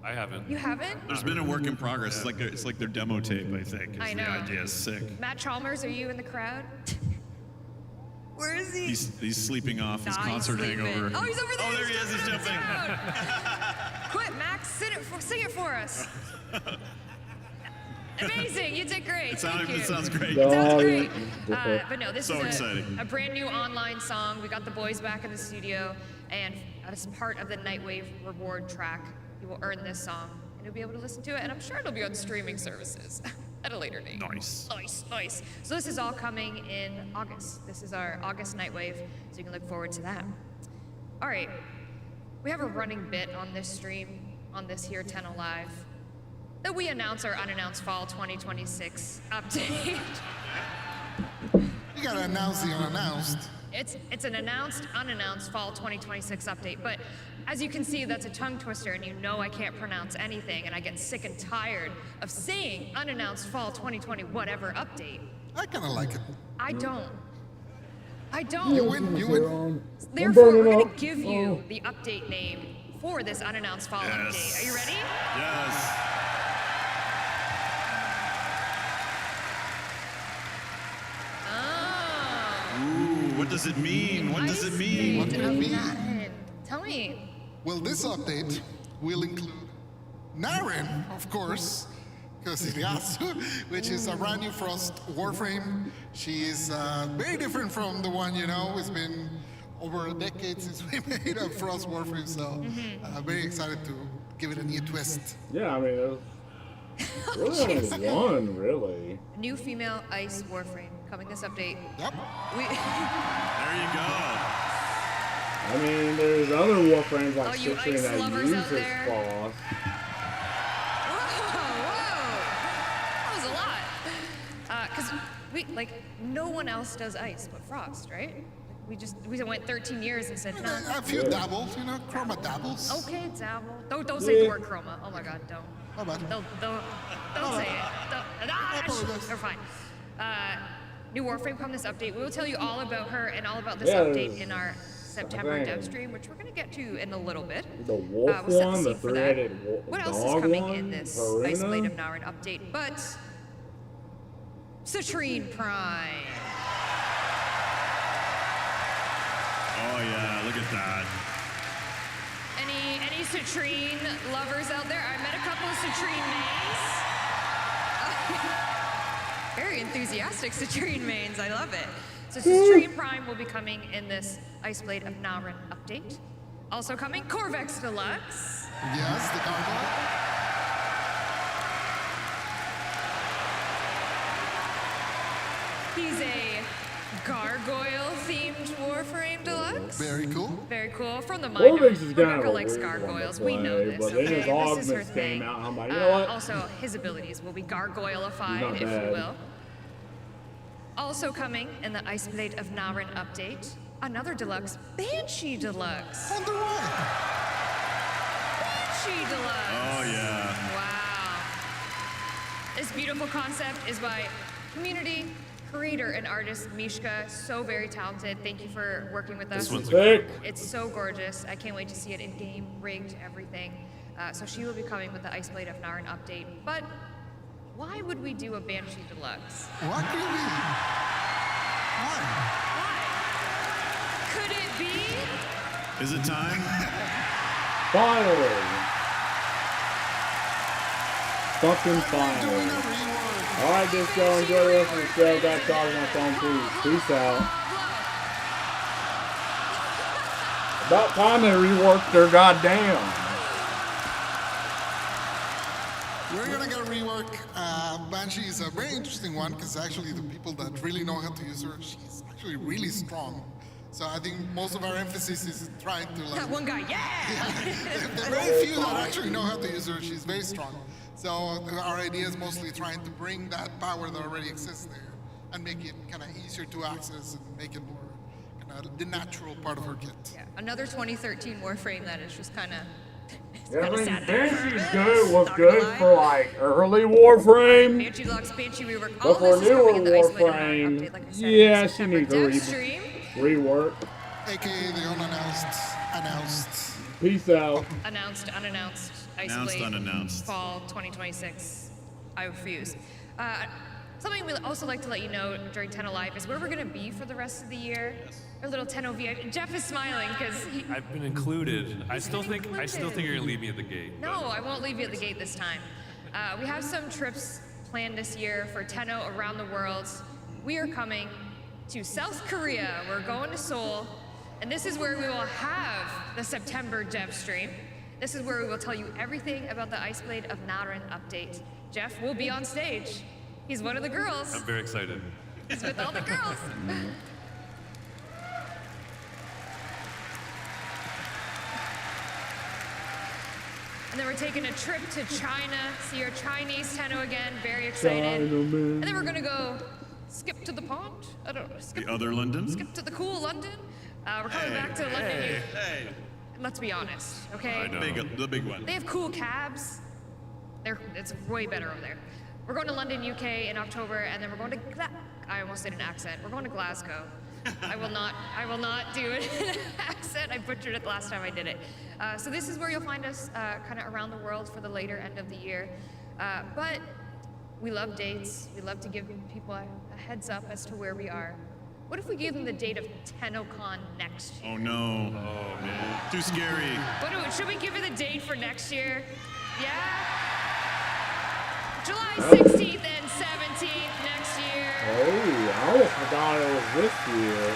I haven't. You haven't? There's been a work in progress. It's like their demo tape, I think. I know. The idea is sick. Matt Chalmers, are you in the crowd? Where is he? He's sleeping off his Nah, he's concert sleeping. hangover. Oh, he's over there. Oh, there he is. He's jumping. Quit, Max. Sing it for us. Amazing. You did great. It Thank you. sounds great. It sounds great. But no, this So is exciting. a brand new online song. We got the boys back in the studio, and as part of the Nightwave reward track, you will earn this song, and you'll be able to listen to it, and I'm sure it'll be on streaming services at a later date. Nice. Nice. So this is all coming in August. This is our August Nightwave, so you can look forward to that. All right, we have a running bit on this stream, on this here Tenno Live, that we announce our unannounced fall 2026 update. You gotta announce the unannounced. It's an announced, unannounced fall 2026 update, but as you can see, that's a tongue twister, and you know I can't pronounce anything, and I get sick and tired of saying unannounced fall 2020 whatever update. I kinda like it. I don't. You win. Therefore, we're gonna give you the update name for this unannounced fall update. Are you ready? Yes. Ooh, what does it mean? What does it mean? What could it mean? Tell me. Well, this update will include Naren, of course, because it has to, which is a brand new Frost Warframe. She is very different from the one, it's been over a decade since we made a Frost Warframe, so very excited to give it a new twist. Yeah, I mean, it was really only one, really. New female ice Warframe coming this update. Yep. There you go. I mean, there's other Warframes like you Citrine ice that lovers use out this there. Frost. That was a lot. Because no one else does ice but Frost, right? We went 13 years and said, no. A few dabbles, Chroma dabbles. Okay, dabble. Don't say the word chroma. Oh my God, don't. How about it? Don't say it. They're fine. New Warframe come this update. We will tell you all about her and all about this update in our September dev stream, which we're going to get to in a little bit. The wolf we'll set one, the the scene for that. three-headed What else dog is coming one, in this Haruna? Ice Blade of Naren update? But Citrine Prime. Oh yeah, look at that. Any Citrine lovers out there? I met a couple of Citrine mains. Very enthusiastic Citrine mains. I love it. So Citrine Prime will be coming in this Ice Blade of Naren update. Also coming, Corvex Deluxe. Yes, the gargoyle. He's a gargoyle-themed Warframe Deluxe. Very cool. Very cool. From the Corvex minor, is kind of Rebecca a likes weird one to gargoyles. We know play, this. but then Okay, his this is her augments thing. came out. I'm like, you know what? Also, his abilities will be He's gargoyleified, not if you bad. will. Also coming in the Ice Blade of Naren update, another deluxe, Banshee Deluxe. On the right. Banshee Deluxe. Oh yeah. Wow. This beautiful concept is by community creator and artist Mishka. So very talented. Thank you for working with us. This one's Sick. It's so gorgeous. I can't wait to see it in game, rigged, everything. So she will be coming with the Ice Blade of Naren update. But why would we do a Banshee Deluxe? What do you mean? Why? Why? Could it be? Is it time? Finally. Fucking finally. Alright, Disco, enjoy the rest of the show. Got calls on phone, please. Peace out. About time they reworked their goddamn. We're gonna get a rework. Banshee is a very interesting one because actually the people that really know how to use her, she's actually really strong. So I think most of our emphasis is trying to That one guy, yeah! There are very few that actually know how to use her. She's very strong. So our idea is mostly trying to bring that power that already exists there and make it kind of easier to access and make it more kind the natural part of her kit. Yeah, another 2013 Warframe that is just kind of. Yeah, I mean, Banshee's was good for like early Warframe. Banshee Lux, Banshee Rework, But all for this is coming newer in the isolated Warframe, update, like I said, yeah, in she September. needs Dev a stream. rework. AKA the announced. Peace out. Announced, unannounced. Announced, Iceblade, unannounced. Fall 2026. I refuse. Something we'd also like to let you know during Tenno Live is where we're going to be for the rest of the year. Our little Tenno VIP. Jeff is smiling because I've been included. I still think you're gonna leave me at the gate. No, I won't leave you at the gate this time. We have some trips planned this year for Tenno around the world. We are coming to South Korea. We're going to Seoul. And this is where we will have the September Jeff stream. This is where we will tell you everything about the Iceblade of Naren update. Jeff will be on stage. He's one of the girls. I'm very excited. He's with all the girls. And then we're taking a trip to China, see our Chinese Tenno again, very excited. And then we're gonna go skip to the pond. I don't know. Skip The other London? Skip to the cool London. We're coming back to London. Hey. Let's be honest, okay? I know. The big one. They have cool cabs. It's way better over there. We're going to London, UK in October, and then we're going to I almost did an accent. We're going to Glasgow. I will not do an accent. I butchered it the last time I did it. So this is where you'll find us kind of around the world for the later end of the year. But we love dates. We love to give people a heads up as to where we are. What if we gave them the date of TennoCon next year? Oh no. Oh man. Too scary. Should we give it the date for next year? Yeah? July 16th and 17th next year. Oh, I almost forgot it was this year.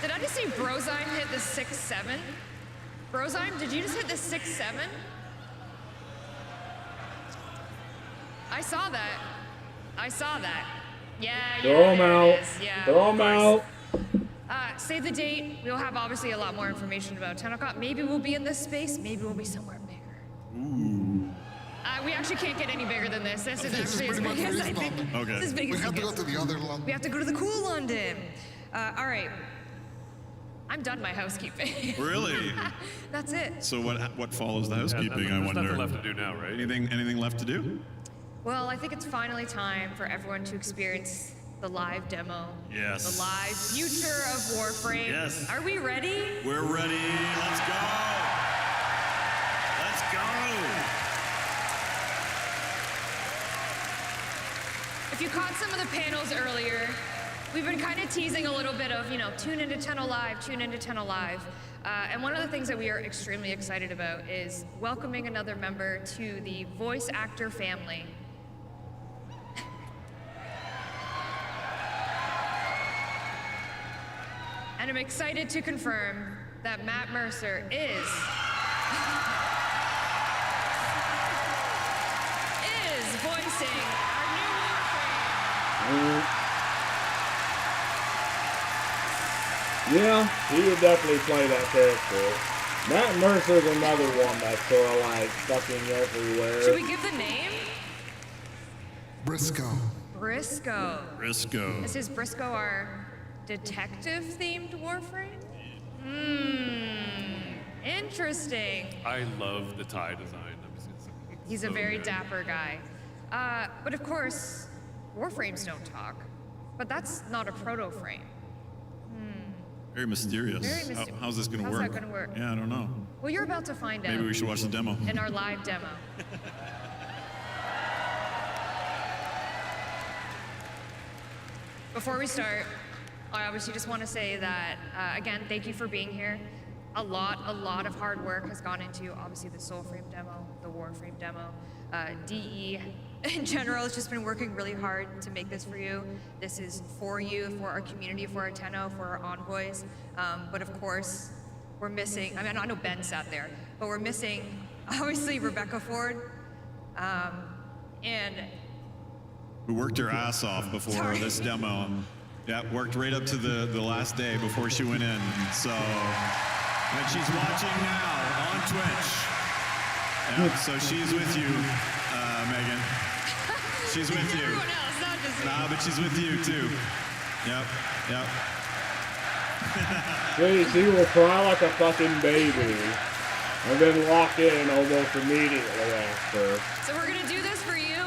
Did I just see Brozyme hit the 6-7? Brozyme, did you just hit the 6-7? I saw that. Yeah, Throw him out. it is. Yeah, Throw of him course. out. Save the date. We'll have obviously a lot more information about TennoCon. Maybe we'll be in this space. Maybe we'll be somewhere bigger. Ooh. We actually can't get any bigger than this. This is actually as big as I think. Okay. This is as big We as have it to go gets. to the other London. We have to go to the cool London. All right. I'm done my housekeeping. Really? That's it. So what follows the housekeeping? I There's wonder. nothing left to do now, right? Anything left to do? Well, I think it's finally time for everyone to experience the live demo. Yes. The live future of Warframe. Yes. Are we ready? We're ready. Let's go. Let's go. If you caught some of the panels earlier, we've been kind of teasing a little bit of, tune into Tenno Live, tune into Tenno Live. And one of the things that we are extremely excited about is welcoming another member to the voice actor family. And I'm excited to confirm that Matt Mercer is voicing our new Warframe. Yeah, he would definitely play that character. Matt Mercer's another one that's sort of like fucking everywhere. Should we give the name? Briscoe. Briscoe. Is Briscoe our detective-themed Warframe? Interesting. I love the tie design. He's a very dapper guy. But of course, Warframes don't talk. But that's not a proto-frame. Very mysterious. Very mysterious. How's this gonna How's work? that gonna work? Yeah, I don't know. Well, you're about to find out. Maybe we should watch the demo. In our live demo. Before we start, I obviously just want to say that, again, thank you for being here. A lot of hard work has gone into, obviously, the Soulframe demo, the Warframe demo. DE, in general, has just been working really hard to make this for you. This is for you, for our community, for our Tenno, for our envoys. But of course, we're missing, I know Ben sat there, but we're missing, obviously, Rebecca Ford. And We worked her ass off before this demo. Yeah, worked right up to the last day before she went in. So, and she's watching now on Twitch. Yeah, so she's with you, Megan. She's with you. Everyone else, not just is. Nah, but she's with you too. Yep. She will cry like a fucking baby. And then lock in almost immediately after. So we're gonna do this for you.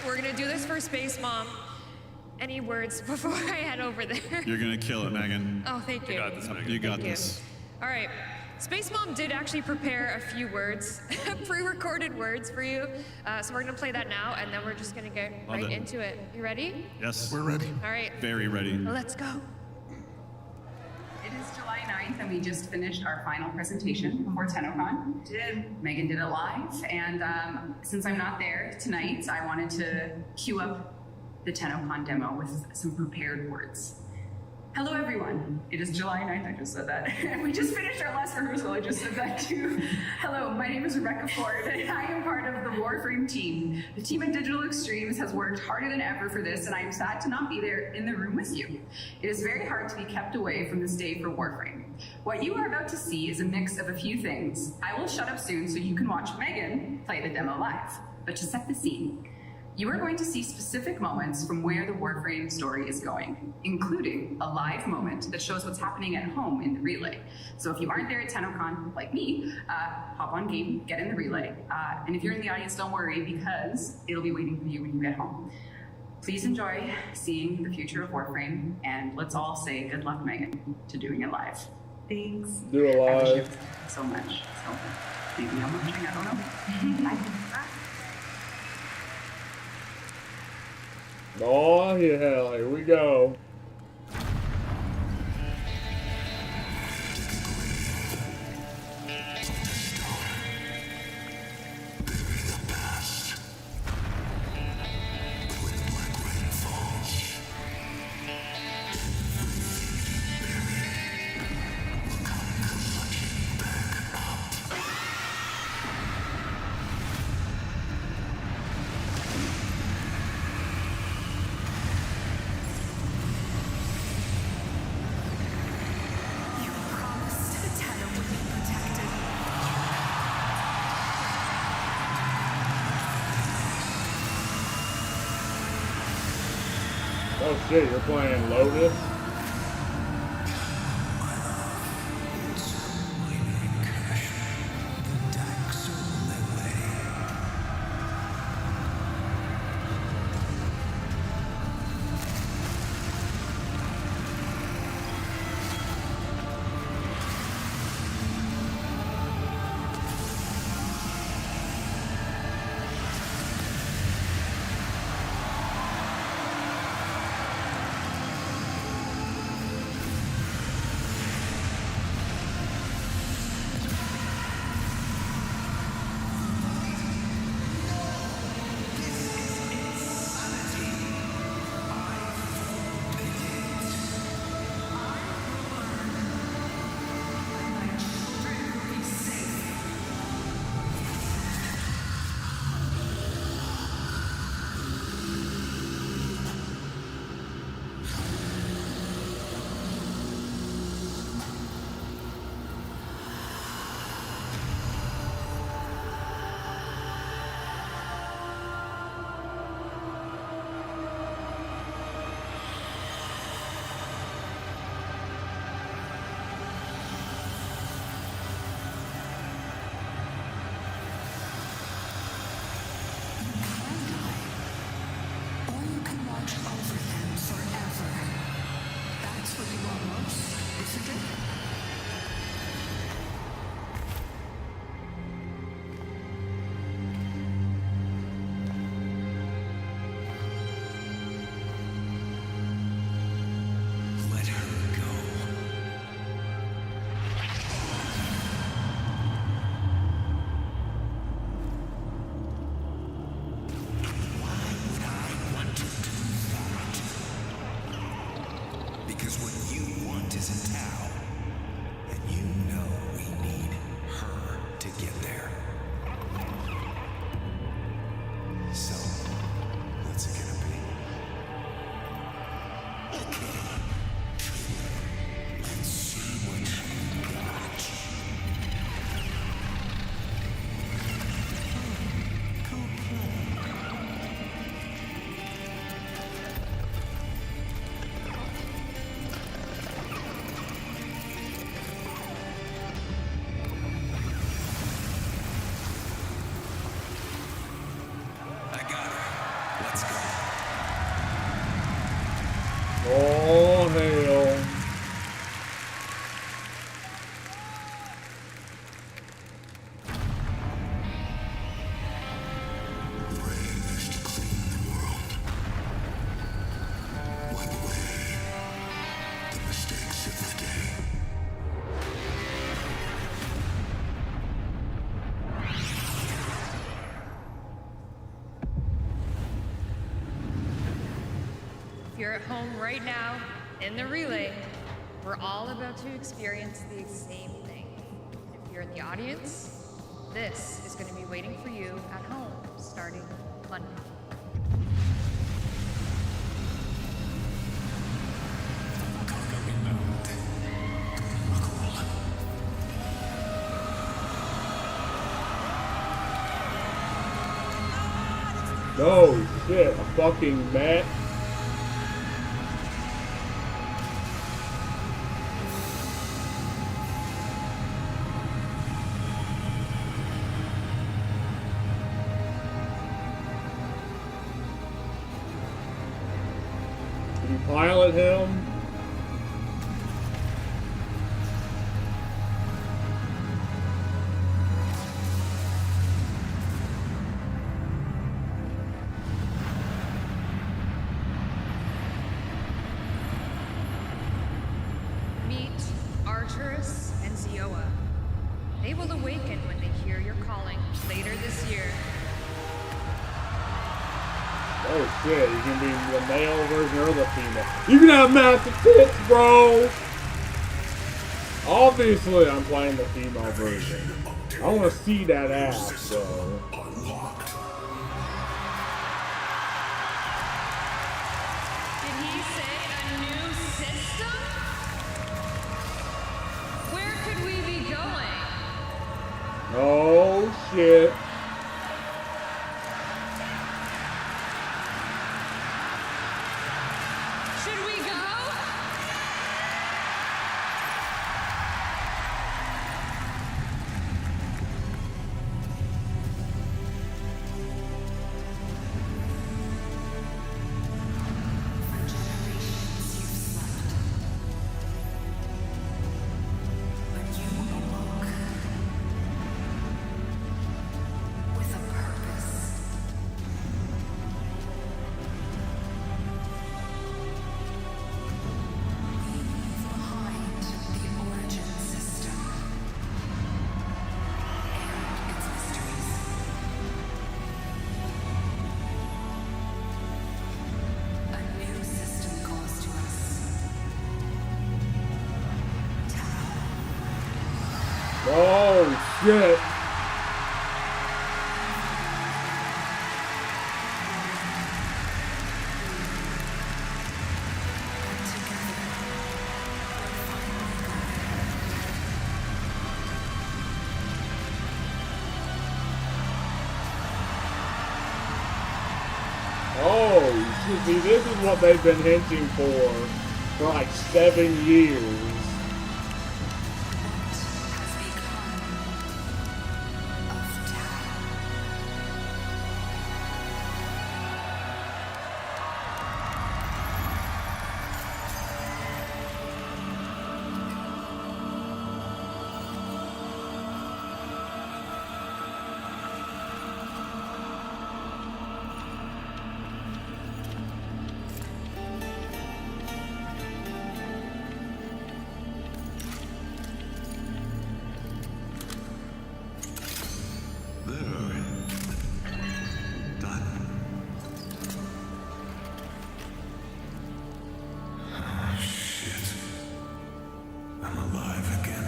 We're gonna do this for Space Mom. Any words before I head over there? You're gonna kill it, Megan. Oh, thank you. You got this, Megan. You got this. All right. Space Mom did actually prepare a few words, pre-recorded words for you. So we're gonna play that now, and then we're just gonna get right into it. You ready? Yes. We're ready. All right. Very ready. Let's go. It is July 9th, and we just finished our final presentation before TennoCon. Megan did it live, and since I'm not there tonight, I wanted to cue up the TennoCon demo with some prepared words. Hello, everyone. It is July 9th. I just said that. We just finished our last rehearsal. I just said that too. Hello, my name is Rebecca Ford, and I am part of the Warframe team. The team at Digital Extremes has worked harder than ever for this, and I am sad to not be there in the room with you. It is very hard to be kept away from this day for Warframe. What you are about to see is a mix of a few things. I will shut up soon so you can watch Megan play the demo live. But to set the scene, you are going to see specific moments from where the Warframe story is going, including a live moment that shows what's happening at home in the relay. So if you aren't there at TennoCon, like me, hop on game, get in the relay. And if you're in the audience, don't worry, because it'll be waiting for you when you get home. Please enjoy seeing the future of Warframe, and let's all say good luck, Megan, to doing it live. Thanks. Do it I wish you live. so much. So maybe I'm watching, I don't know. Bye. Oh, yeah, here we go. Oh shit, you're playing Lotus? Oh, hell. If you're at home right now, in the relay, we're all about to experience the same thing. And if you're in the audience, this is going to be waiting for you at home starting Monday. No shit, a fucking mat. Did you pilot him? Meet Arturus and Zioa. They will awaken when they hear your calling later this year. Oh shit, you can be the male version or the female. You can have massive tits, bro! Obviously, I'm playing the female version. I want to see that ass, so. Did he say a new system? Where could we be going? Oh shit. Should we go? With a purpose. We leave behind the origin system and its mysteries. A new system calls to us. Oh shit. Oh shit, see, this is what they've been hinting for like 7 years. I'm alive again.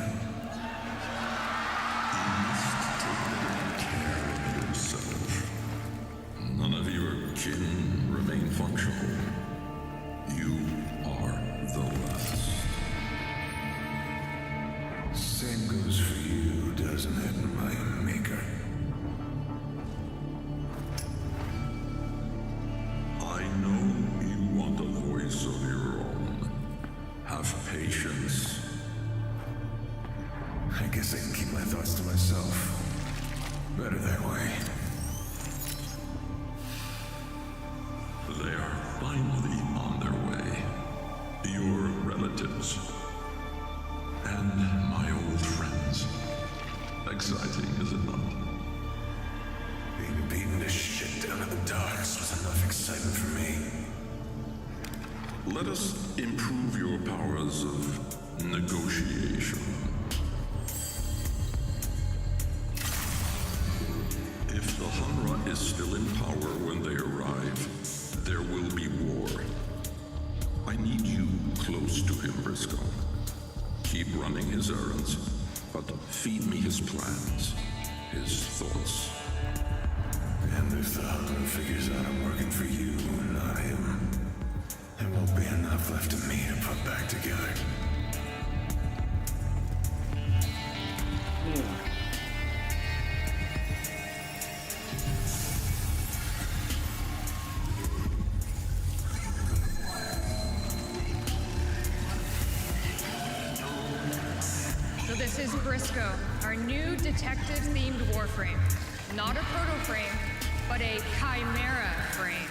You must take better care of yourself. None of your kin remain functional. You are the last. Same goes for you, doesn't it, my maker? I know you want a voice of your own. Have patience. I guess I can keep my thoughts to myself. Better that way. They are finally on their way. relatives. And my old friends. Exciting, is it not? Being beaten to shit down in the docks was enough excitement for me. Let us improve your powers of negotiation. If the Hunra is still in power when they arrive, there will be war. I need you close to him, Briscoe. Keep running his errands, but feed me his plans, his thoughts. And if the Hunra figures out I'm working for you and not him, there won't be enough left of me to put back together. So this is Briscoe, our new detective-themed warframe. Not a proto-frame, but a chimera frame.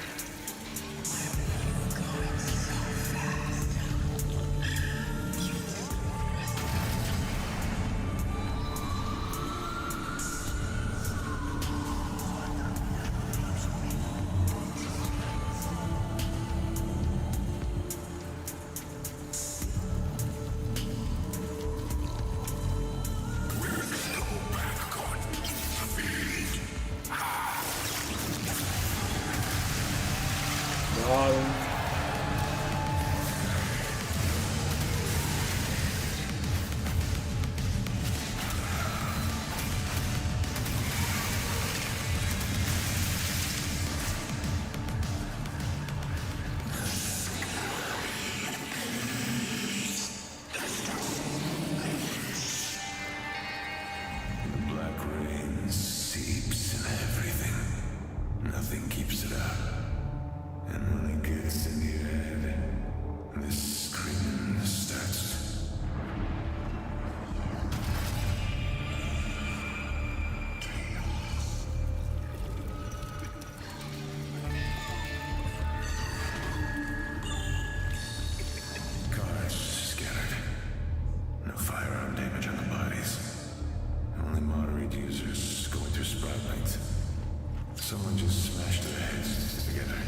Someone just smashed their heads together.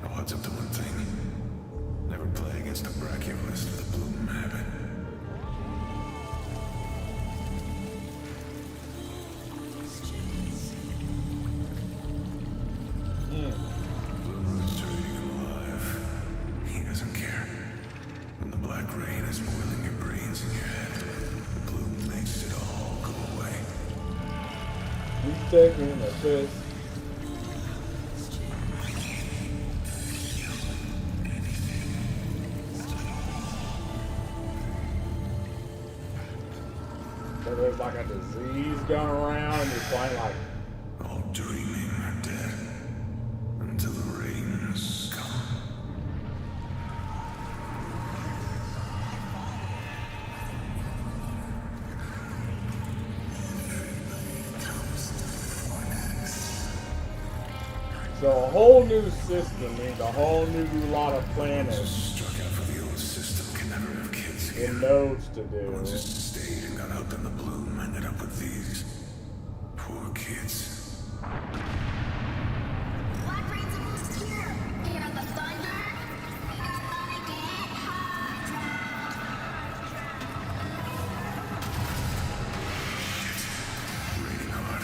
Oh, it's up to one thing. Never play against a brachiolist with a bloom habit. Bloom is turning him alive. He doesn't care. When the black rain is boiling your brains in your head, the bloom makes it all go away. He's taking a piss. So there's like a disease going around and you're playing like all dreaming or dead until the rains come. So a whole new system means a whole new lot of planets. Struck out for the old system can never have kids again. And nodes to do. Ones just stayed and got hooked on the bloom ended up with these poor kids. Black Rain's almost here. Hear the thunder? It's gonna get hot. Raining hard.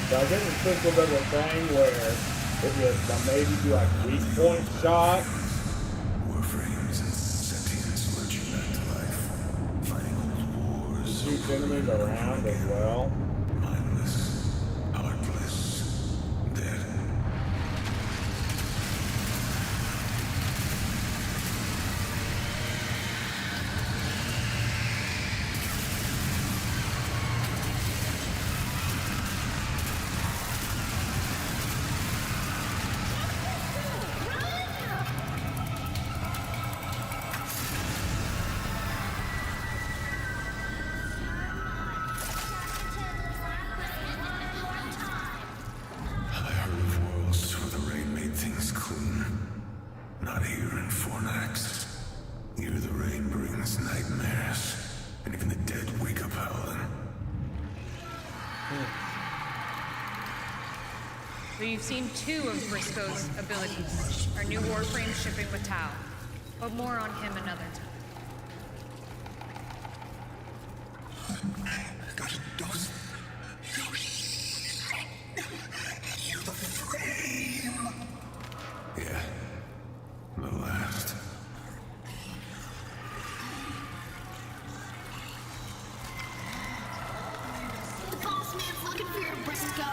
So I guess it's just a little thing where if you maybe do like weak point shot. Warframes and sentience lurching back to life. Fighting old wars. Shoots enemies around as well. Mindless. Heartless. Dead. not here in Fornax. Here the rain brings nightmares, and even the dead wake up howling. So you've seen 2 of Briscoe's abilities. Our new Warframe shipping with Tau. But more on him another time. Yeah, the last. The boss man's looking for your Briscoe.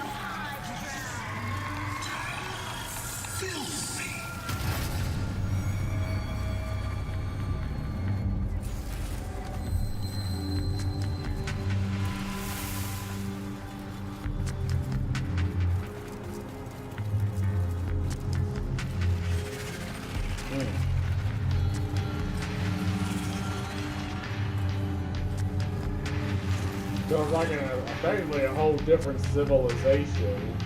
So it's like basically a whole different civilization.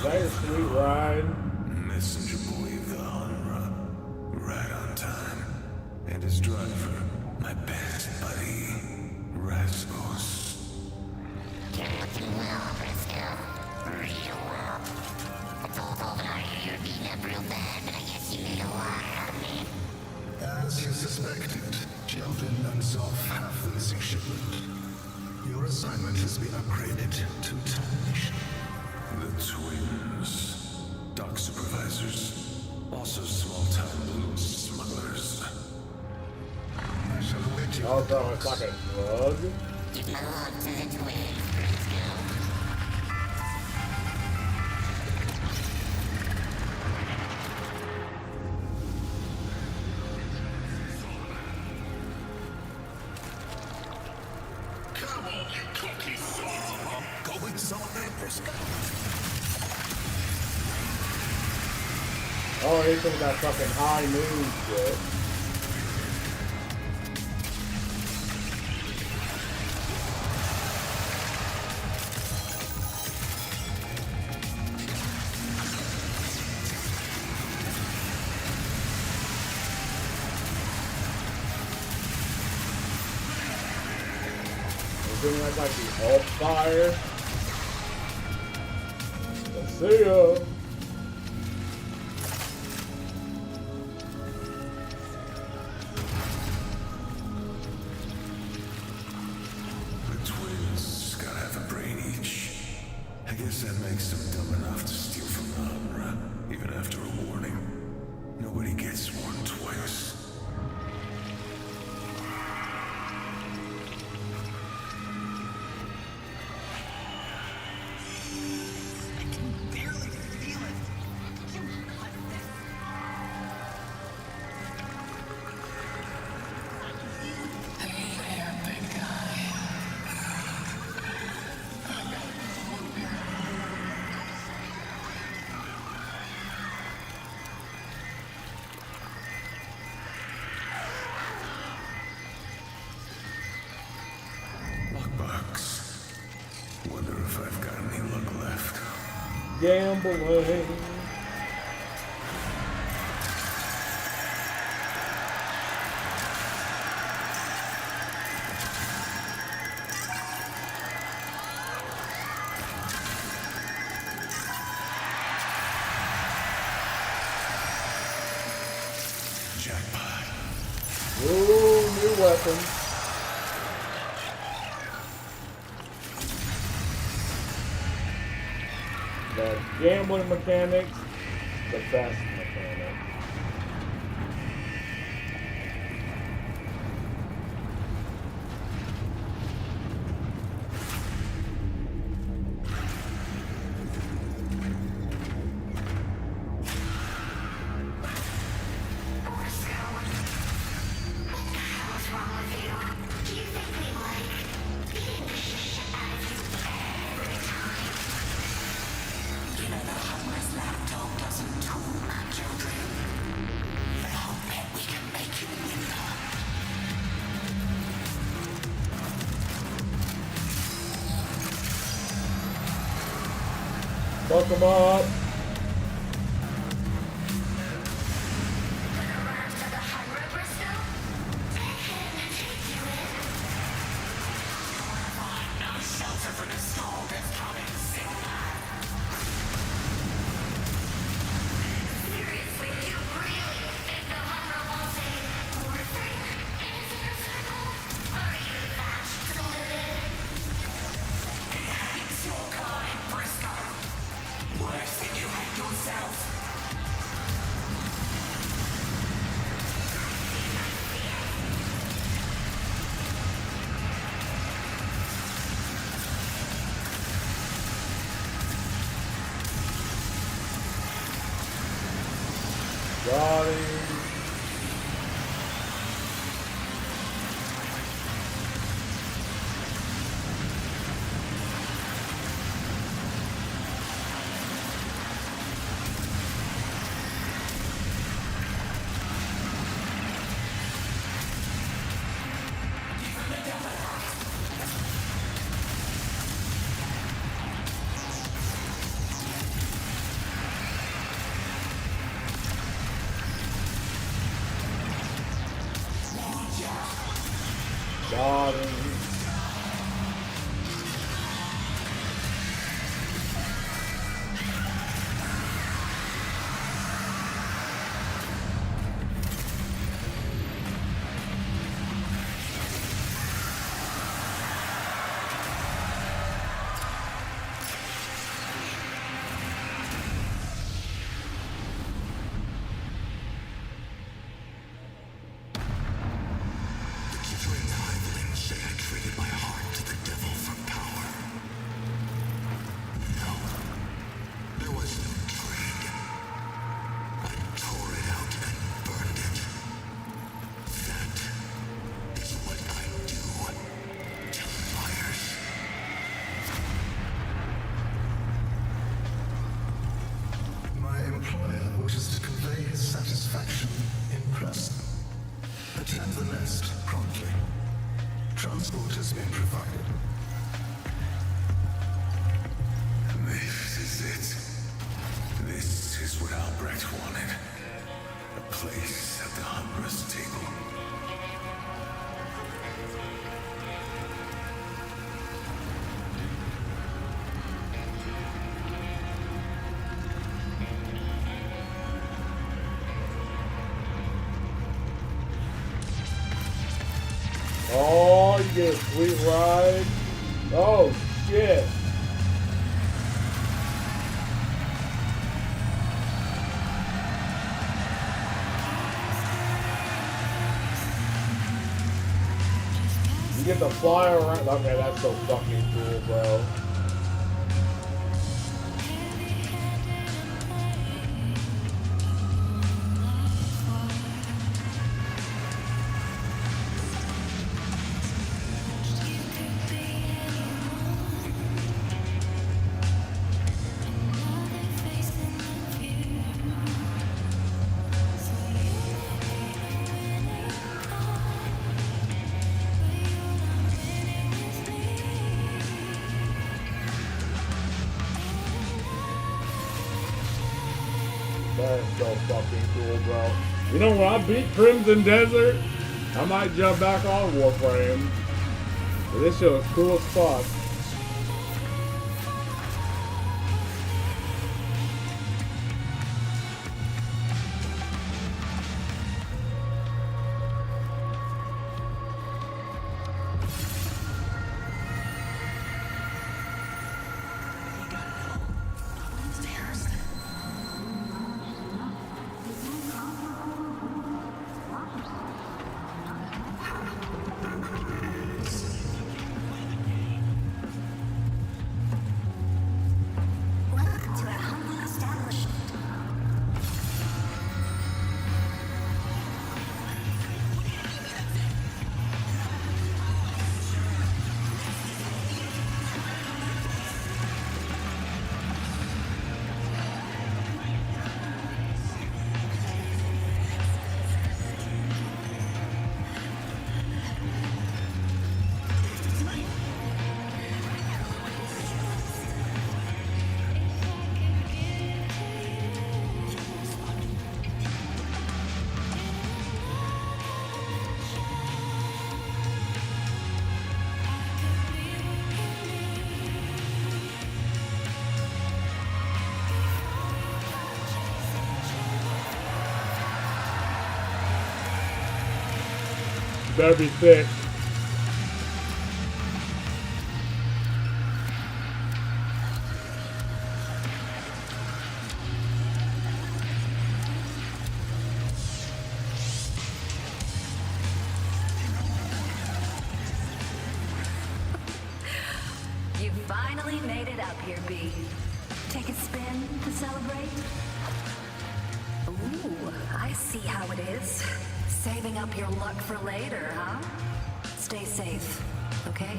That is a sweet ride. Messenger boy of the Hanra, right on time. And his driver, my best buddy, Rasmus. You're looking well, Briscoe. Real well. I told all that you're beating up real bad, but I guess you made a lot out of me. As you suspected, Sheldon and Zoff have the missing shipment. Your assignment has been upgraded to termination. The twins, dock supervisors, also small-time blue smugglers. I shall await you. Oh, so it's like a drug? Give my love to the twins, Briscoe. Come on, cookie son. Go and celebrate Briscoe. Oh, he's doing that fucking high noon shit. He's doing that like the alt fire. Let's see ya. That makes them dumb enough to steal from the Hanra, even after a warning. Nobody gets warned twice. I can barely feel it. You cut this. Hey there, big guy. Wonder if I've got any luck left. Gambling. Jackpot. Ooh, new weapon. The gambling mechanics, the best mechanics. Laptop doesn't tune. Fuck them up. Got him. Got him. Transport has been provided. This is it. This is what Albrecht wanted. A place at the Humber's table. Oh, you get a sweet ride. Oh, shit. You get to fly around. Okay, that's so fucking cool, bro. That is so fucking cool, bro. You know, when I beat Crimson Desert, I might jump back on Warframe. But this show is cool as fuck. Better be thick. You finally made it up here, B. Take a spin to celebrate? Ooh, I see how it is. Saving up your luck for later, huh? Stay safe, okay?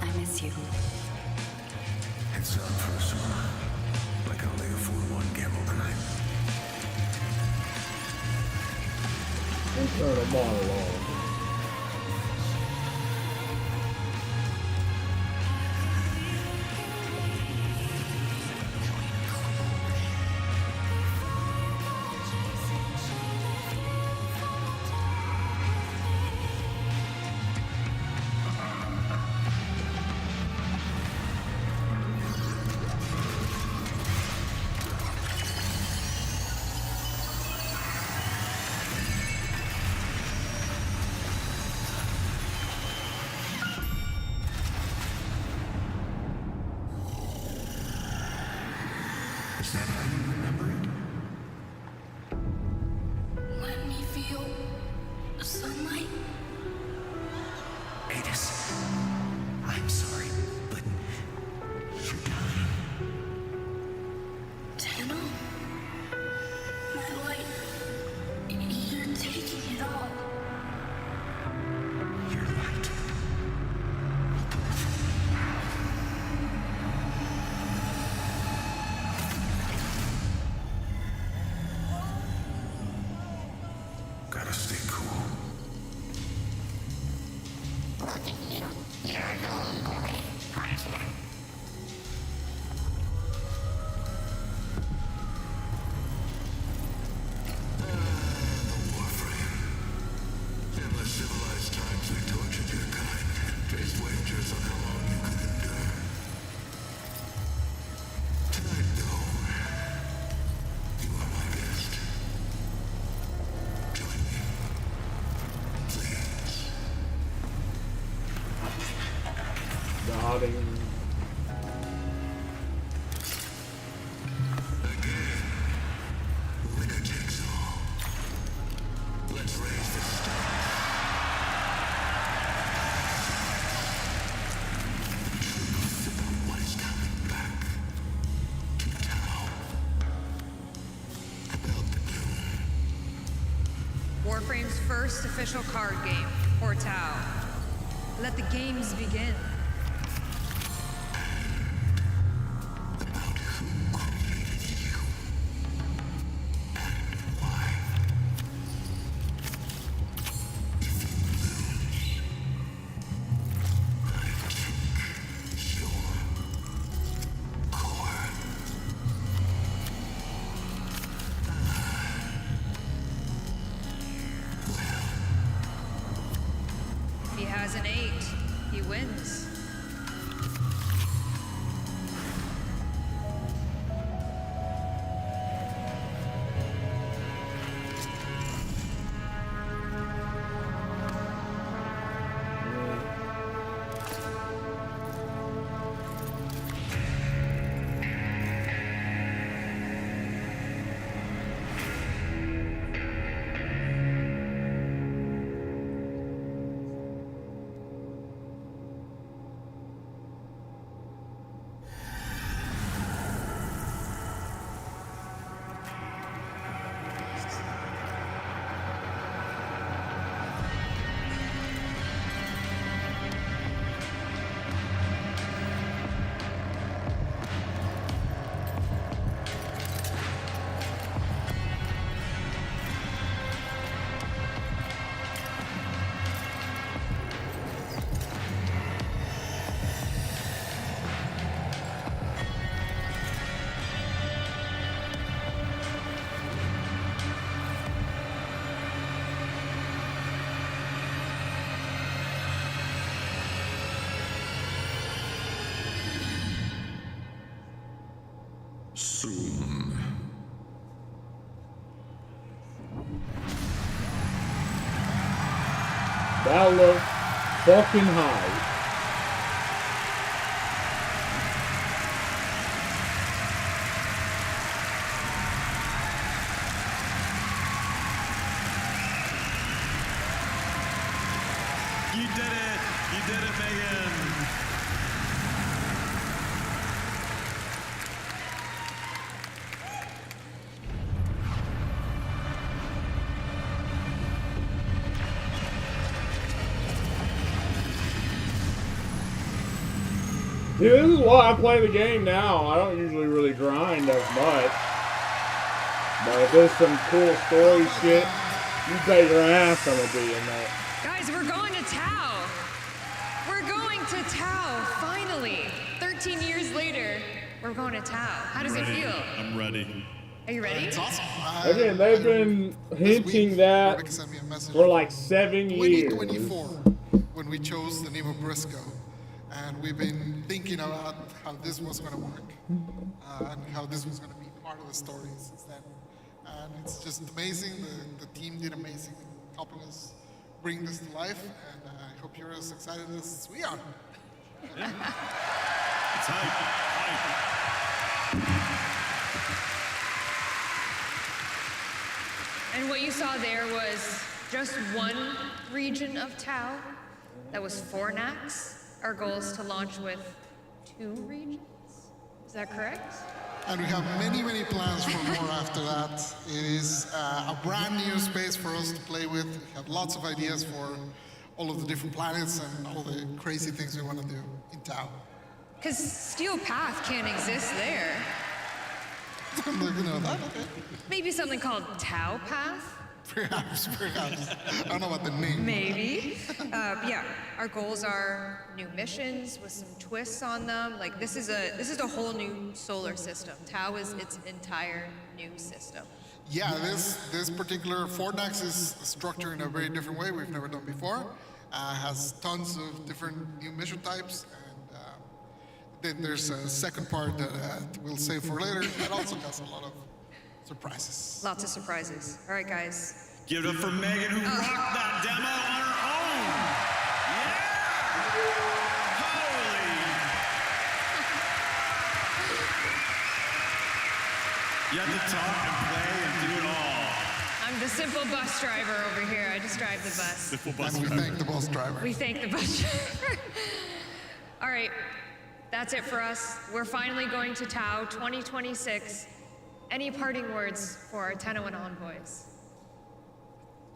I miss you. It's not personal. Like I'll lay a 4-1 gamble tonight. Insert a monologue. Is that how you remember it? Let me feel the sunlight. Adis, I'm sorry, but you're dying. Tenno? My light. You're taking it all. You're right. Gotta stay cool. Look at you. You're a golden boy, aren't you? In the civilized times, they tortured your kind. Placed wagers on how long you could endure. Tonight, though, you are my guest. Join me. Please. Nodding. Winner takes all. Let's raise the stakes. The truth about what is coming back to town. About the doom. Warframe's first official card game, Portao. Let the games begin. About who created you. And why. If you lose, I take your core. If he has an 8, he wins. That looks fucking high. You did it! You did it, Megan! Dude, this is why I play the game now. I don't usually really grind as much. But if there's some cool story shit, you bet your ass I'm gonna be in that. Guys, we're going to Tau. We're going to Tau, finally. 13 years later, we're going to Tau. How does it feel? I'm ready. Are you ready? It's awesome. Again, they've been hinting that for like 7 years. 2024, when we chose the name of Briscoe. And we've been thinking about how this was going to work and how this was going to be part of the story since then. And it's just amazing. The team did amazing helping us bring this to life. And I hope you're as excited as we are. It's hype. And what you saw there was just one region of Tau. That was Fornax. Our goal is to launch with 2 regions. Is that correct? And we have many, many plans for more after that. It is a brand new space for us to play with. We have lots of ideas for all of the different planets and all the crazy things we want to do in Tau. Because Steel Path can't exist there. You know that? Okay. Maybe something called Tau Path? Perhaps. I don't know about the name. Maybe. Yeah, our goals are new missions with some twists on them. Like this is a whole new solar system. Tau is its entire new system. Yeah, this particular Fornax is structured in a very different way we've never done before. Has tons of different new mission types, and then there's a second part that we'll save for later. That also has a lot of surprises. Lots of surprises. All right, guys. Give it up for Megan, who rocked that demo on her own. Yeah! Holy! You have to talk and play and do it all. I'm the simple bus driver over here. I just drive the bus. Simple bus And we driver. thank the bus driver. We thank the bus driver. All right, that's it for us. We're finally going to Tau 2026. Any parting words for our TennoCon envoys?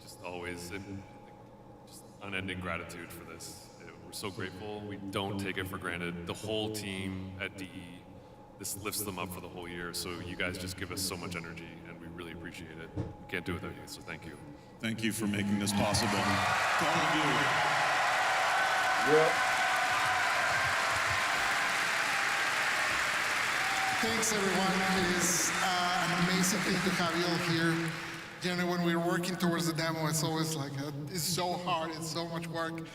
Just always just unending gratitude for this. We're so grateful. We don't take it for granted. The whole team at DE, this lifts them up for the whole year. So you guys just give us so much energy, and we really appreciate it. We can't do it without you, so thank you. Thank you for making this possible. To all of you. Yep. Thanks, everyone. It is an amazing thing to have you all here. Generally, when we're working towards the demo, it's always like, it's so hard, it's so much work.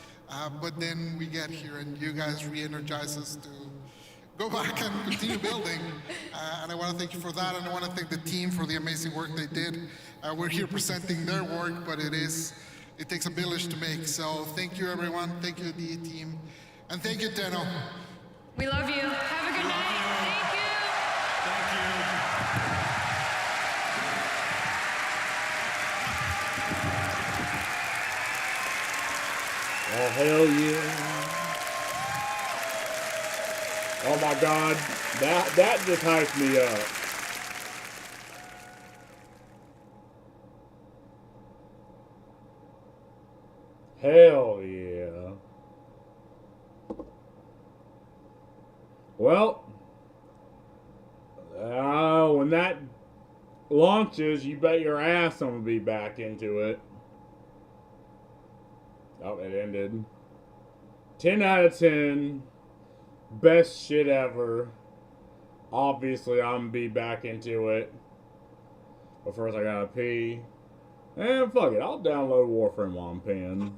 But then we get here and you guys re-energize us to go back and continue building. And I want to thank you for that, and I want to thank the team for the amazing work they did. We're here presenting their work, but it takes a village to make. So thank you, everyone. Thank you, the team. And thank you, Tenno. We love you. Have a good night. Thank you. Oh, hell yeah. Oh my god. That just hyped me up. Hell yeah. Well, when that launches, you bet your ass I'm gonna be back into it. Oh, it ended. 10 out of 10. Best shit ever. Obviously, I'm gonna be back into it. But first, I gotta pee. And fuck it, I'll download Warframe while I'm peeing.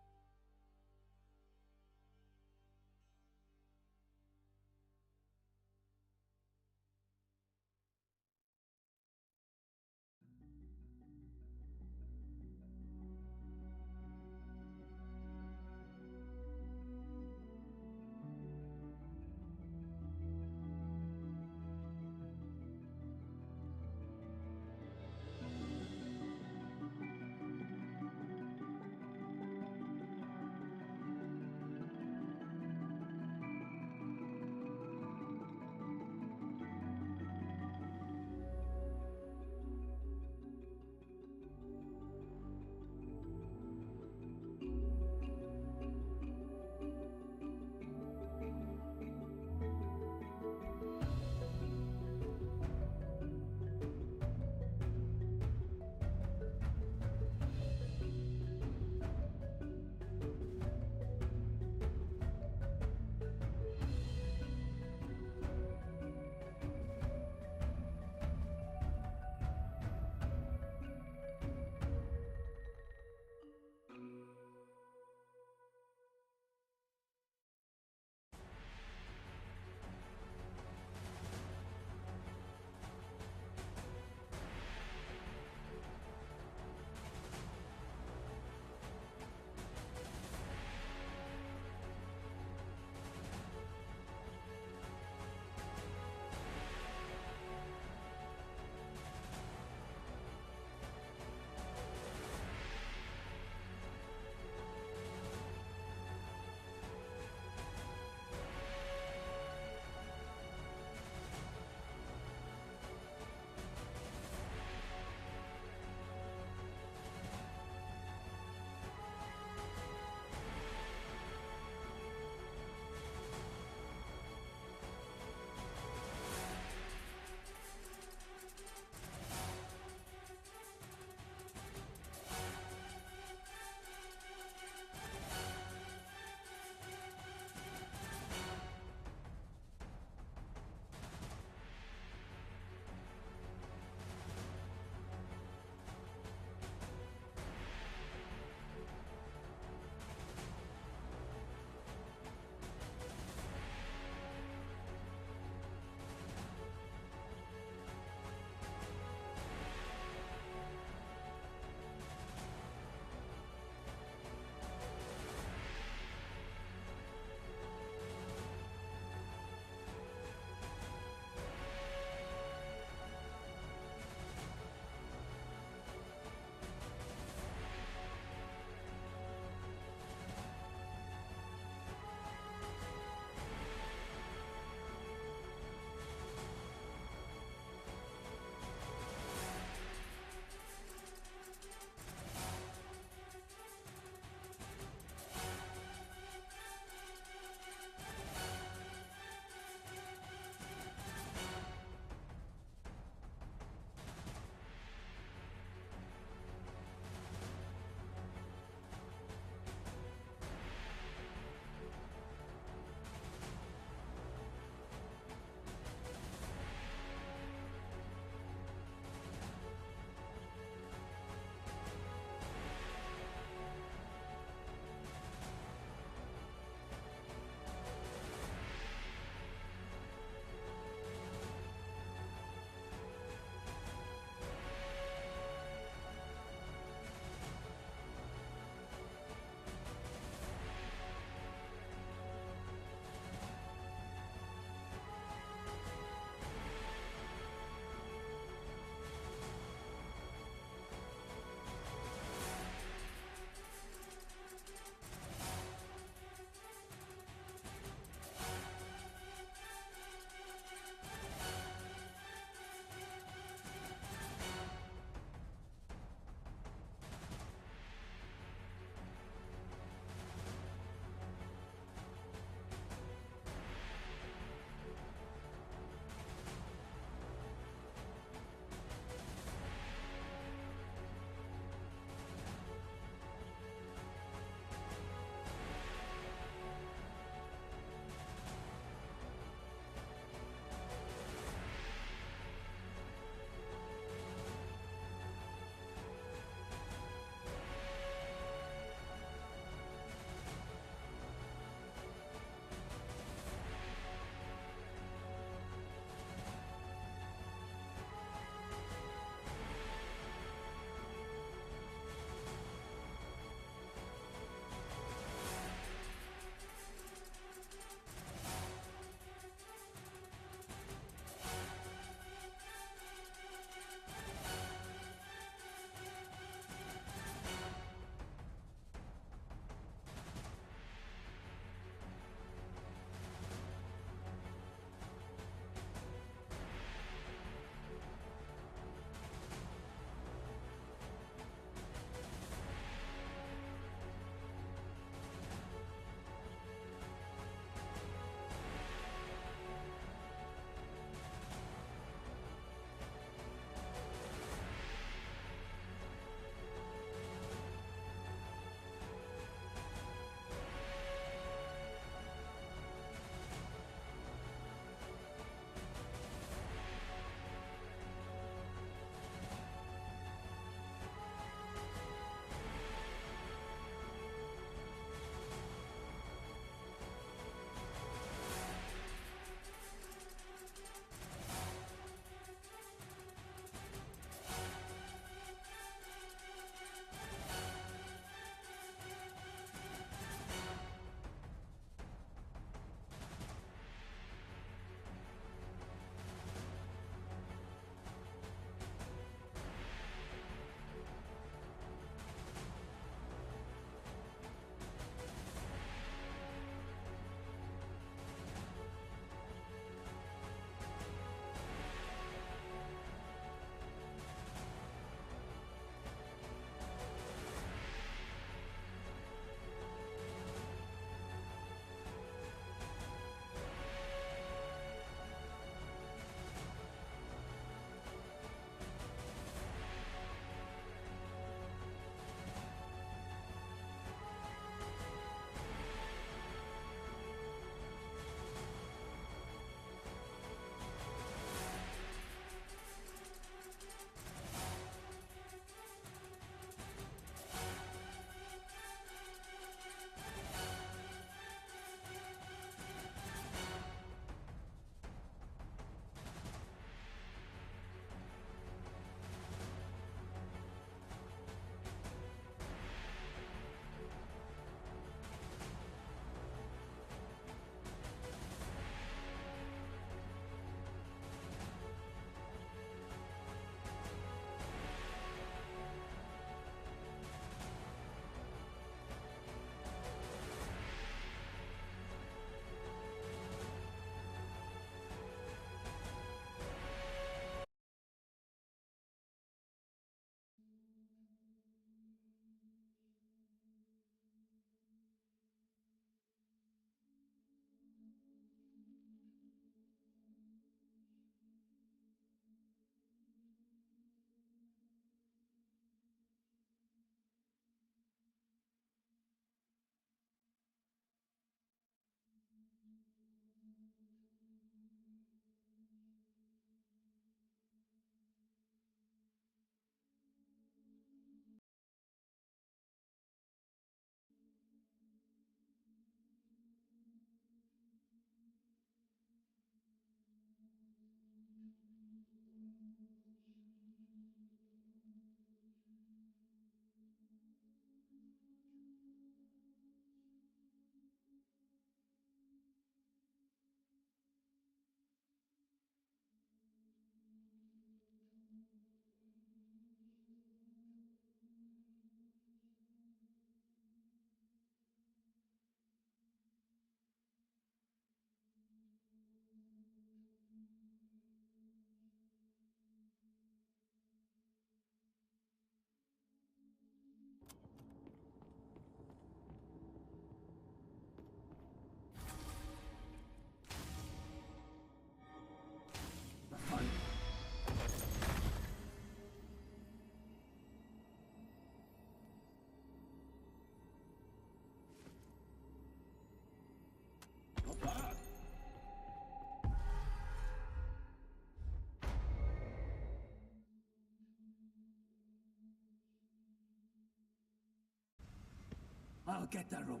I'll get the reward.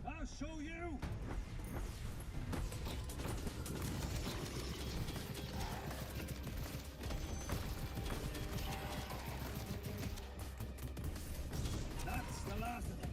I'll show you! That's the last of them.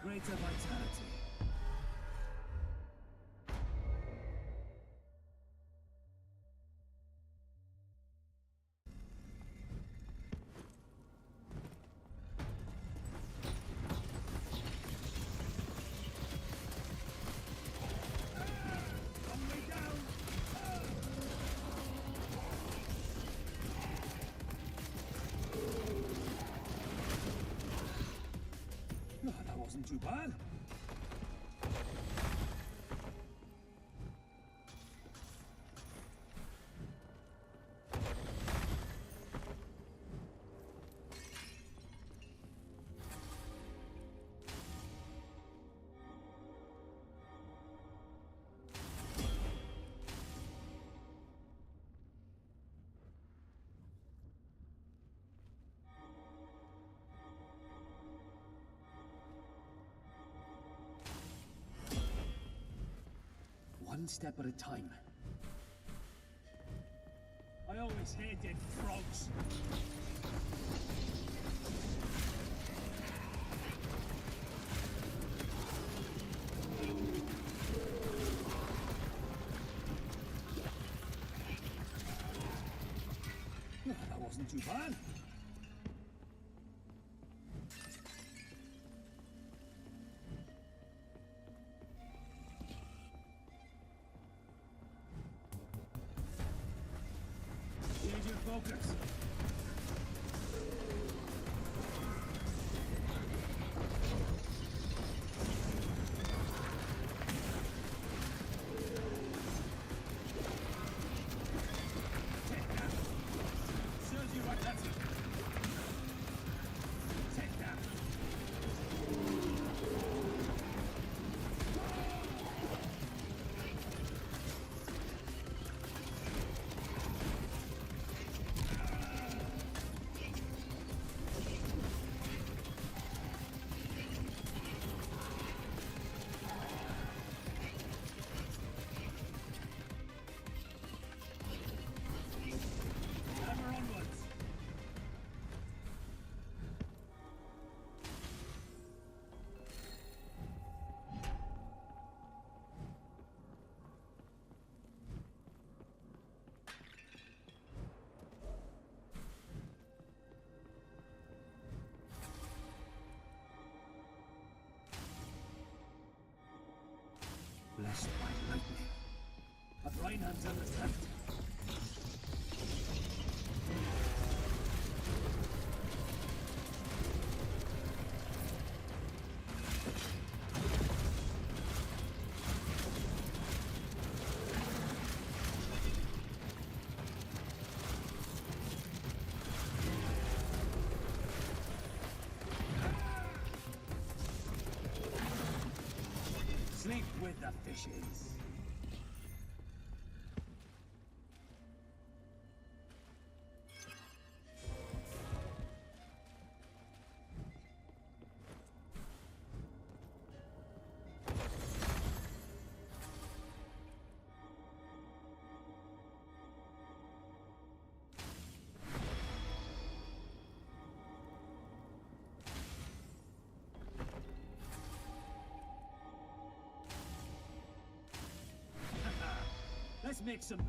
Greater vitality. That wasn't too bad. One step at a time. I always hated frogs. That wasn't too bad. Change your focus. Reinhardt's on the left. Sleep with the fishes. Let's make some dough.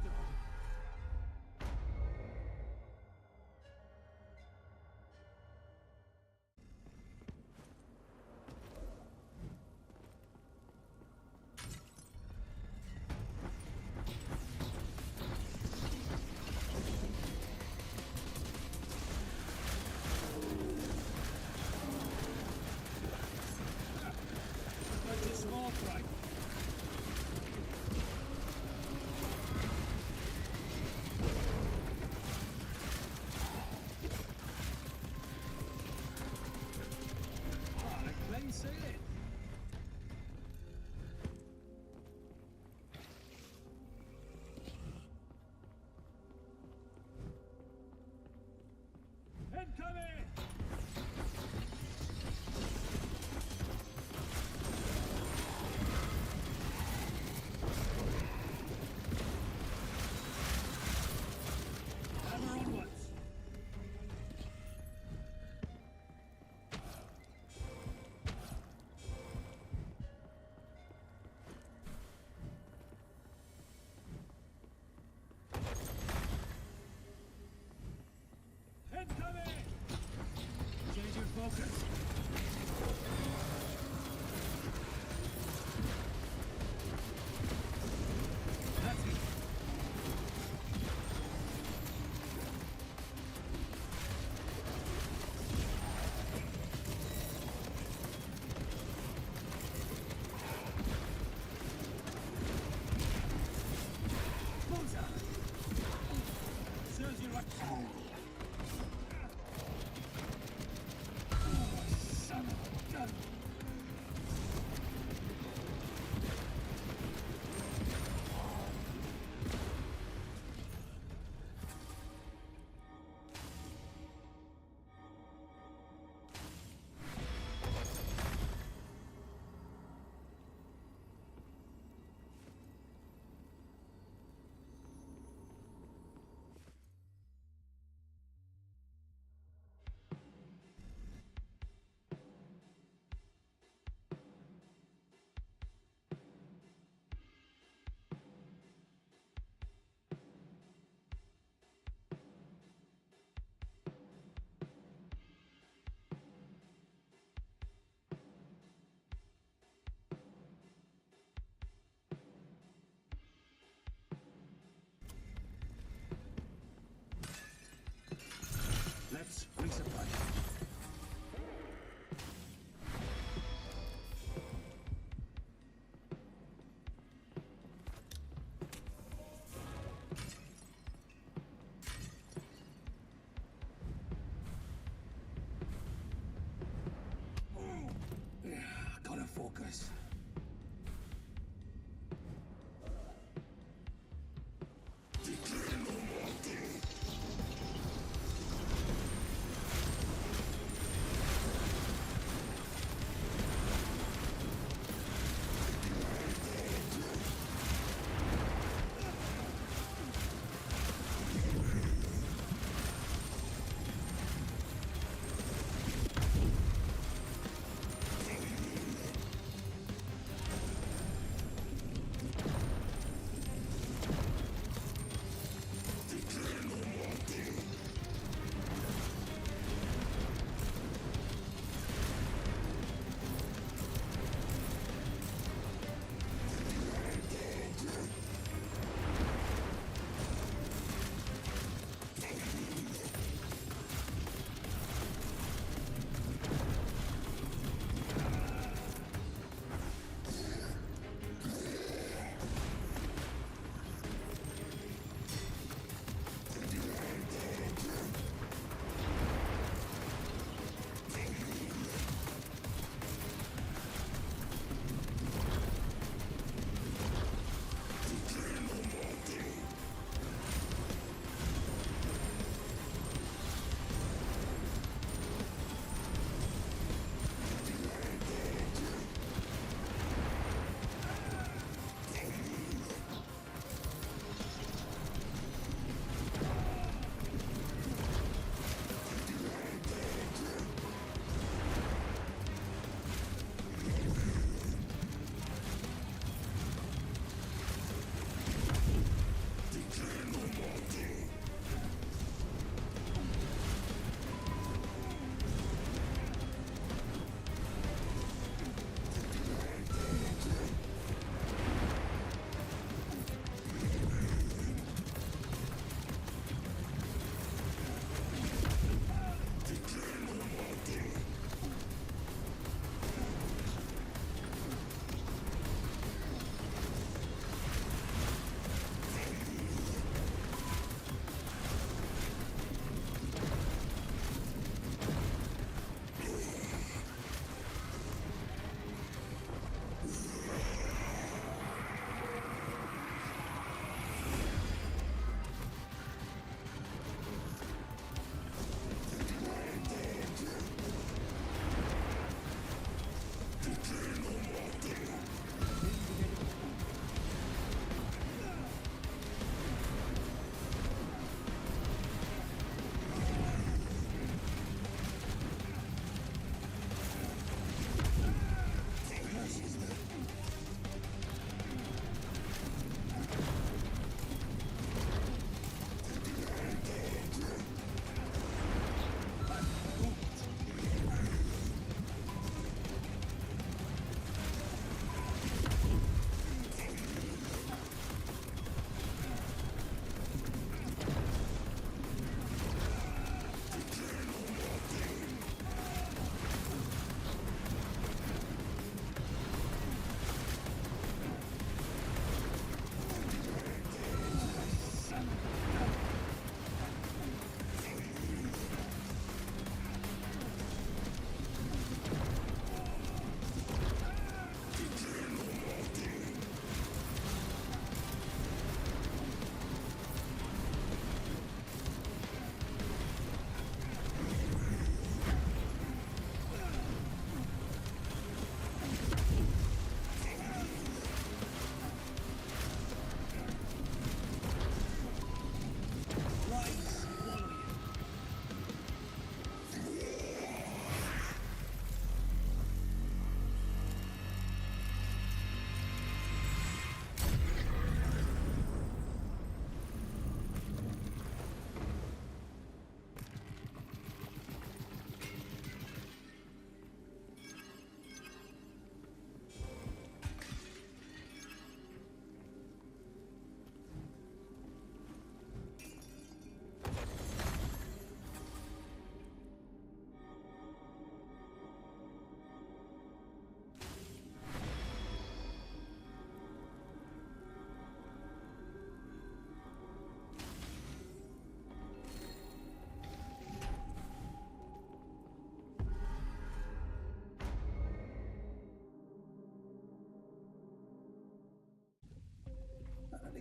That's a small fry.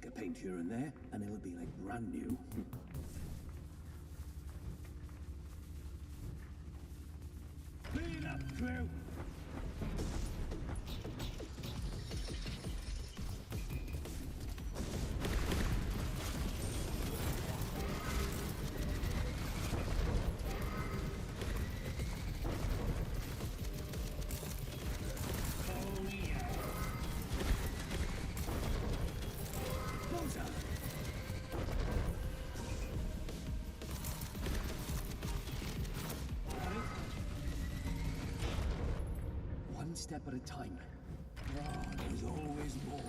of paint here and there, and it'll be like brand new. Clean up, crew! One step at a time. Oh, there's always more.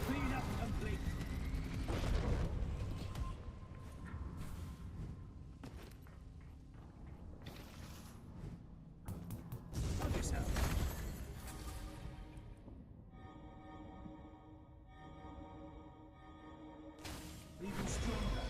Clean up complete. Help yourself. Even stronger.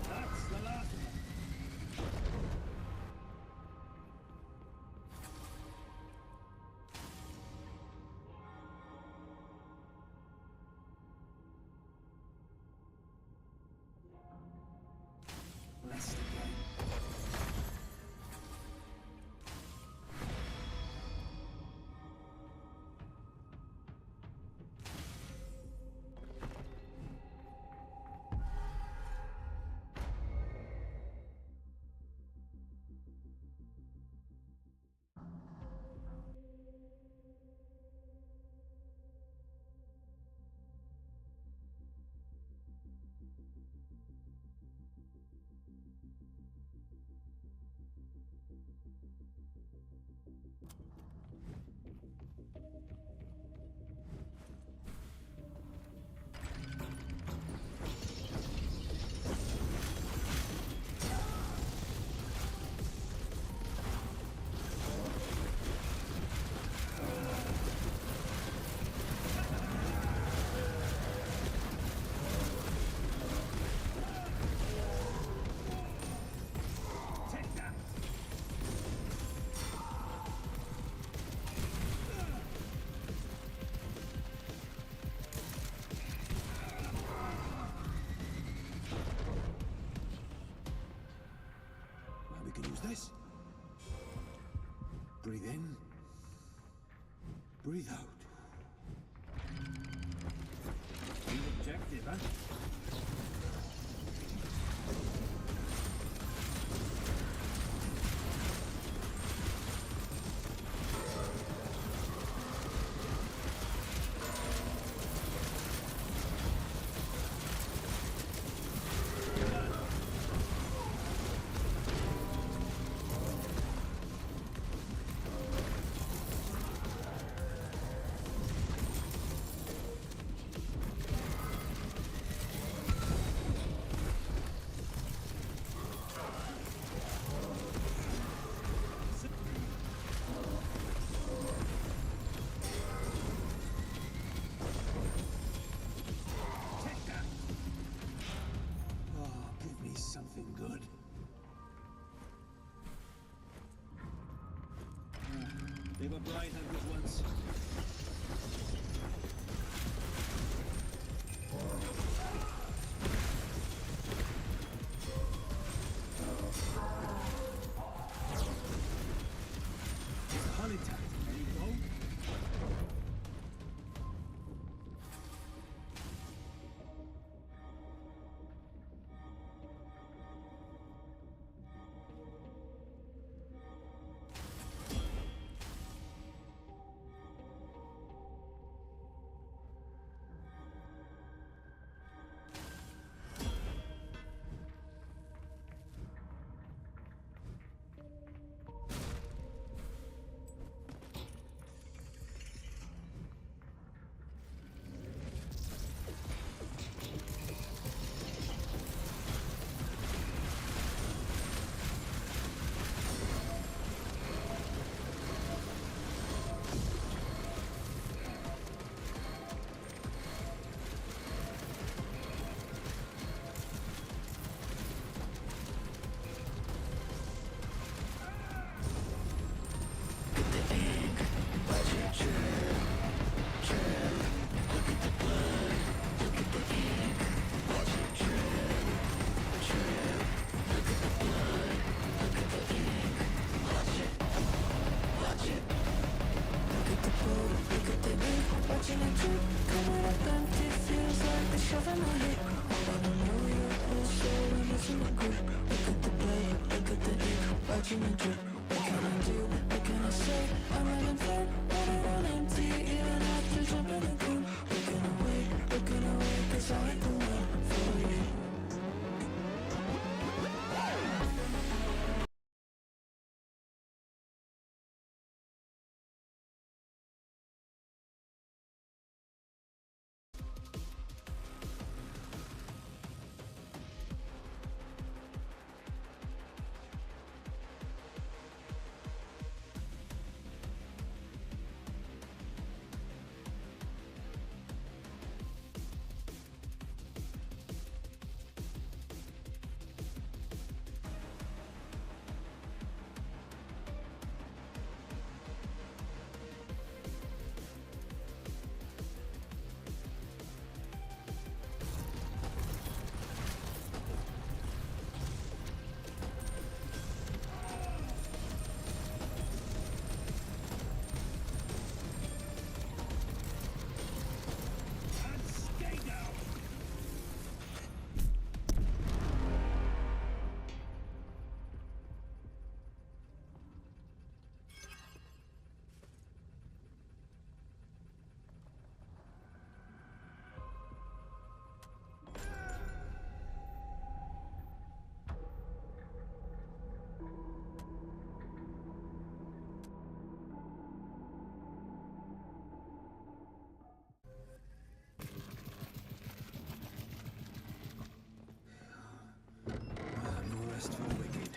That's the last one. Blessed again. Take that. Well, we can use this. Breathe in. Breathe out. New objective, huh? Take that. Oh, give me something good. They were bright and good ones. It's a honey tart. There you go. drip, coming up empty, feels like the shove in my hip. I don't know your whole soul when it's in my grip. Look at the play, look at the ink, watching it drip. What can I do, what can I say? I'm having fun, running on empty, even after jumping the gun. Looking away, cause I ain't the one for you. No rest for the wicked.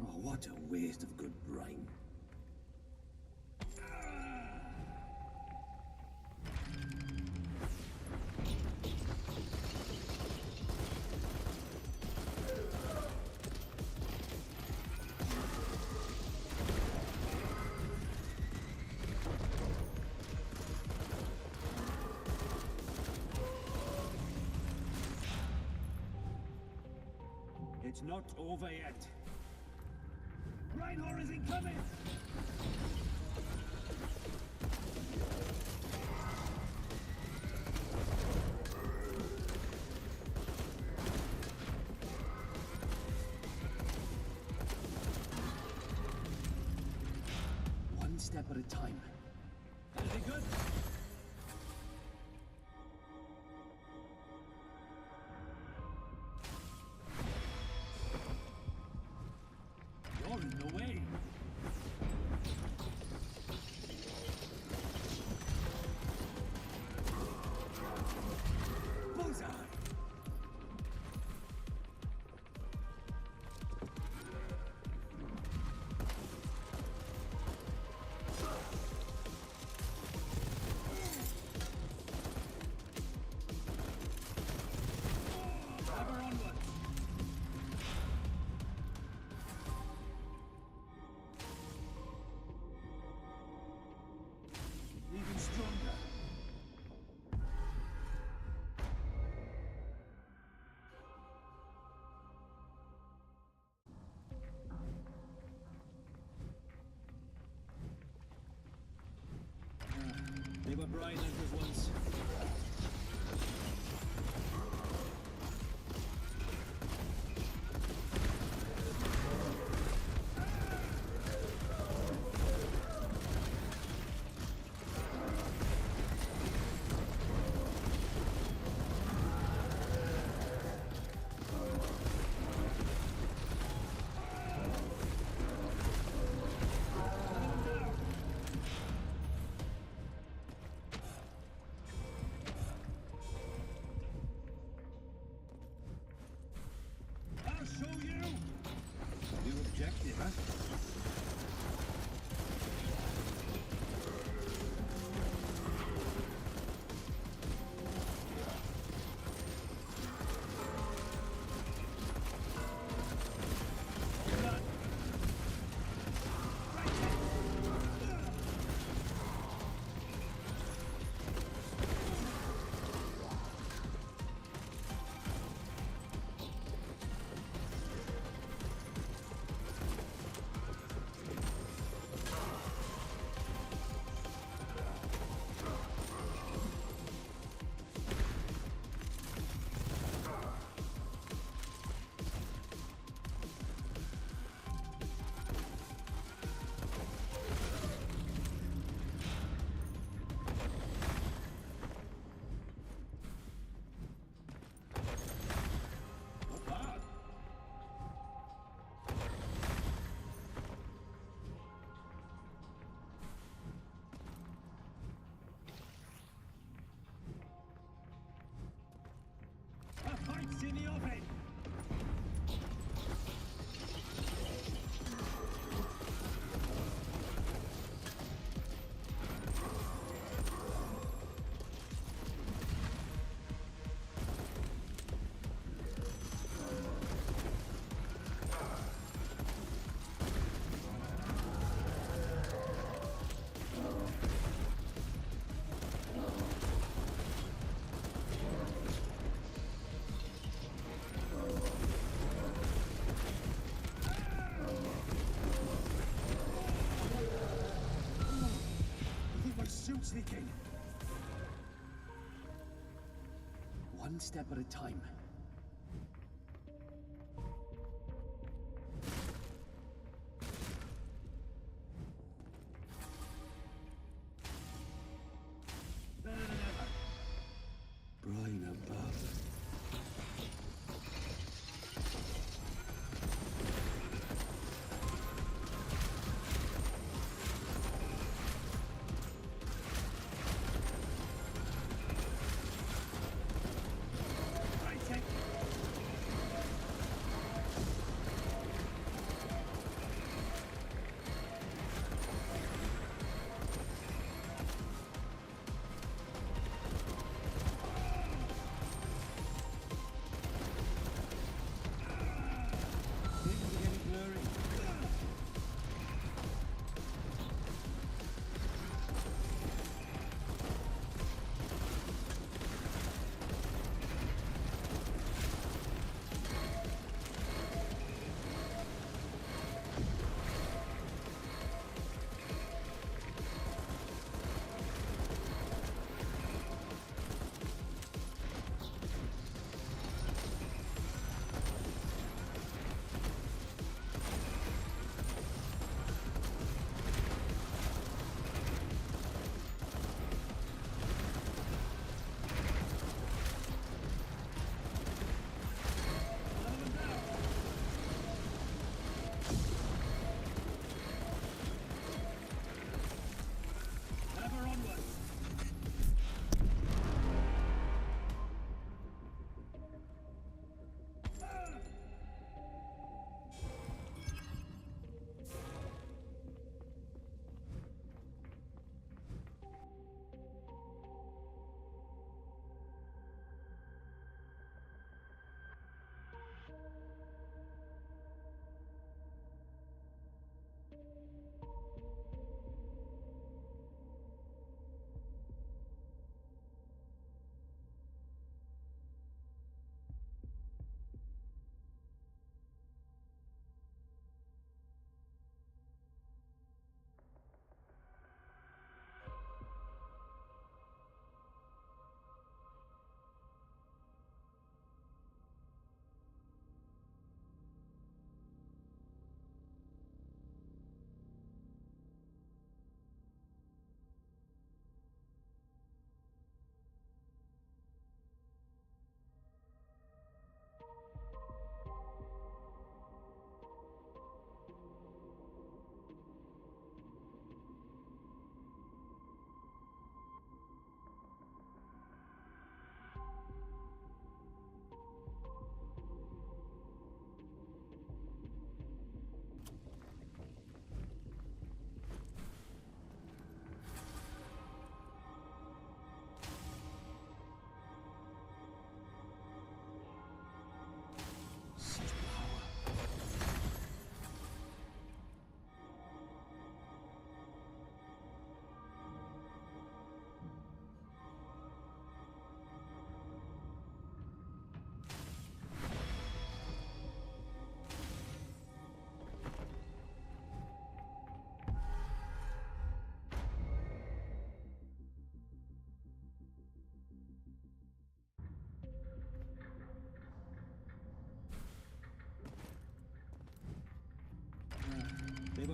Oh, what a waste of good brine. It's not over yet. Reinhor is incoming! One step at a time. Anything good? You're in the way. Bullseye. Ever onward. Even stronger. They were bride anchors once. Suit's leaking. One step at a time. Better than ever. Bright above. Right,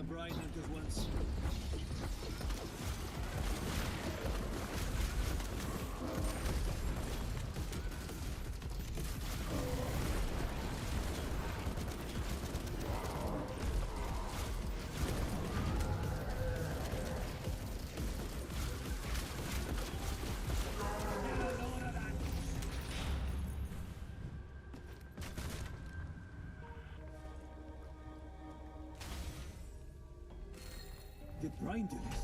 brine hunters once. Did brine do this?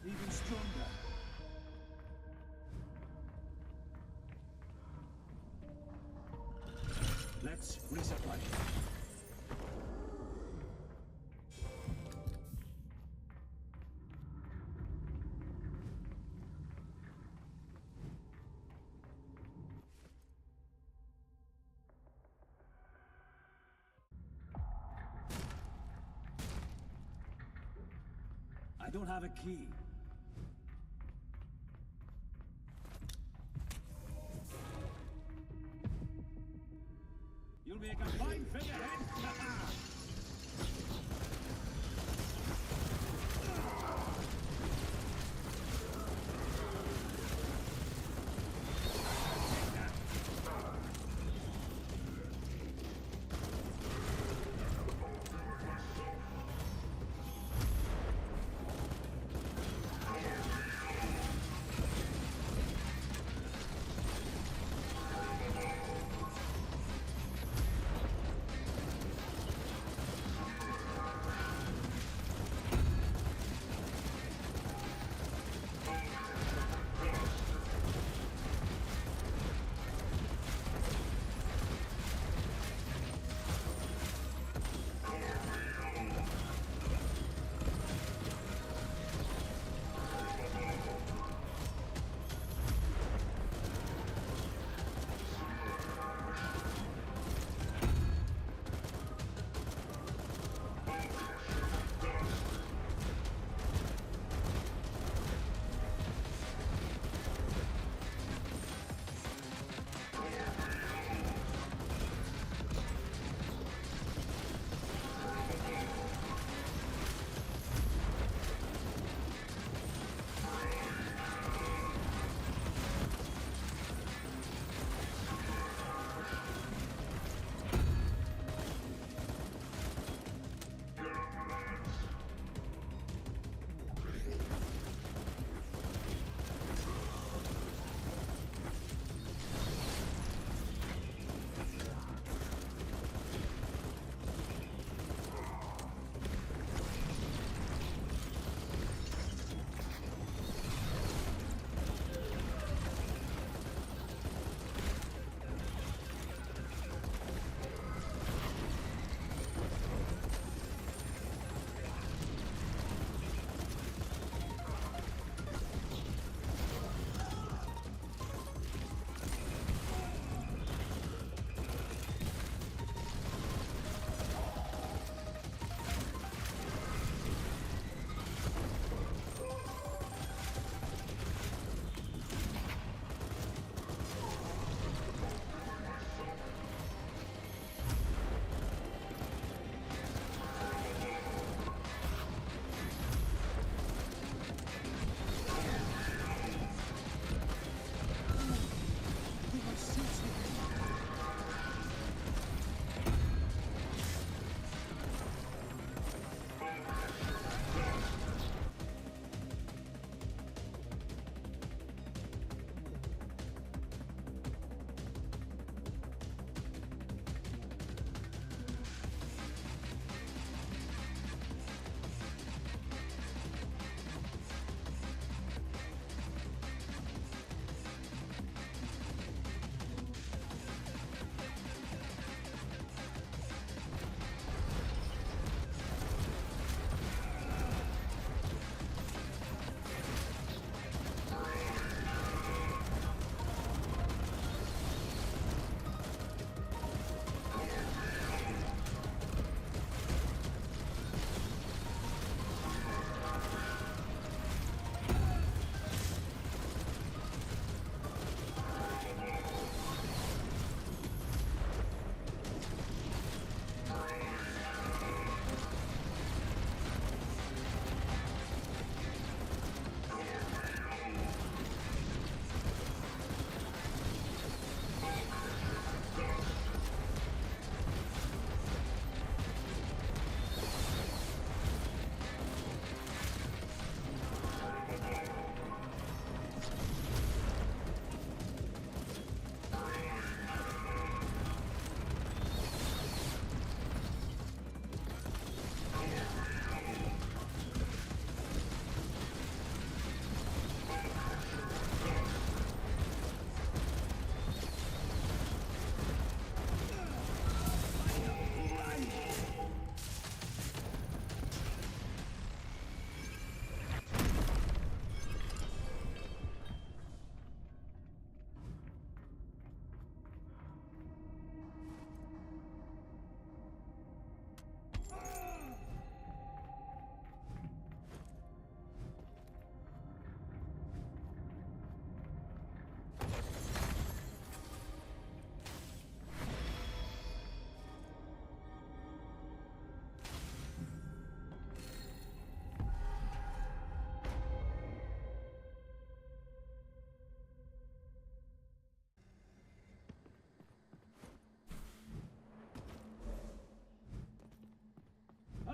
Even stronger. Let's resupply. I don't have a key. You'll make a fine figurehead.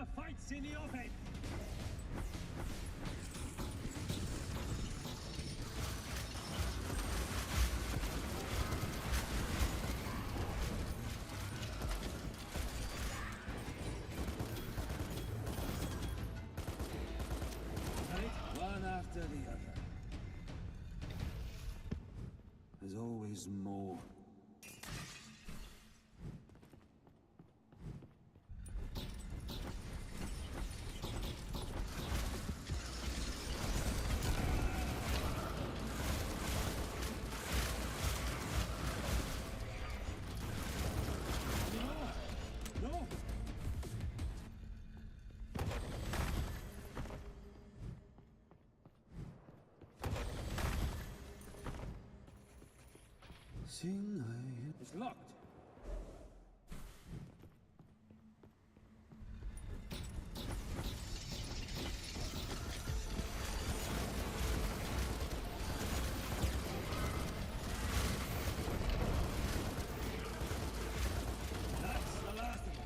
A fight's in the open! One after the other. There's always more. No! It's locked. That's the last of it.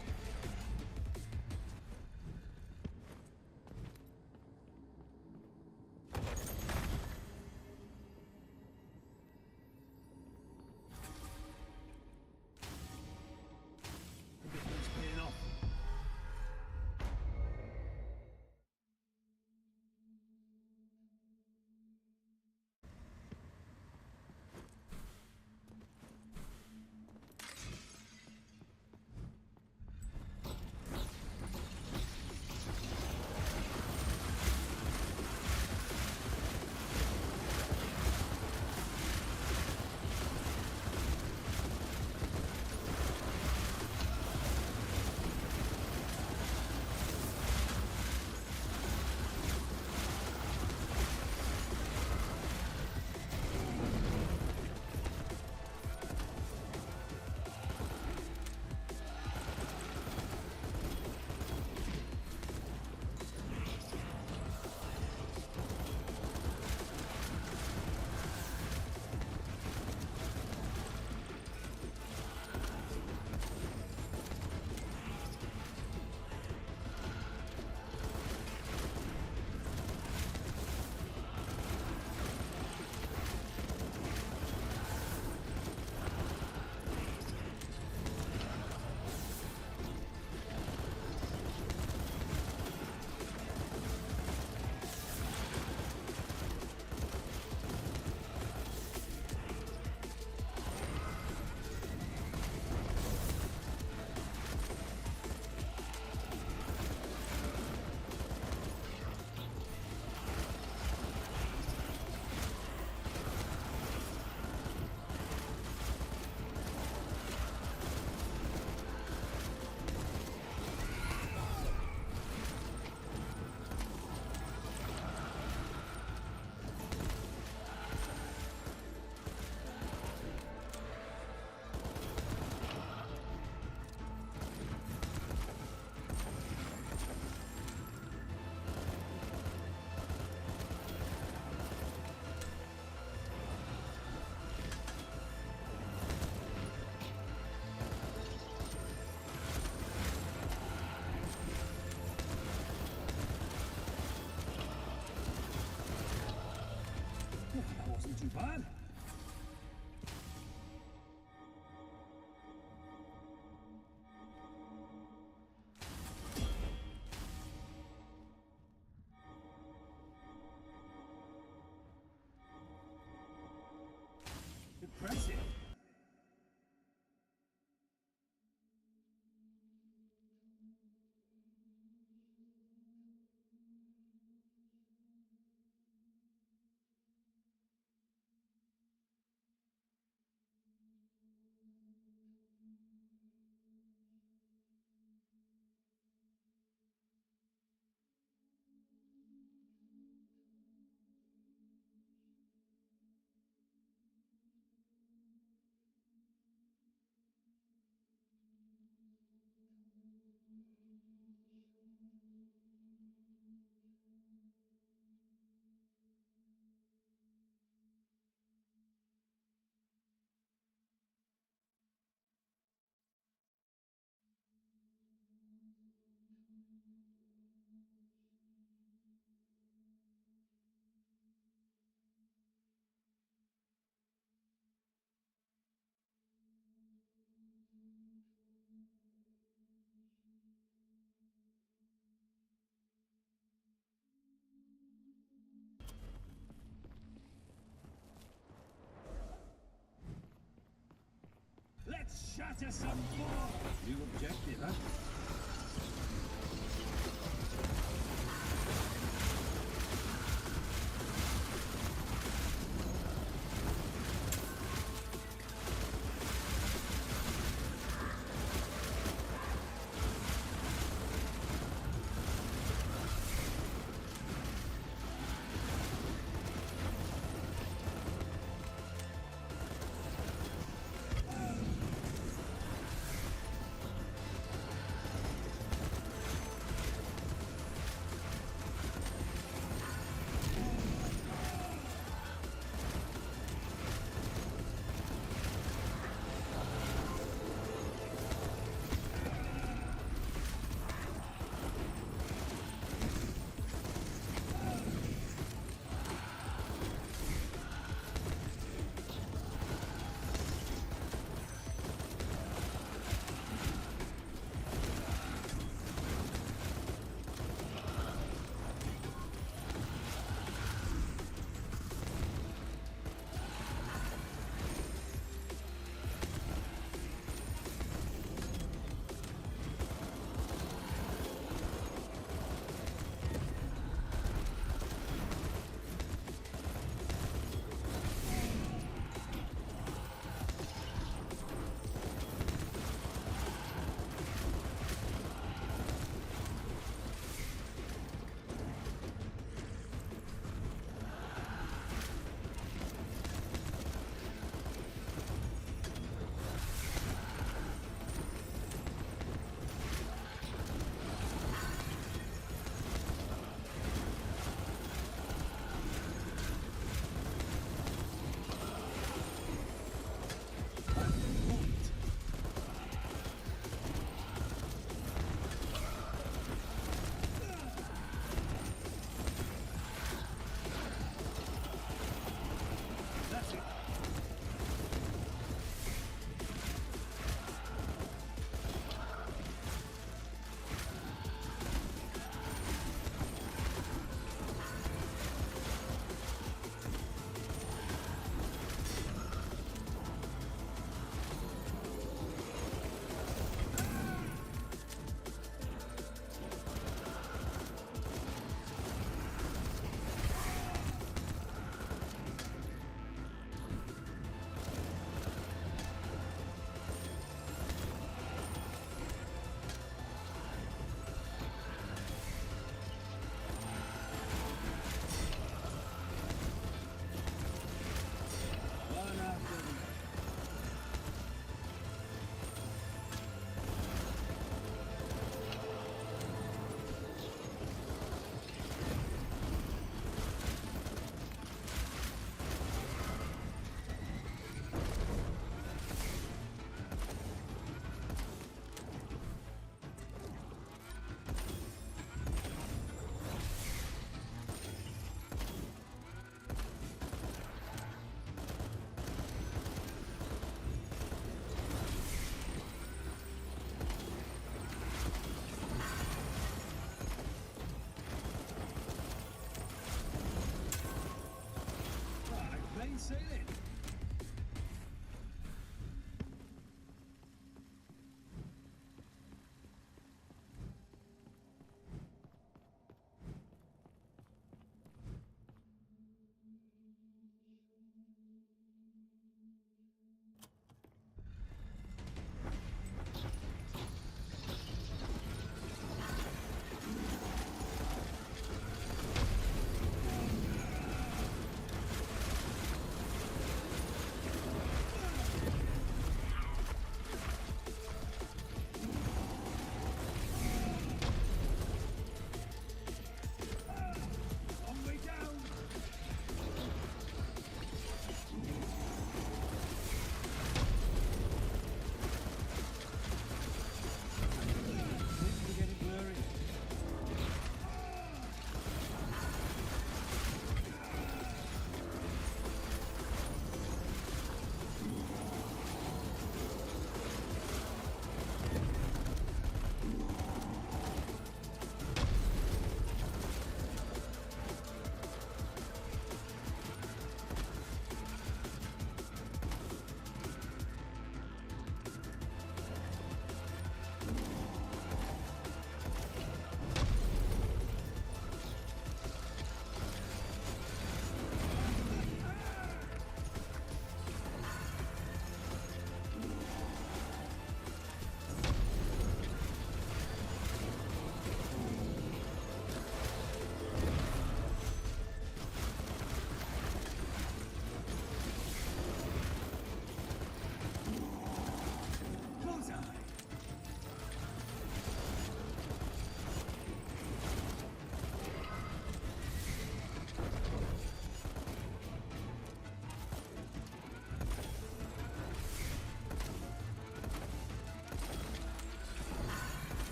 What a sum for? New objective, huh?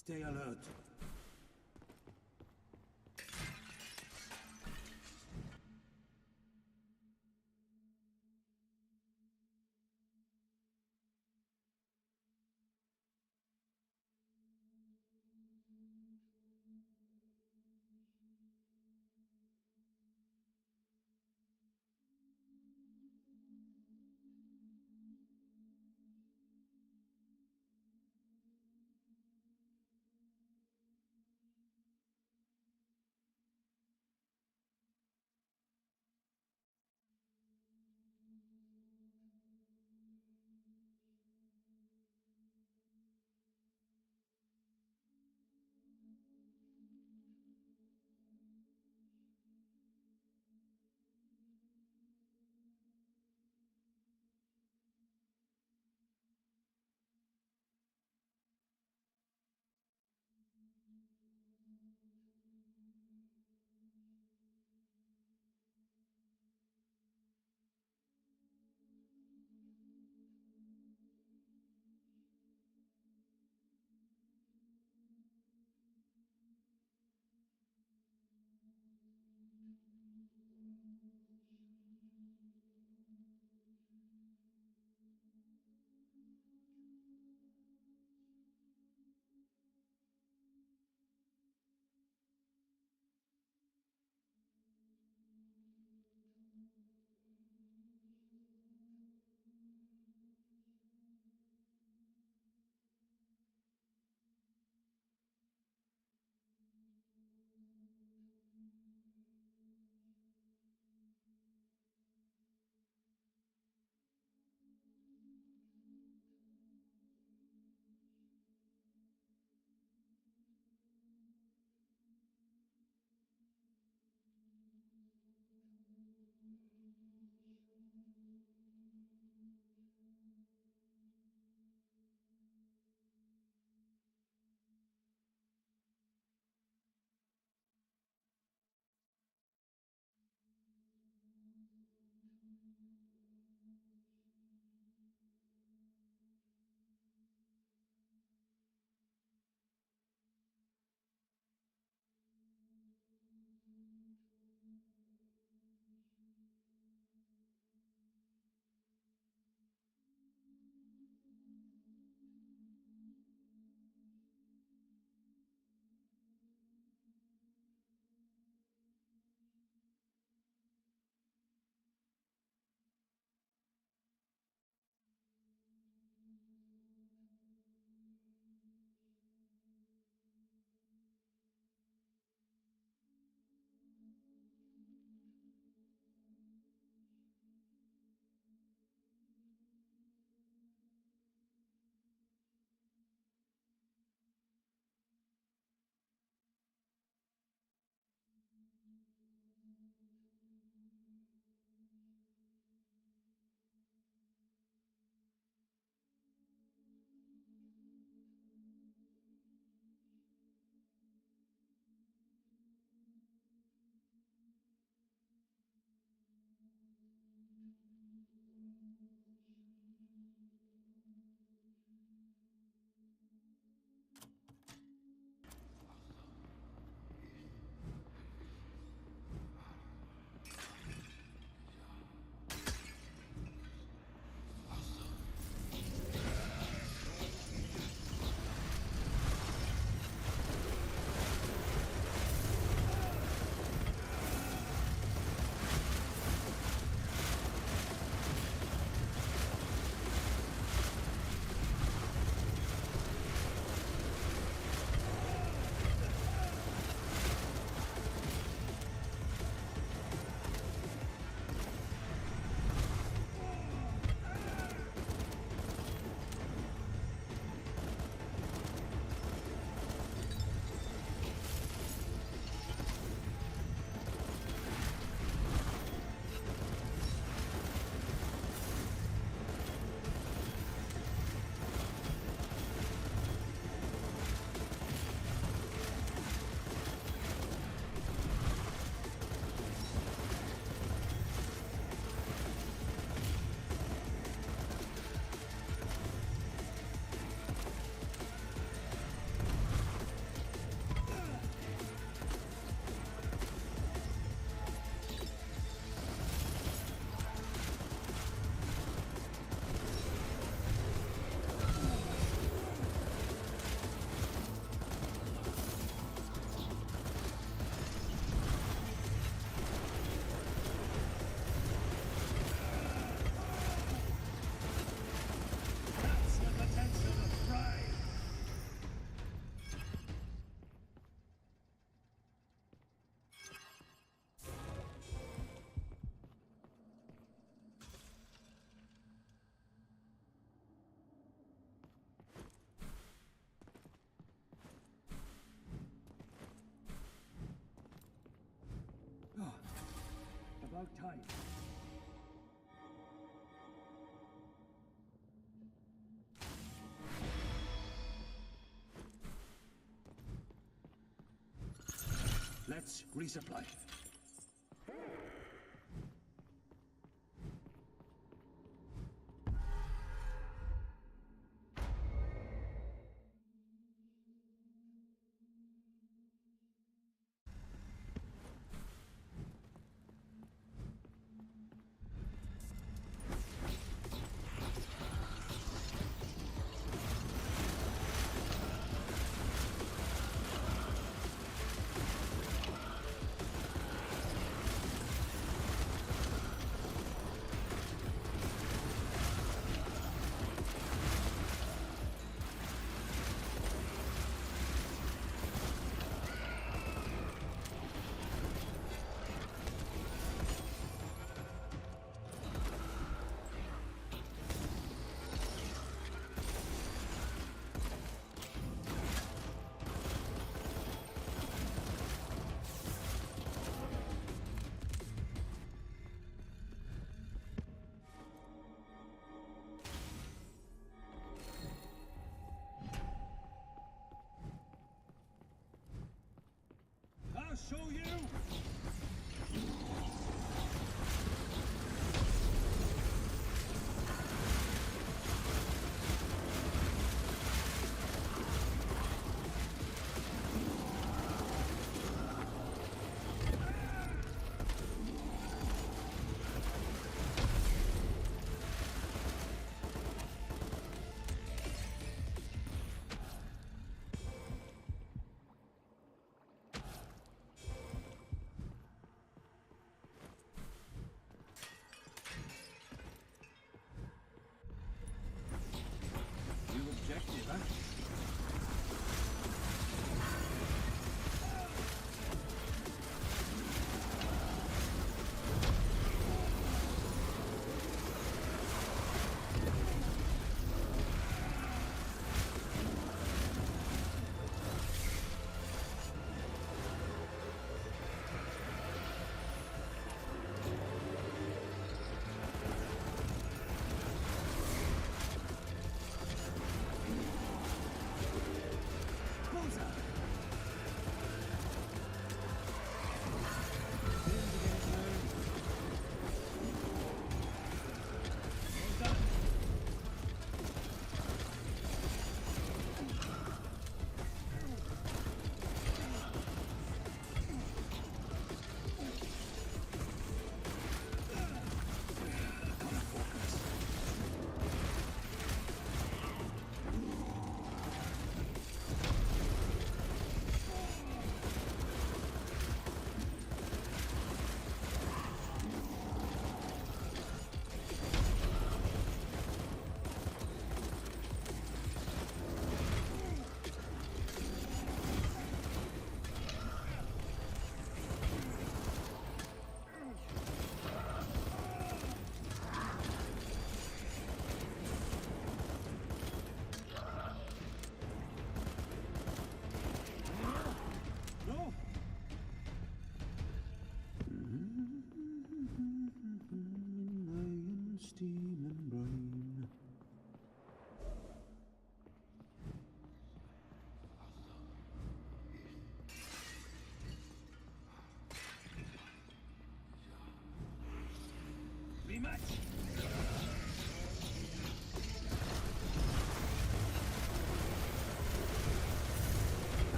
Stay alert. about time. Let's resupply. I'll show you! Objective, huh?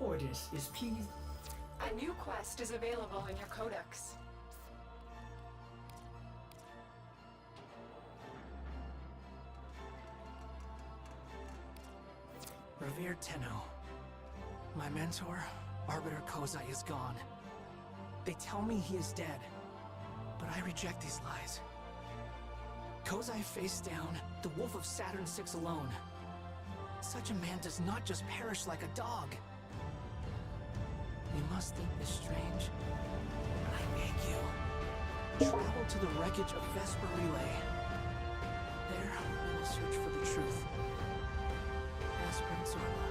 Orders is please. A new quest is available in your codex. Revered Tenno, my mentor, Arbiter Kozai, is gone. They tell me he is dead, but I reject these lies. Kozai faced down the Wolf of Saturn VI alone. Such a man does not just perish like a dog. You must think this strange, but I beg you, travel to the wreckage of Vesper Relay. There, we will search for the truth. Aspirant Zorba.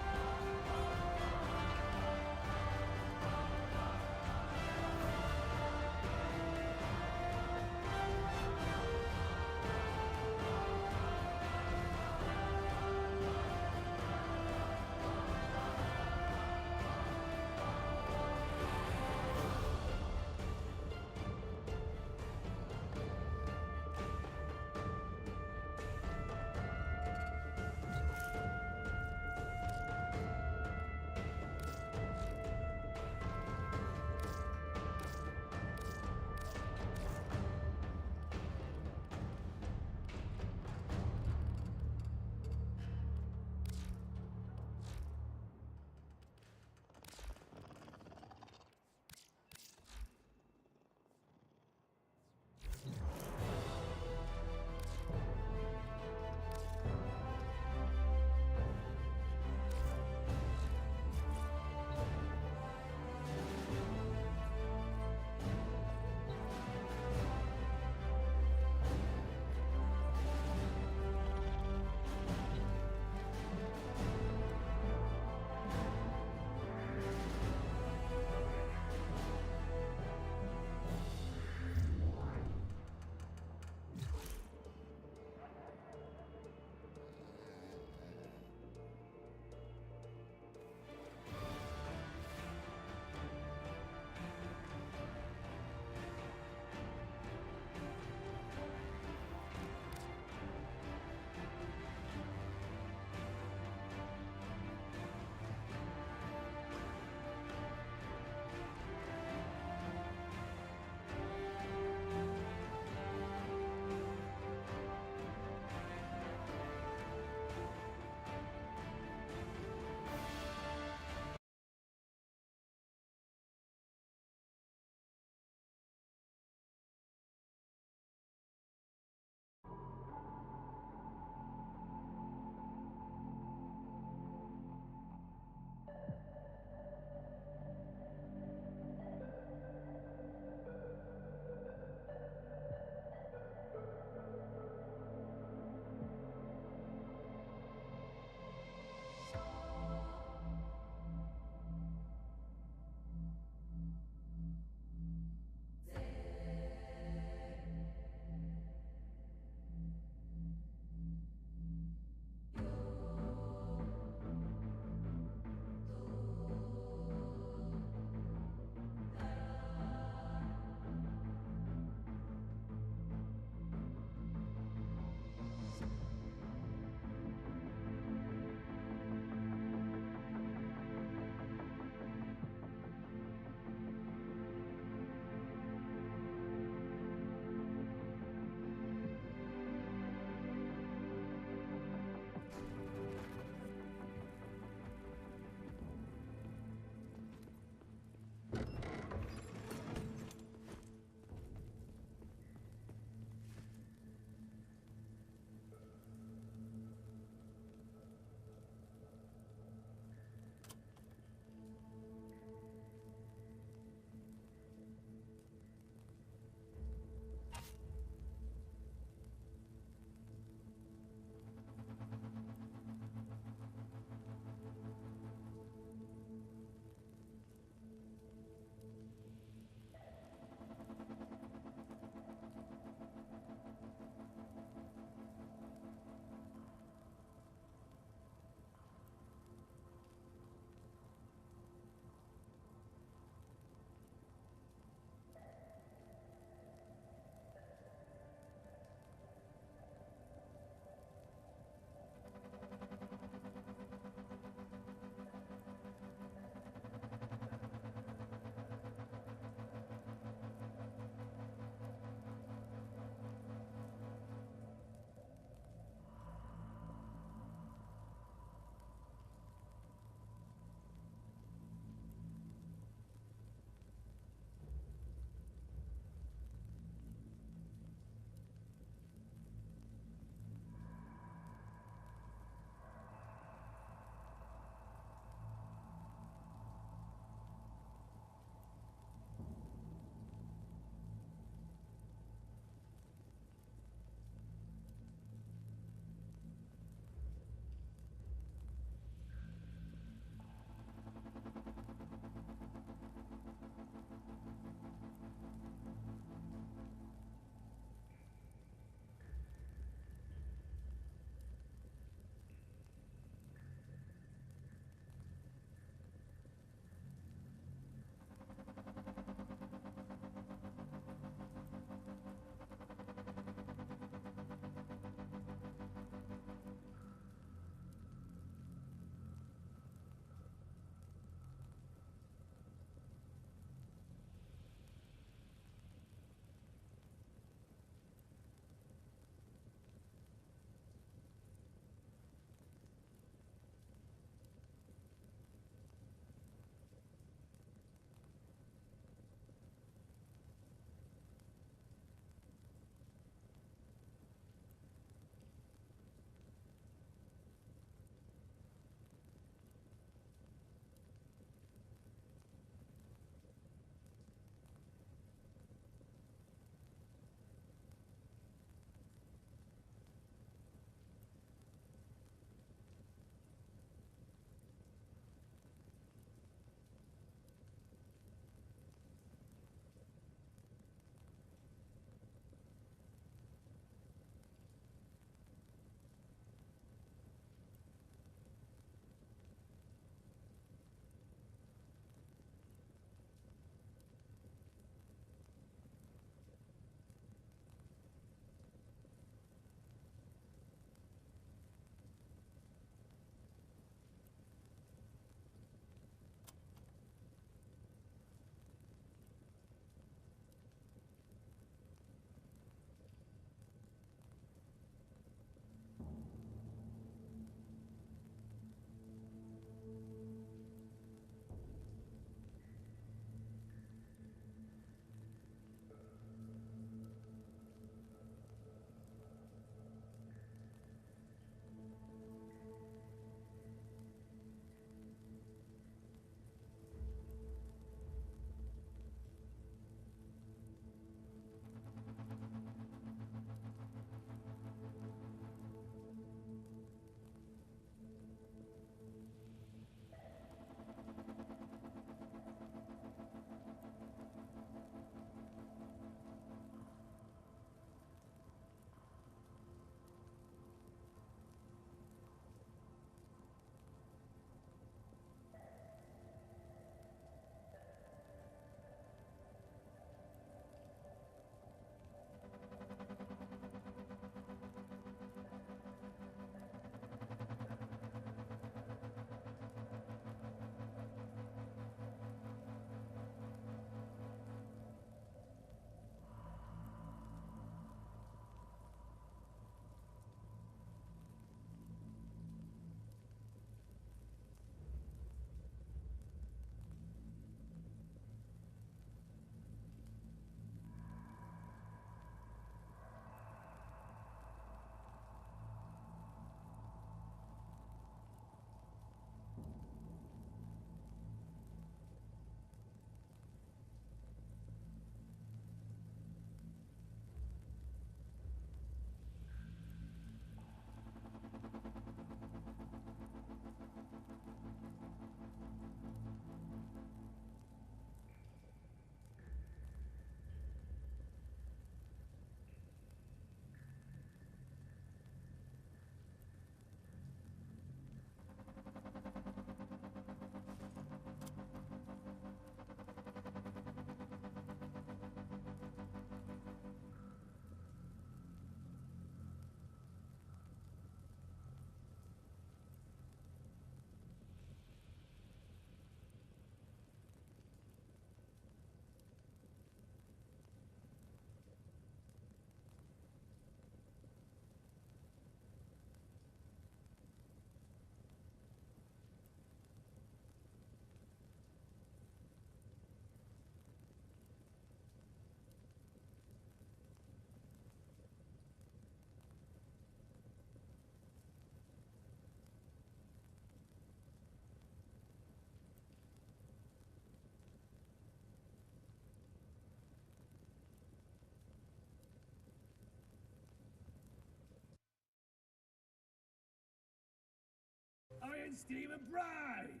in Stephen Pride!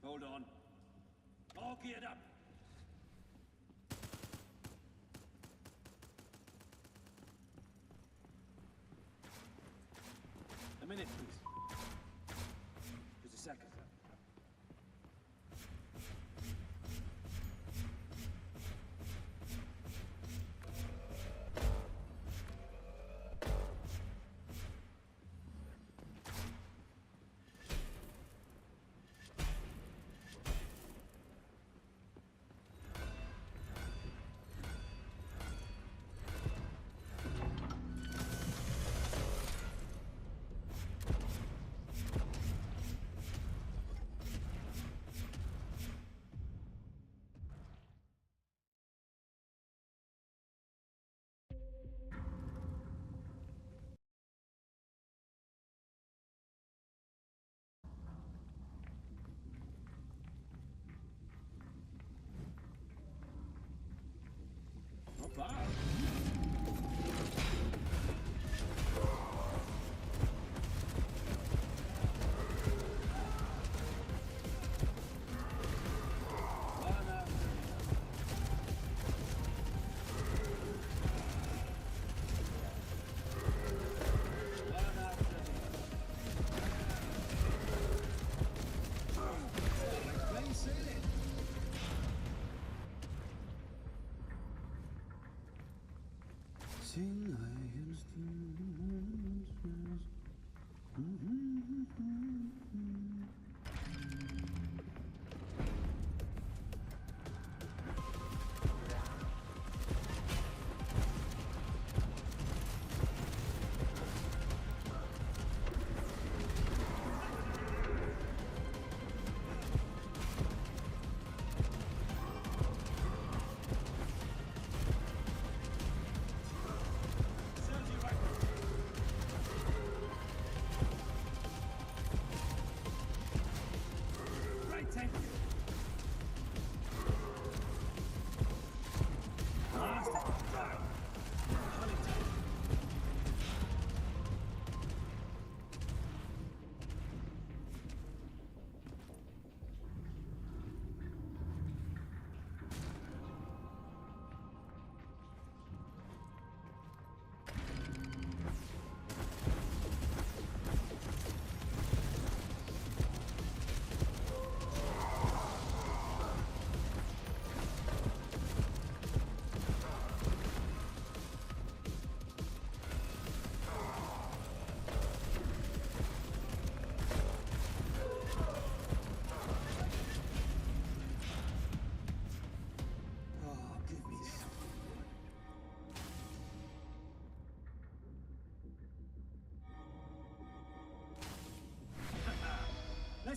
Hold on. All geared up. A minute, please. Just a second. Not bad. Sing high and Serves you right.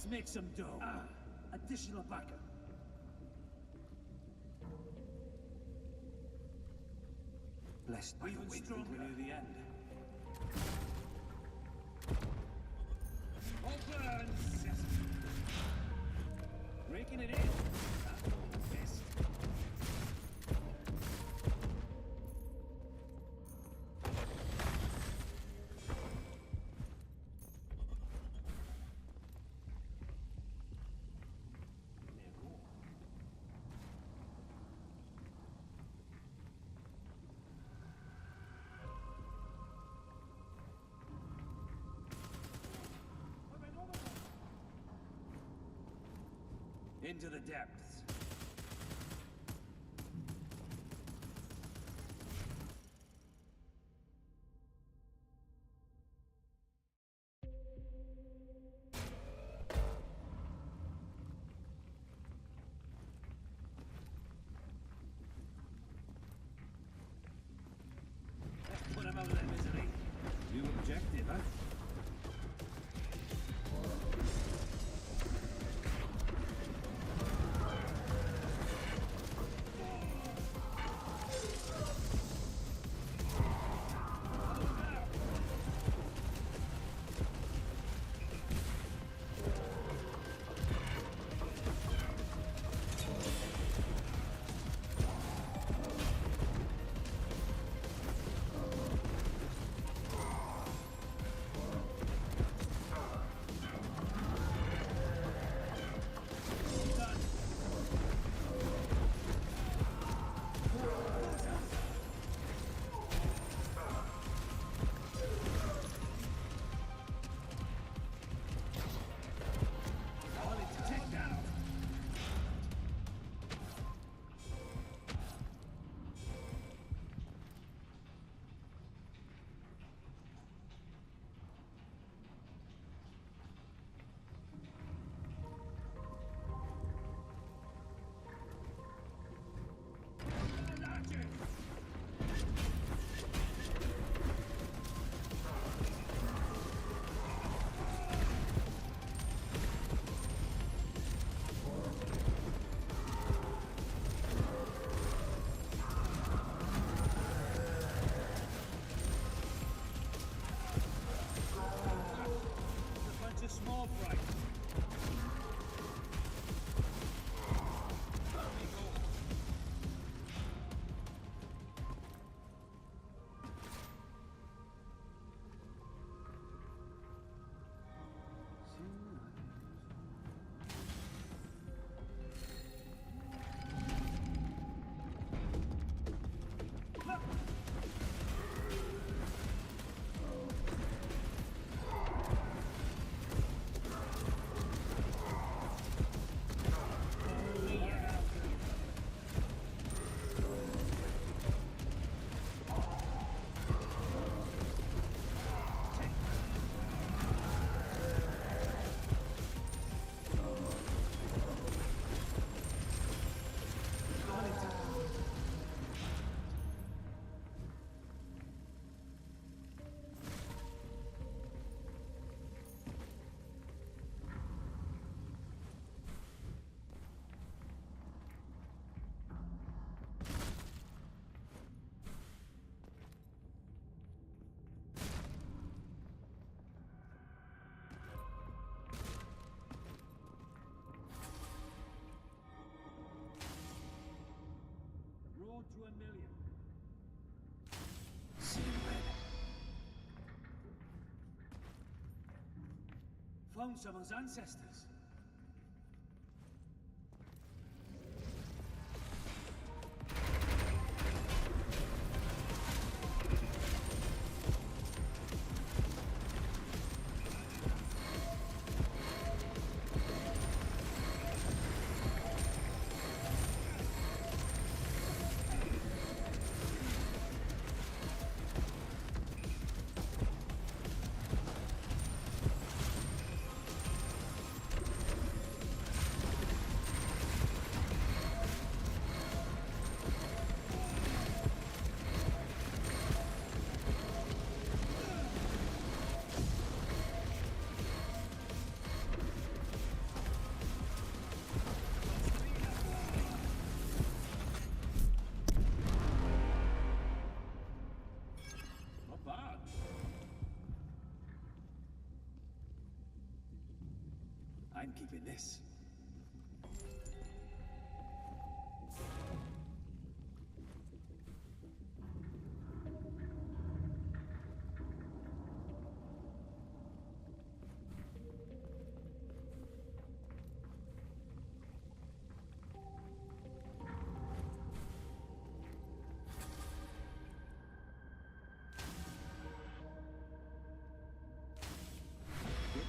Let's make some dough. Additional backup. Blessed by the wind, we're near the end. Open sesame. Breaking it in. That's the best. Into the depths. Let's put him out of their misery. New objective, huh? Road to 1,000,000. Found someone's ancestors. I'm keeping this.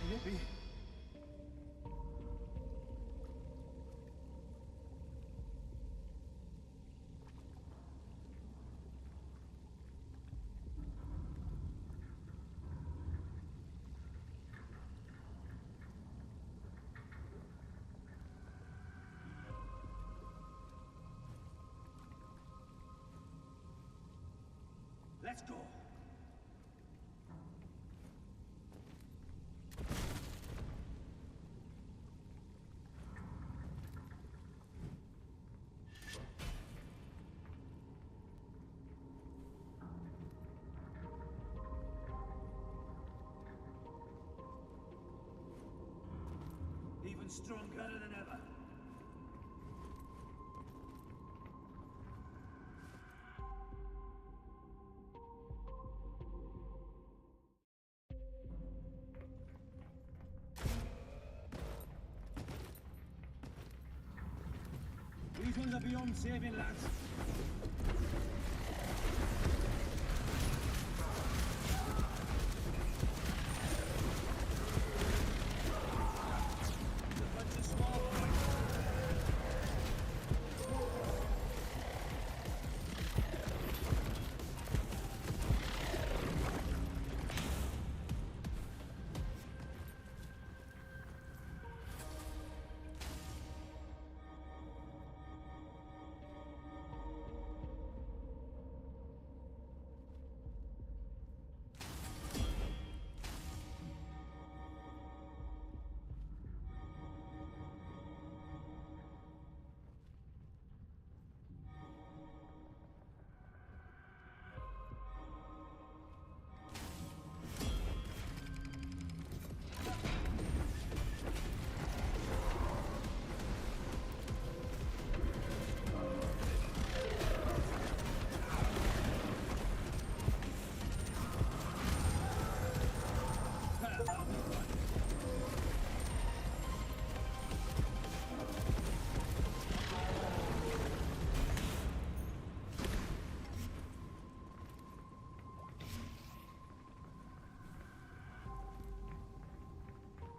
Nippy. Let's go. Even stronger than ever. These ones are beyond saving, lads.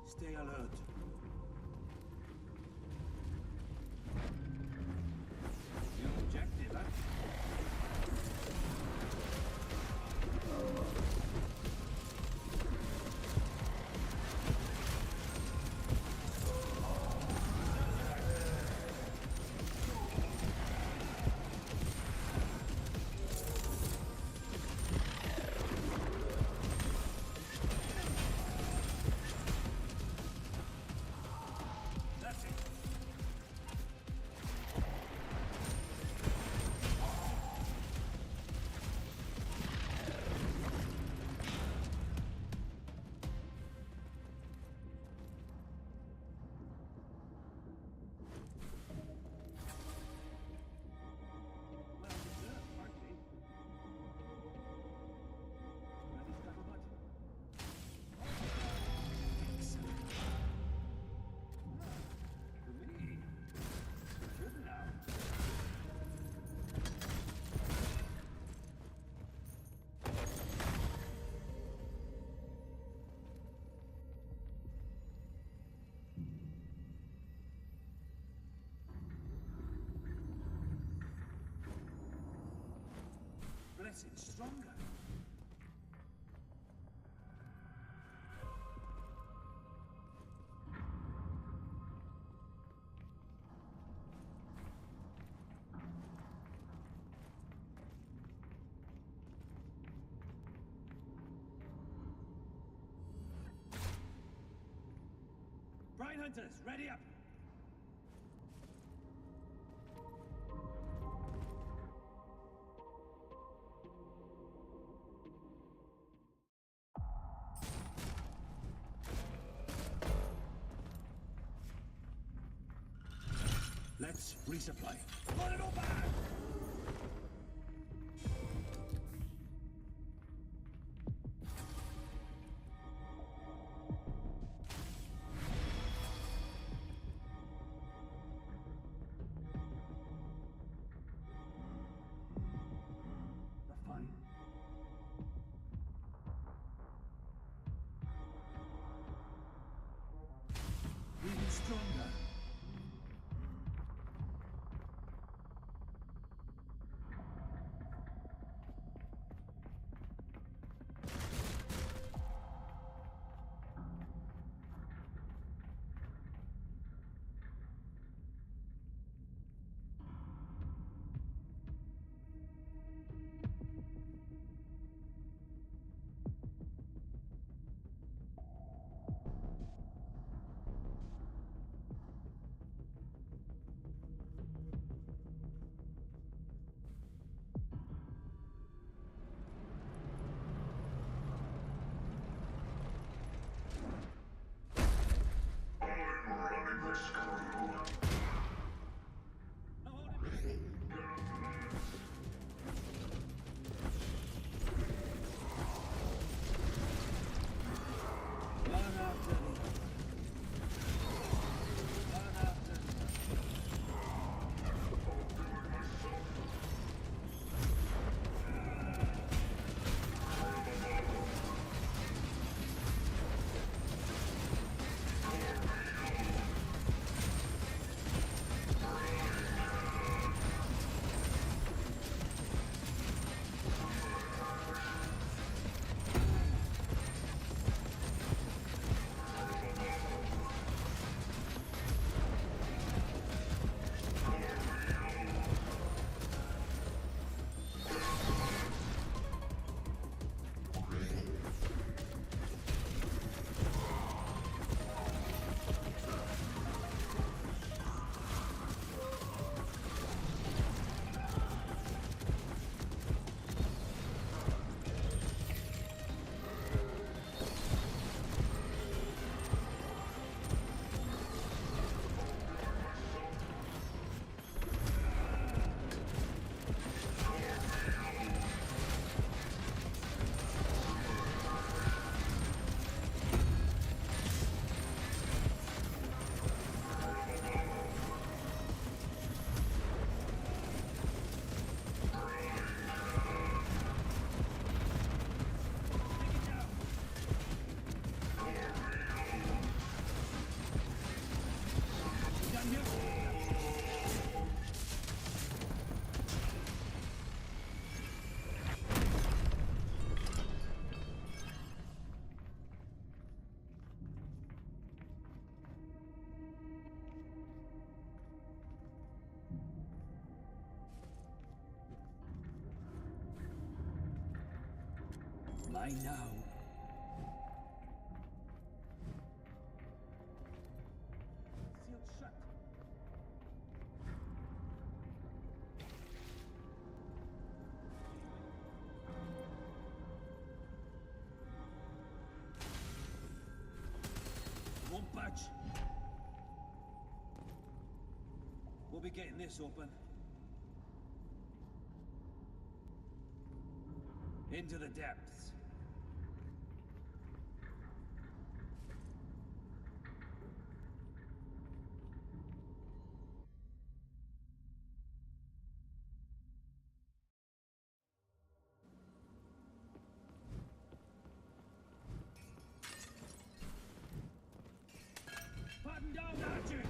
Stay alert. Your objective, huh? Blessed stronger. Brine hunters, ready up! Ordnance. Resupply. Load it all back! Even stronger. Mine now. Sealed shut. Won't budge. We'll be getting this open. Into the depths. Button down hatches!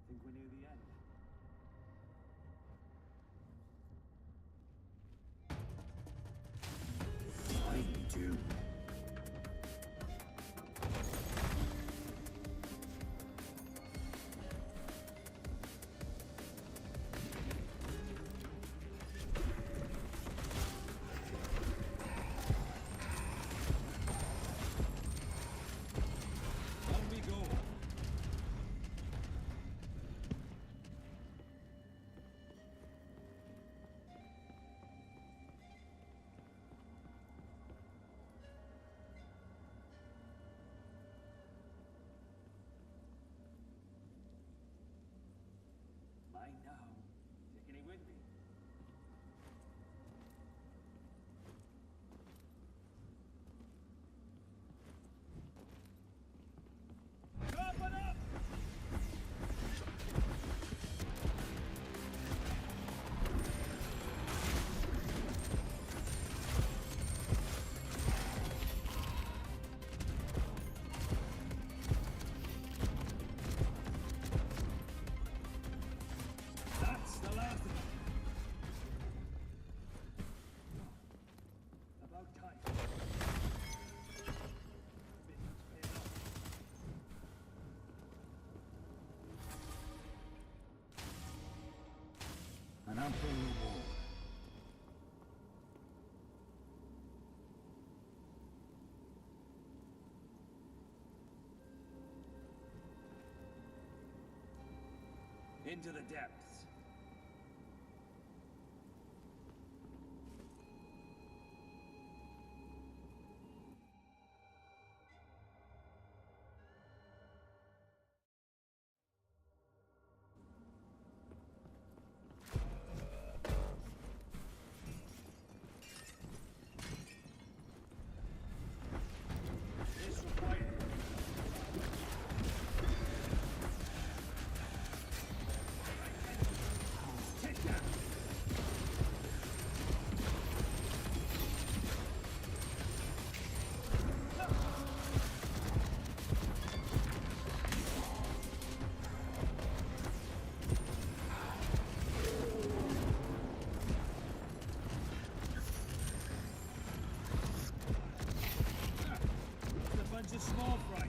Think we're near the end. ample reward. Into the depths. A small fry.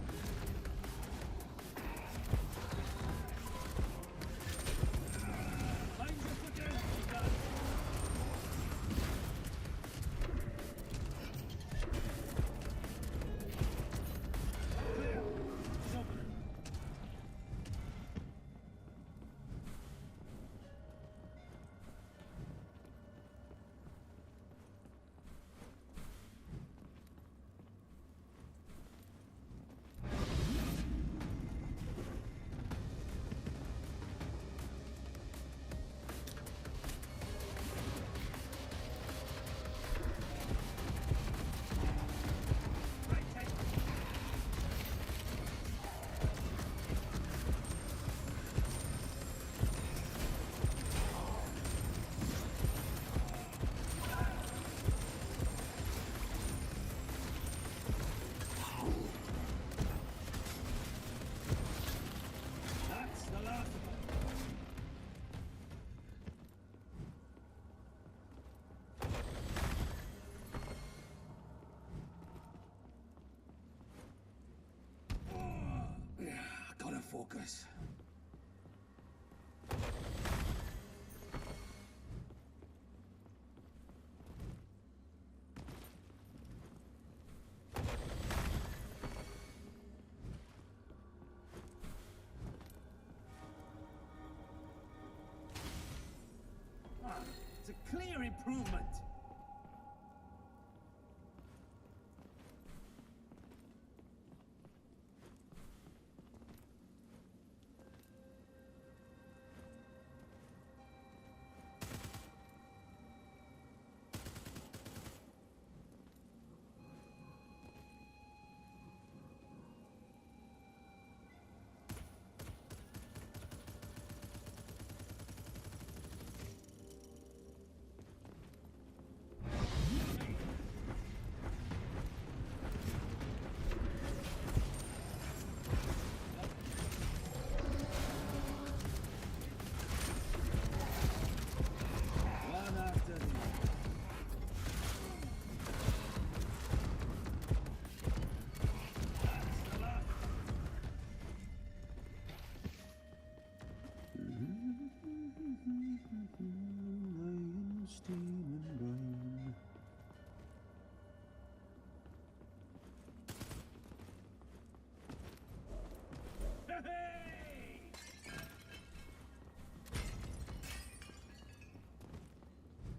Gotta focus. It's a clear improvement.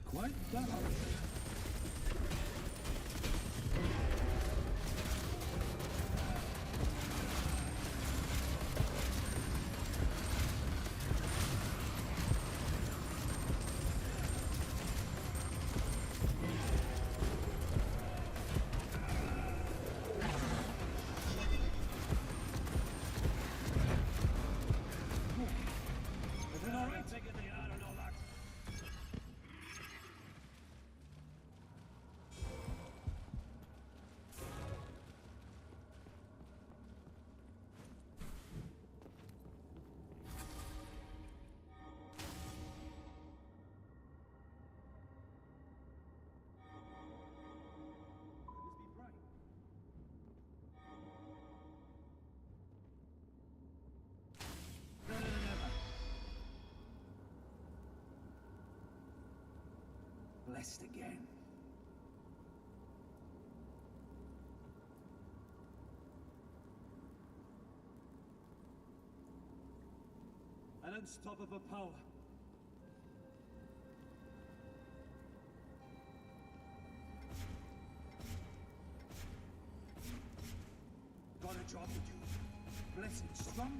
Quite that. blessed again. An unstoppable power. Got a job to do. Blessed stronger.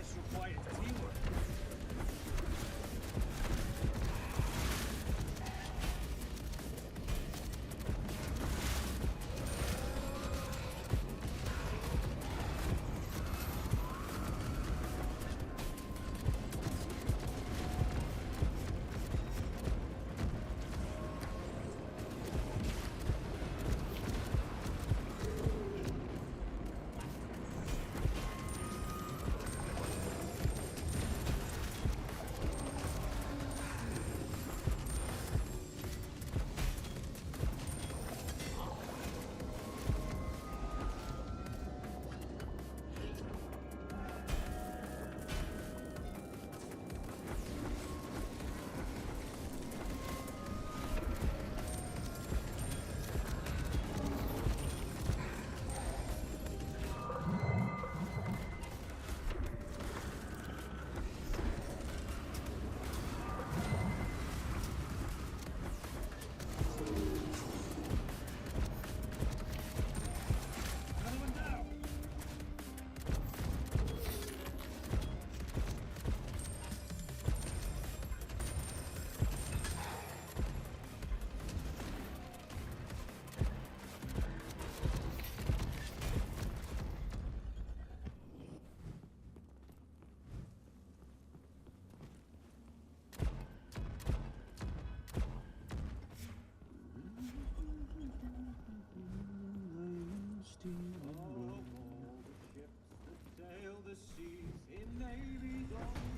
This requires teamwork. Sail the seas in navies on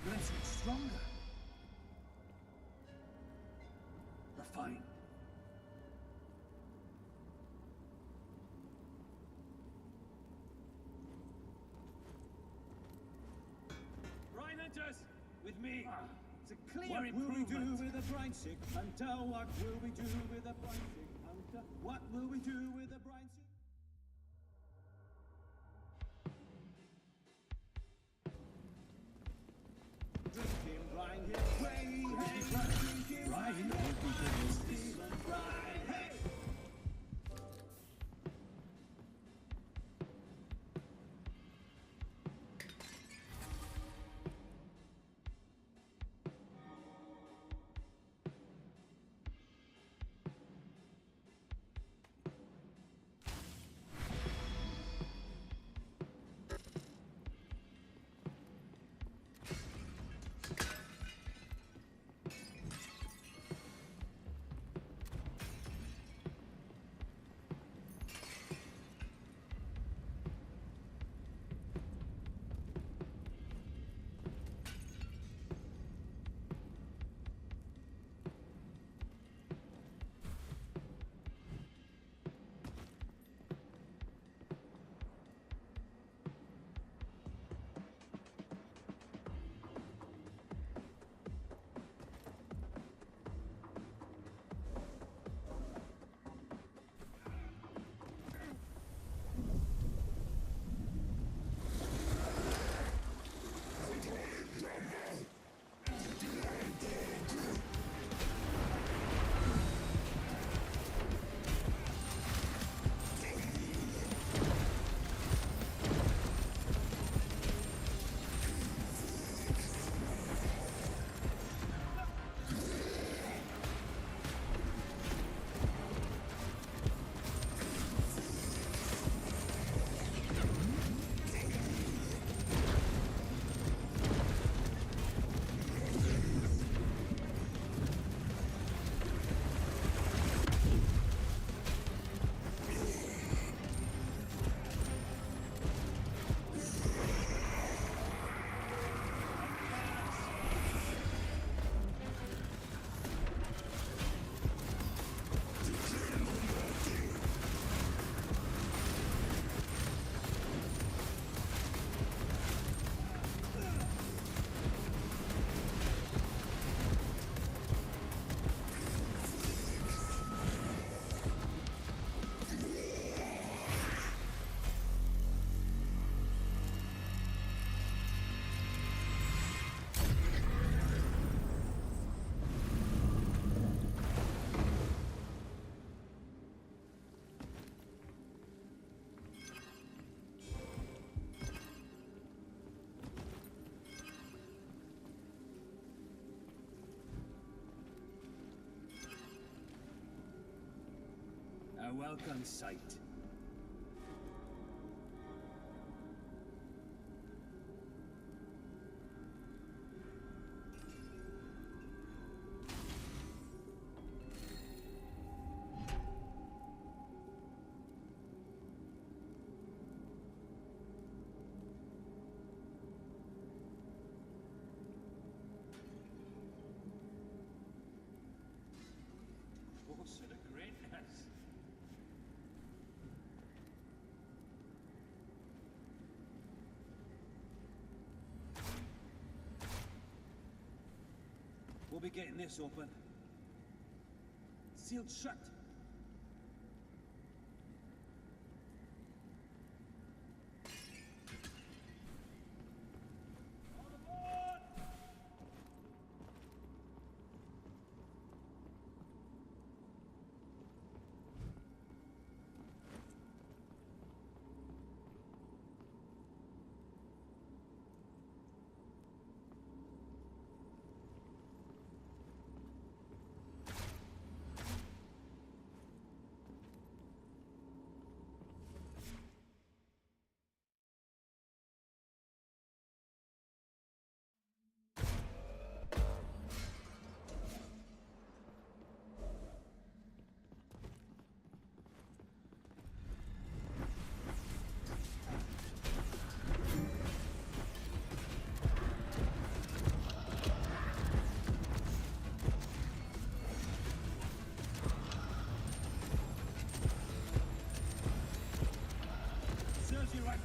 blessed stronger. Refine. Brine hunters, with me. It's a clear improvement. What will we do with a brine sick hunter? What will we do with a brine sick hunter? What will we do with a brine sick? Drinking brine his way, hey, brine, brine, hey. A welcome sight. Oh, sort of greatness. We'll be getting this open. Sealed shut. Serves you right.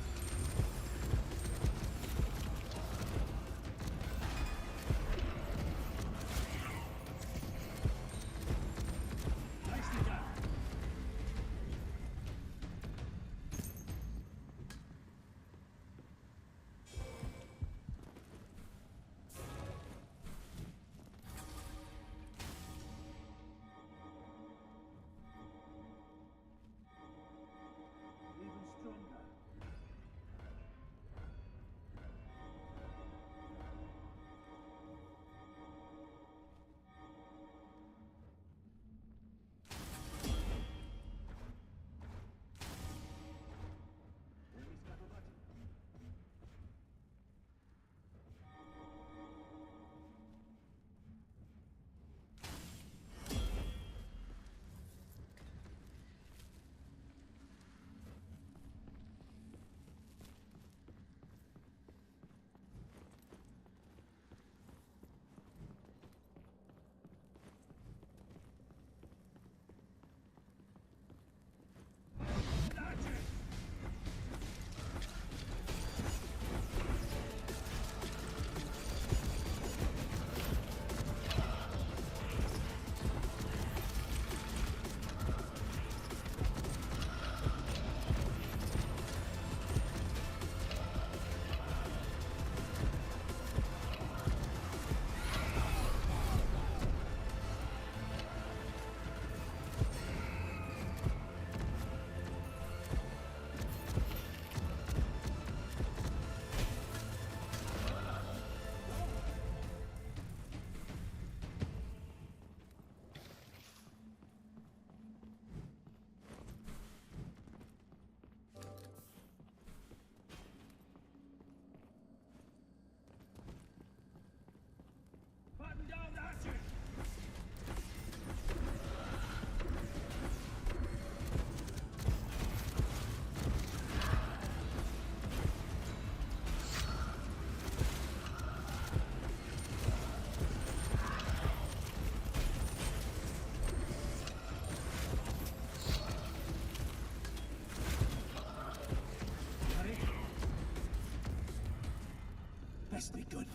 Nicely done. Even stronger. Enemy scuttlebutt. Button down the hatches. Ready? Best be good.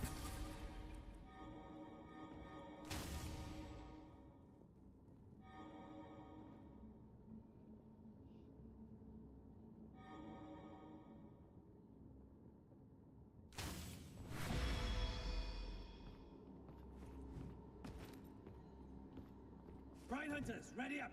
Brine hunters, ready up!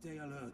Stay alert.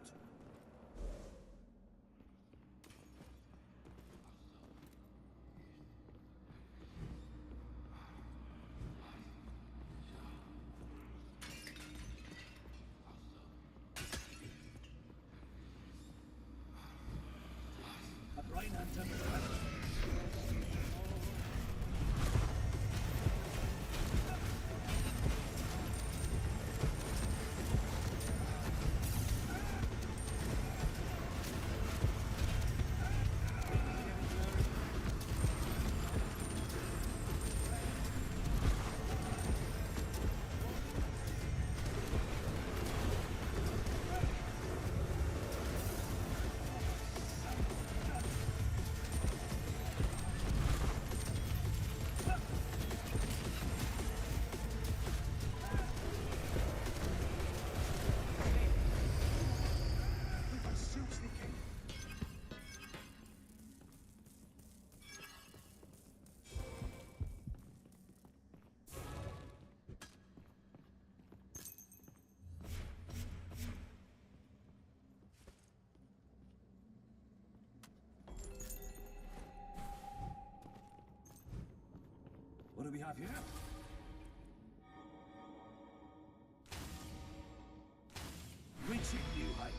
What do we have here? Reaching new heights.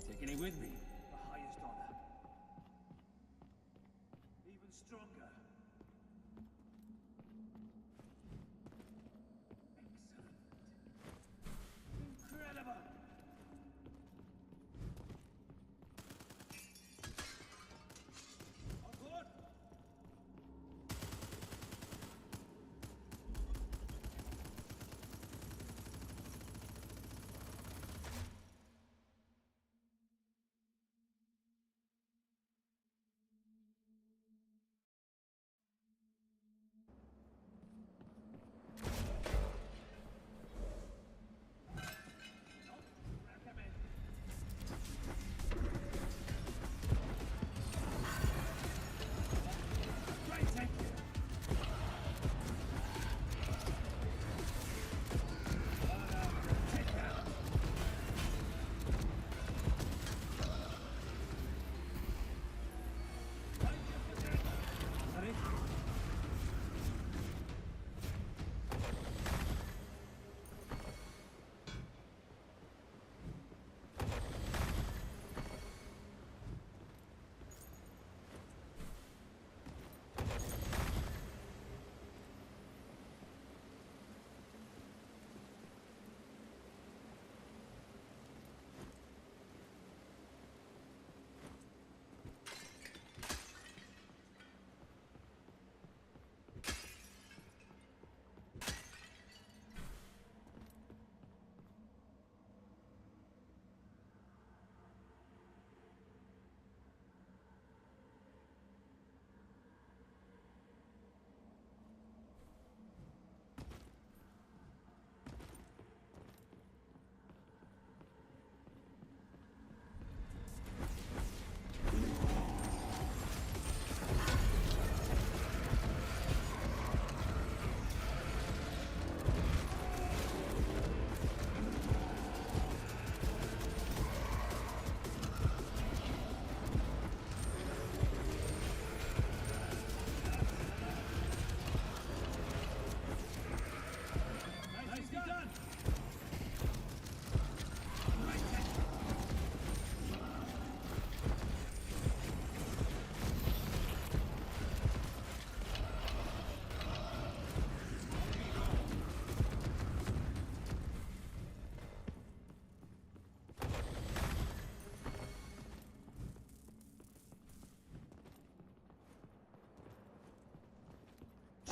Taking it with me. The highest honor. Even stronger. Excellent. Incredible. On board.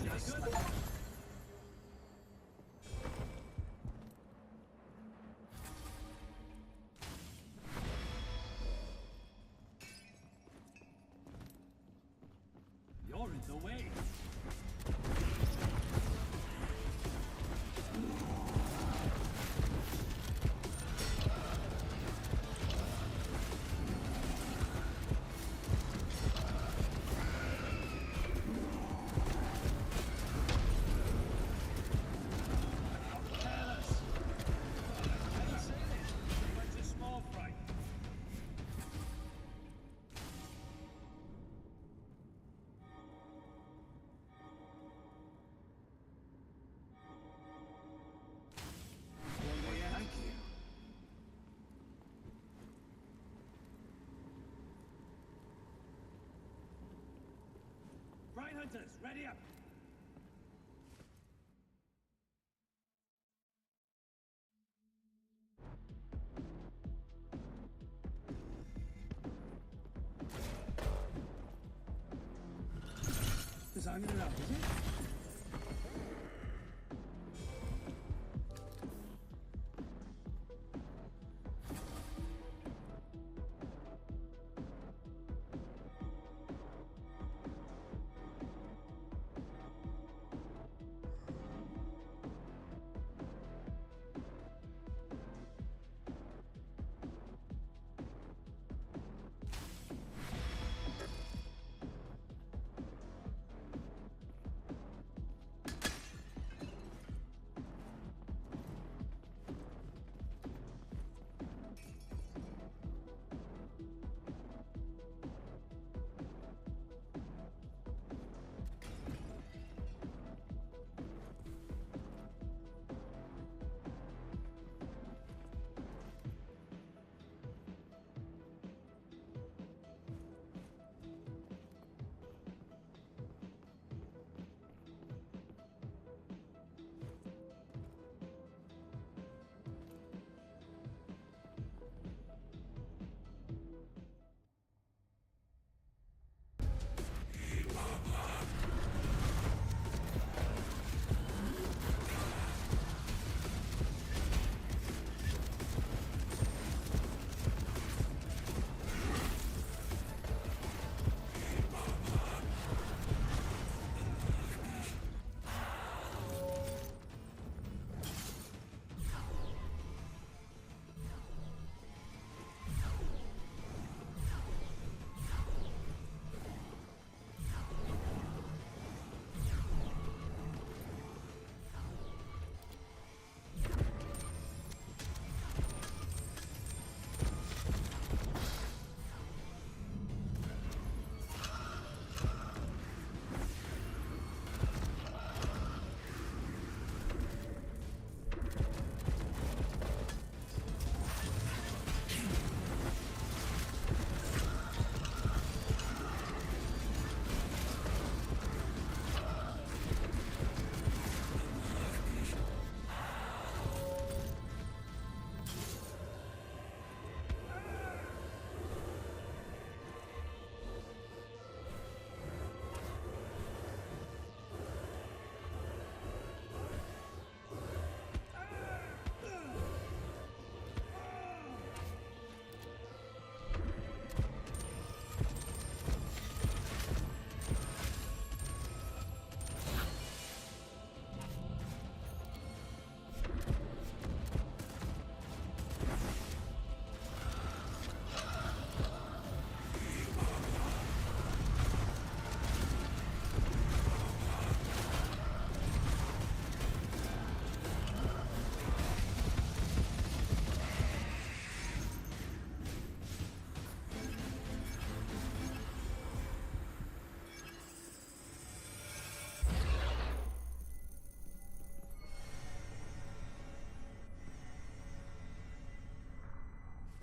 Just like you're in the way. hunters, ready up! Designing it up, is it?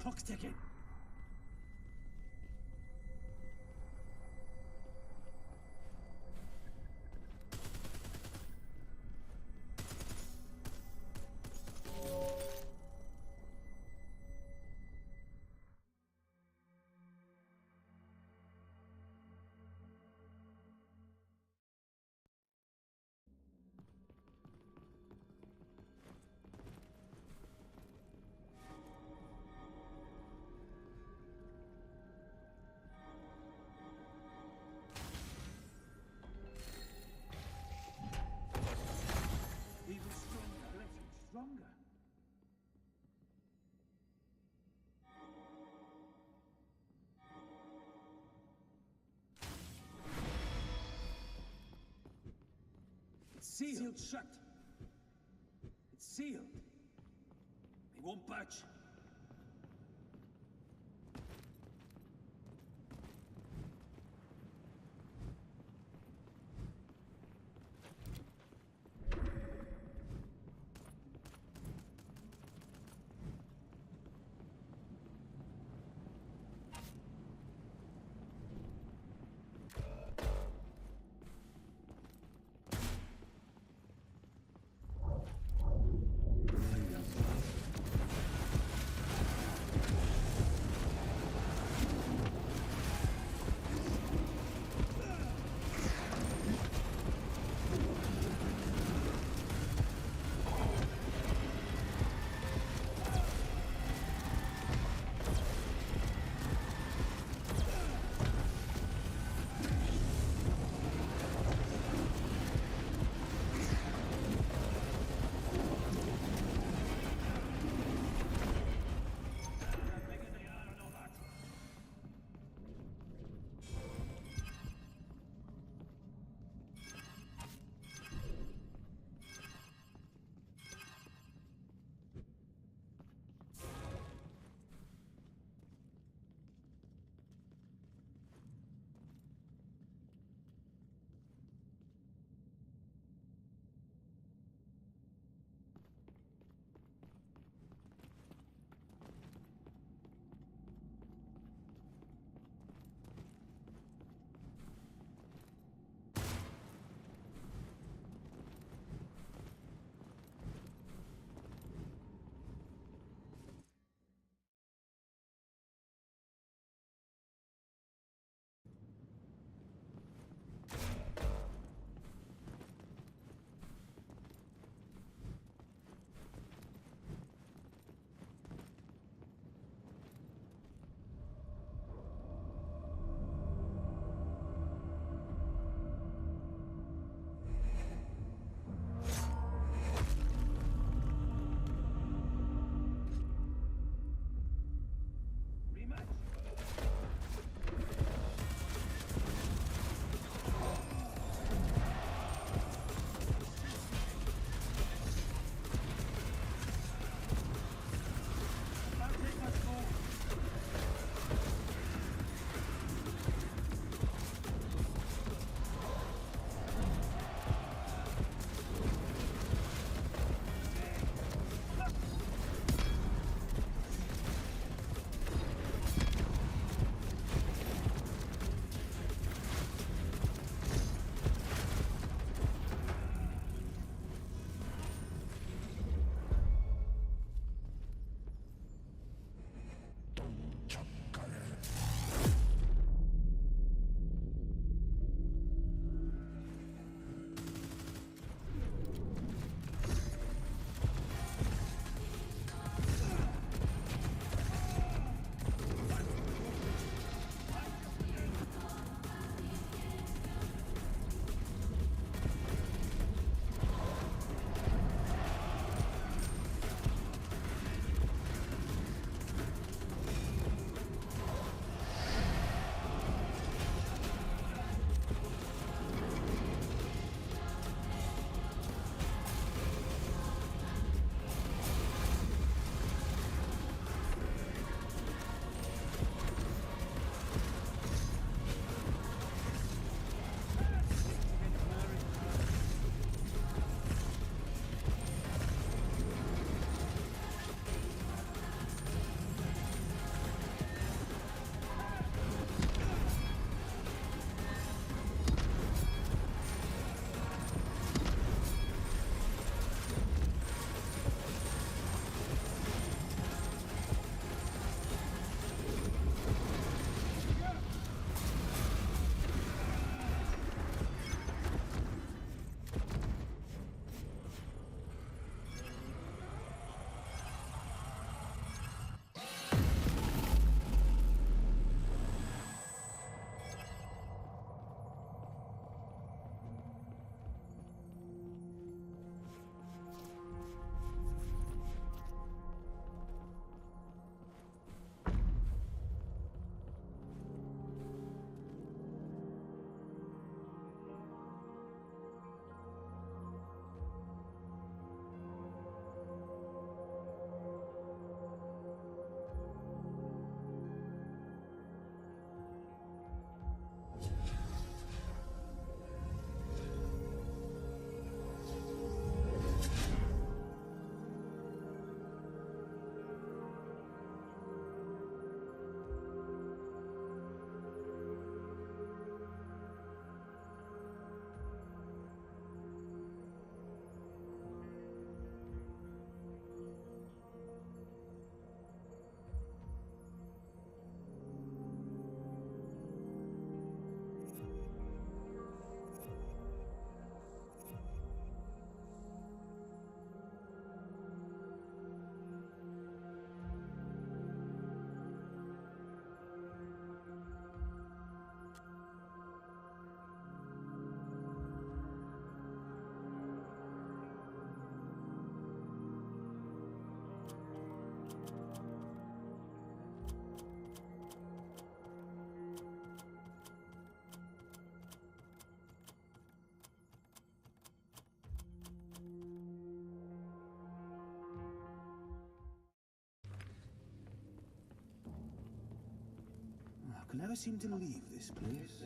Clock's ticking. Even stronger, let's get stronger. It's sealed shut. It's sealed. They won't budge. I can never seem to leave this place.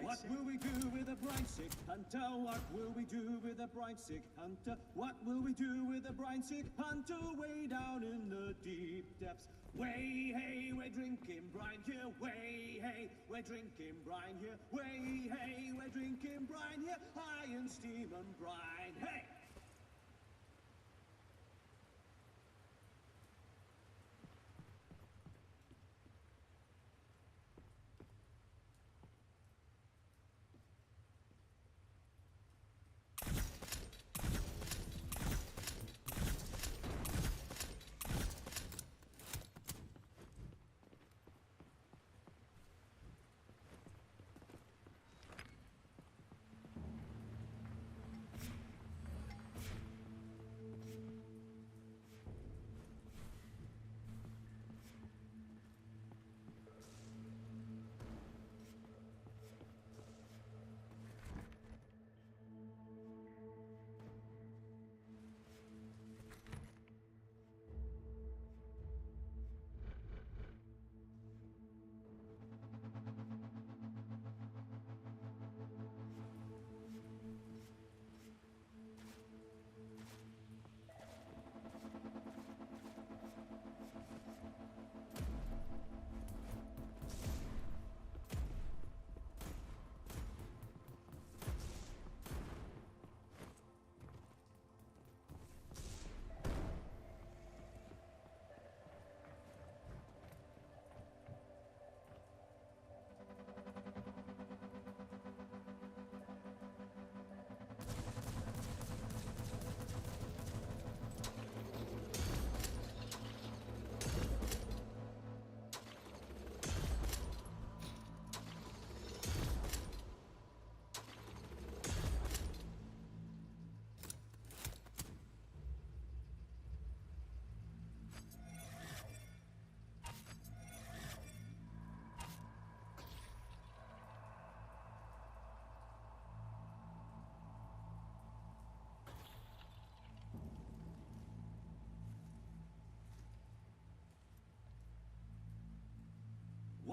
What will we do with a brine sick hunter? What will we do with a brine sick hunter? What will we do with a brine sick hunter way down in the deep depths? Way hey, we're drinking brine here. Way hey, we're drinking brine here. Way hey, we're drinking brine here. Iron, steam, and brine. Hey!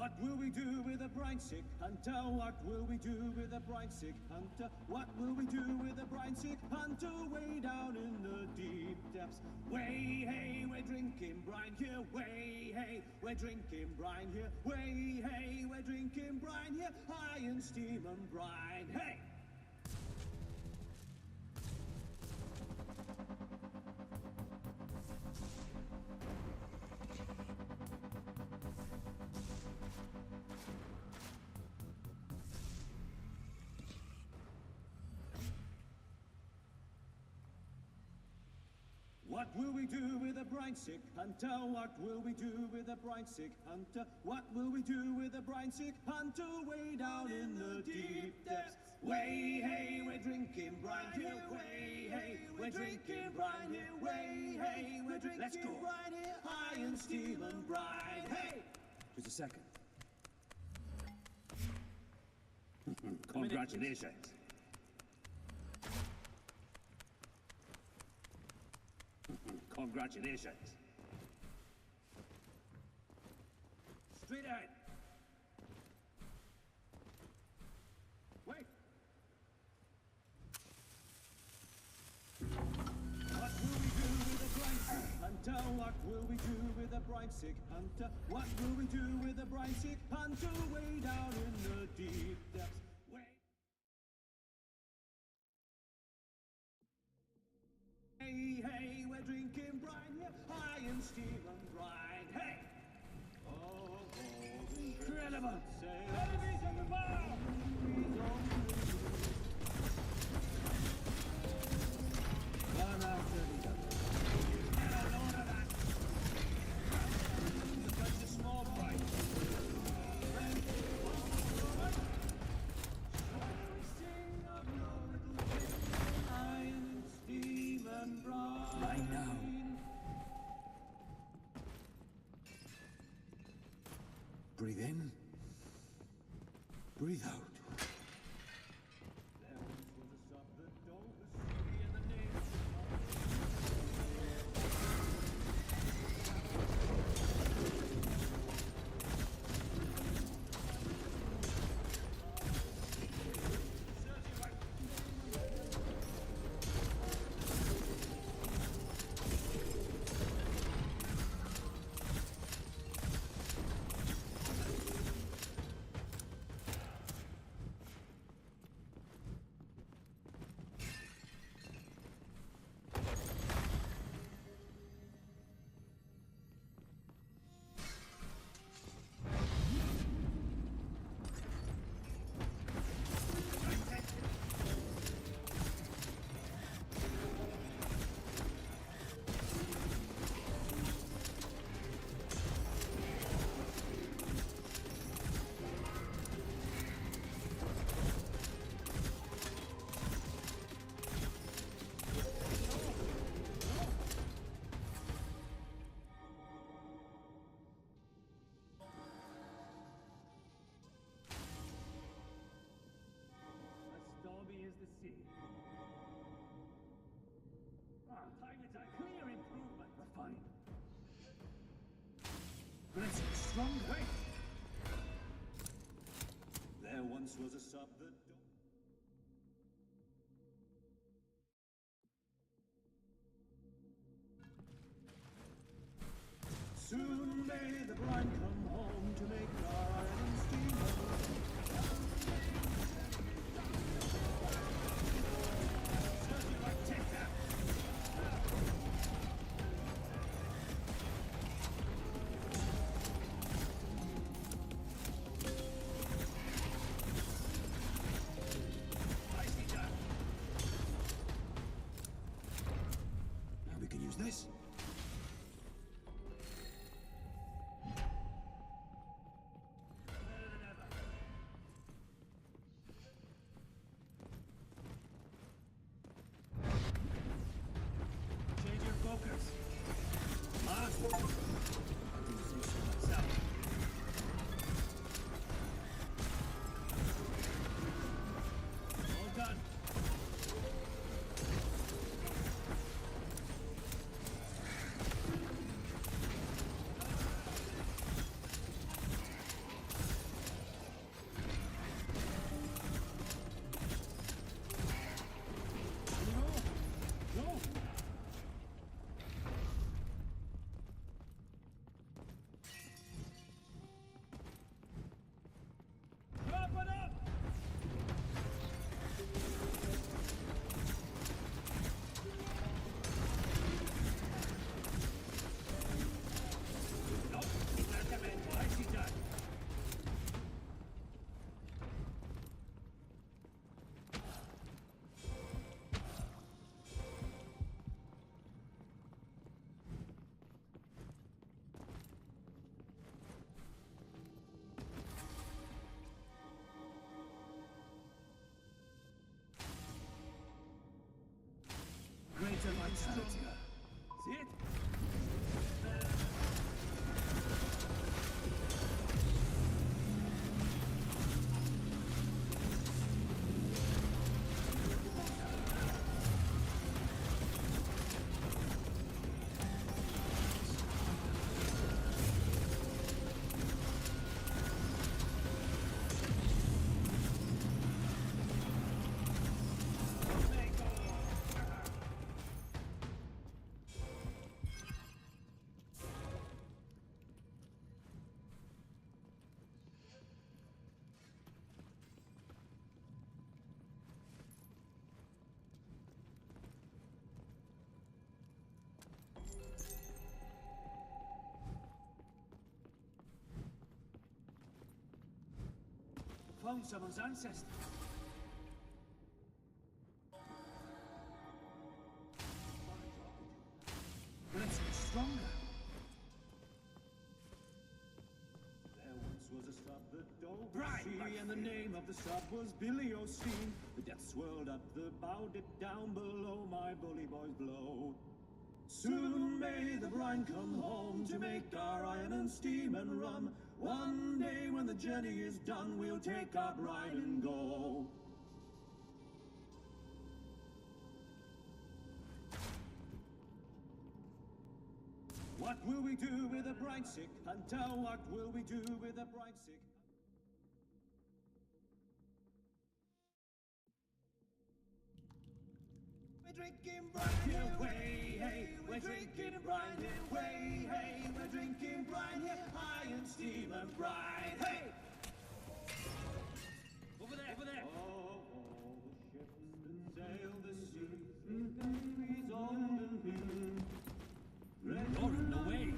What will we do with a brine sick hunter? What will we do with a brine sick hunter? What will we do with a brine sick hunter way down in the deep depths? Way hey, we're drinking brine here. Way hey, we're drinking brine here. Way hey, we're drinking brine here. High in steam and brine. Hey! What will we do with a brine sick hunter? What will we do with a brine sick hunter? What will we do with a brine sick hunter way down in the deep depths? Way hey, we're drinking brine here. Way hey, we're drinking brine here. Way hey, we're drinking brine here. High in steam and brine. Hey! Just a second. Congratulations. Congratulations. Straight ahead. Wait. What will we do with a brine sick hunter? What will we do with a brine sick hunter? What will we do with a brine sick hunter way down in the deep depths? Hey, hey, we're drinking brine here, high in steam and brine. Hey! Oh, incredible! Enemies on the bow! One after the other. Get a load of that! Such a small brine. Right now. Breathe in. Breathe out. Clear improvement. Refined. Let's get stronger. There once was a sub that soon may the brine come home to make our island steam. This? Change your focus. I didn't say so myself. All done. Greater vitality. See it? Found someone's ancestor. Let's get stronger. There once was a sub that dove the sea, and the name of the sub was Billy O'Steen. The depths swirled up, the bow dipped down below, my bully boys blow. Soon may the brine come home to make our iron and steam and rum. One day when the journey is done, we'll take our bride and go. What will we do with a bride sick hunter? What will we do with a bride sick? We're drinking brine here, way, hey. We're drinking brine here, way, hey. We're drinking brine here, iron, steam, and brine, hey. Over there, over there. Oh, the ships that sail the seas, babies old and new. You're in the way.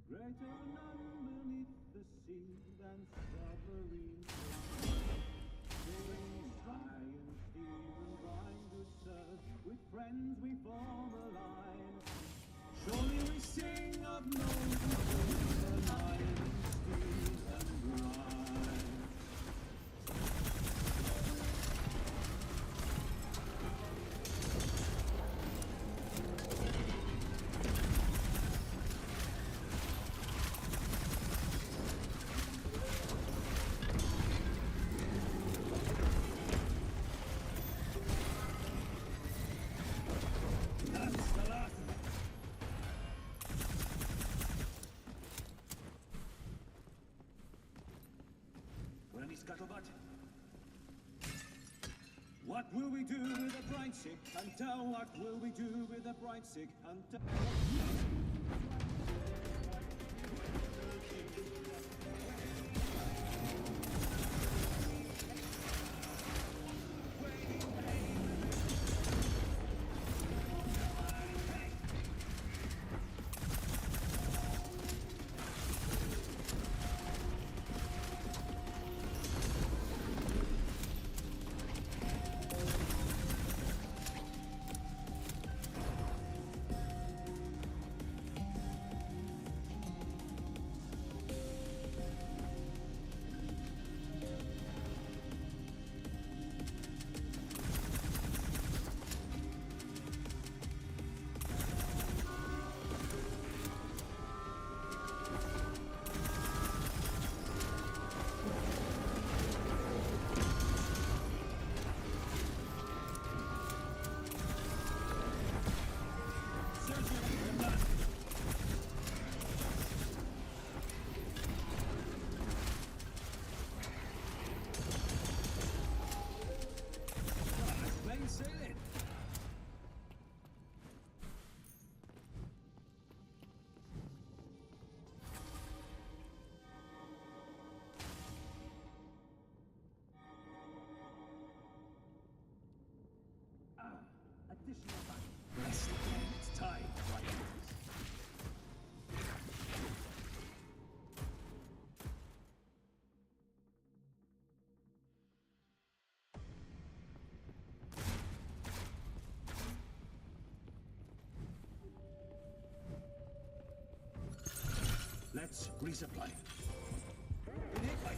Greater none beneath the sea than submarines. Sailing high and steam and brine good serve. With friends we form a line. Surely we sing of no than iron, steam and brine. Scuttlebutt. What will we do with a brine sick hunter? What will we do with a brine sick hunter? Let's resupply. It ain't my key.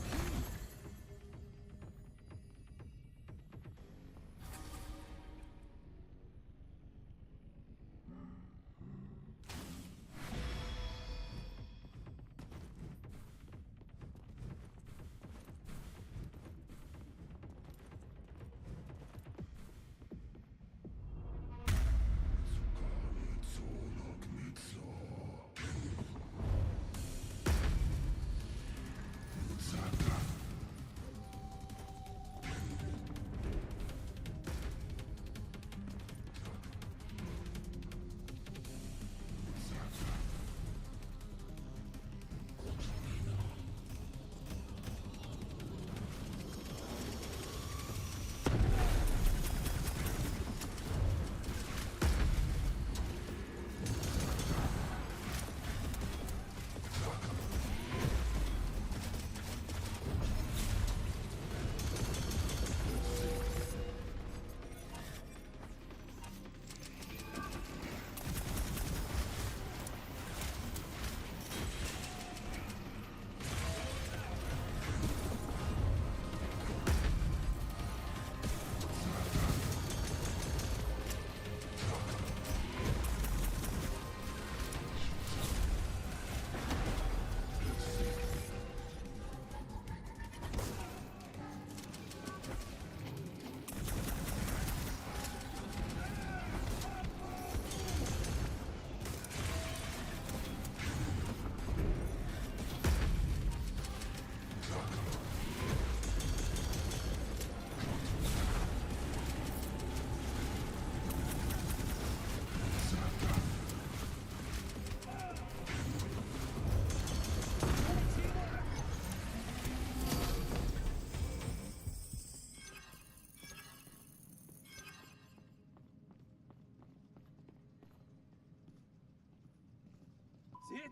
See it?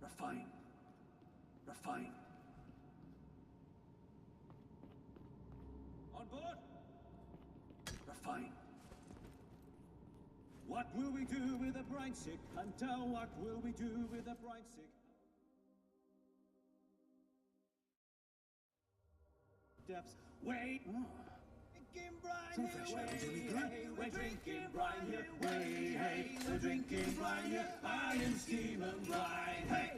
Refine. Refine. On board. Refine. What will we do with a brine-sick hunter? What will we do with a brine-sick depths? Wait. Drinking brine here, we're drinking brine here, way, hey, we're drinking brine here, iron, steam and brine, hey.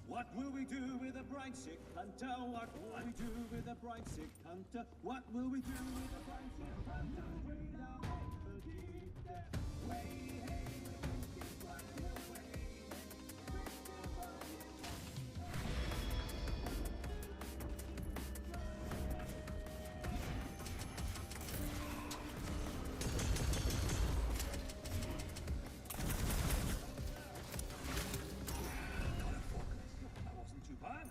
What will we do with a brine-sick hunter? What will we do with a brine-sick hunter? What will we do with a brine-sick hunter? Way down in the deep depths. Way, hey, we're drinking brine here. Way, hey, we're drinking brine here. That wasn't too bad.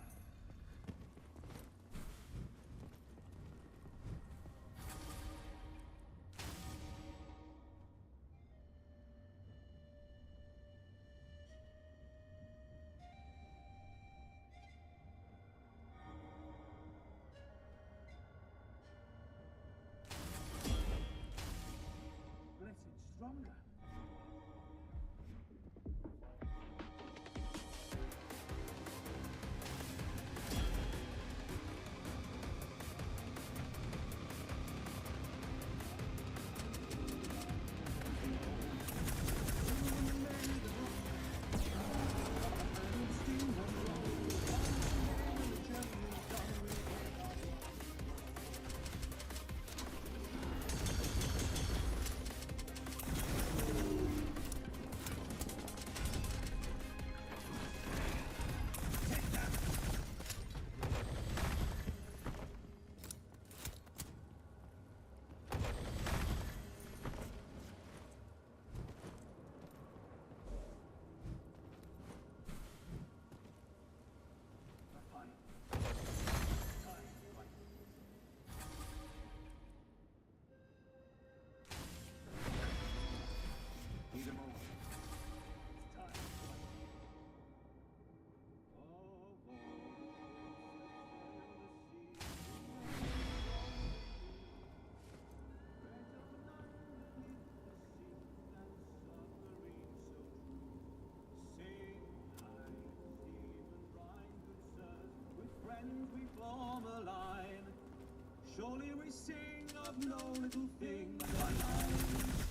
Surely we sing of no little thing, one iron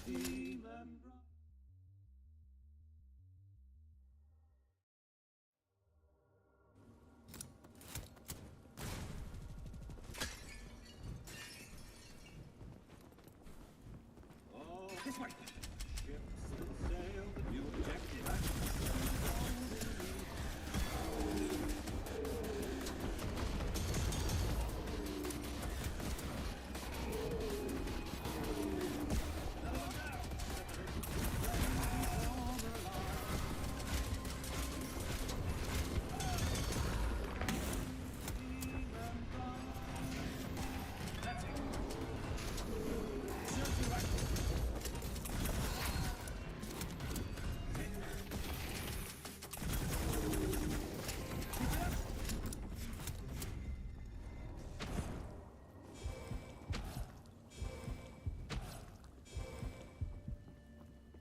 steam and brine. Oh, this way! Ships that sail, the new objective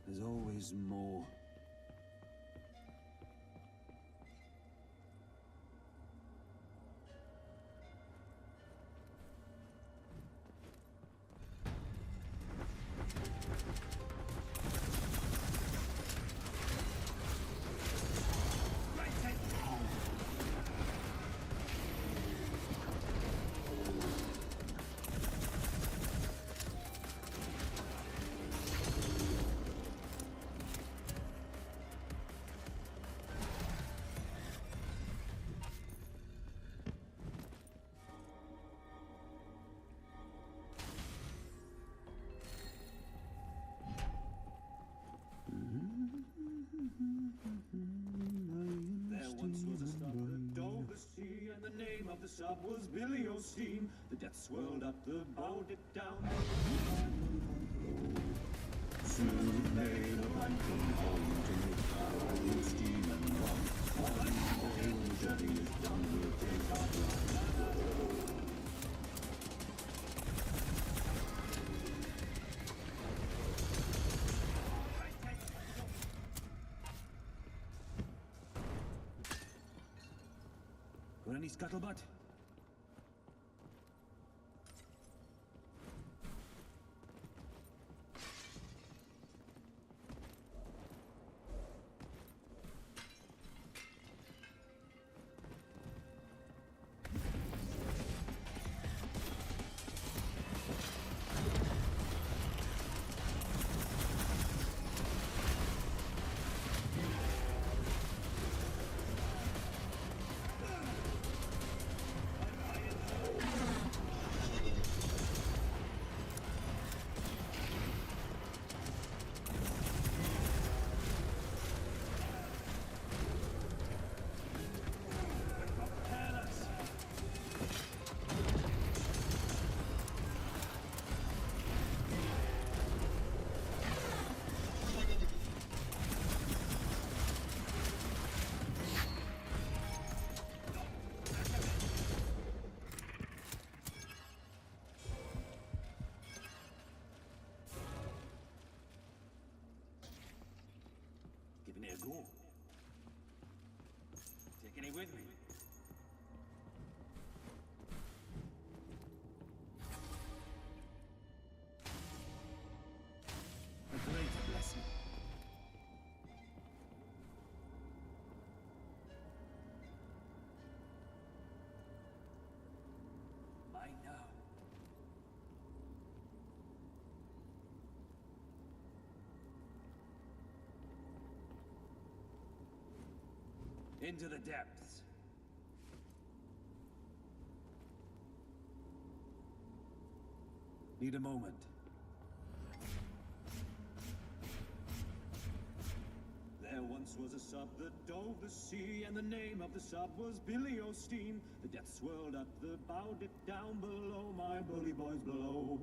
There's always more. There once was a sub that dove the sea, and the name of the sub was Billy O'Steen. The death swirled up, the bow dipped down. Soon may the line come home to make our iron steam and rum. One day when the journey is done, we'll take our bride. Got any scuttlebutt? Giving it a go. Taking it with me. A great blessing. Mine now. Into the depths. Need a moment. There once was a sub that dove the sea, and the name of the sub was Billy O'Steen. The depths swirled up, the bow dipped down below, my bully boys below.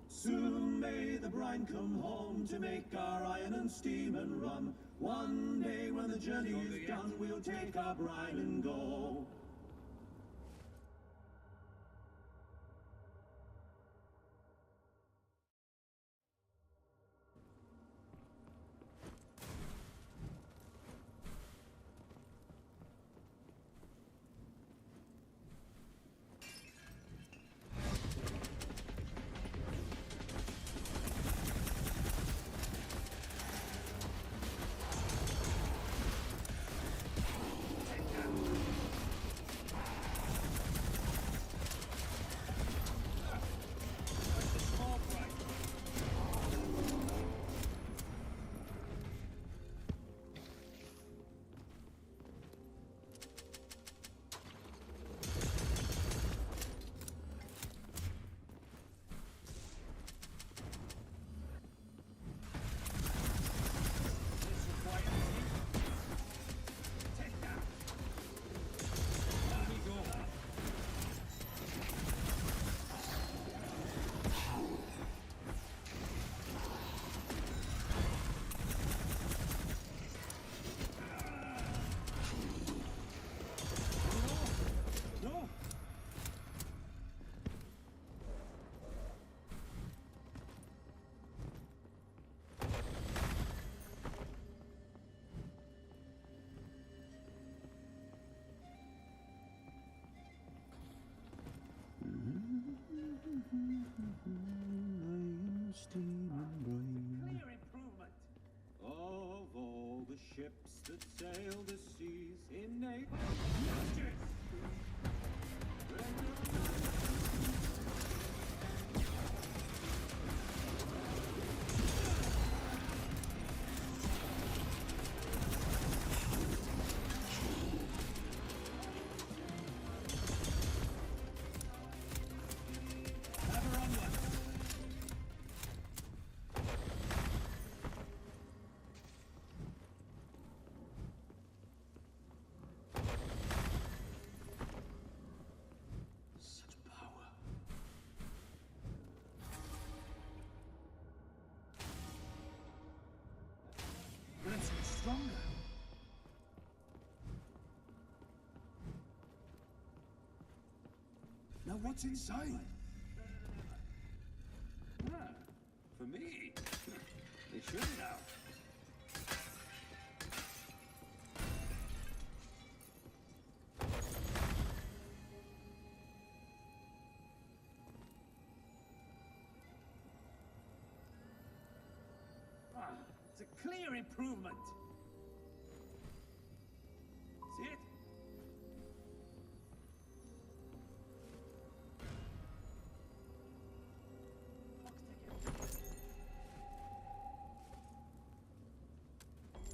Soon may the brine come home to make our iron and steam and rum. One day when the journey is done, we'll take our brine and go. steaming brain. Clear improvement. Of all the ships that sail the seas in nature. Let's get stronger. Now what's inside? For me, they should now. It's a clear improvement. See it?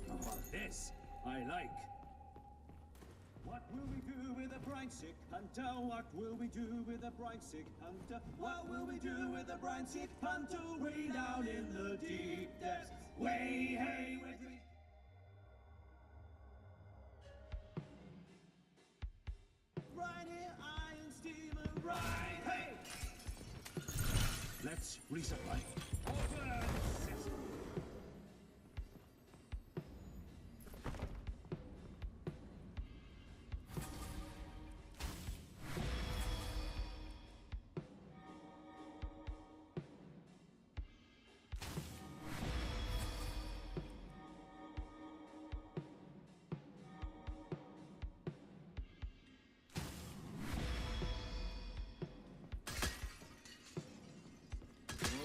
Oh, this I like. What will we do with a bright sick hunter? What will we do with a bright sick hunter? What will we do with a bright sick hunter? Way down in the deep depths. Way, hey, we're dreaming. Right here, iron steamer, right, hey! Let's resupply. Open sesame.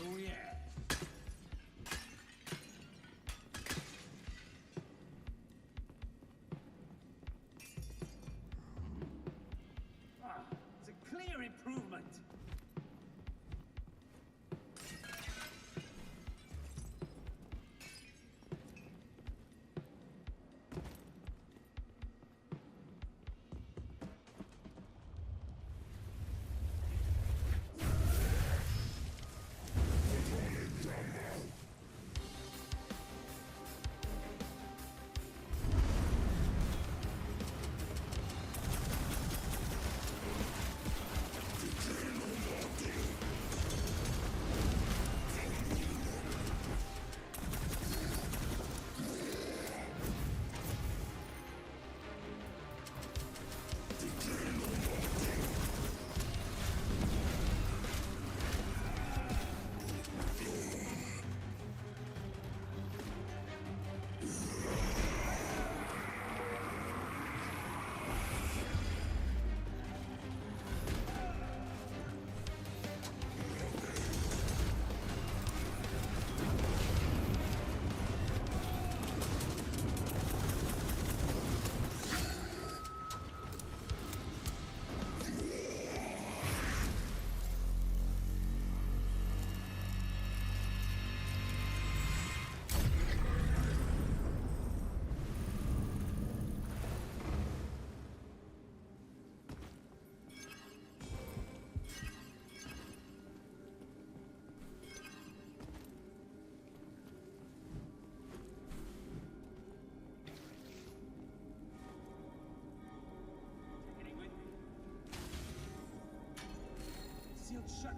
Oh yeah. It's a clear improvement. Sealed shut.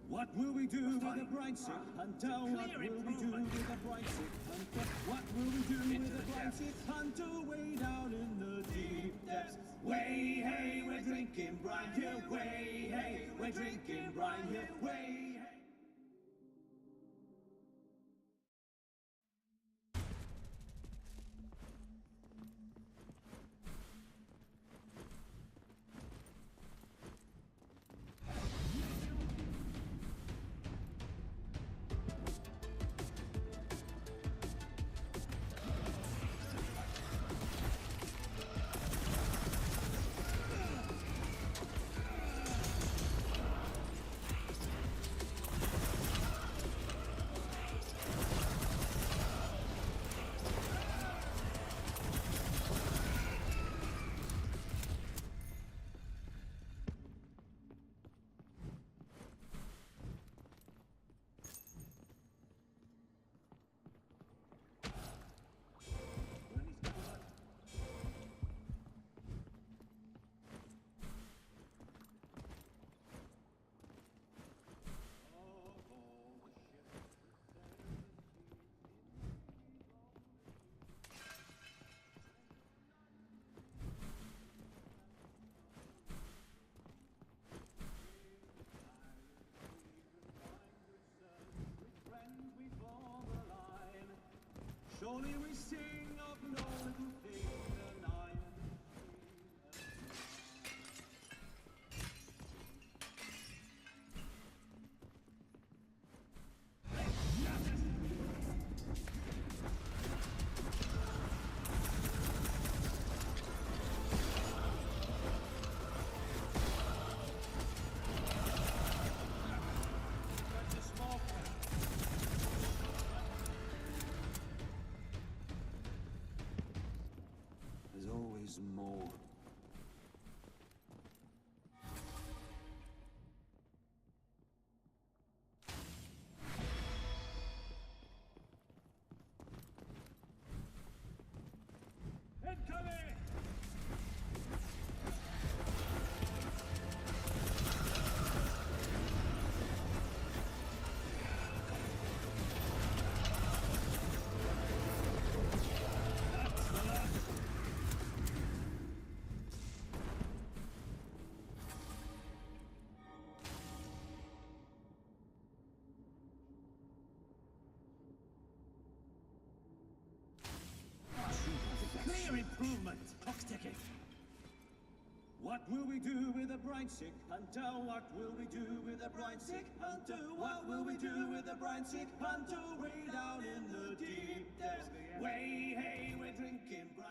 What will we do with the bright sick hunter? What will we do with the bright sick hunter? What will we do with the bright sick hunter? Way down in the deep depths. Way, hey, we're drinking brine here. Way, hey, we're drinking brine here. Way, hey. Only we sing of no little thing, and I am There's always more. Incoming! Clear improvement! Clock's ticking. What will we do with a bright sick hunter? What will we do with a bright sick hunter? What will we do with a bright sick hunter? Way down in the deep depths. Way, hey, we're drinking bright.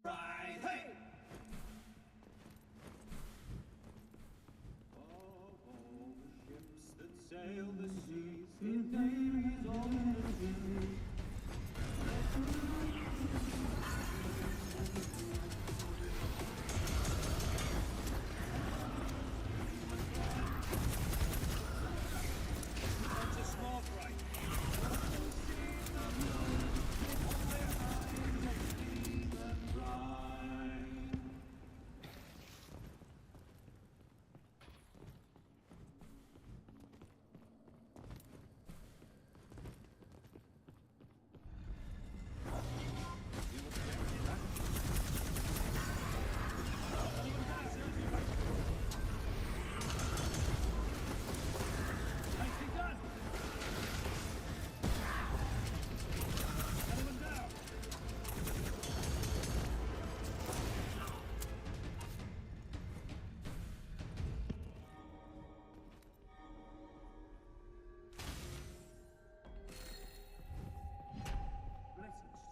Right, hey! Ships that sail the seas in navies on the sea. That's a small fry.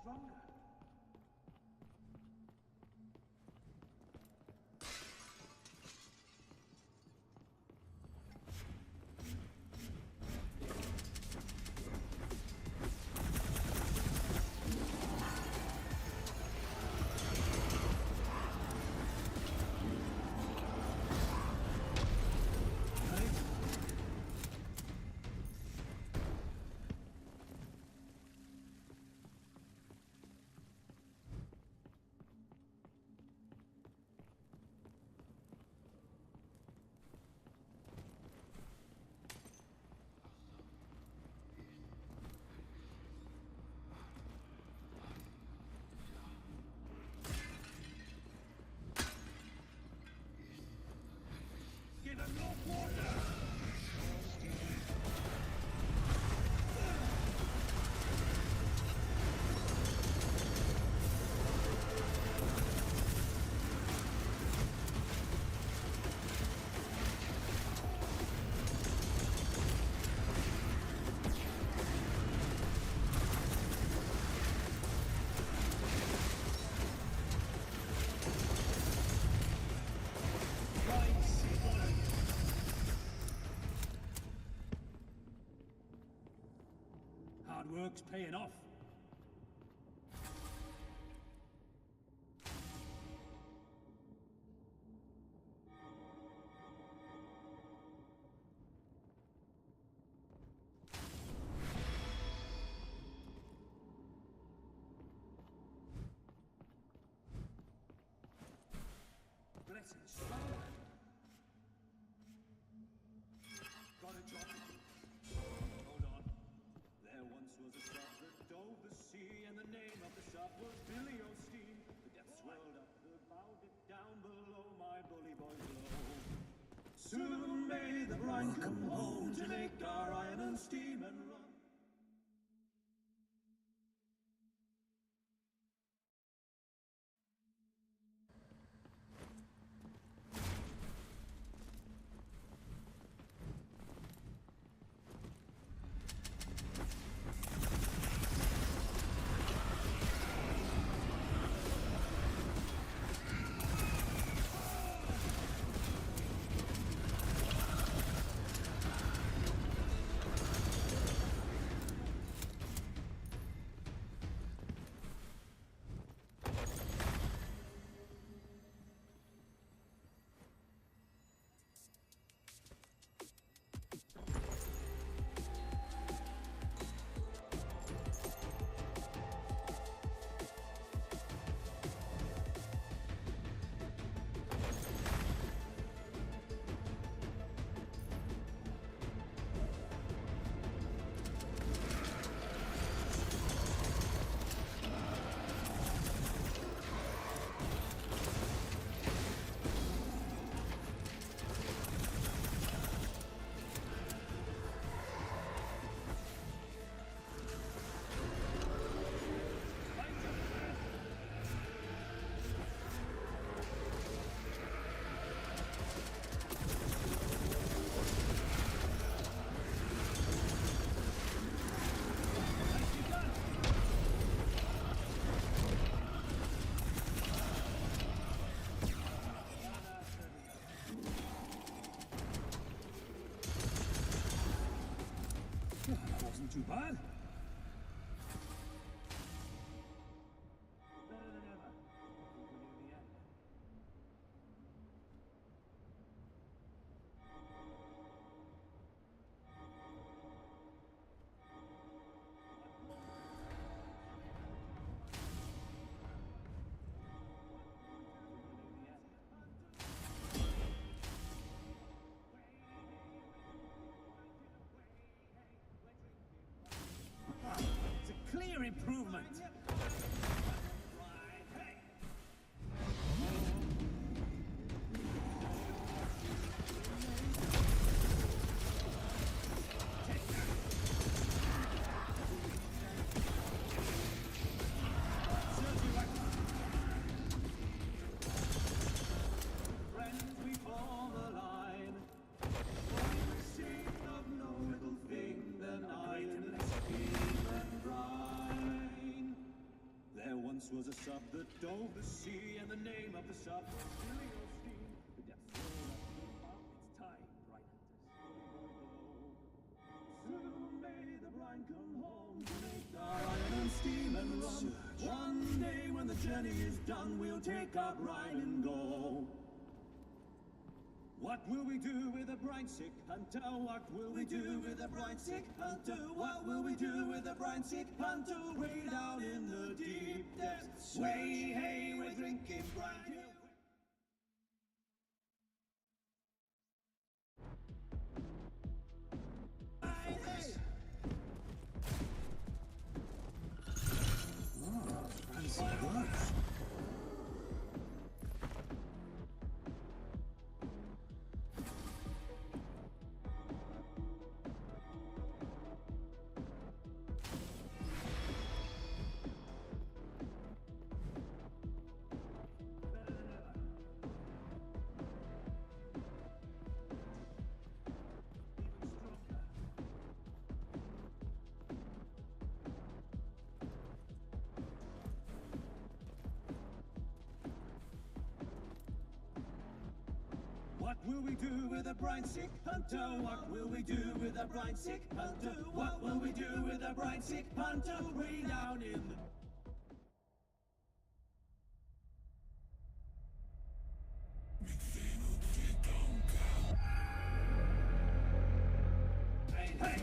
Stronger. Give him no water! Hard work's paying off. Blessings. Gotta drop it. Hold on. There once was a sub that dove the sea, and the name of the sub was Billy O'Steen. The depths swirled up, the bow dipped down below, my bully boys below. Soon may the bride come home to make our iron and steam and run. Wasn't too bad. Better than ever. We're near the end. It's a clear improvement. Friends, we form a line. For the sake of no little thing, then iron and steam and brine. There once was a sub that dove the sea, and the name of the sub was Steam. The depths rolled up its tide, bright soon may the brine come home to make our iron and steam and run. One day when the journey is done, we'll take our brine and go. What will we do with a brine sick hunter? What will we do with a brine sick hunter? What will we do with a brine sick hunter? Way down in the deep depths. Way, hey, we're drinking brine. Fancy words. What will we do with a brine sick hunter? What will we do with a brine sick hunter? What will we do with a brine sick hunter? Way down in the... Hey, hey!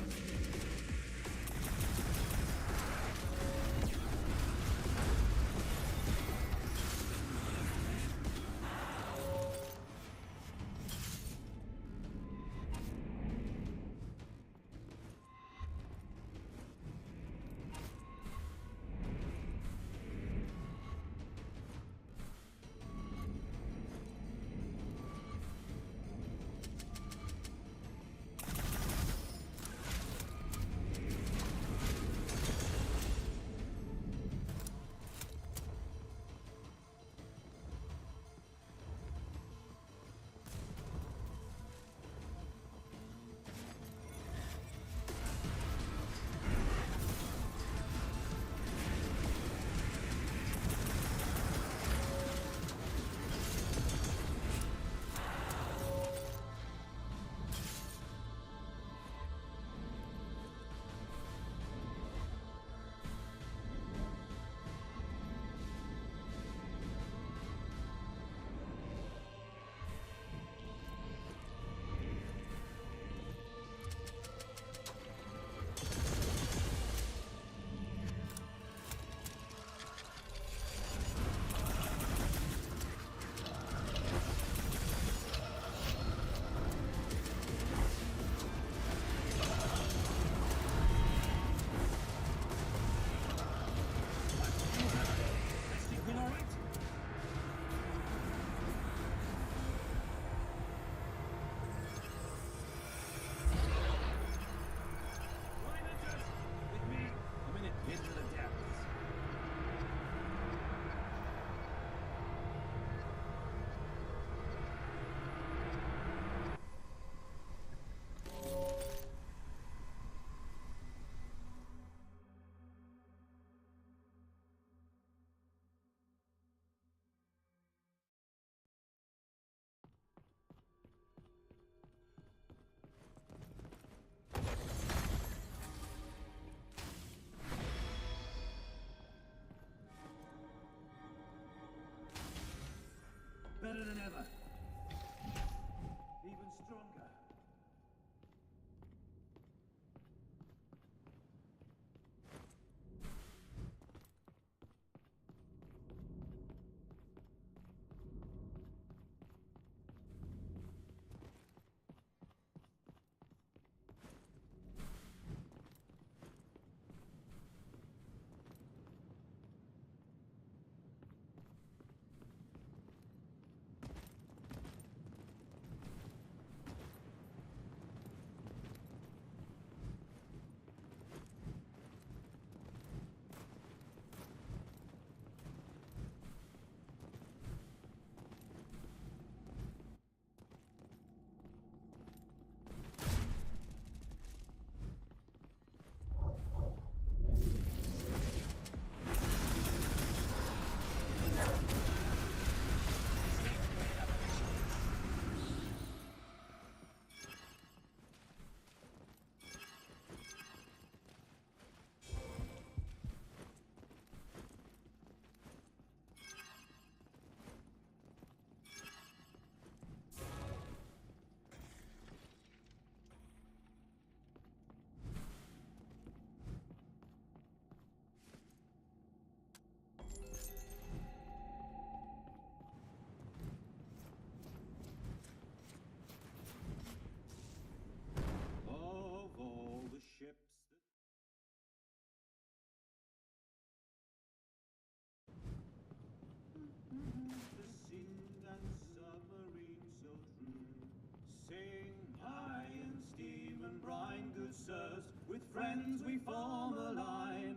sirs, with friends we form a line.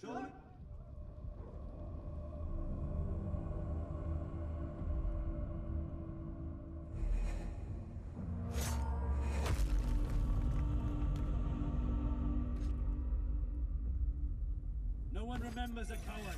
Surely. No one remembers a coward.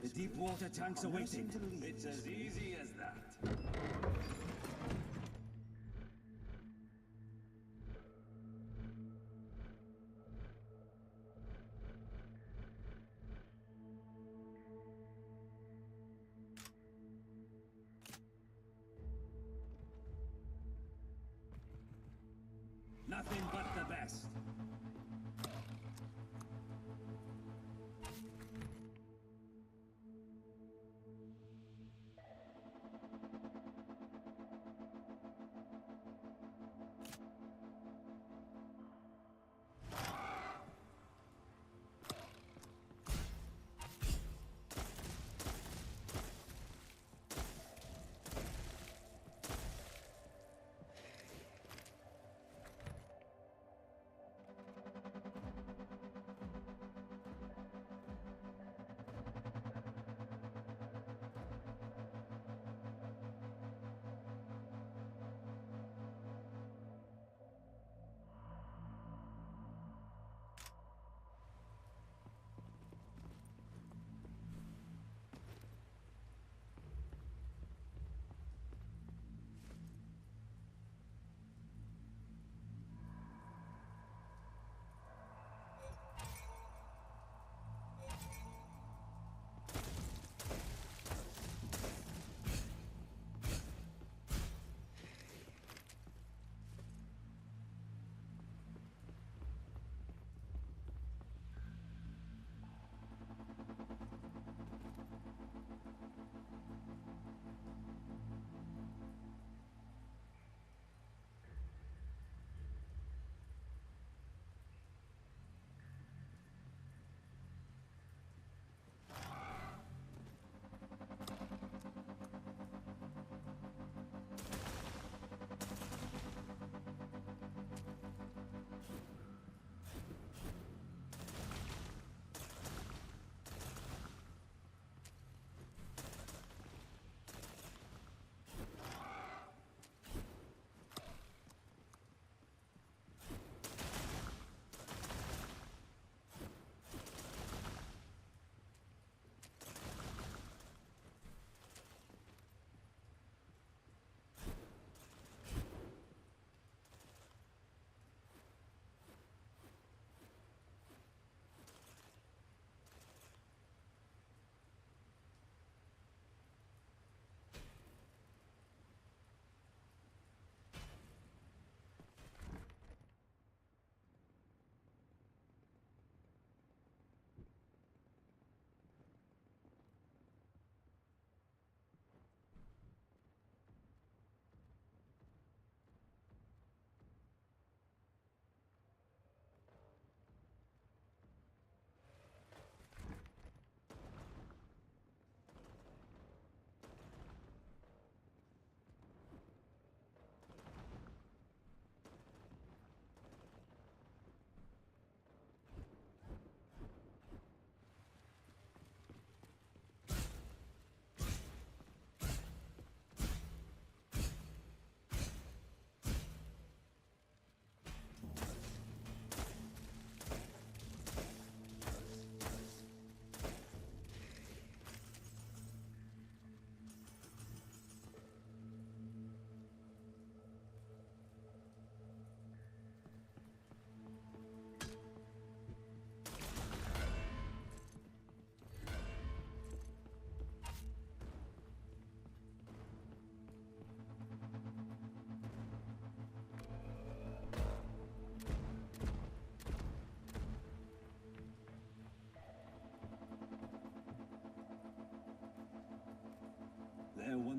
The deep water tanks are waiting. It's as easy as that. Nothing but the best.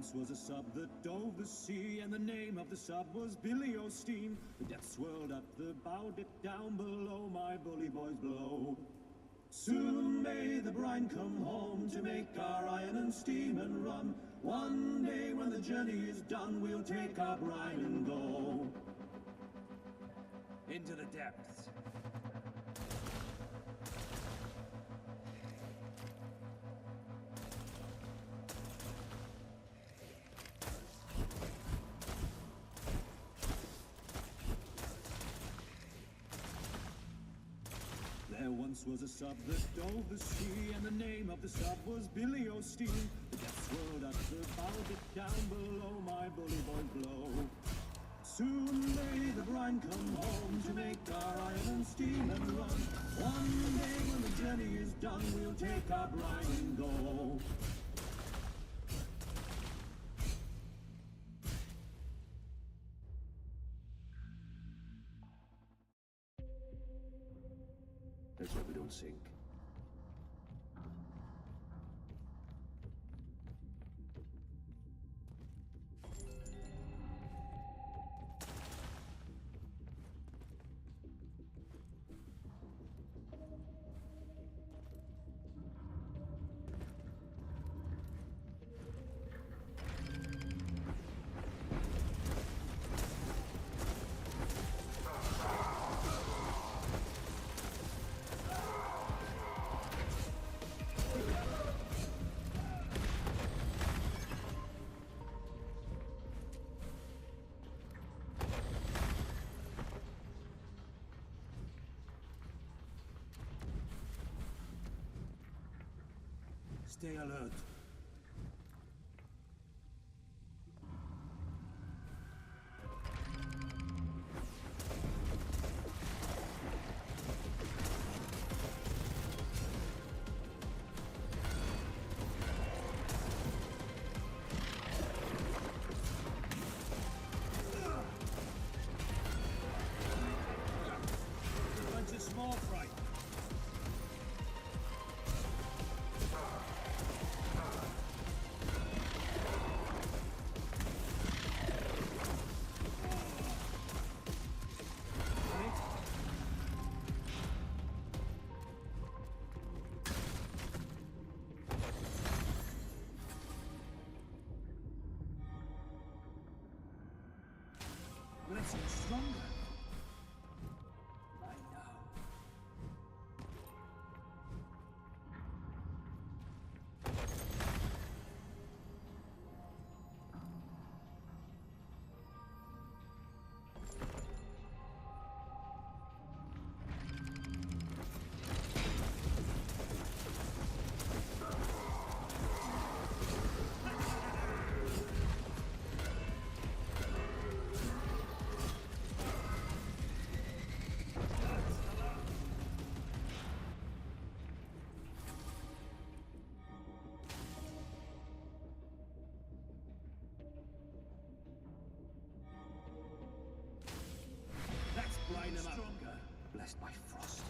once was a sub that dove the sea, and the name of the sub was Billy O'Steen. The depths swirled up, the bow dipped down below, my bully boys blow. Soon may the brine come home to make our iron and steam and rum. One day when the journey is done, we'll take our brine and go into the depths. There once was a sub that dove the sea, and the name of the sub was Billy O'Steen. The depths swirled up, the bow dipped down below, my bully boys blow. Soon may the brine come home to make our iron and steam and rum. One day when the journey is done, we'll take our brine and go. Let's hope we don't sink. Stay alert. Bunch of small fry. Let's get stronger. Right now. That's blind enough. Stronger. Blessed by frost.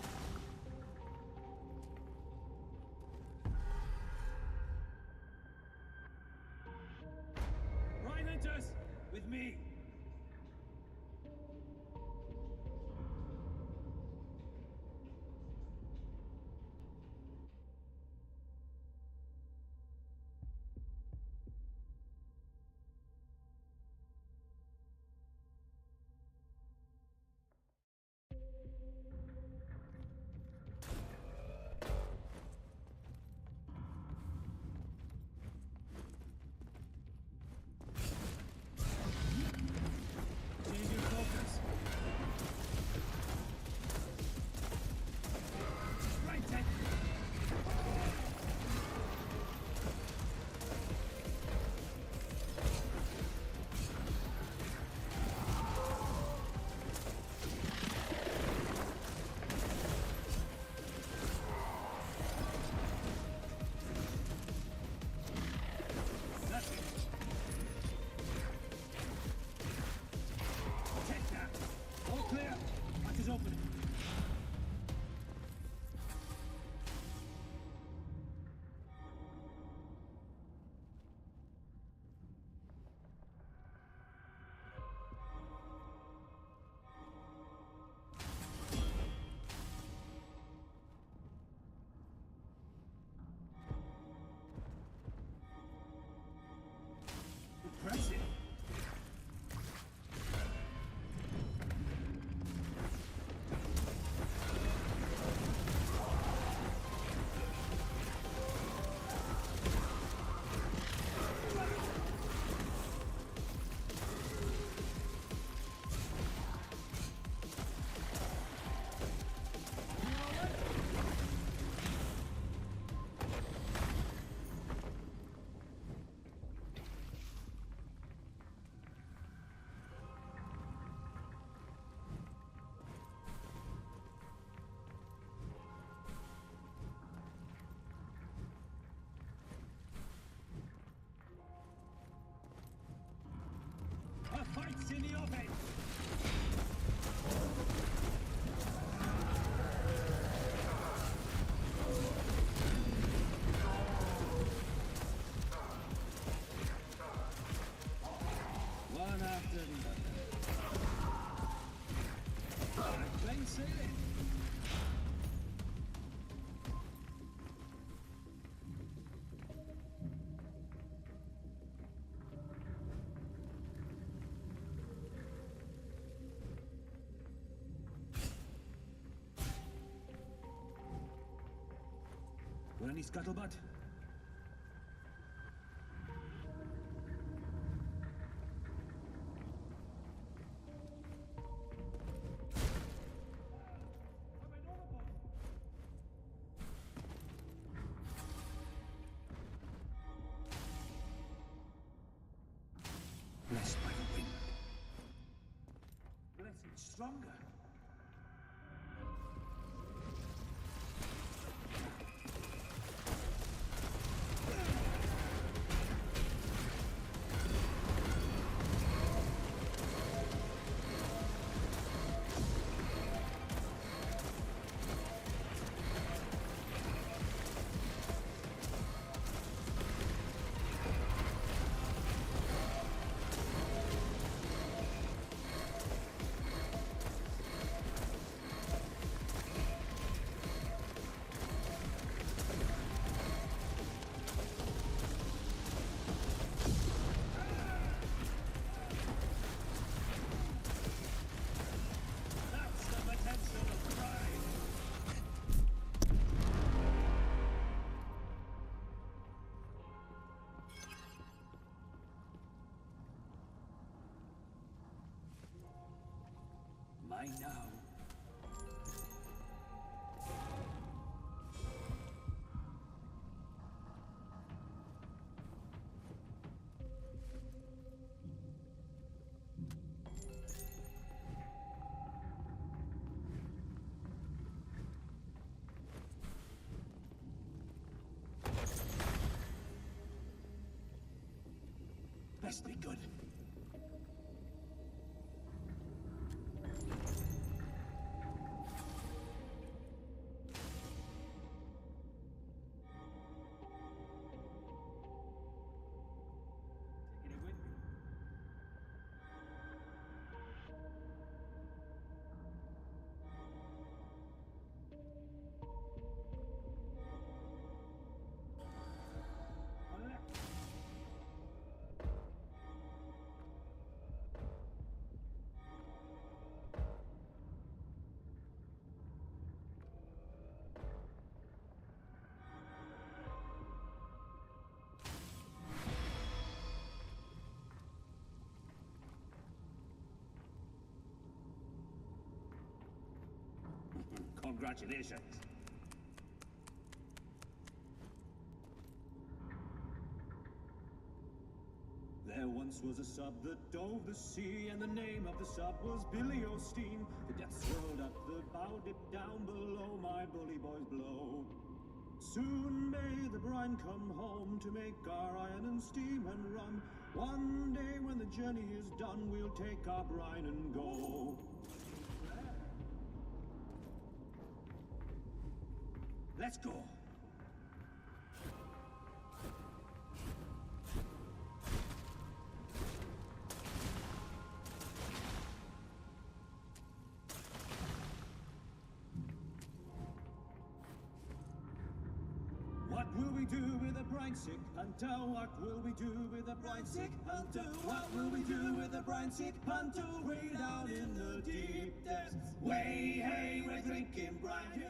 Brine hunters, with me. Very well. Plain sailing. Got any scuttlebutt? Blessed by the wind. Blessed stronger. Mine now. Best be good. Congratulations. There once was a sub that dove the sea, and the name of the sub was Billy O'Steen. The depths swirled up, the bow dipped down below, my bully boys blow. Soon may the brine come home to make our iron and steam and rum. One day when the journey is done, we'll take our brine and go. Let's go. What will we do with a brine sick hunter? What will we do with a brine sick hunter? What will we do with a brine sick hunter? Way down in the deep depths. Way, hey, we're drinking brine here.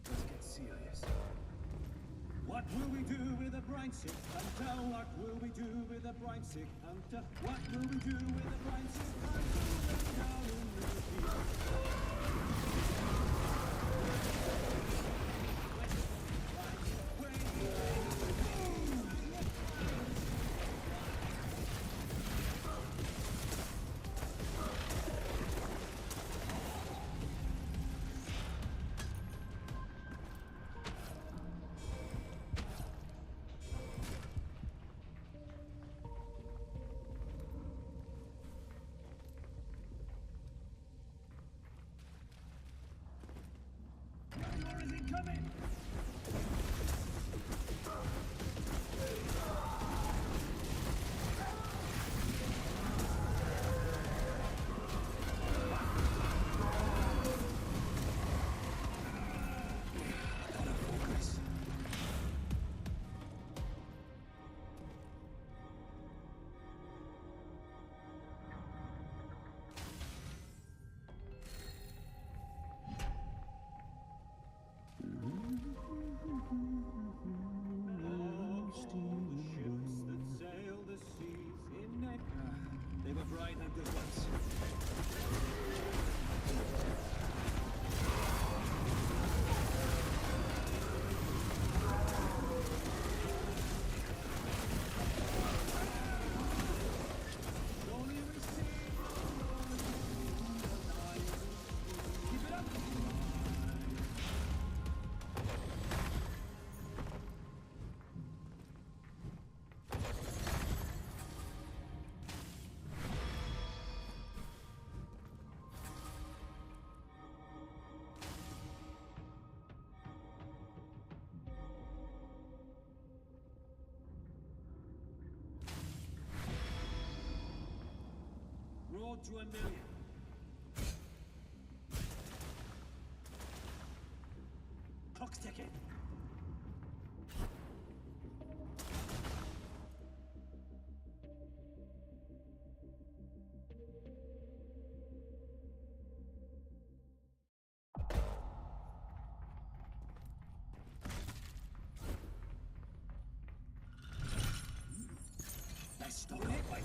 Let's get serious. What will we do with a brine sick hunter? What will we do with a brine sick hunter? What will we do with a brine sick hunter? Way down in the road to 1,000,000. Clock's ticking. Let's start it by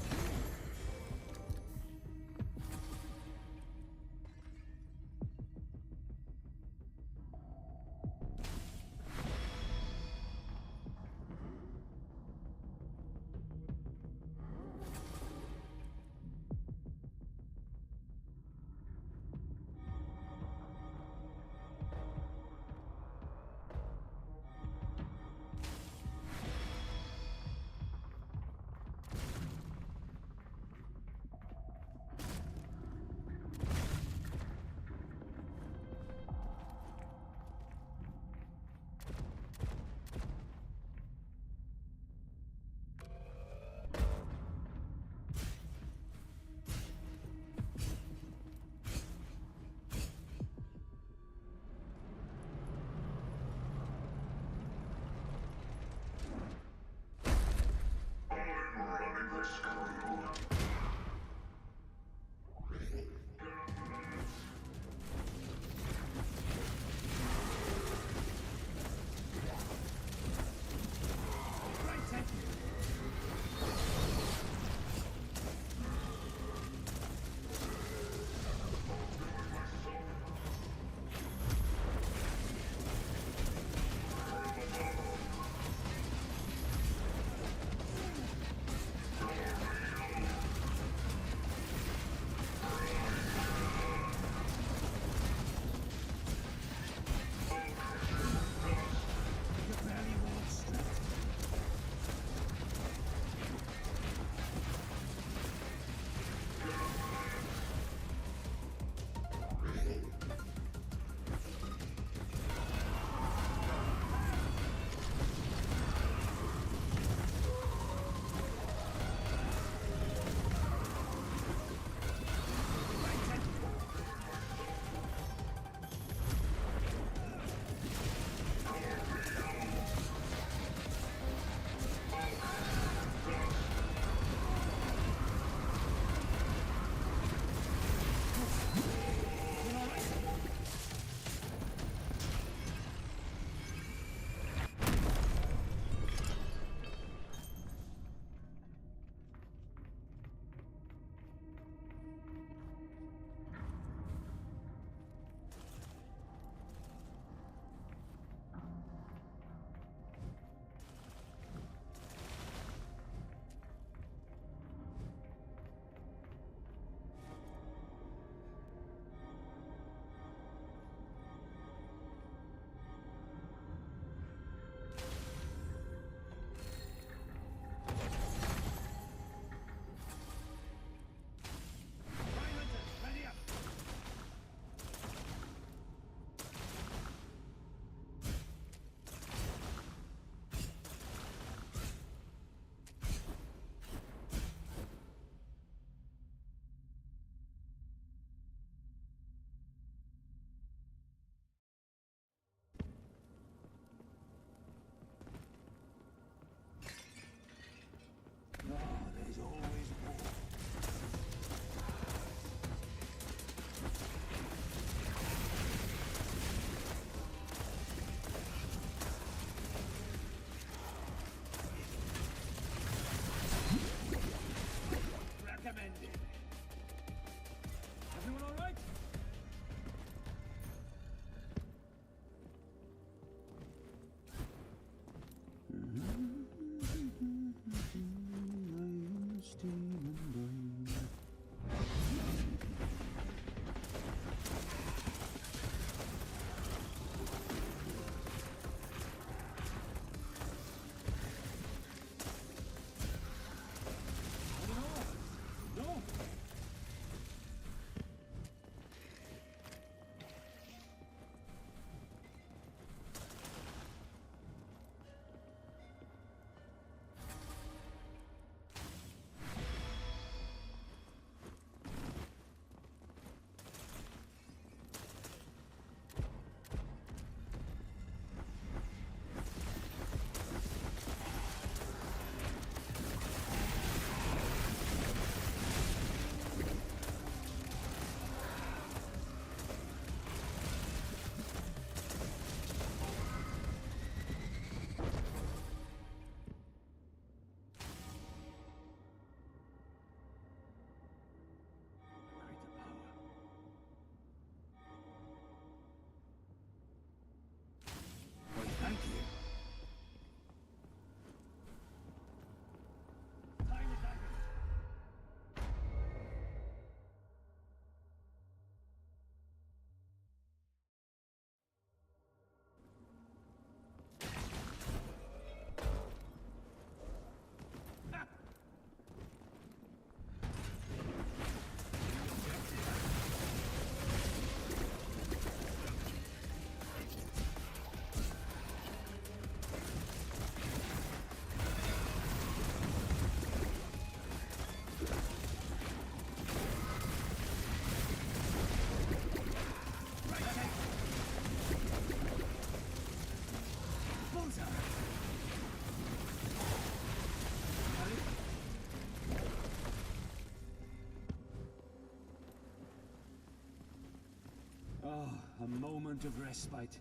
Oh, a moment of respite.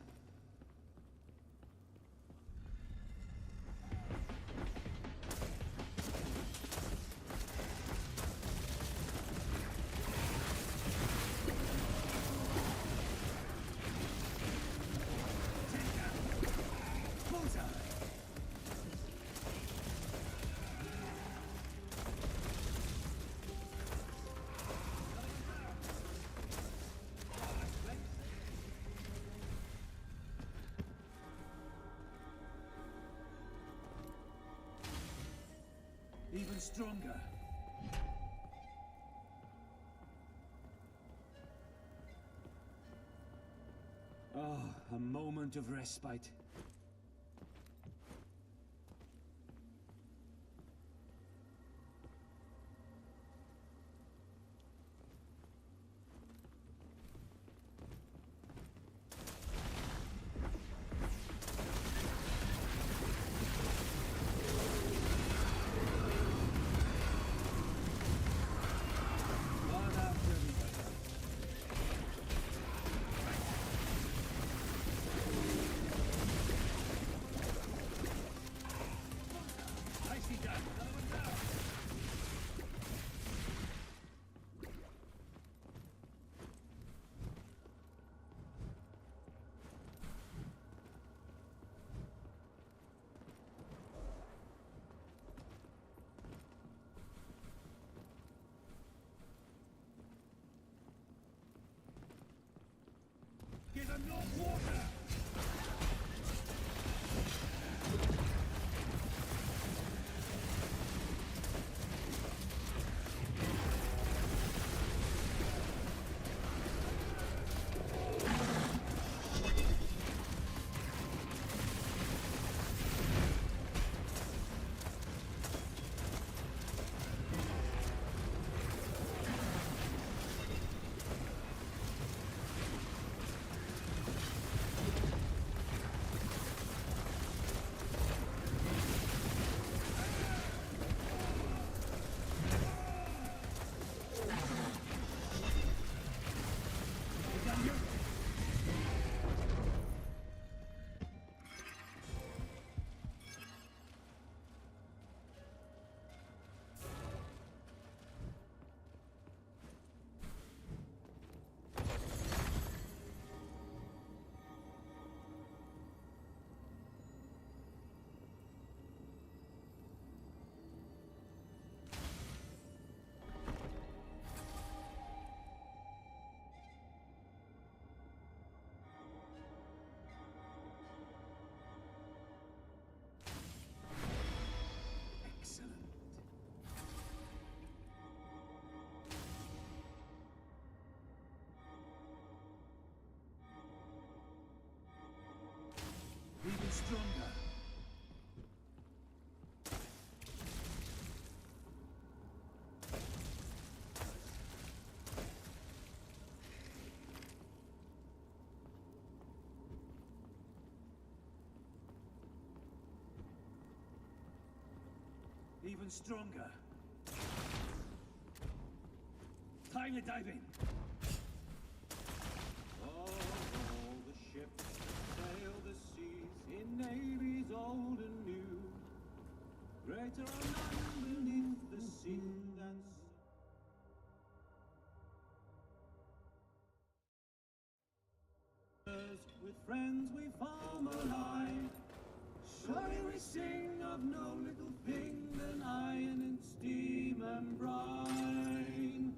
Even stronger. Oh, a moment of respite. Give them no water! Even stronger. Even stronger. Time to dive in. Oh, the ships sail the seas in navies old and new. Greater are none beneath the sea than with friends we form allied. Surely we sing of no little thing than iron and steam and brine.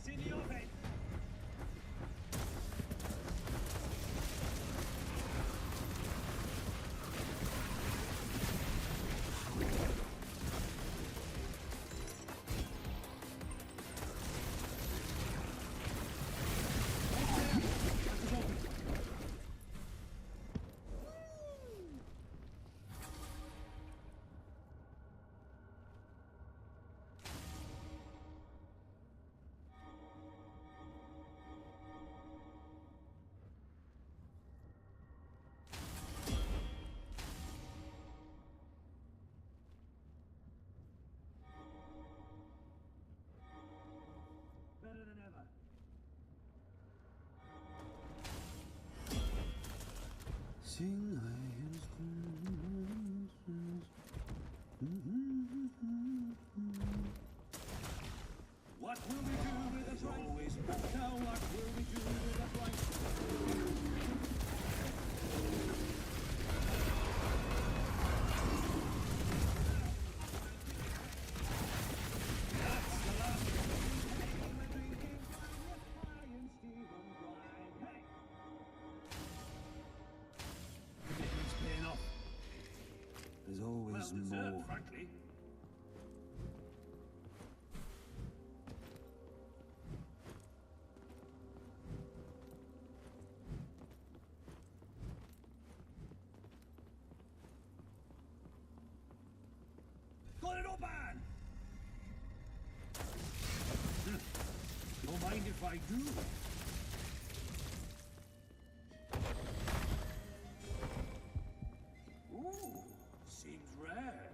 What's in your head? Better than ever. Sing what will we do with the bright? Always now, what will we do with the bright? Commitment's paying off. There's always more. Frankly. Got it all bad. Don't mind if I do. Ooh, seems rare.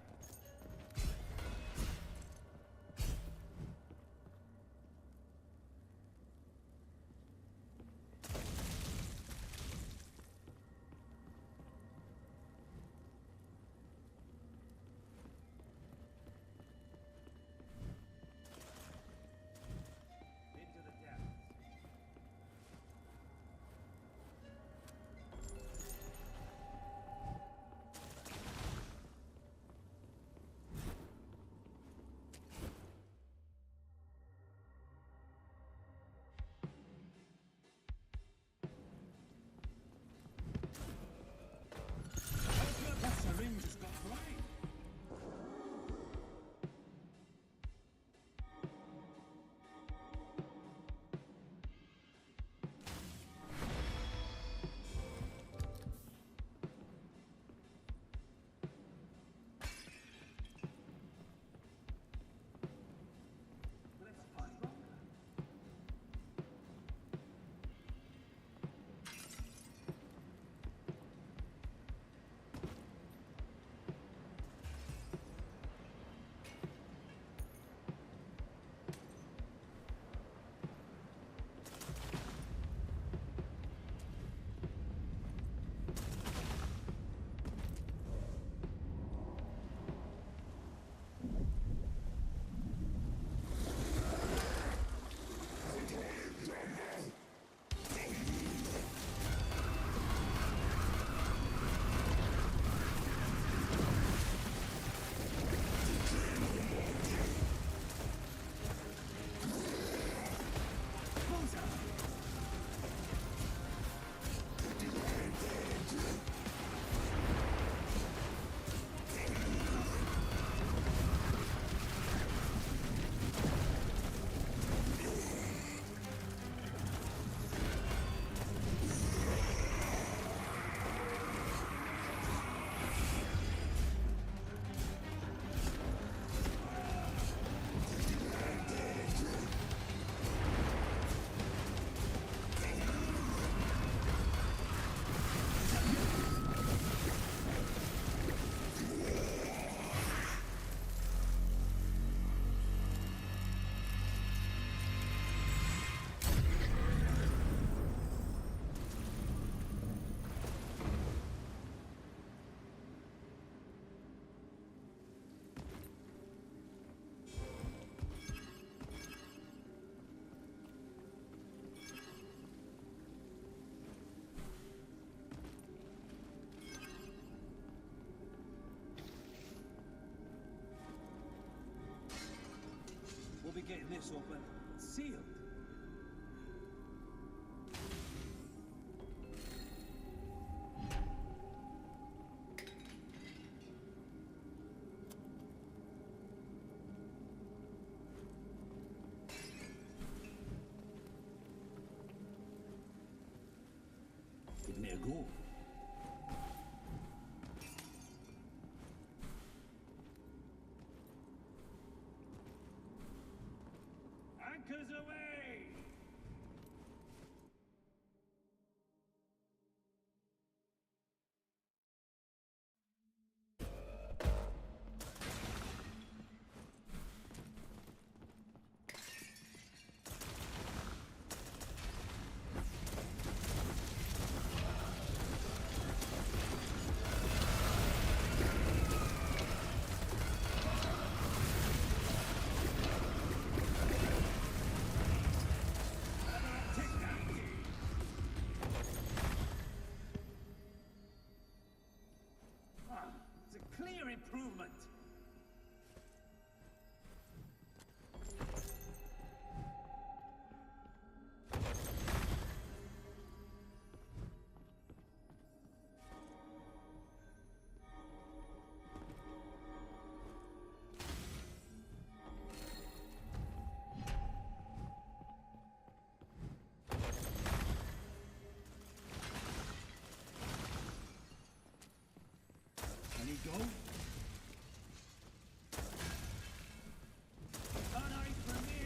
Into the depths. That syringe has got blind. Let's find rock. We'll be getting this open. Sealed. near go. Anchors away! It's a clear improvement. Can he go? An eye for me!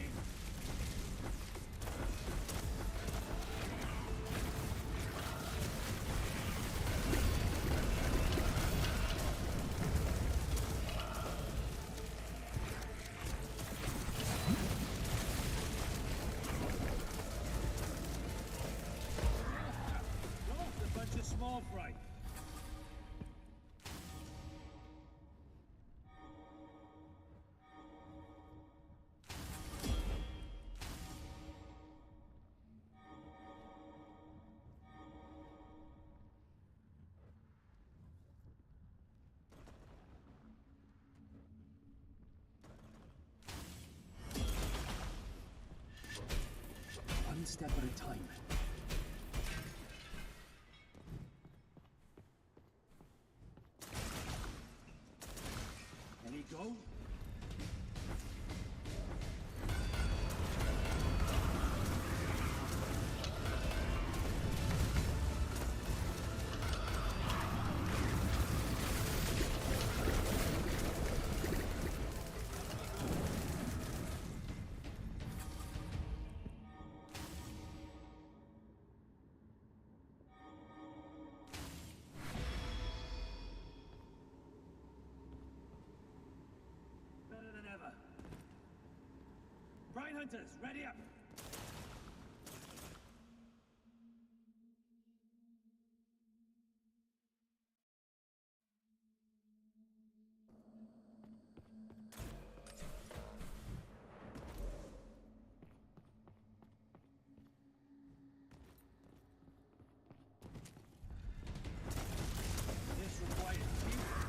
Oh, a bunch of small fry. One step at a time. Can he go? Better than ever. Brine hunters, ready up! This requires teamwork.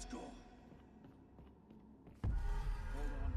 Let's go. Hold on.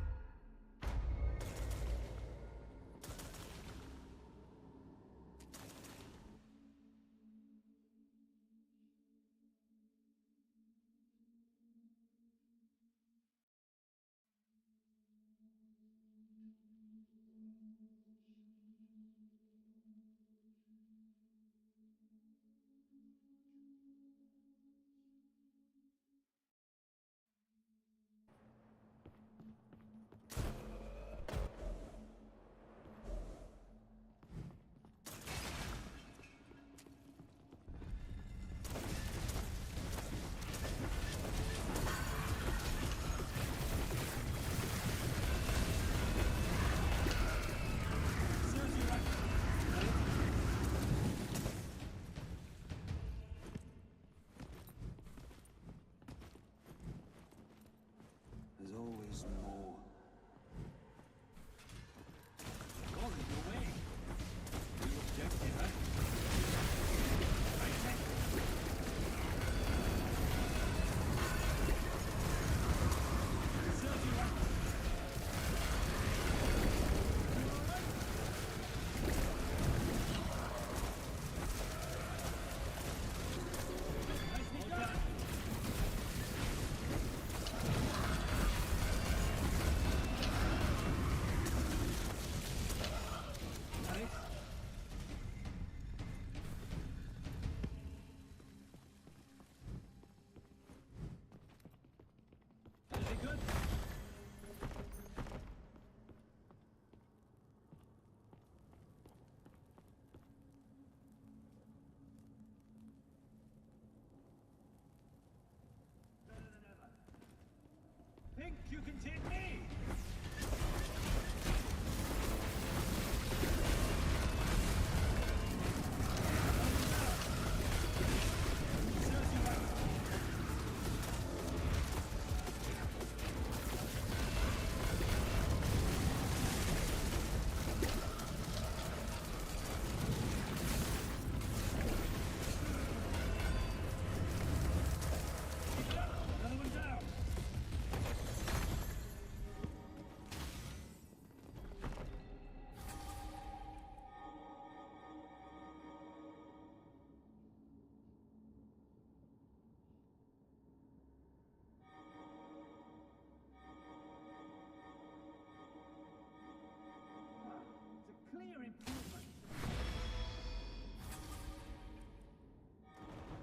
There's always more. All in your way. New objective, huh? Right then. Serves you right. Nicely done. Nice. Very good. Better than ever. Think you can take me? Serves you right. Another one down. It's a clear improvement.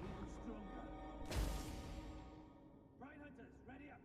Even stronger. Bright Hunters, ready up.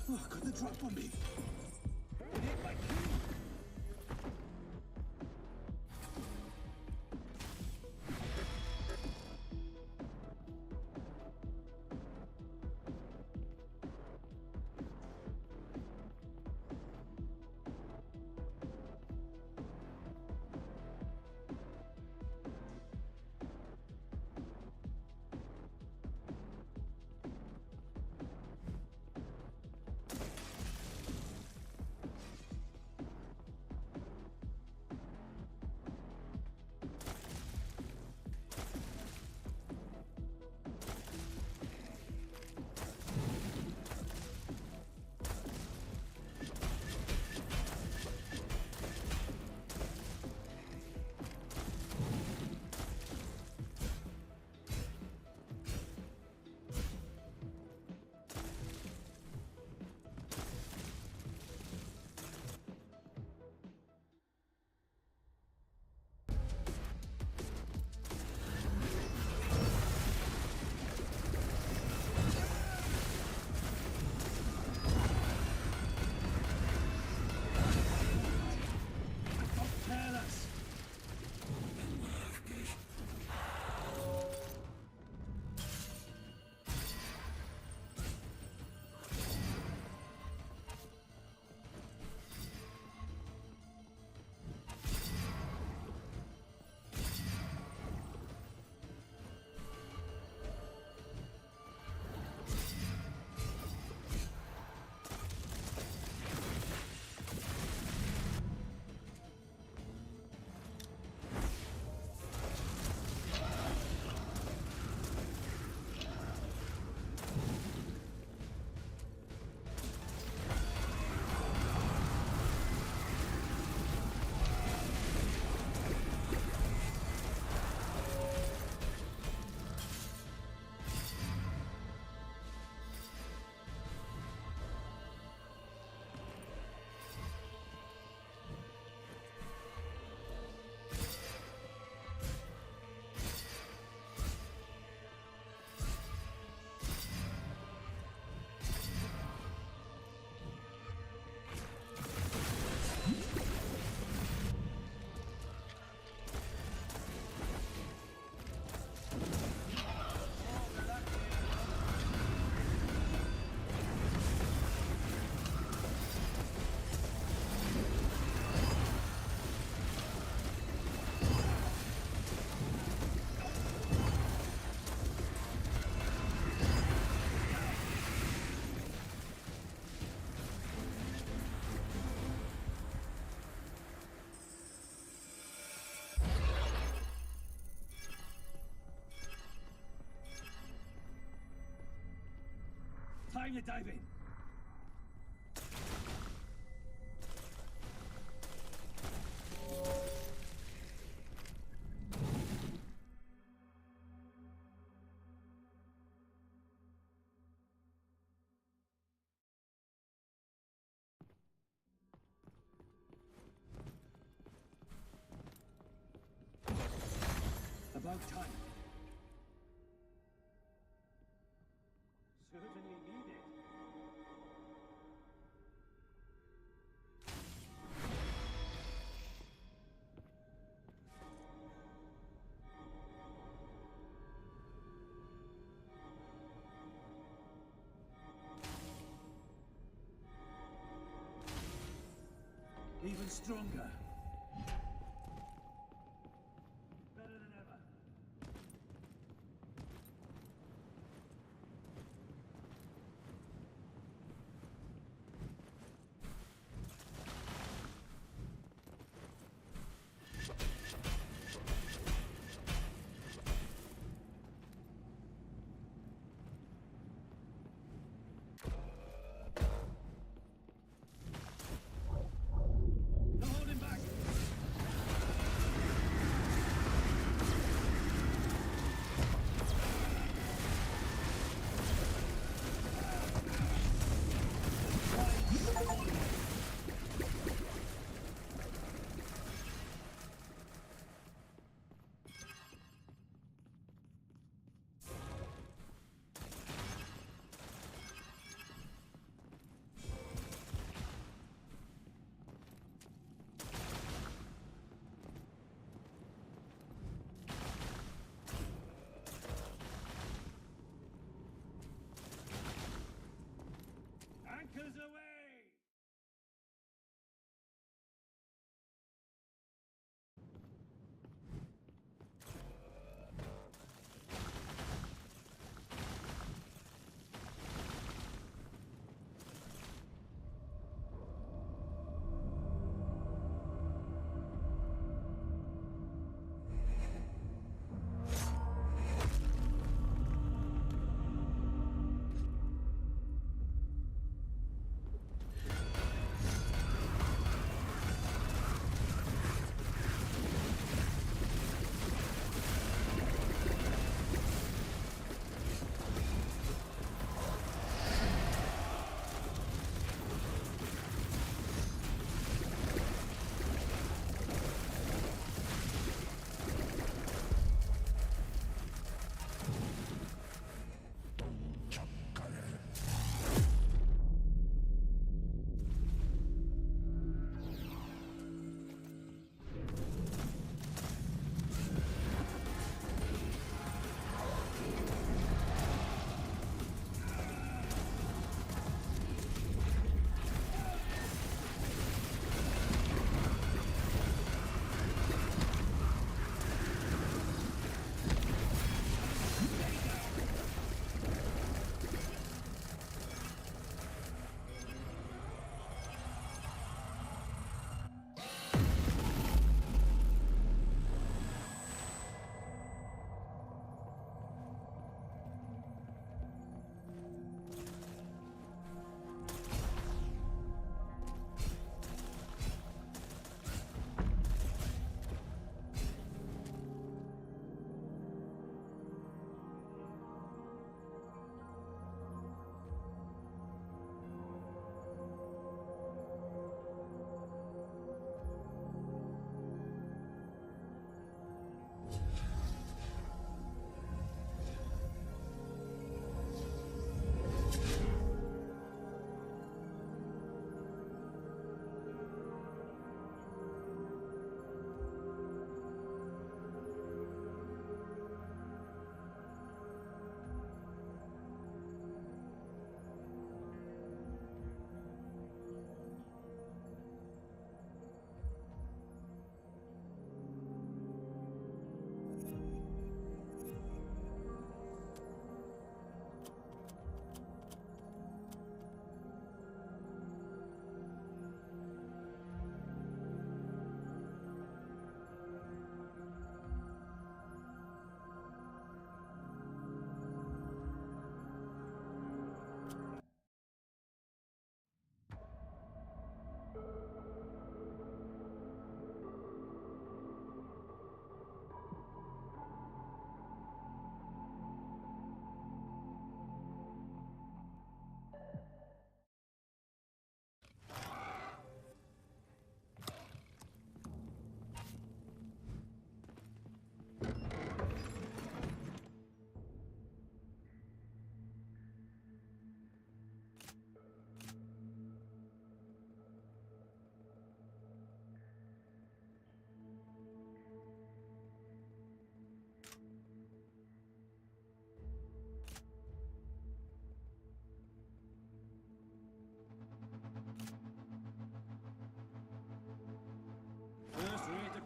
Oh, got the drop on me. It hit my cue. Time to dive in. About time. Certainly needed. Even stronger. Better than ever. No holding back.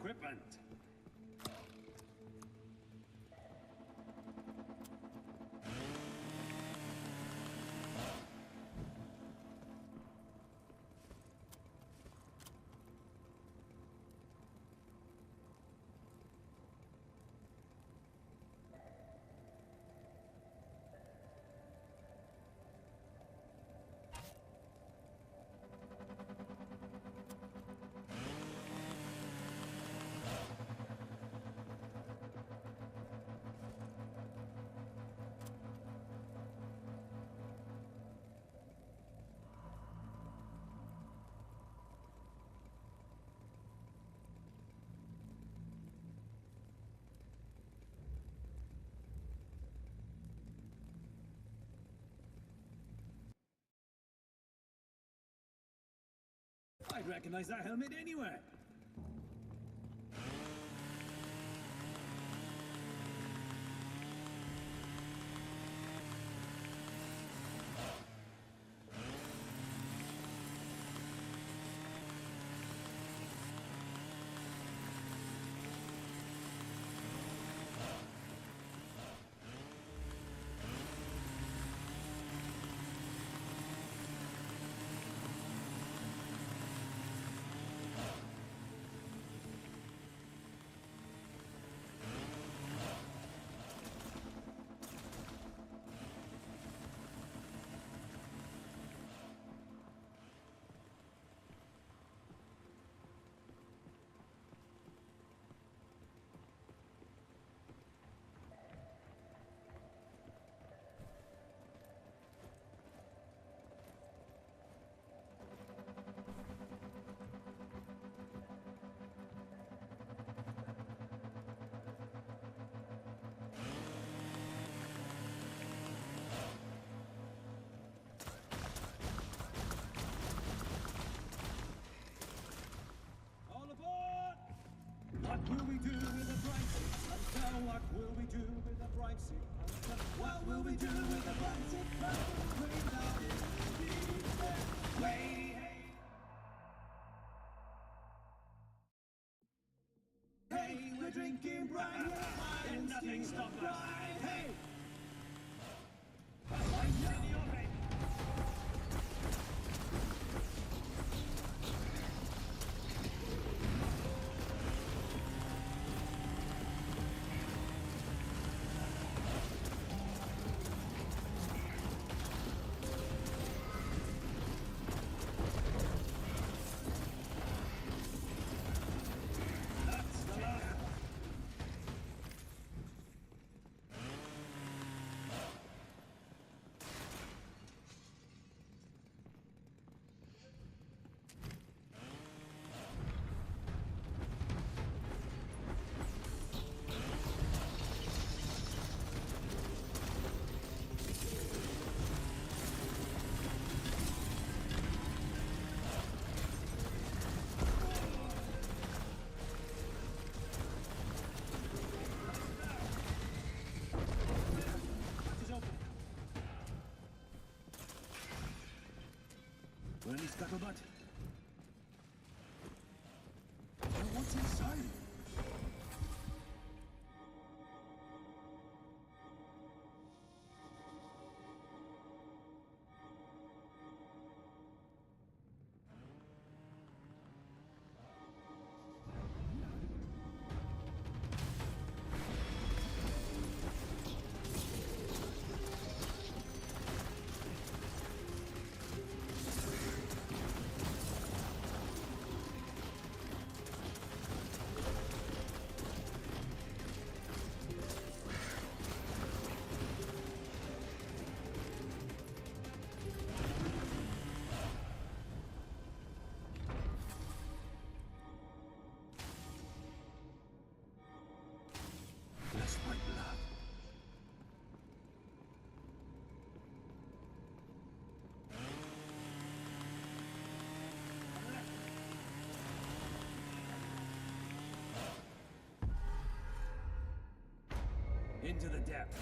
equipment. I'd recognize that helmet anywhere. What will we do with a bright Hunter? What will we do with a bright Hunter? What will we do with a bright Hunter? Way down in the deep end. Way, hey. Hey, we're drinking bright and nothing stops us. Hey! Any scuttlebutt? What's inside? Bless my blood. Into the depths.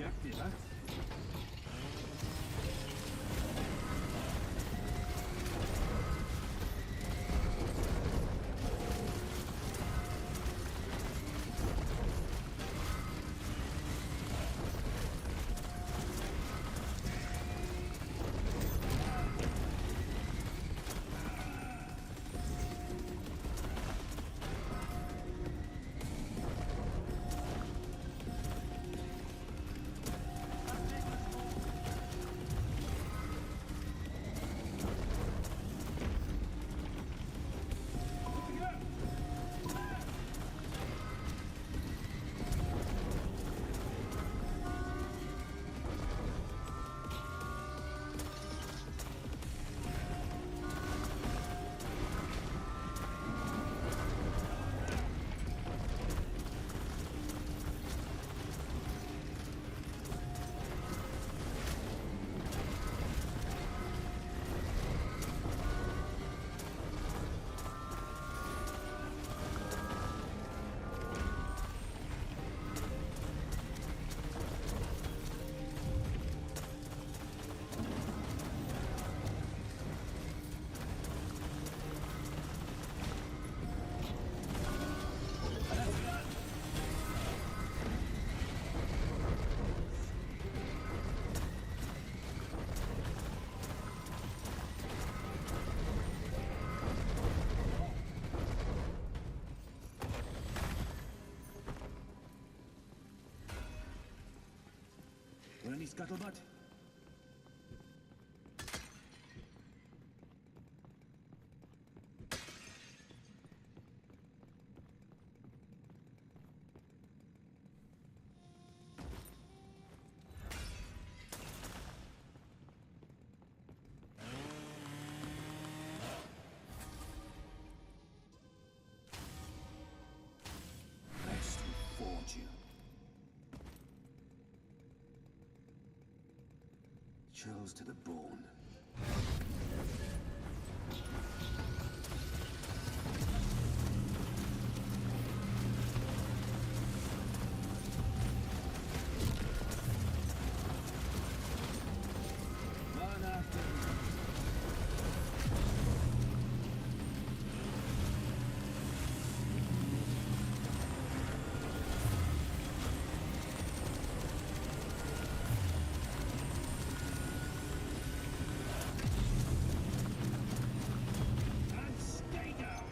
objective, huh? Any scuttlebutt? Rest with fortune. Chills to the bone. Run after me. And stay down.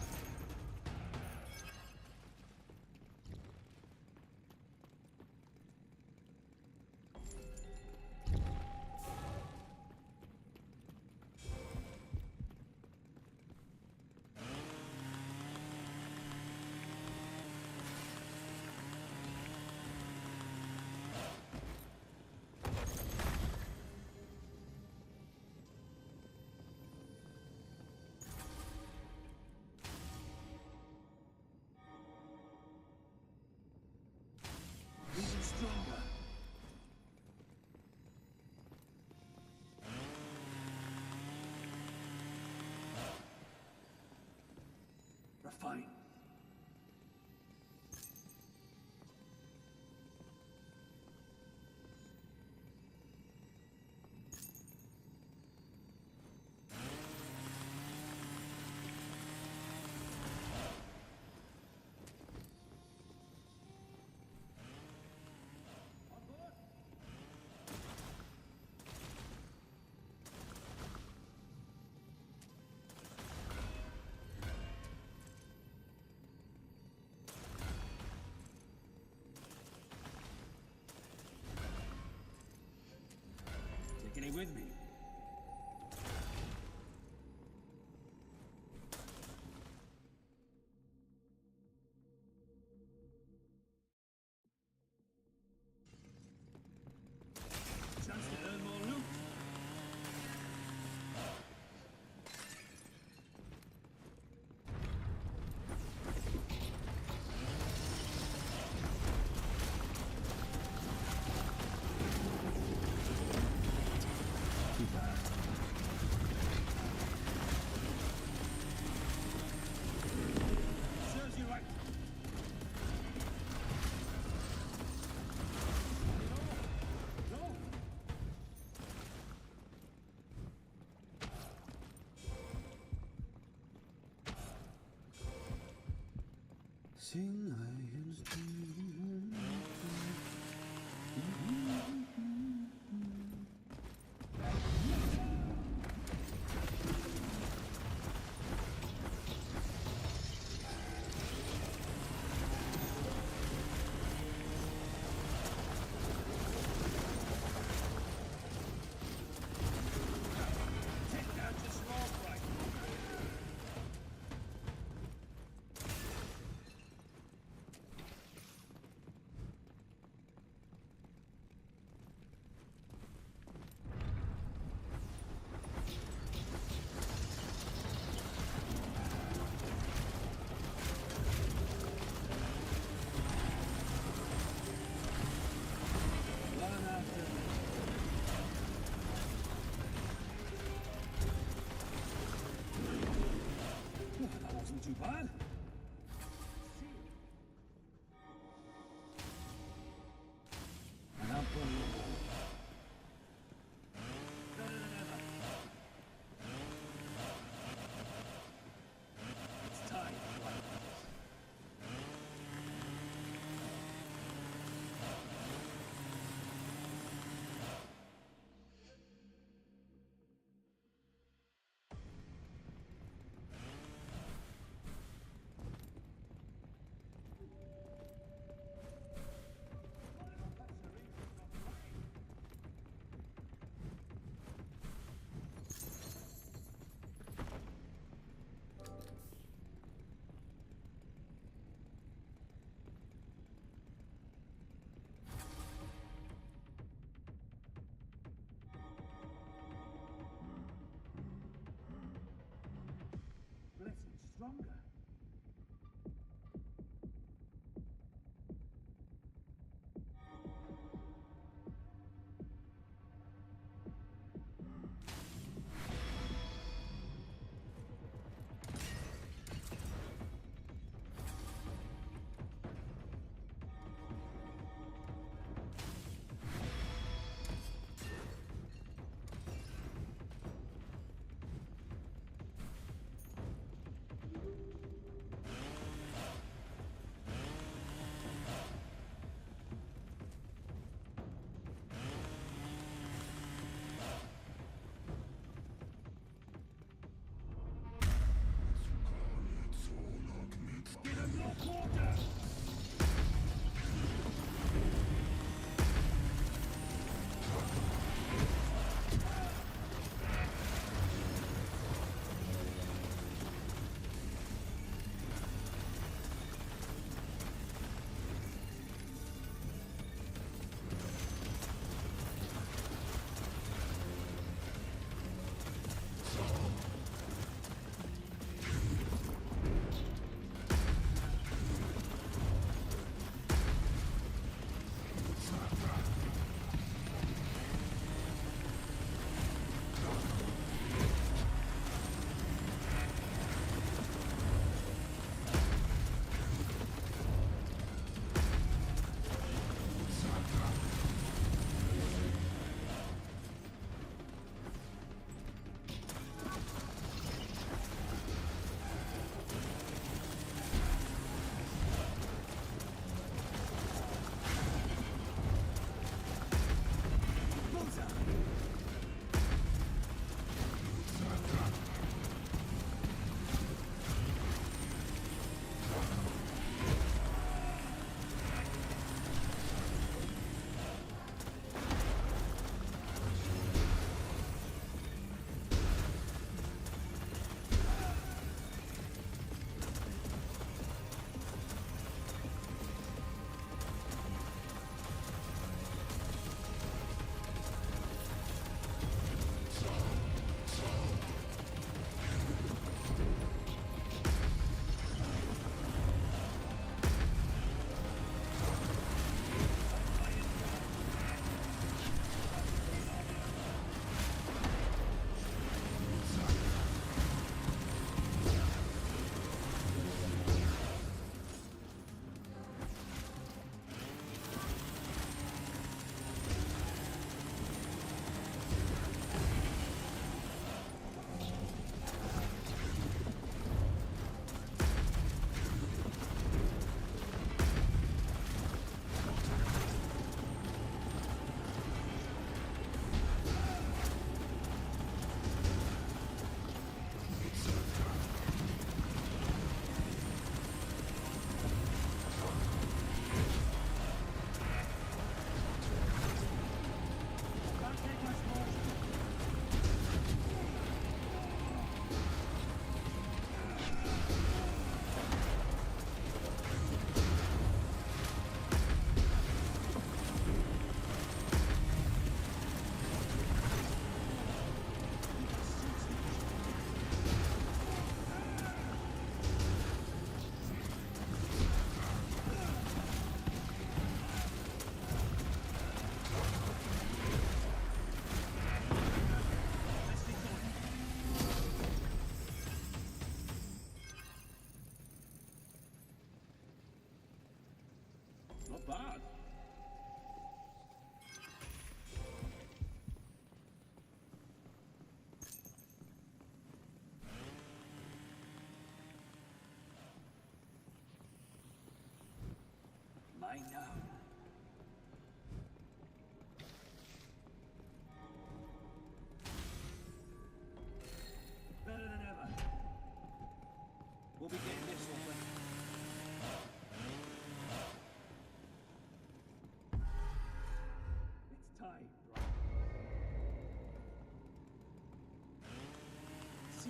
Even stronger. Refine. Taking it with me. Chance to earn more loot. Everything I used to That wasn't too bad. And I'm putting It's time. Blessing stronger.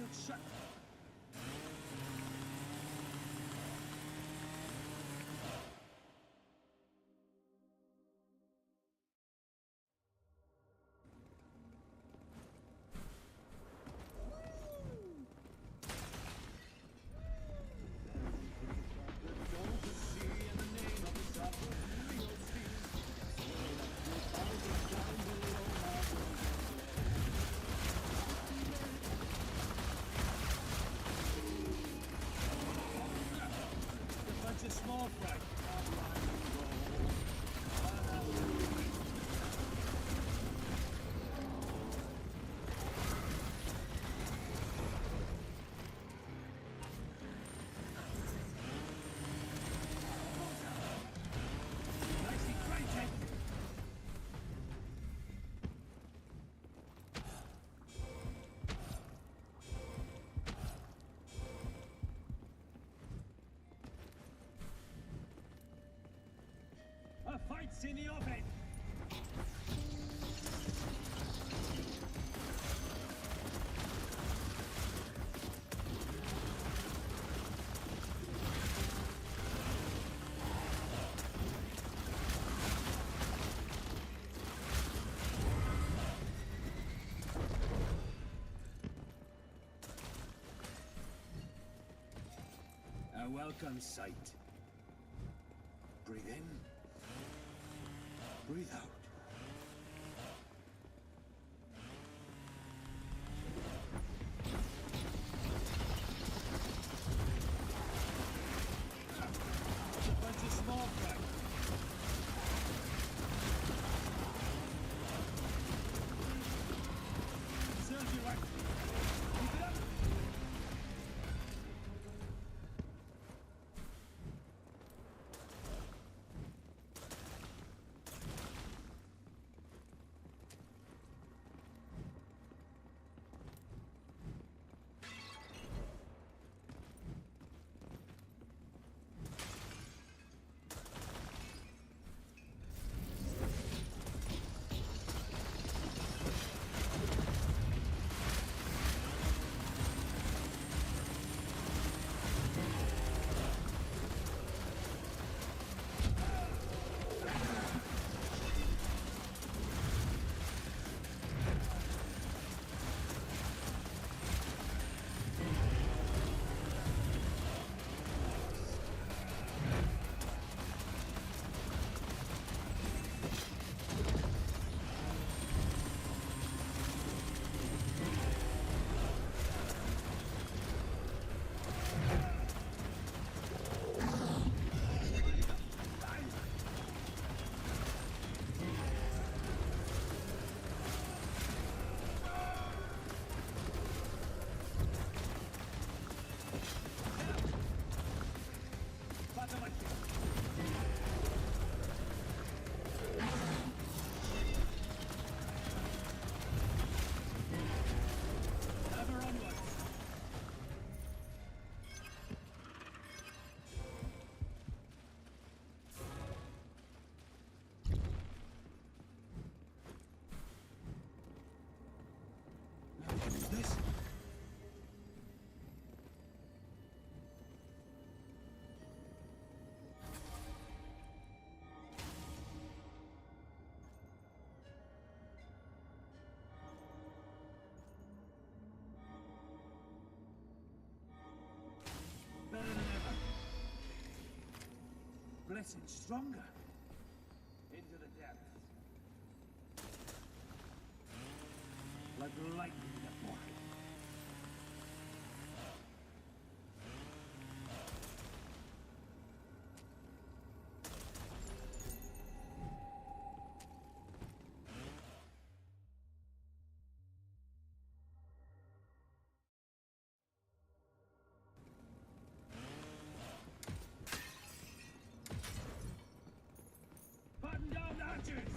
sealed shut. Small fry. A fight's in the oven! A welcome sight. Breathe in. Breathe out. A bunch of small fry. Serves you right. Keep it up. This? Better than ever. Blessing stronger. Into the depths. Like lightning that morning. Button down the hatches!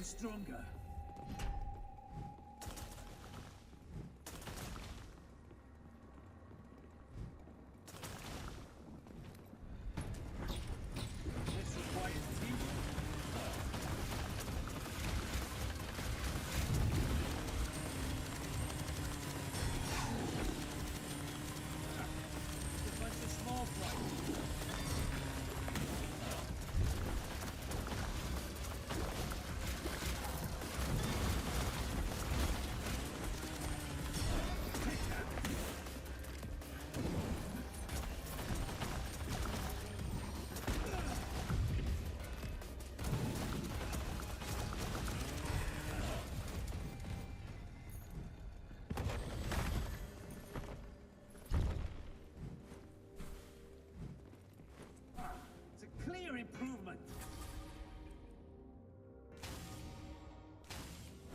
even stronger. This requires teamwork. A bunch of small fry. It's a clear improvement.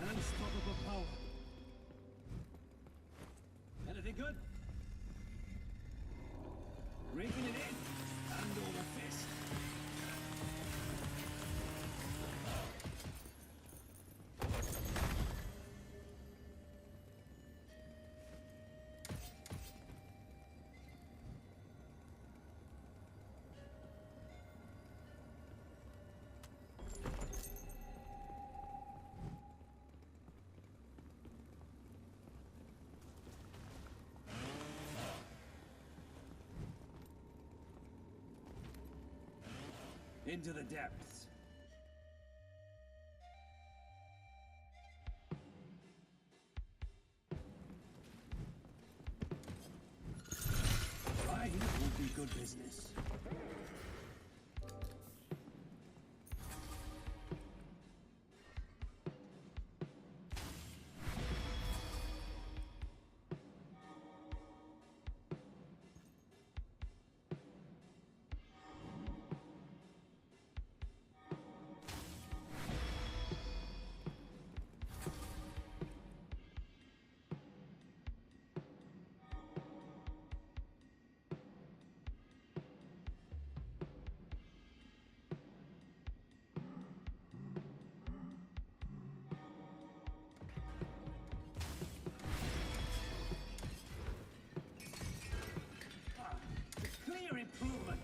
An unstoppable power. Anything good? Raking it in. Hand over fist. Into the depths. Right, would be good business. Clear improvement.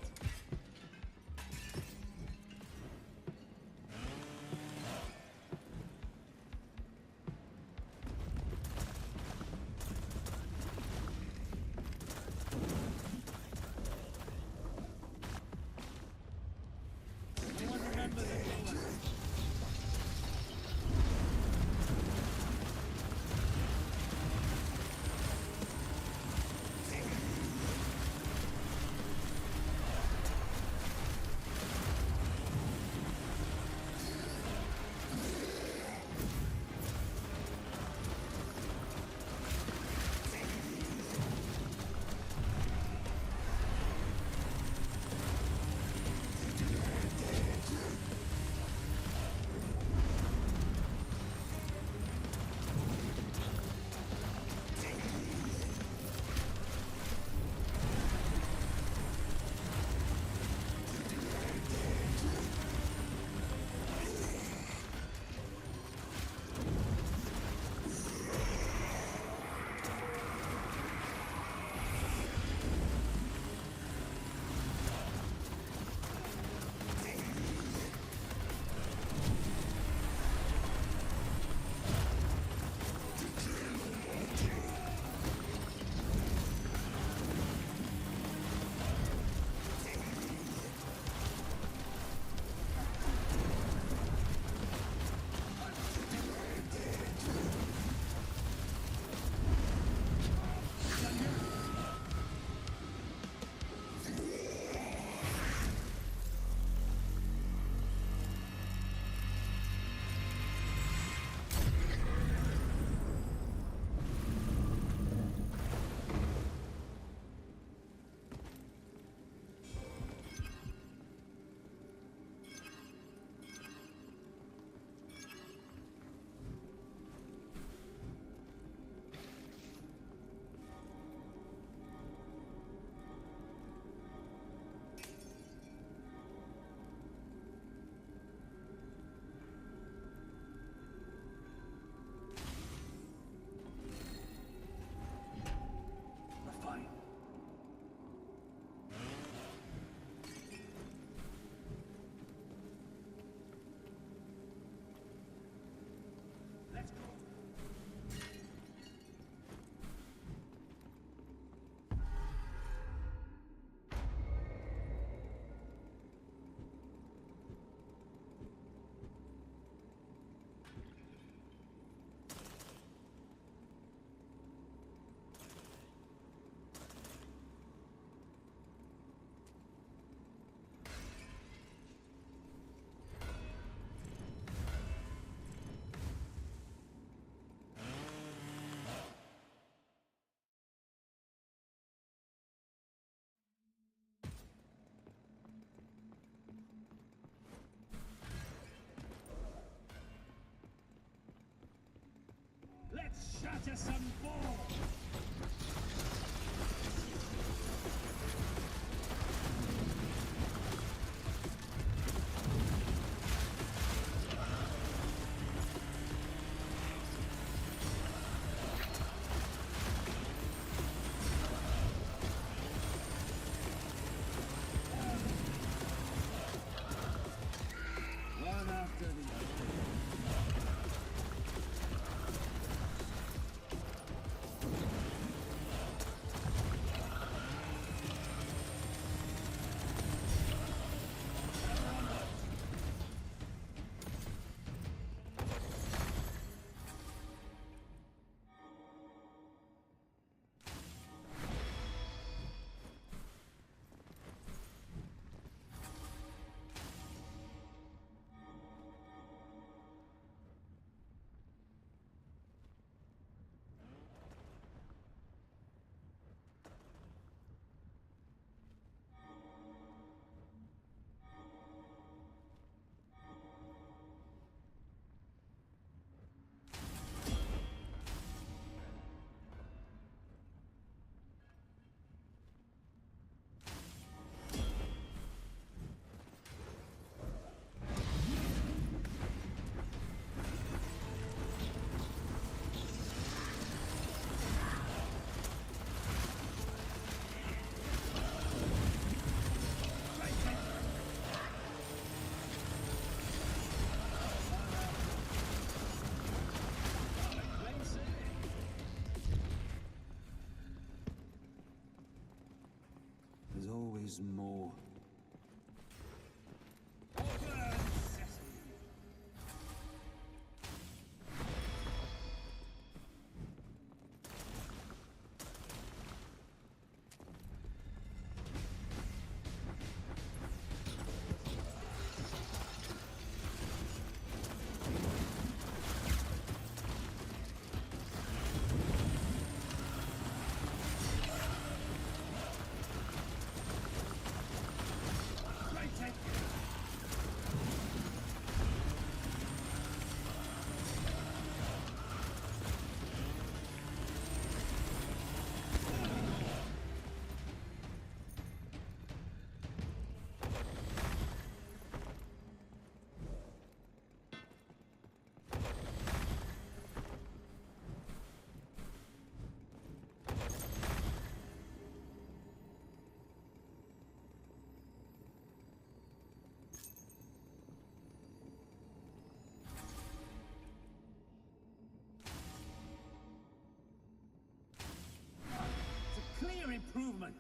Anyone remember the day? to some ball! One after the other. There's always more. Clear improvement.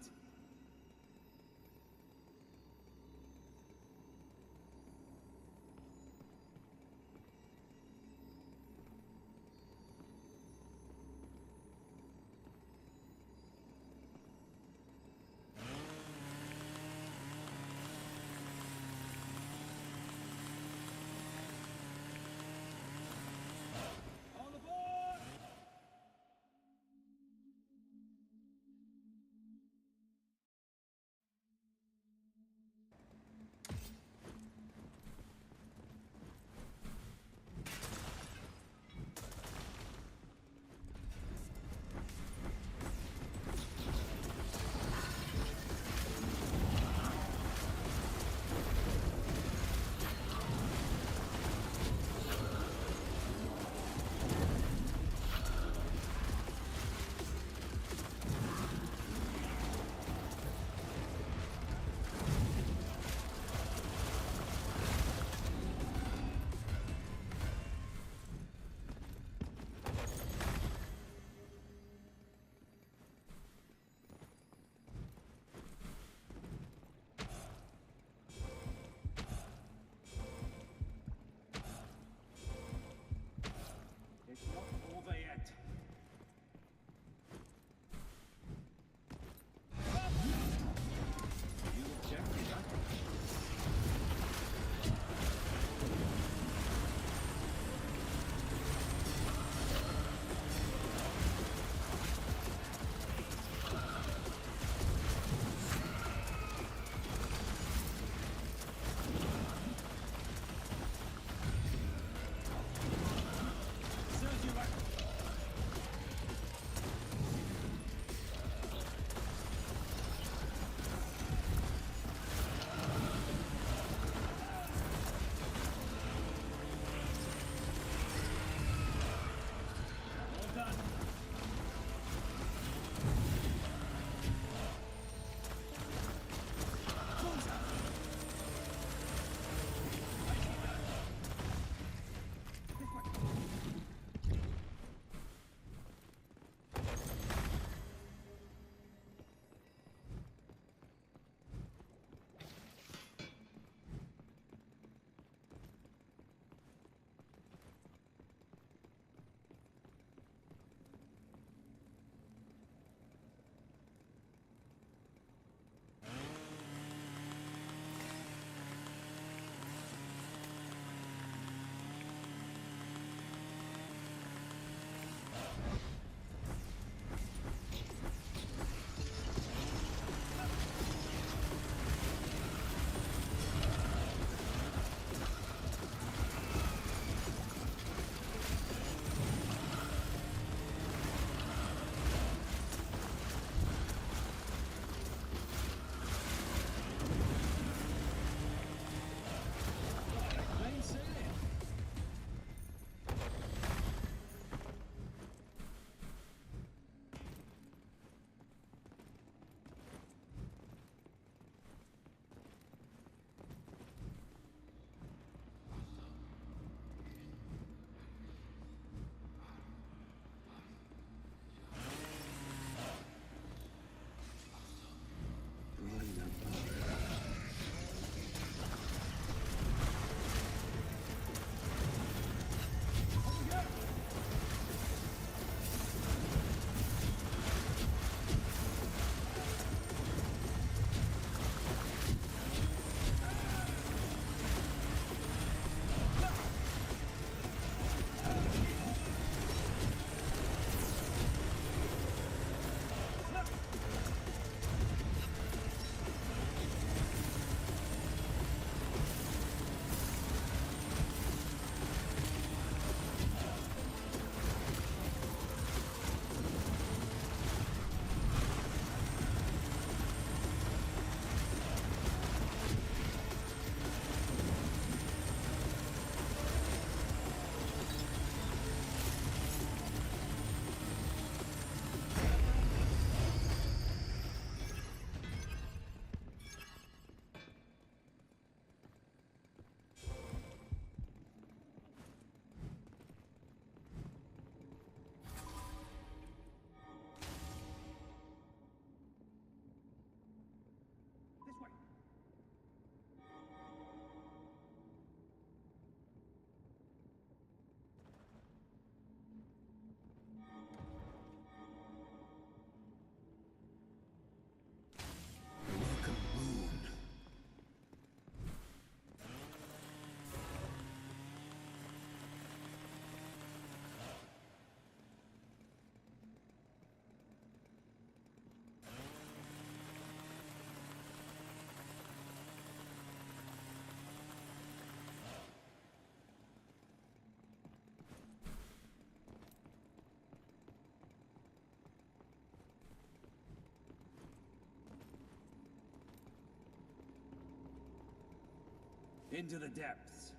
Into the depths.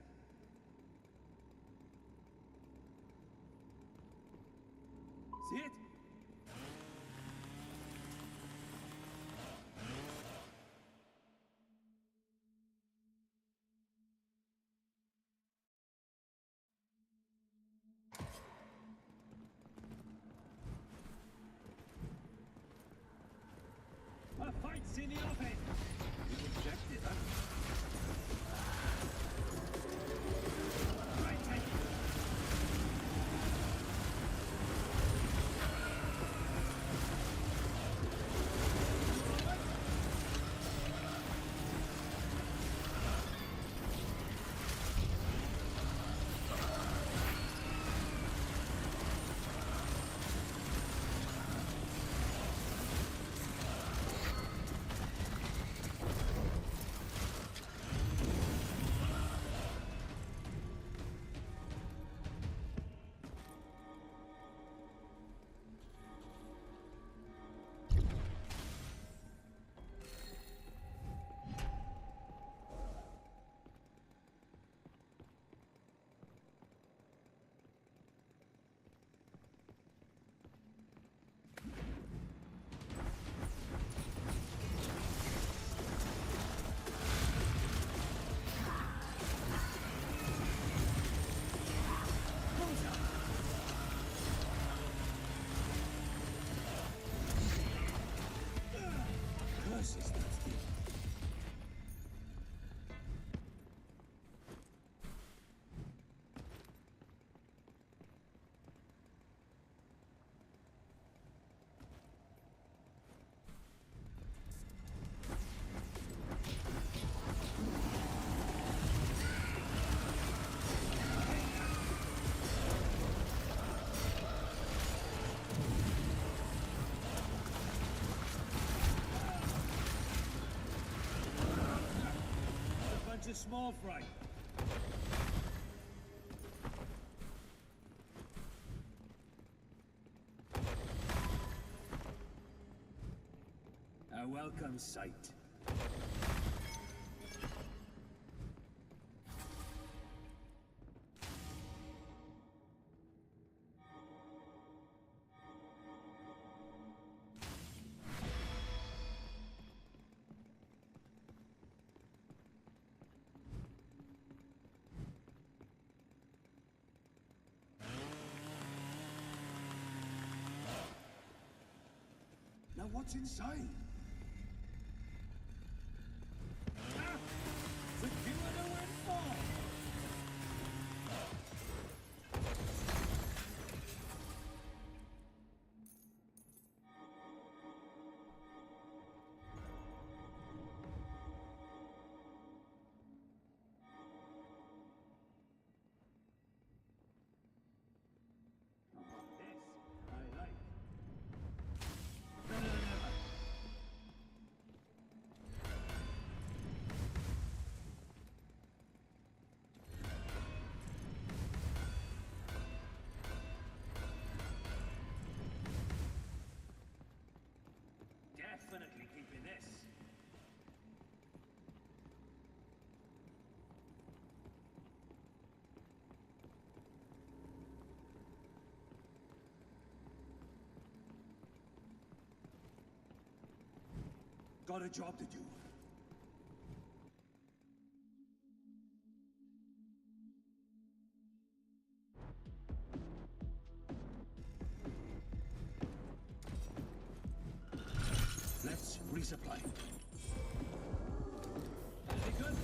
See it? A fight's in the offing! You rejected, huh? Right, take it. A small fry. A welcome sight. Now what's inside? Ah! The killer windfall! This I like. Definitely keeping this. Got a job to do. Let's resupply. Anything good?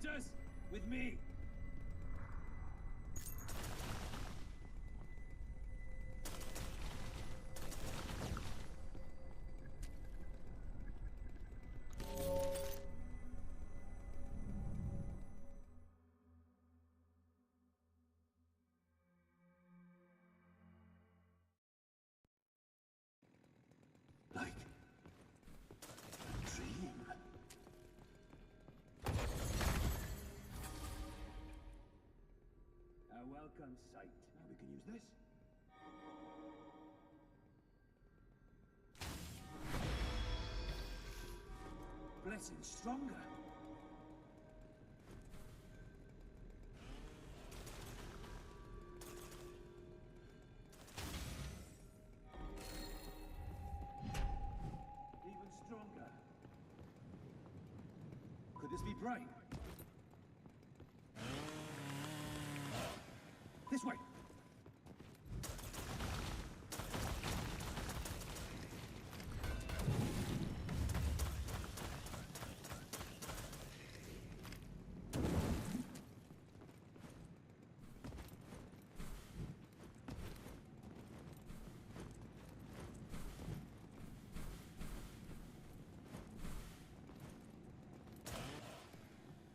Apprentice, with me. Like a dream. A welcome sight. Now we can use this. Blessing stronger. Even stronger. Could this be bright? This way.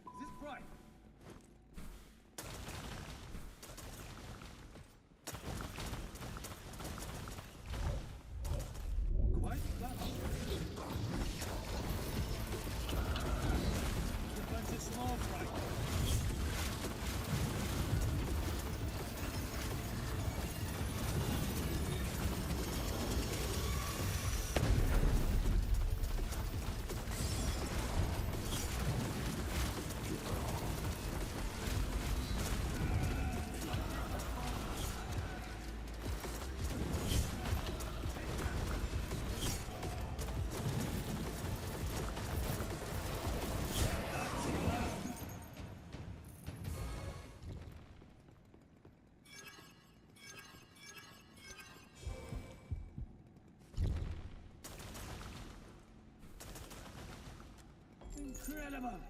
Is this bright? Quite clever. A bunch of small fry. Incredible!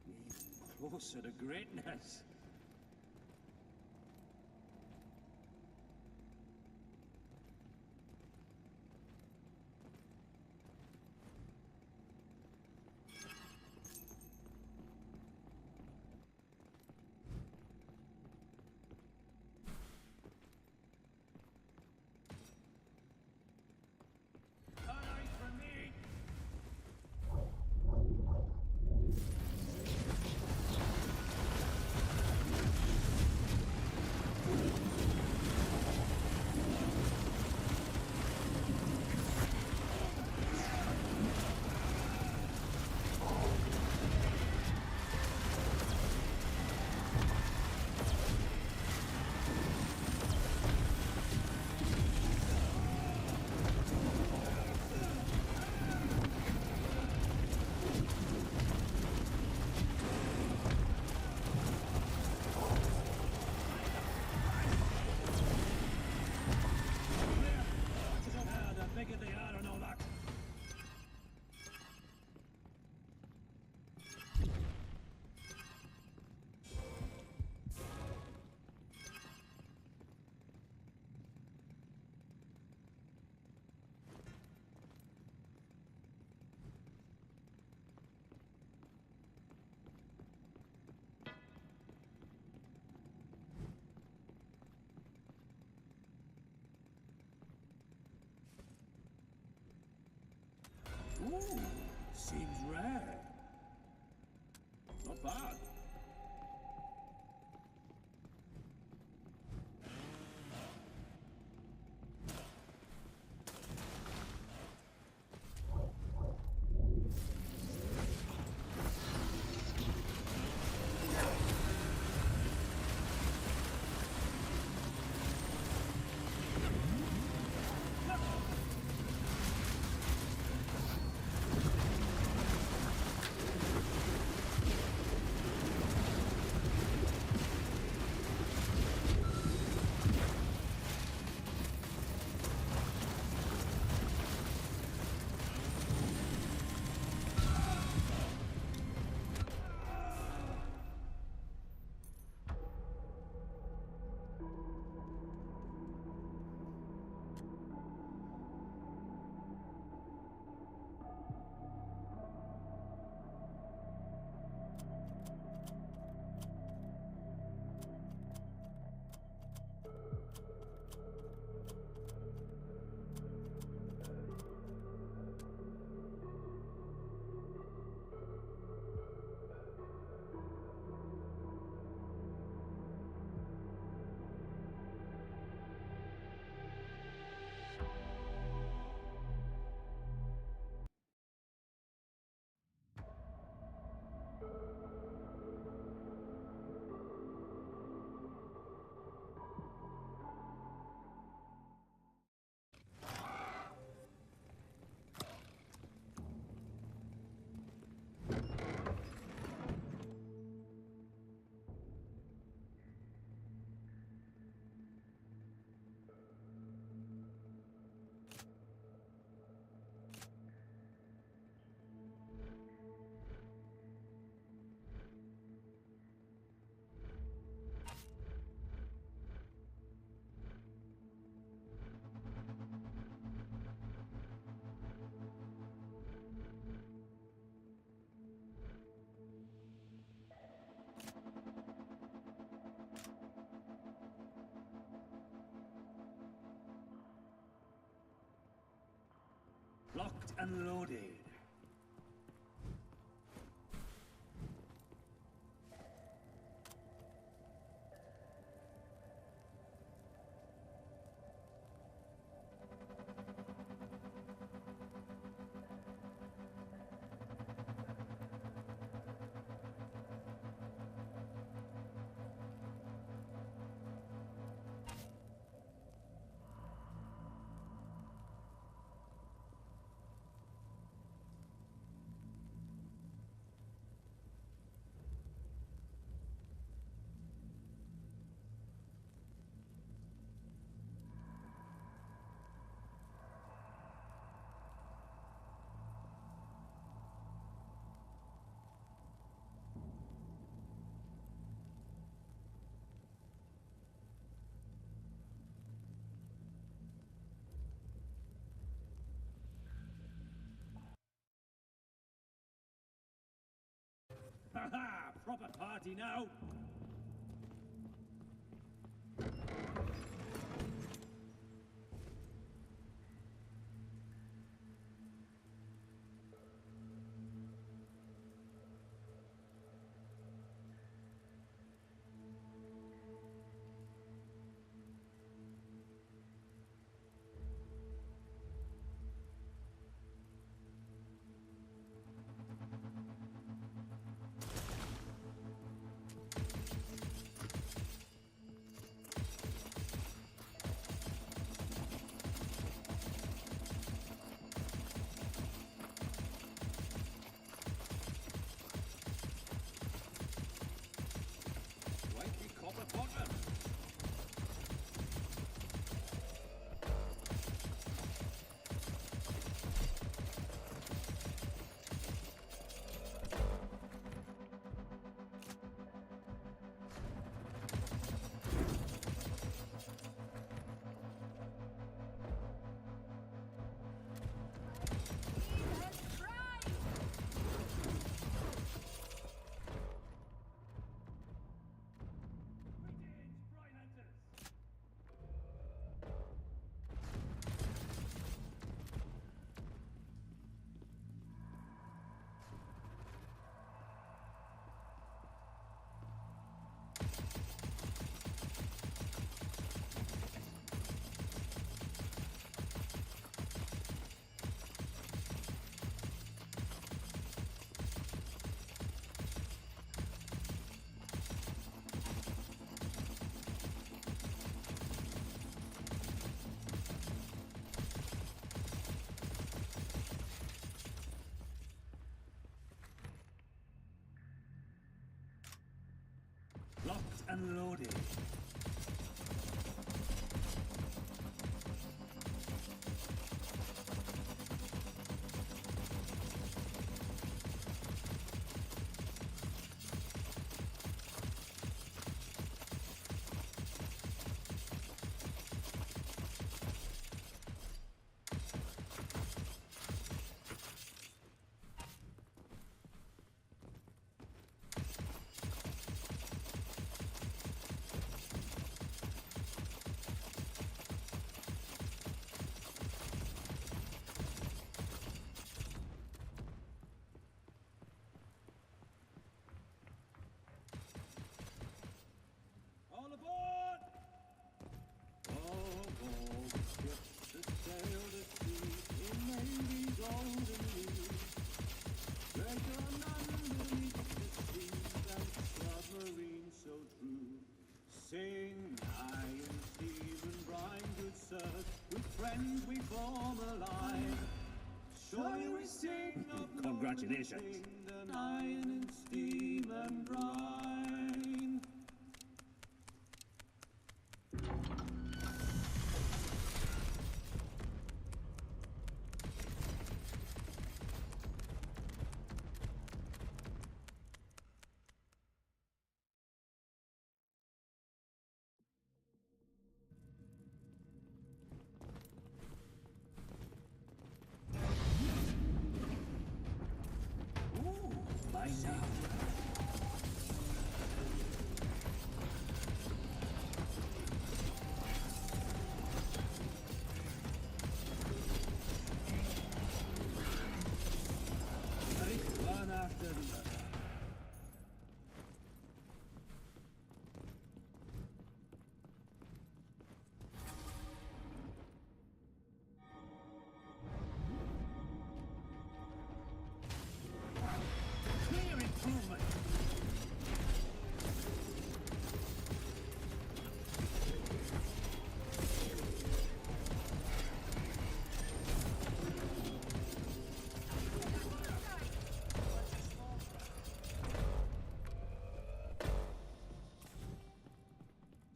Even closer to greatness. Alright for me! The bigger they are and all that. Ooh, seems rare. Not bad. Locked and loaded. Haha! Proper party now! Locked and loaded. All aboard! Oh, the ships that sail the sea in navy golden leaves, treasure underneath the seas and submarines so true. Sing, I and Stephen Brine, good sirs, with friends we form a line. Shall we sing of congratulations, the Iron and Stephen Brine? Ooh, my now.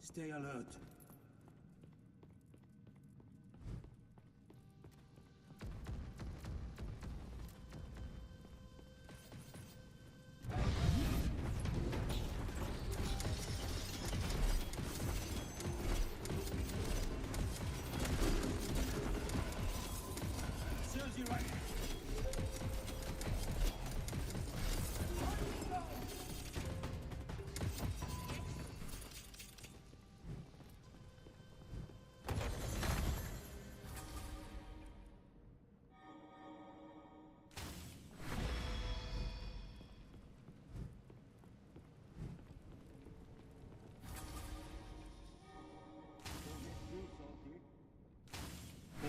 Stay alert. Serves you right.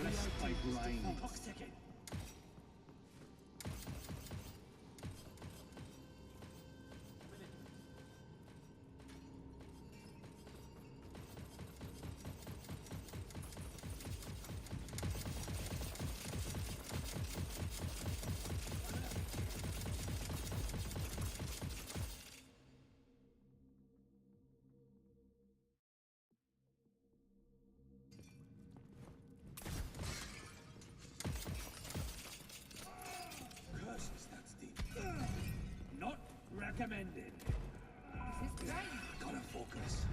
Blessed by grind. Toxic. Curses, that's deep. Not recommended. Gotta focus.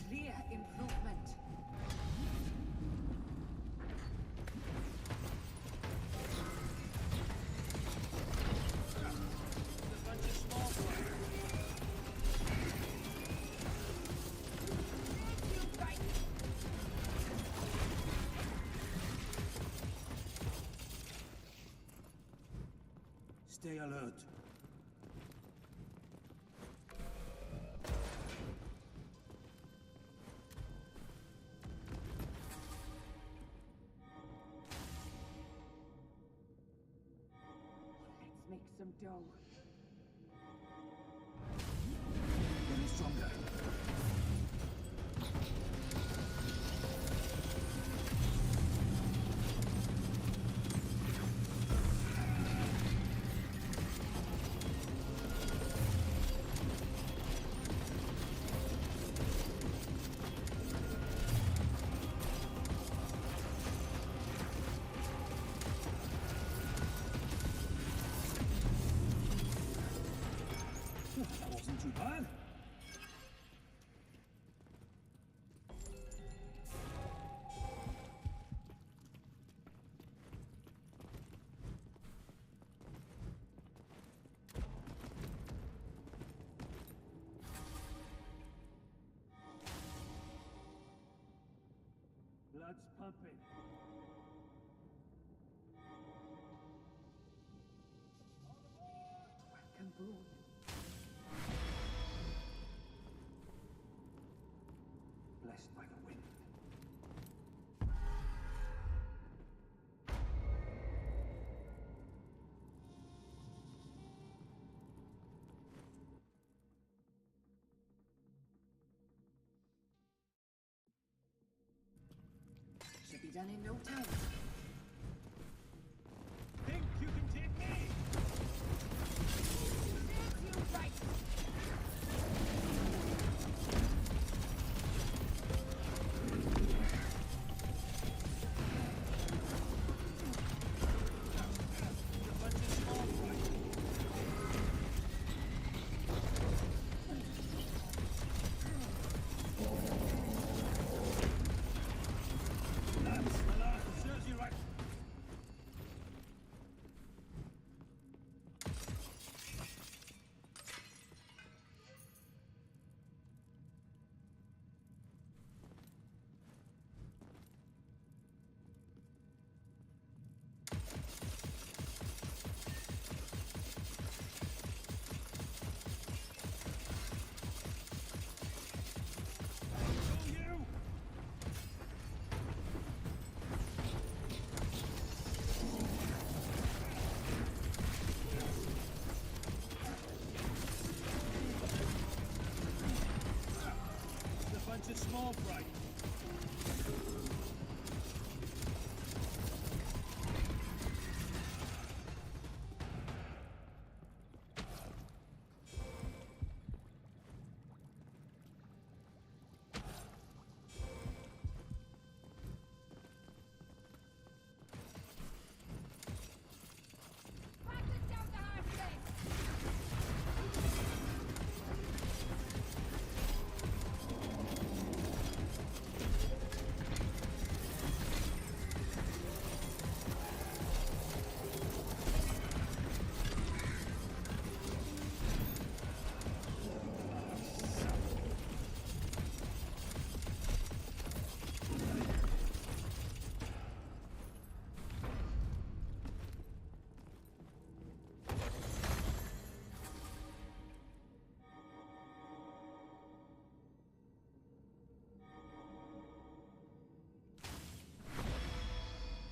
Clear improvement. Stay alert. Let's make some dough. Getting stronger. That wasn't too bad. Blood's pumping. Welcome, Boone. Blessed by the wind. Should be done in no time. Think you can take me? You right. small fry.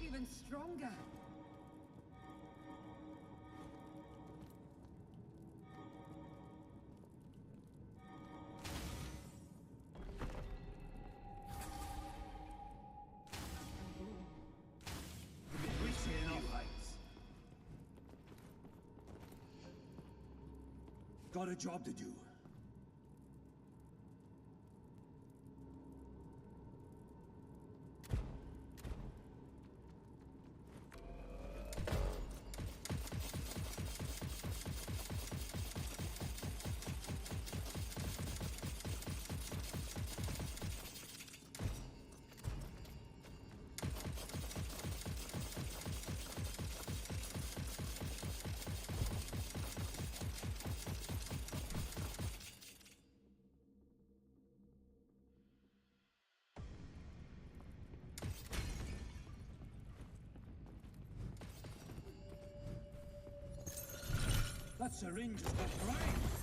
Even stronger. Reaching new heights. Got a job to do. That syringe has got brains.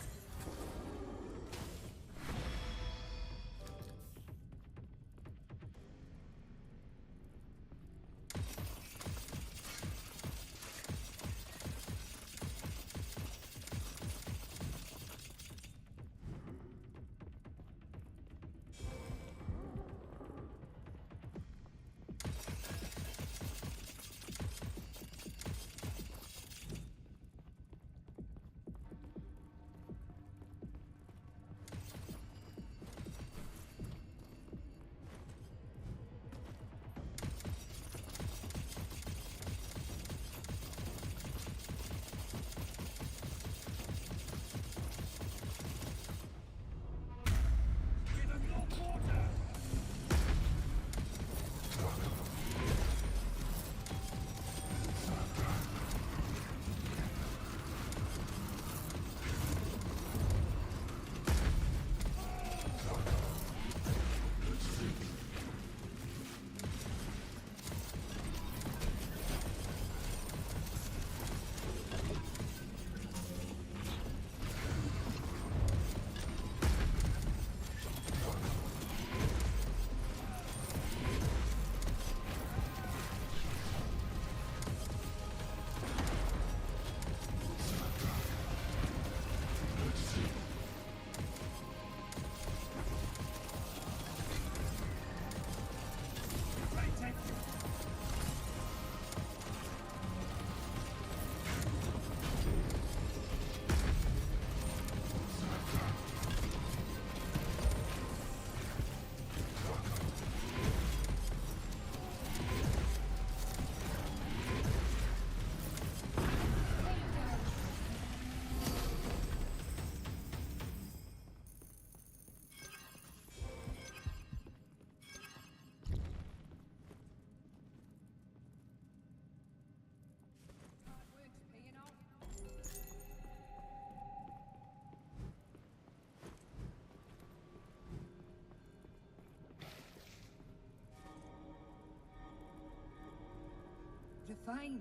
Refined.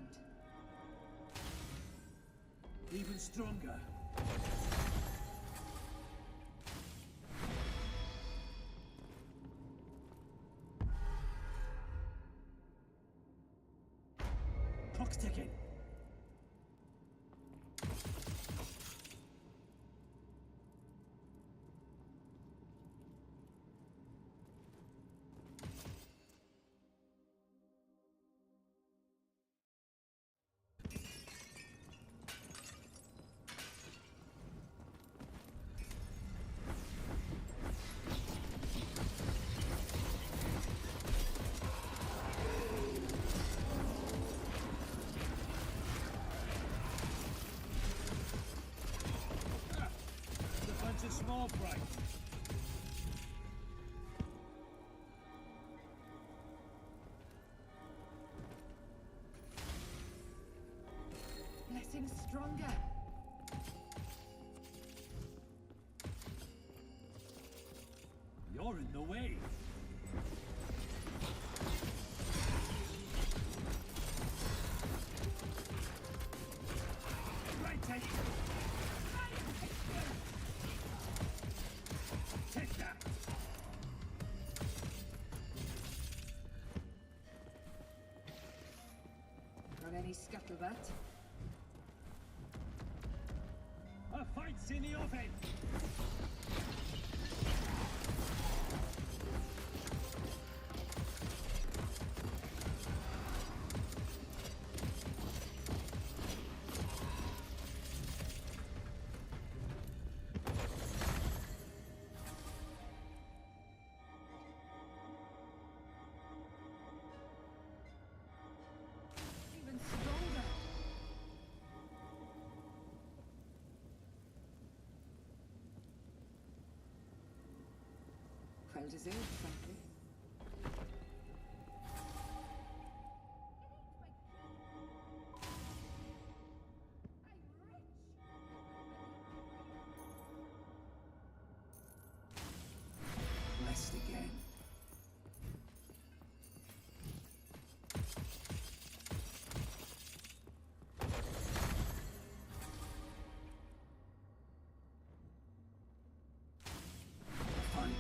Even stronger. Clock's ticking. stronger. You're in the way. Right, take it. Take that. Got any scuttlebutt? A fight's in the oven. Even stronger. Well deserved, frankly. Blessed again. Fine.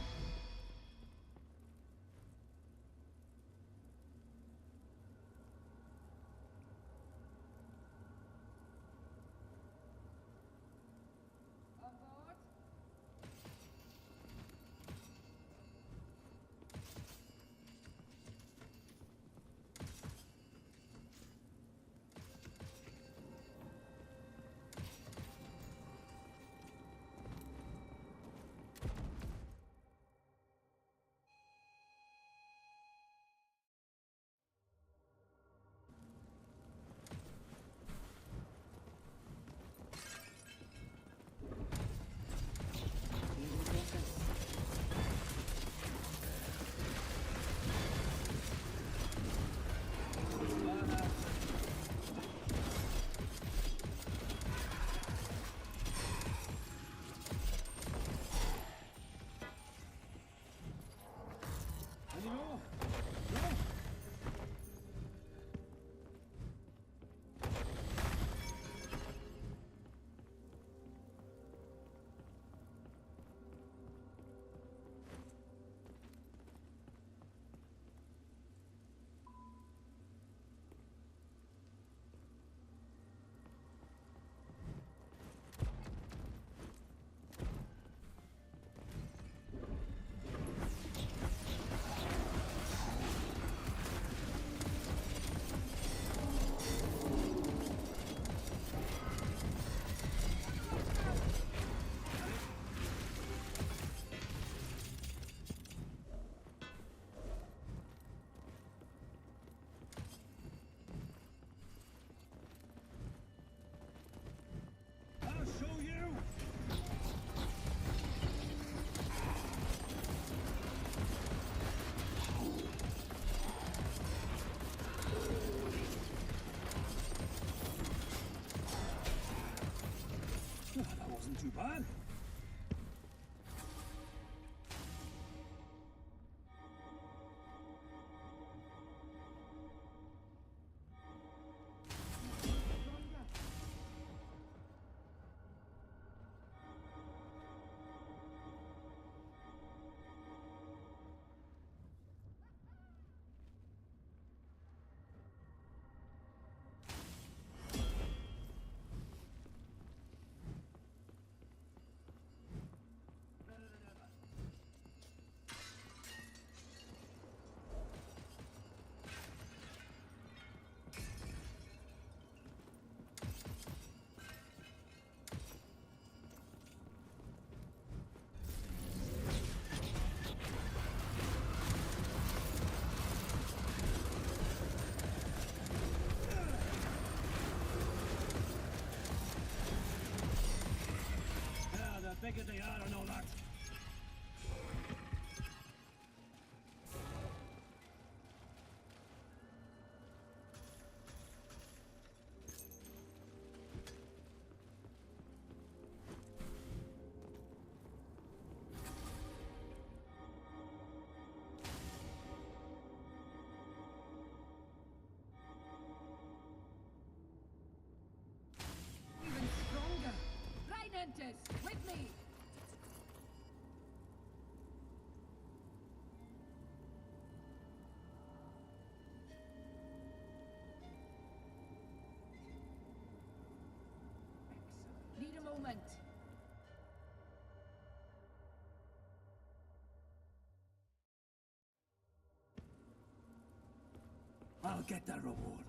I'll get the reward.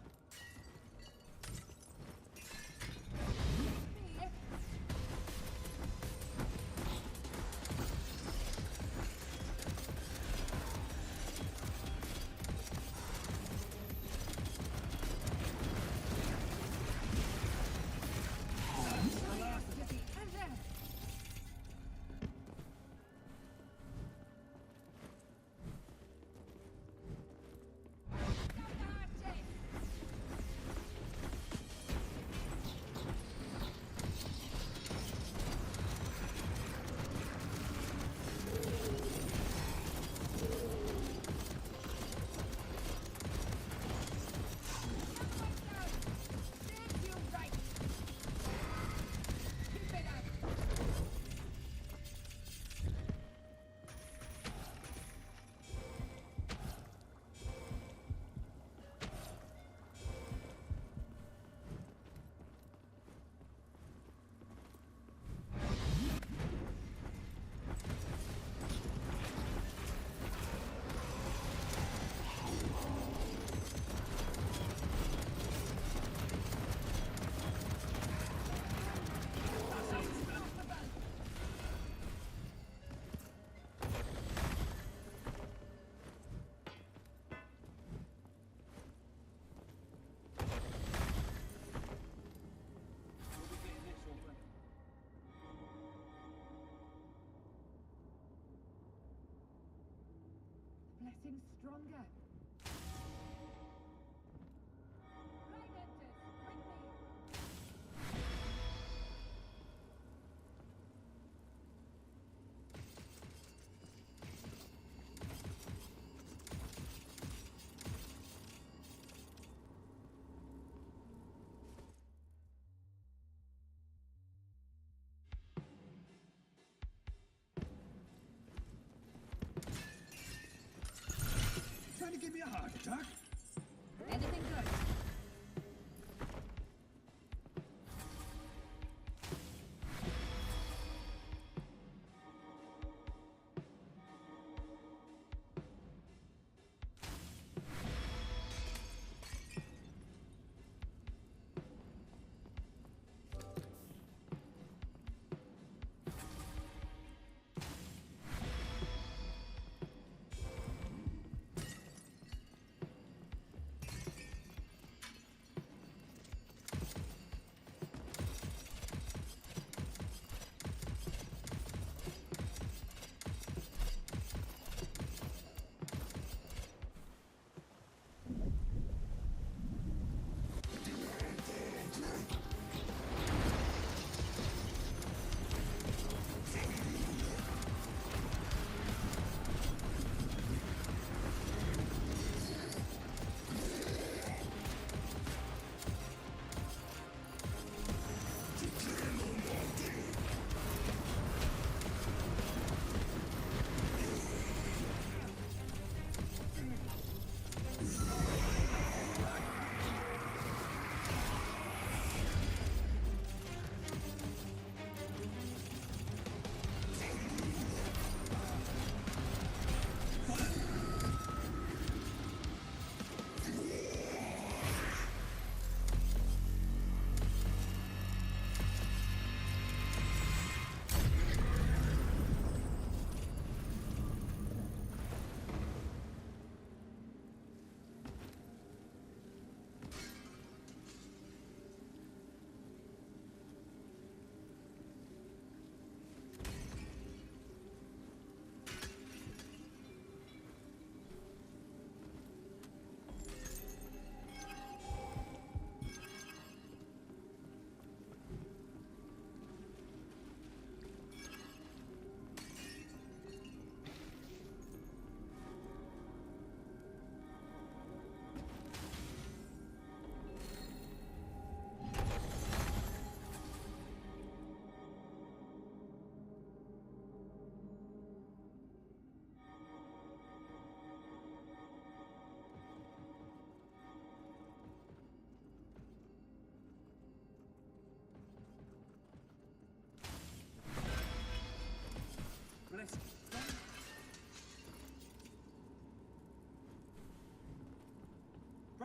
Blessing stronger. Trying to give me a heart attack? Anything good?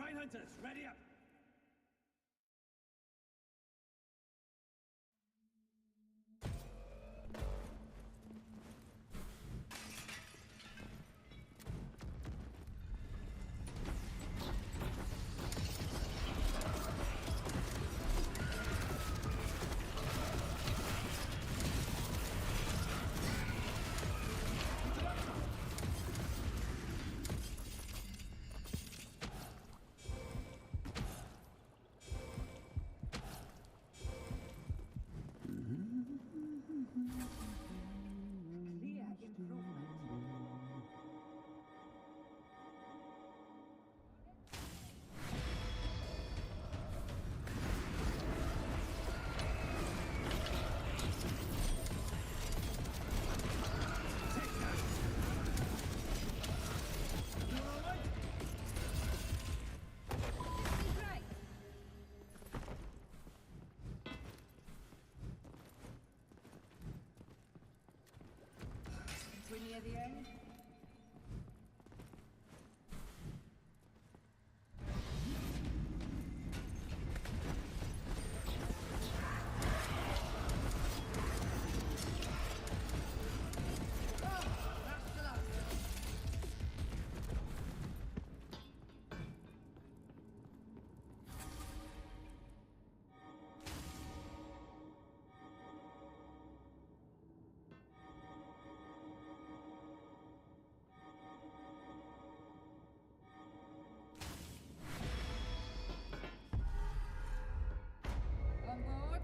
Minehunters, ready up! Clear improvement. We're near the end. On board.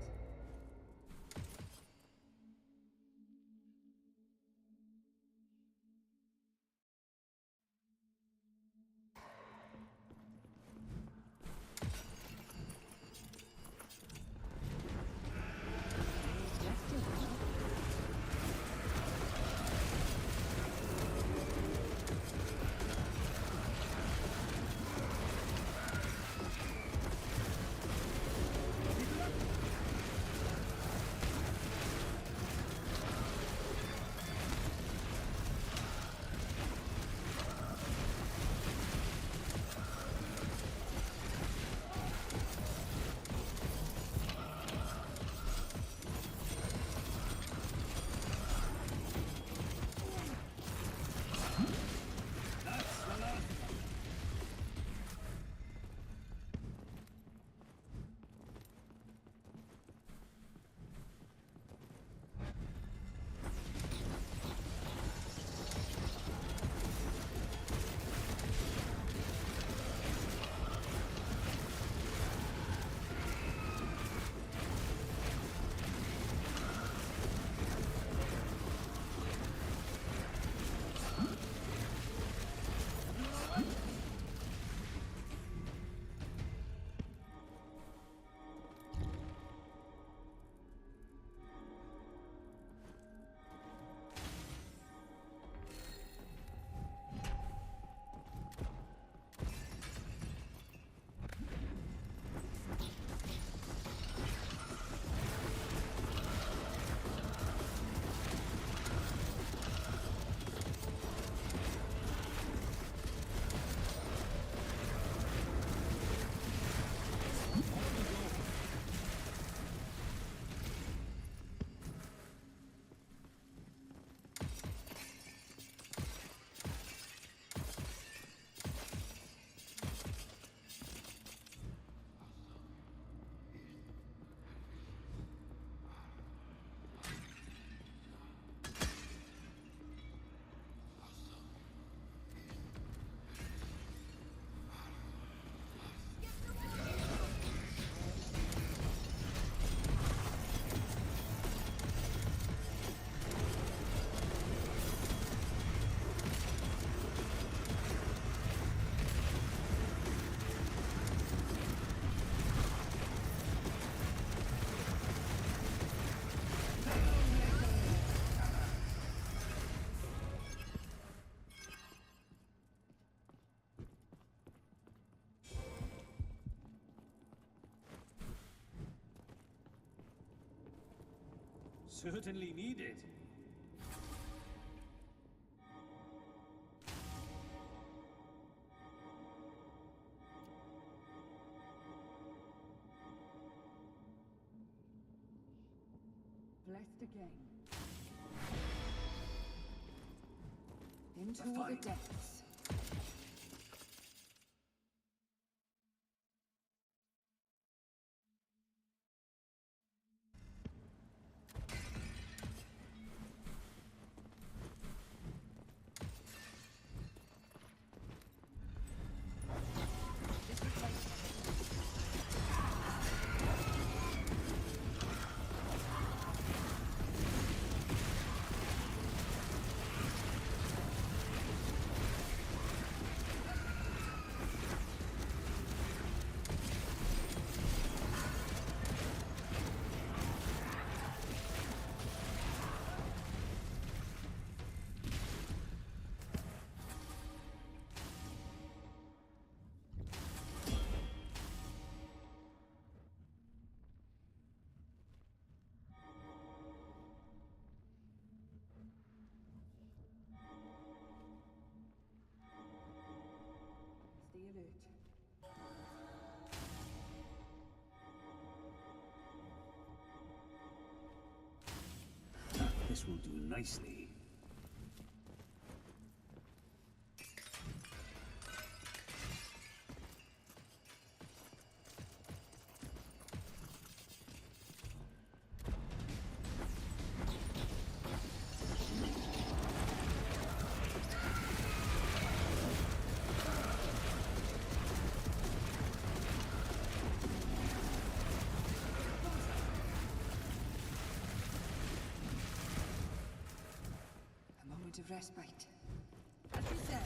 Certainly needed. blessed again. Into the depths. Stay alert. This will do nicely. A moment of respite. As we said.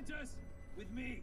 Hunters, with me.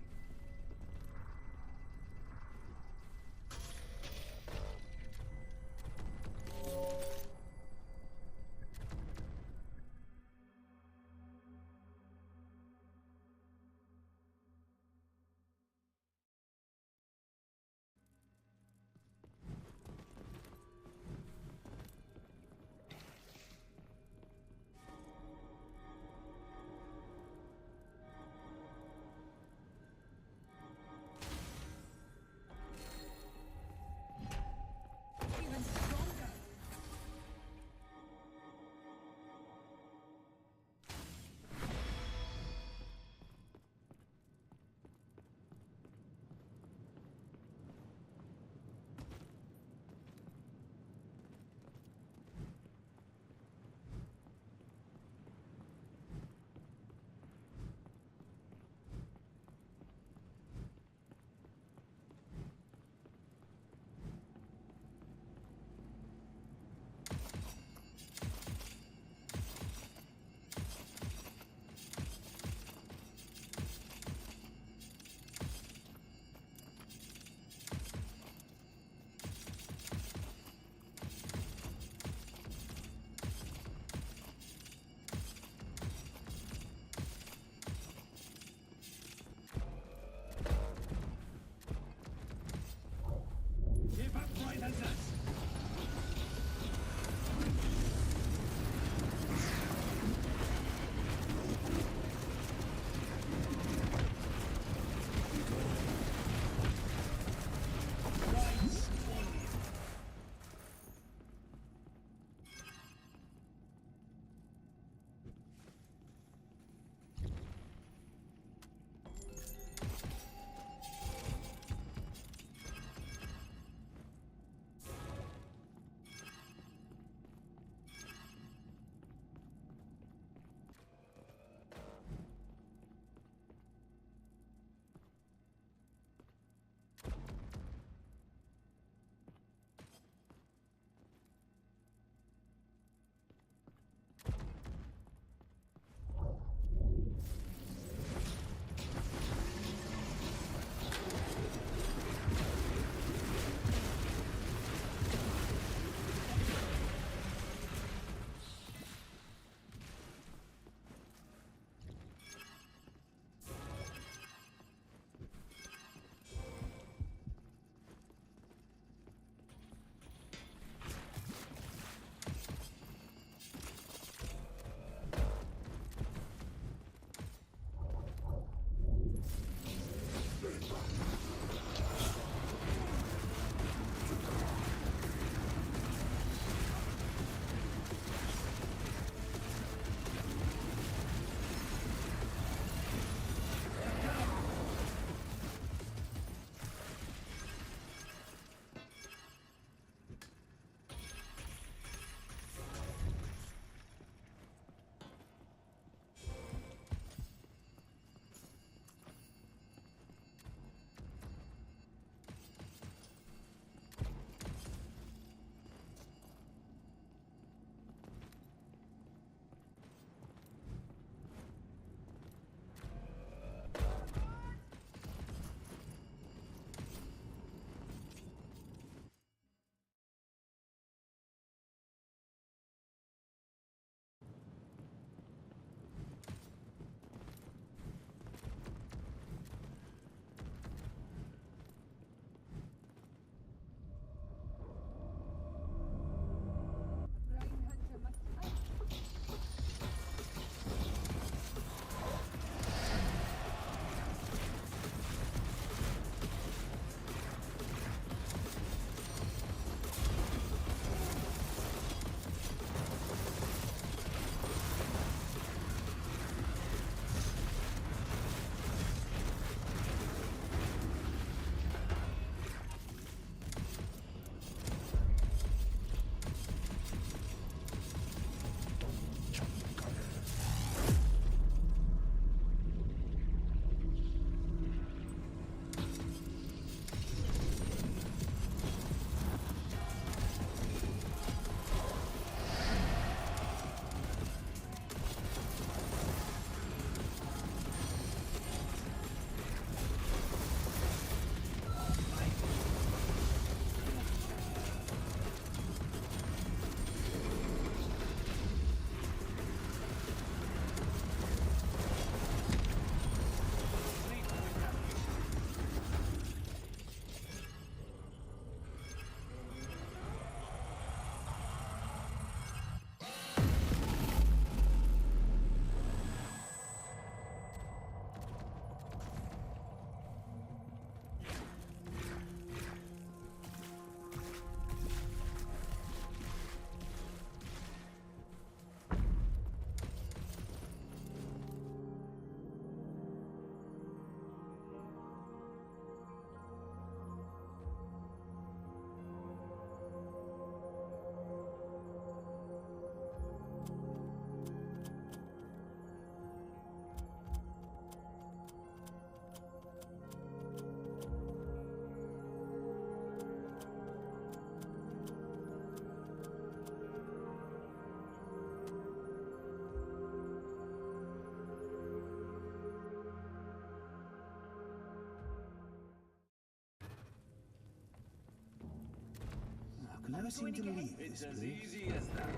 never seem to leave this place. Easy as that.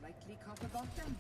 Likely copper bottom.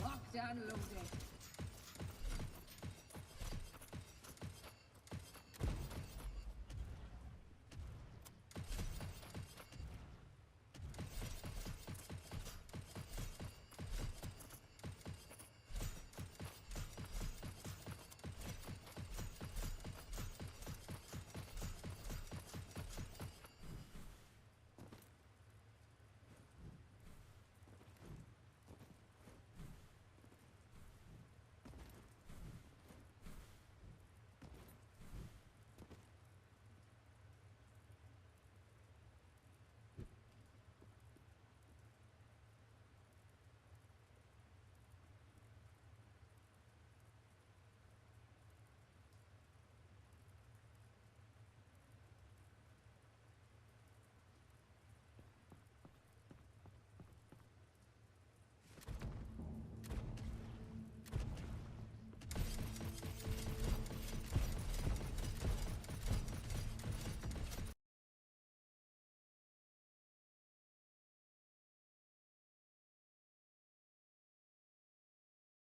Locked and loaded.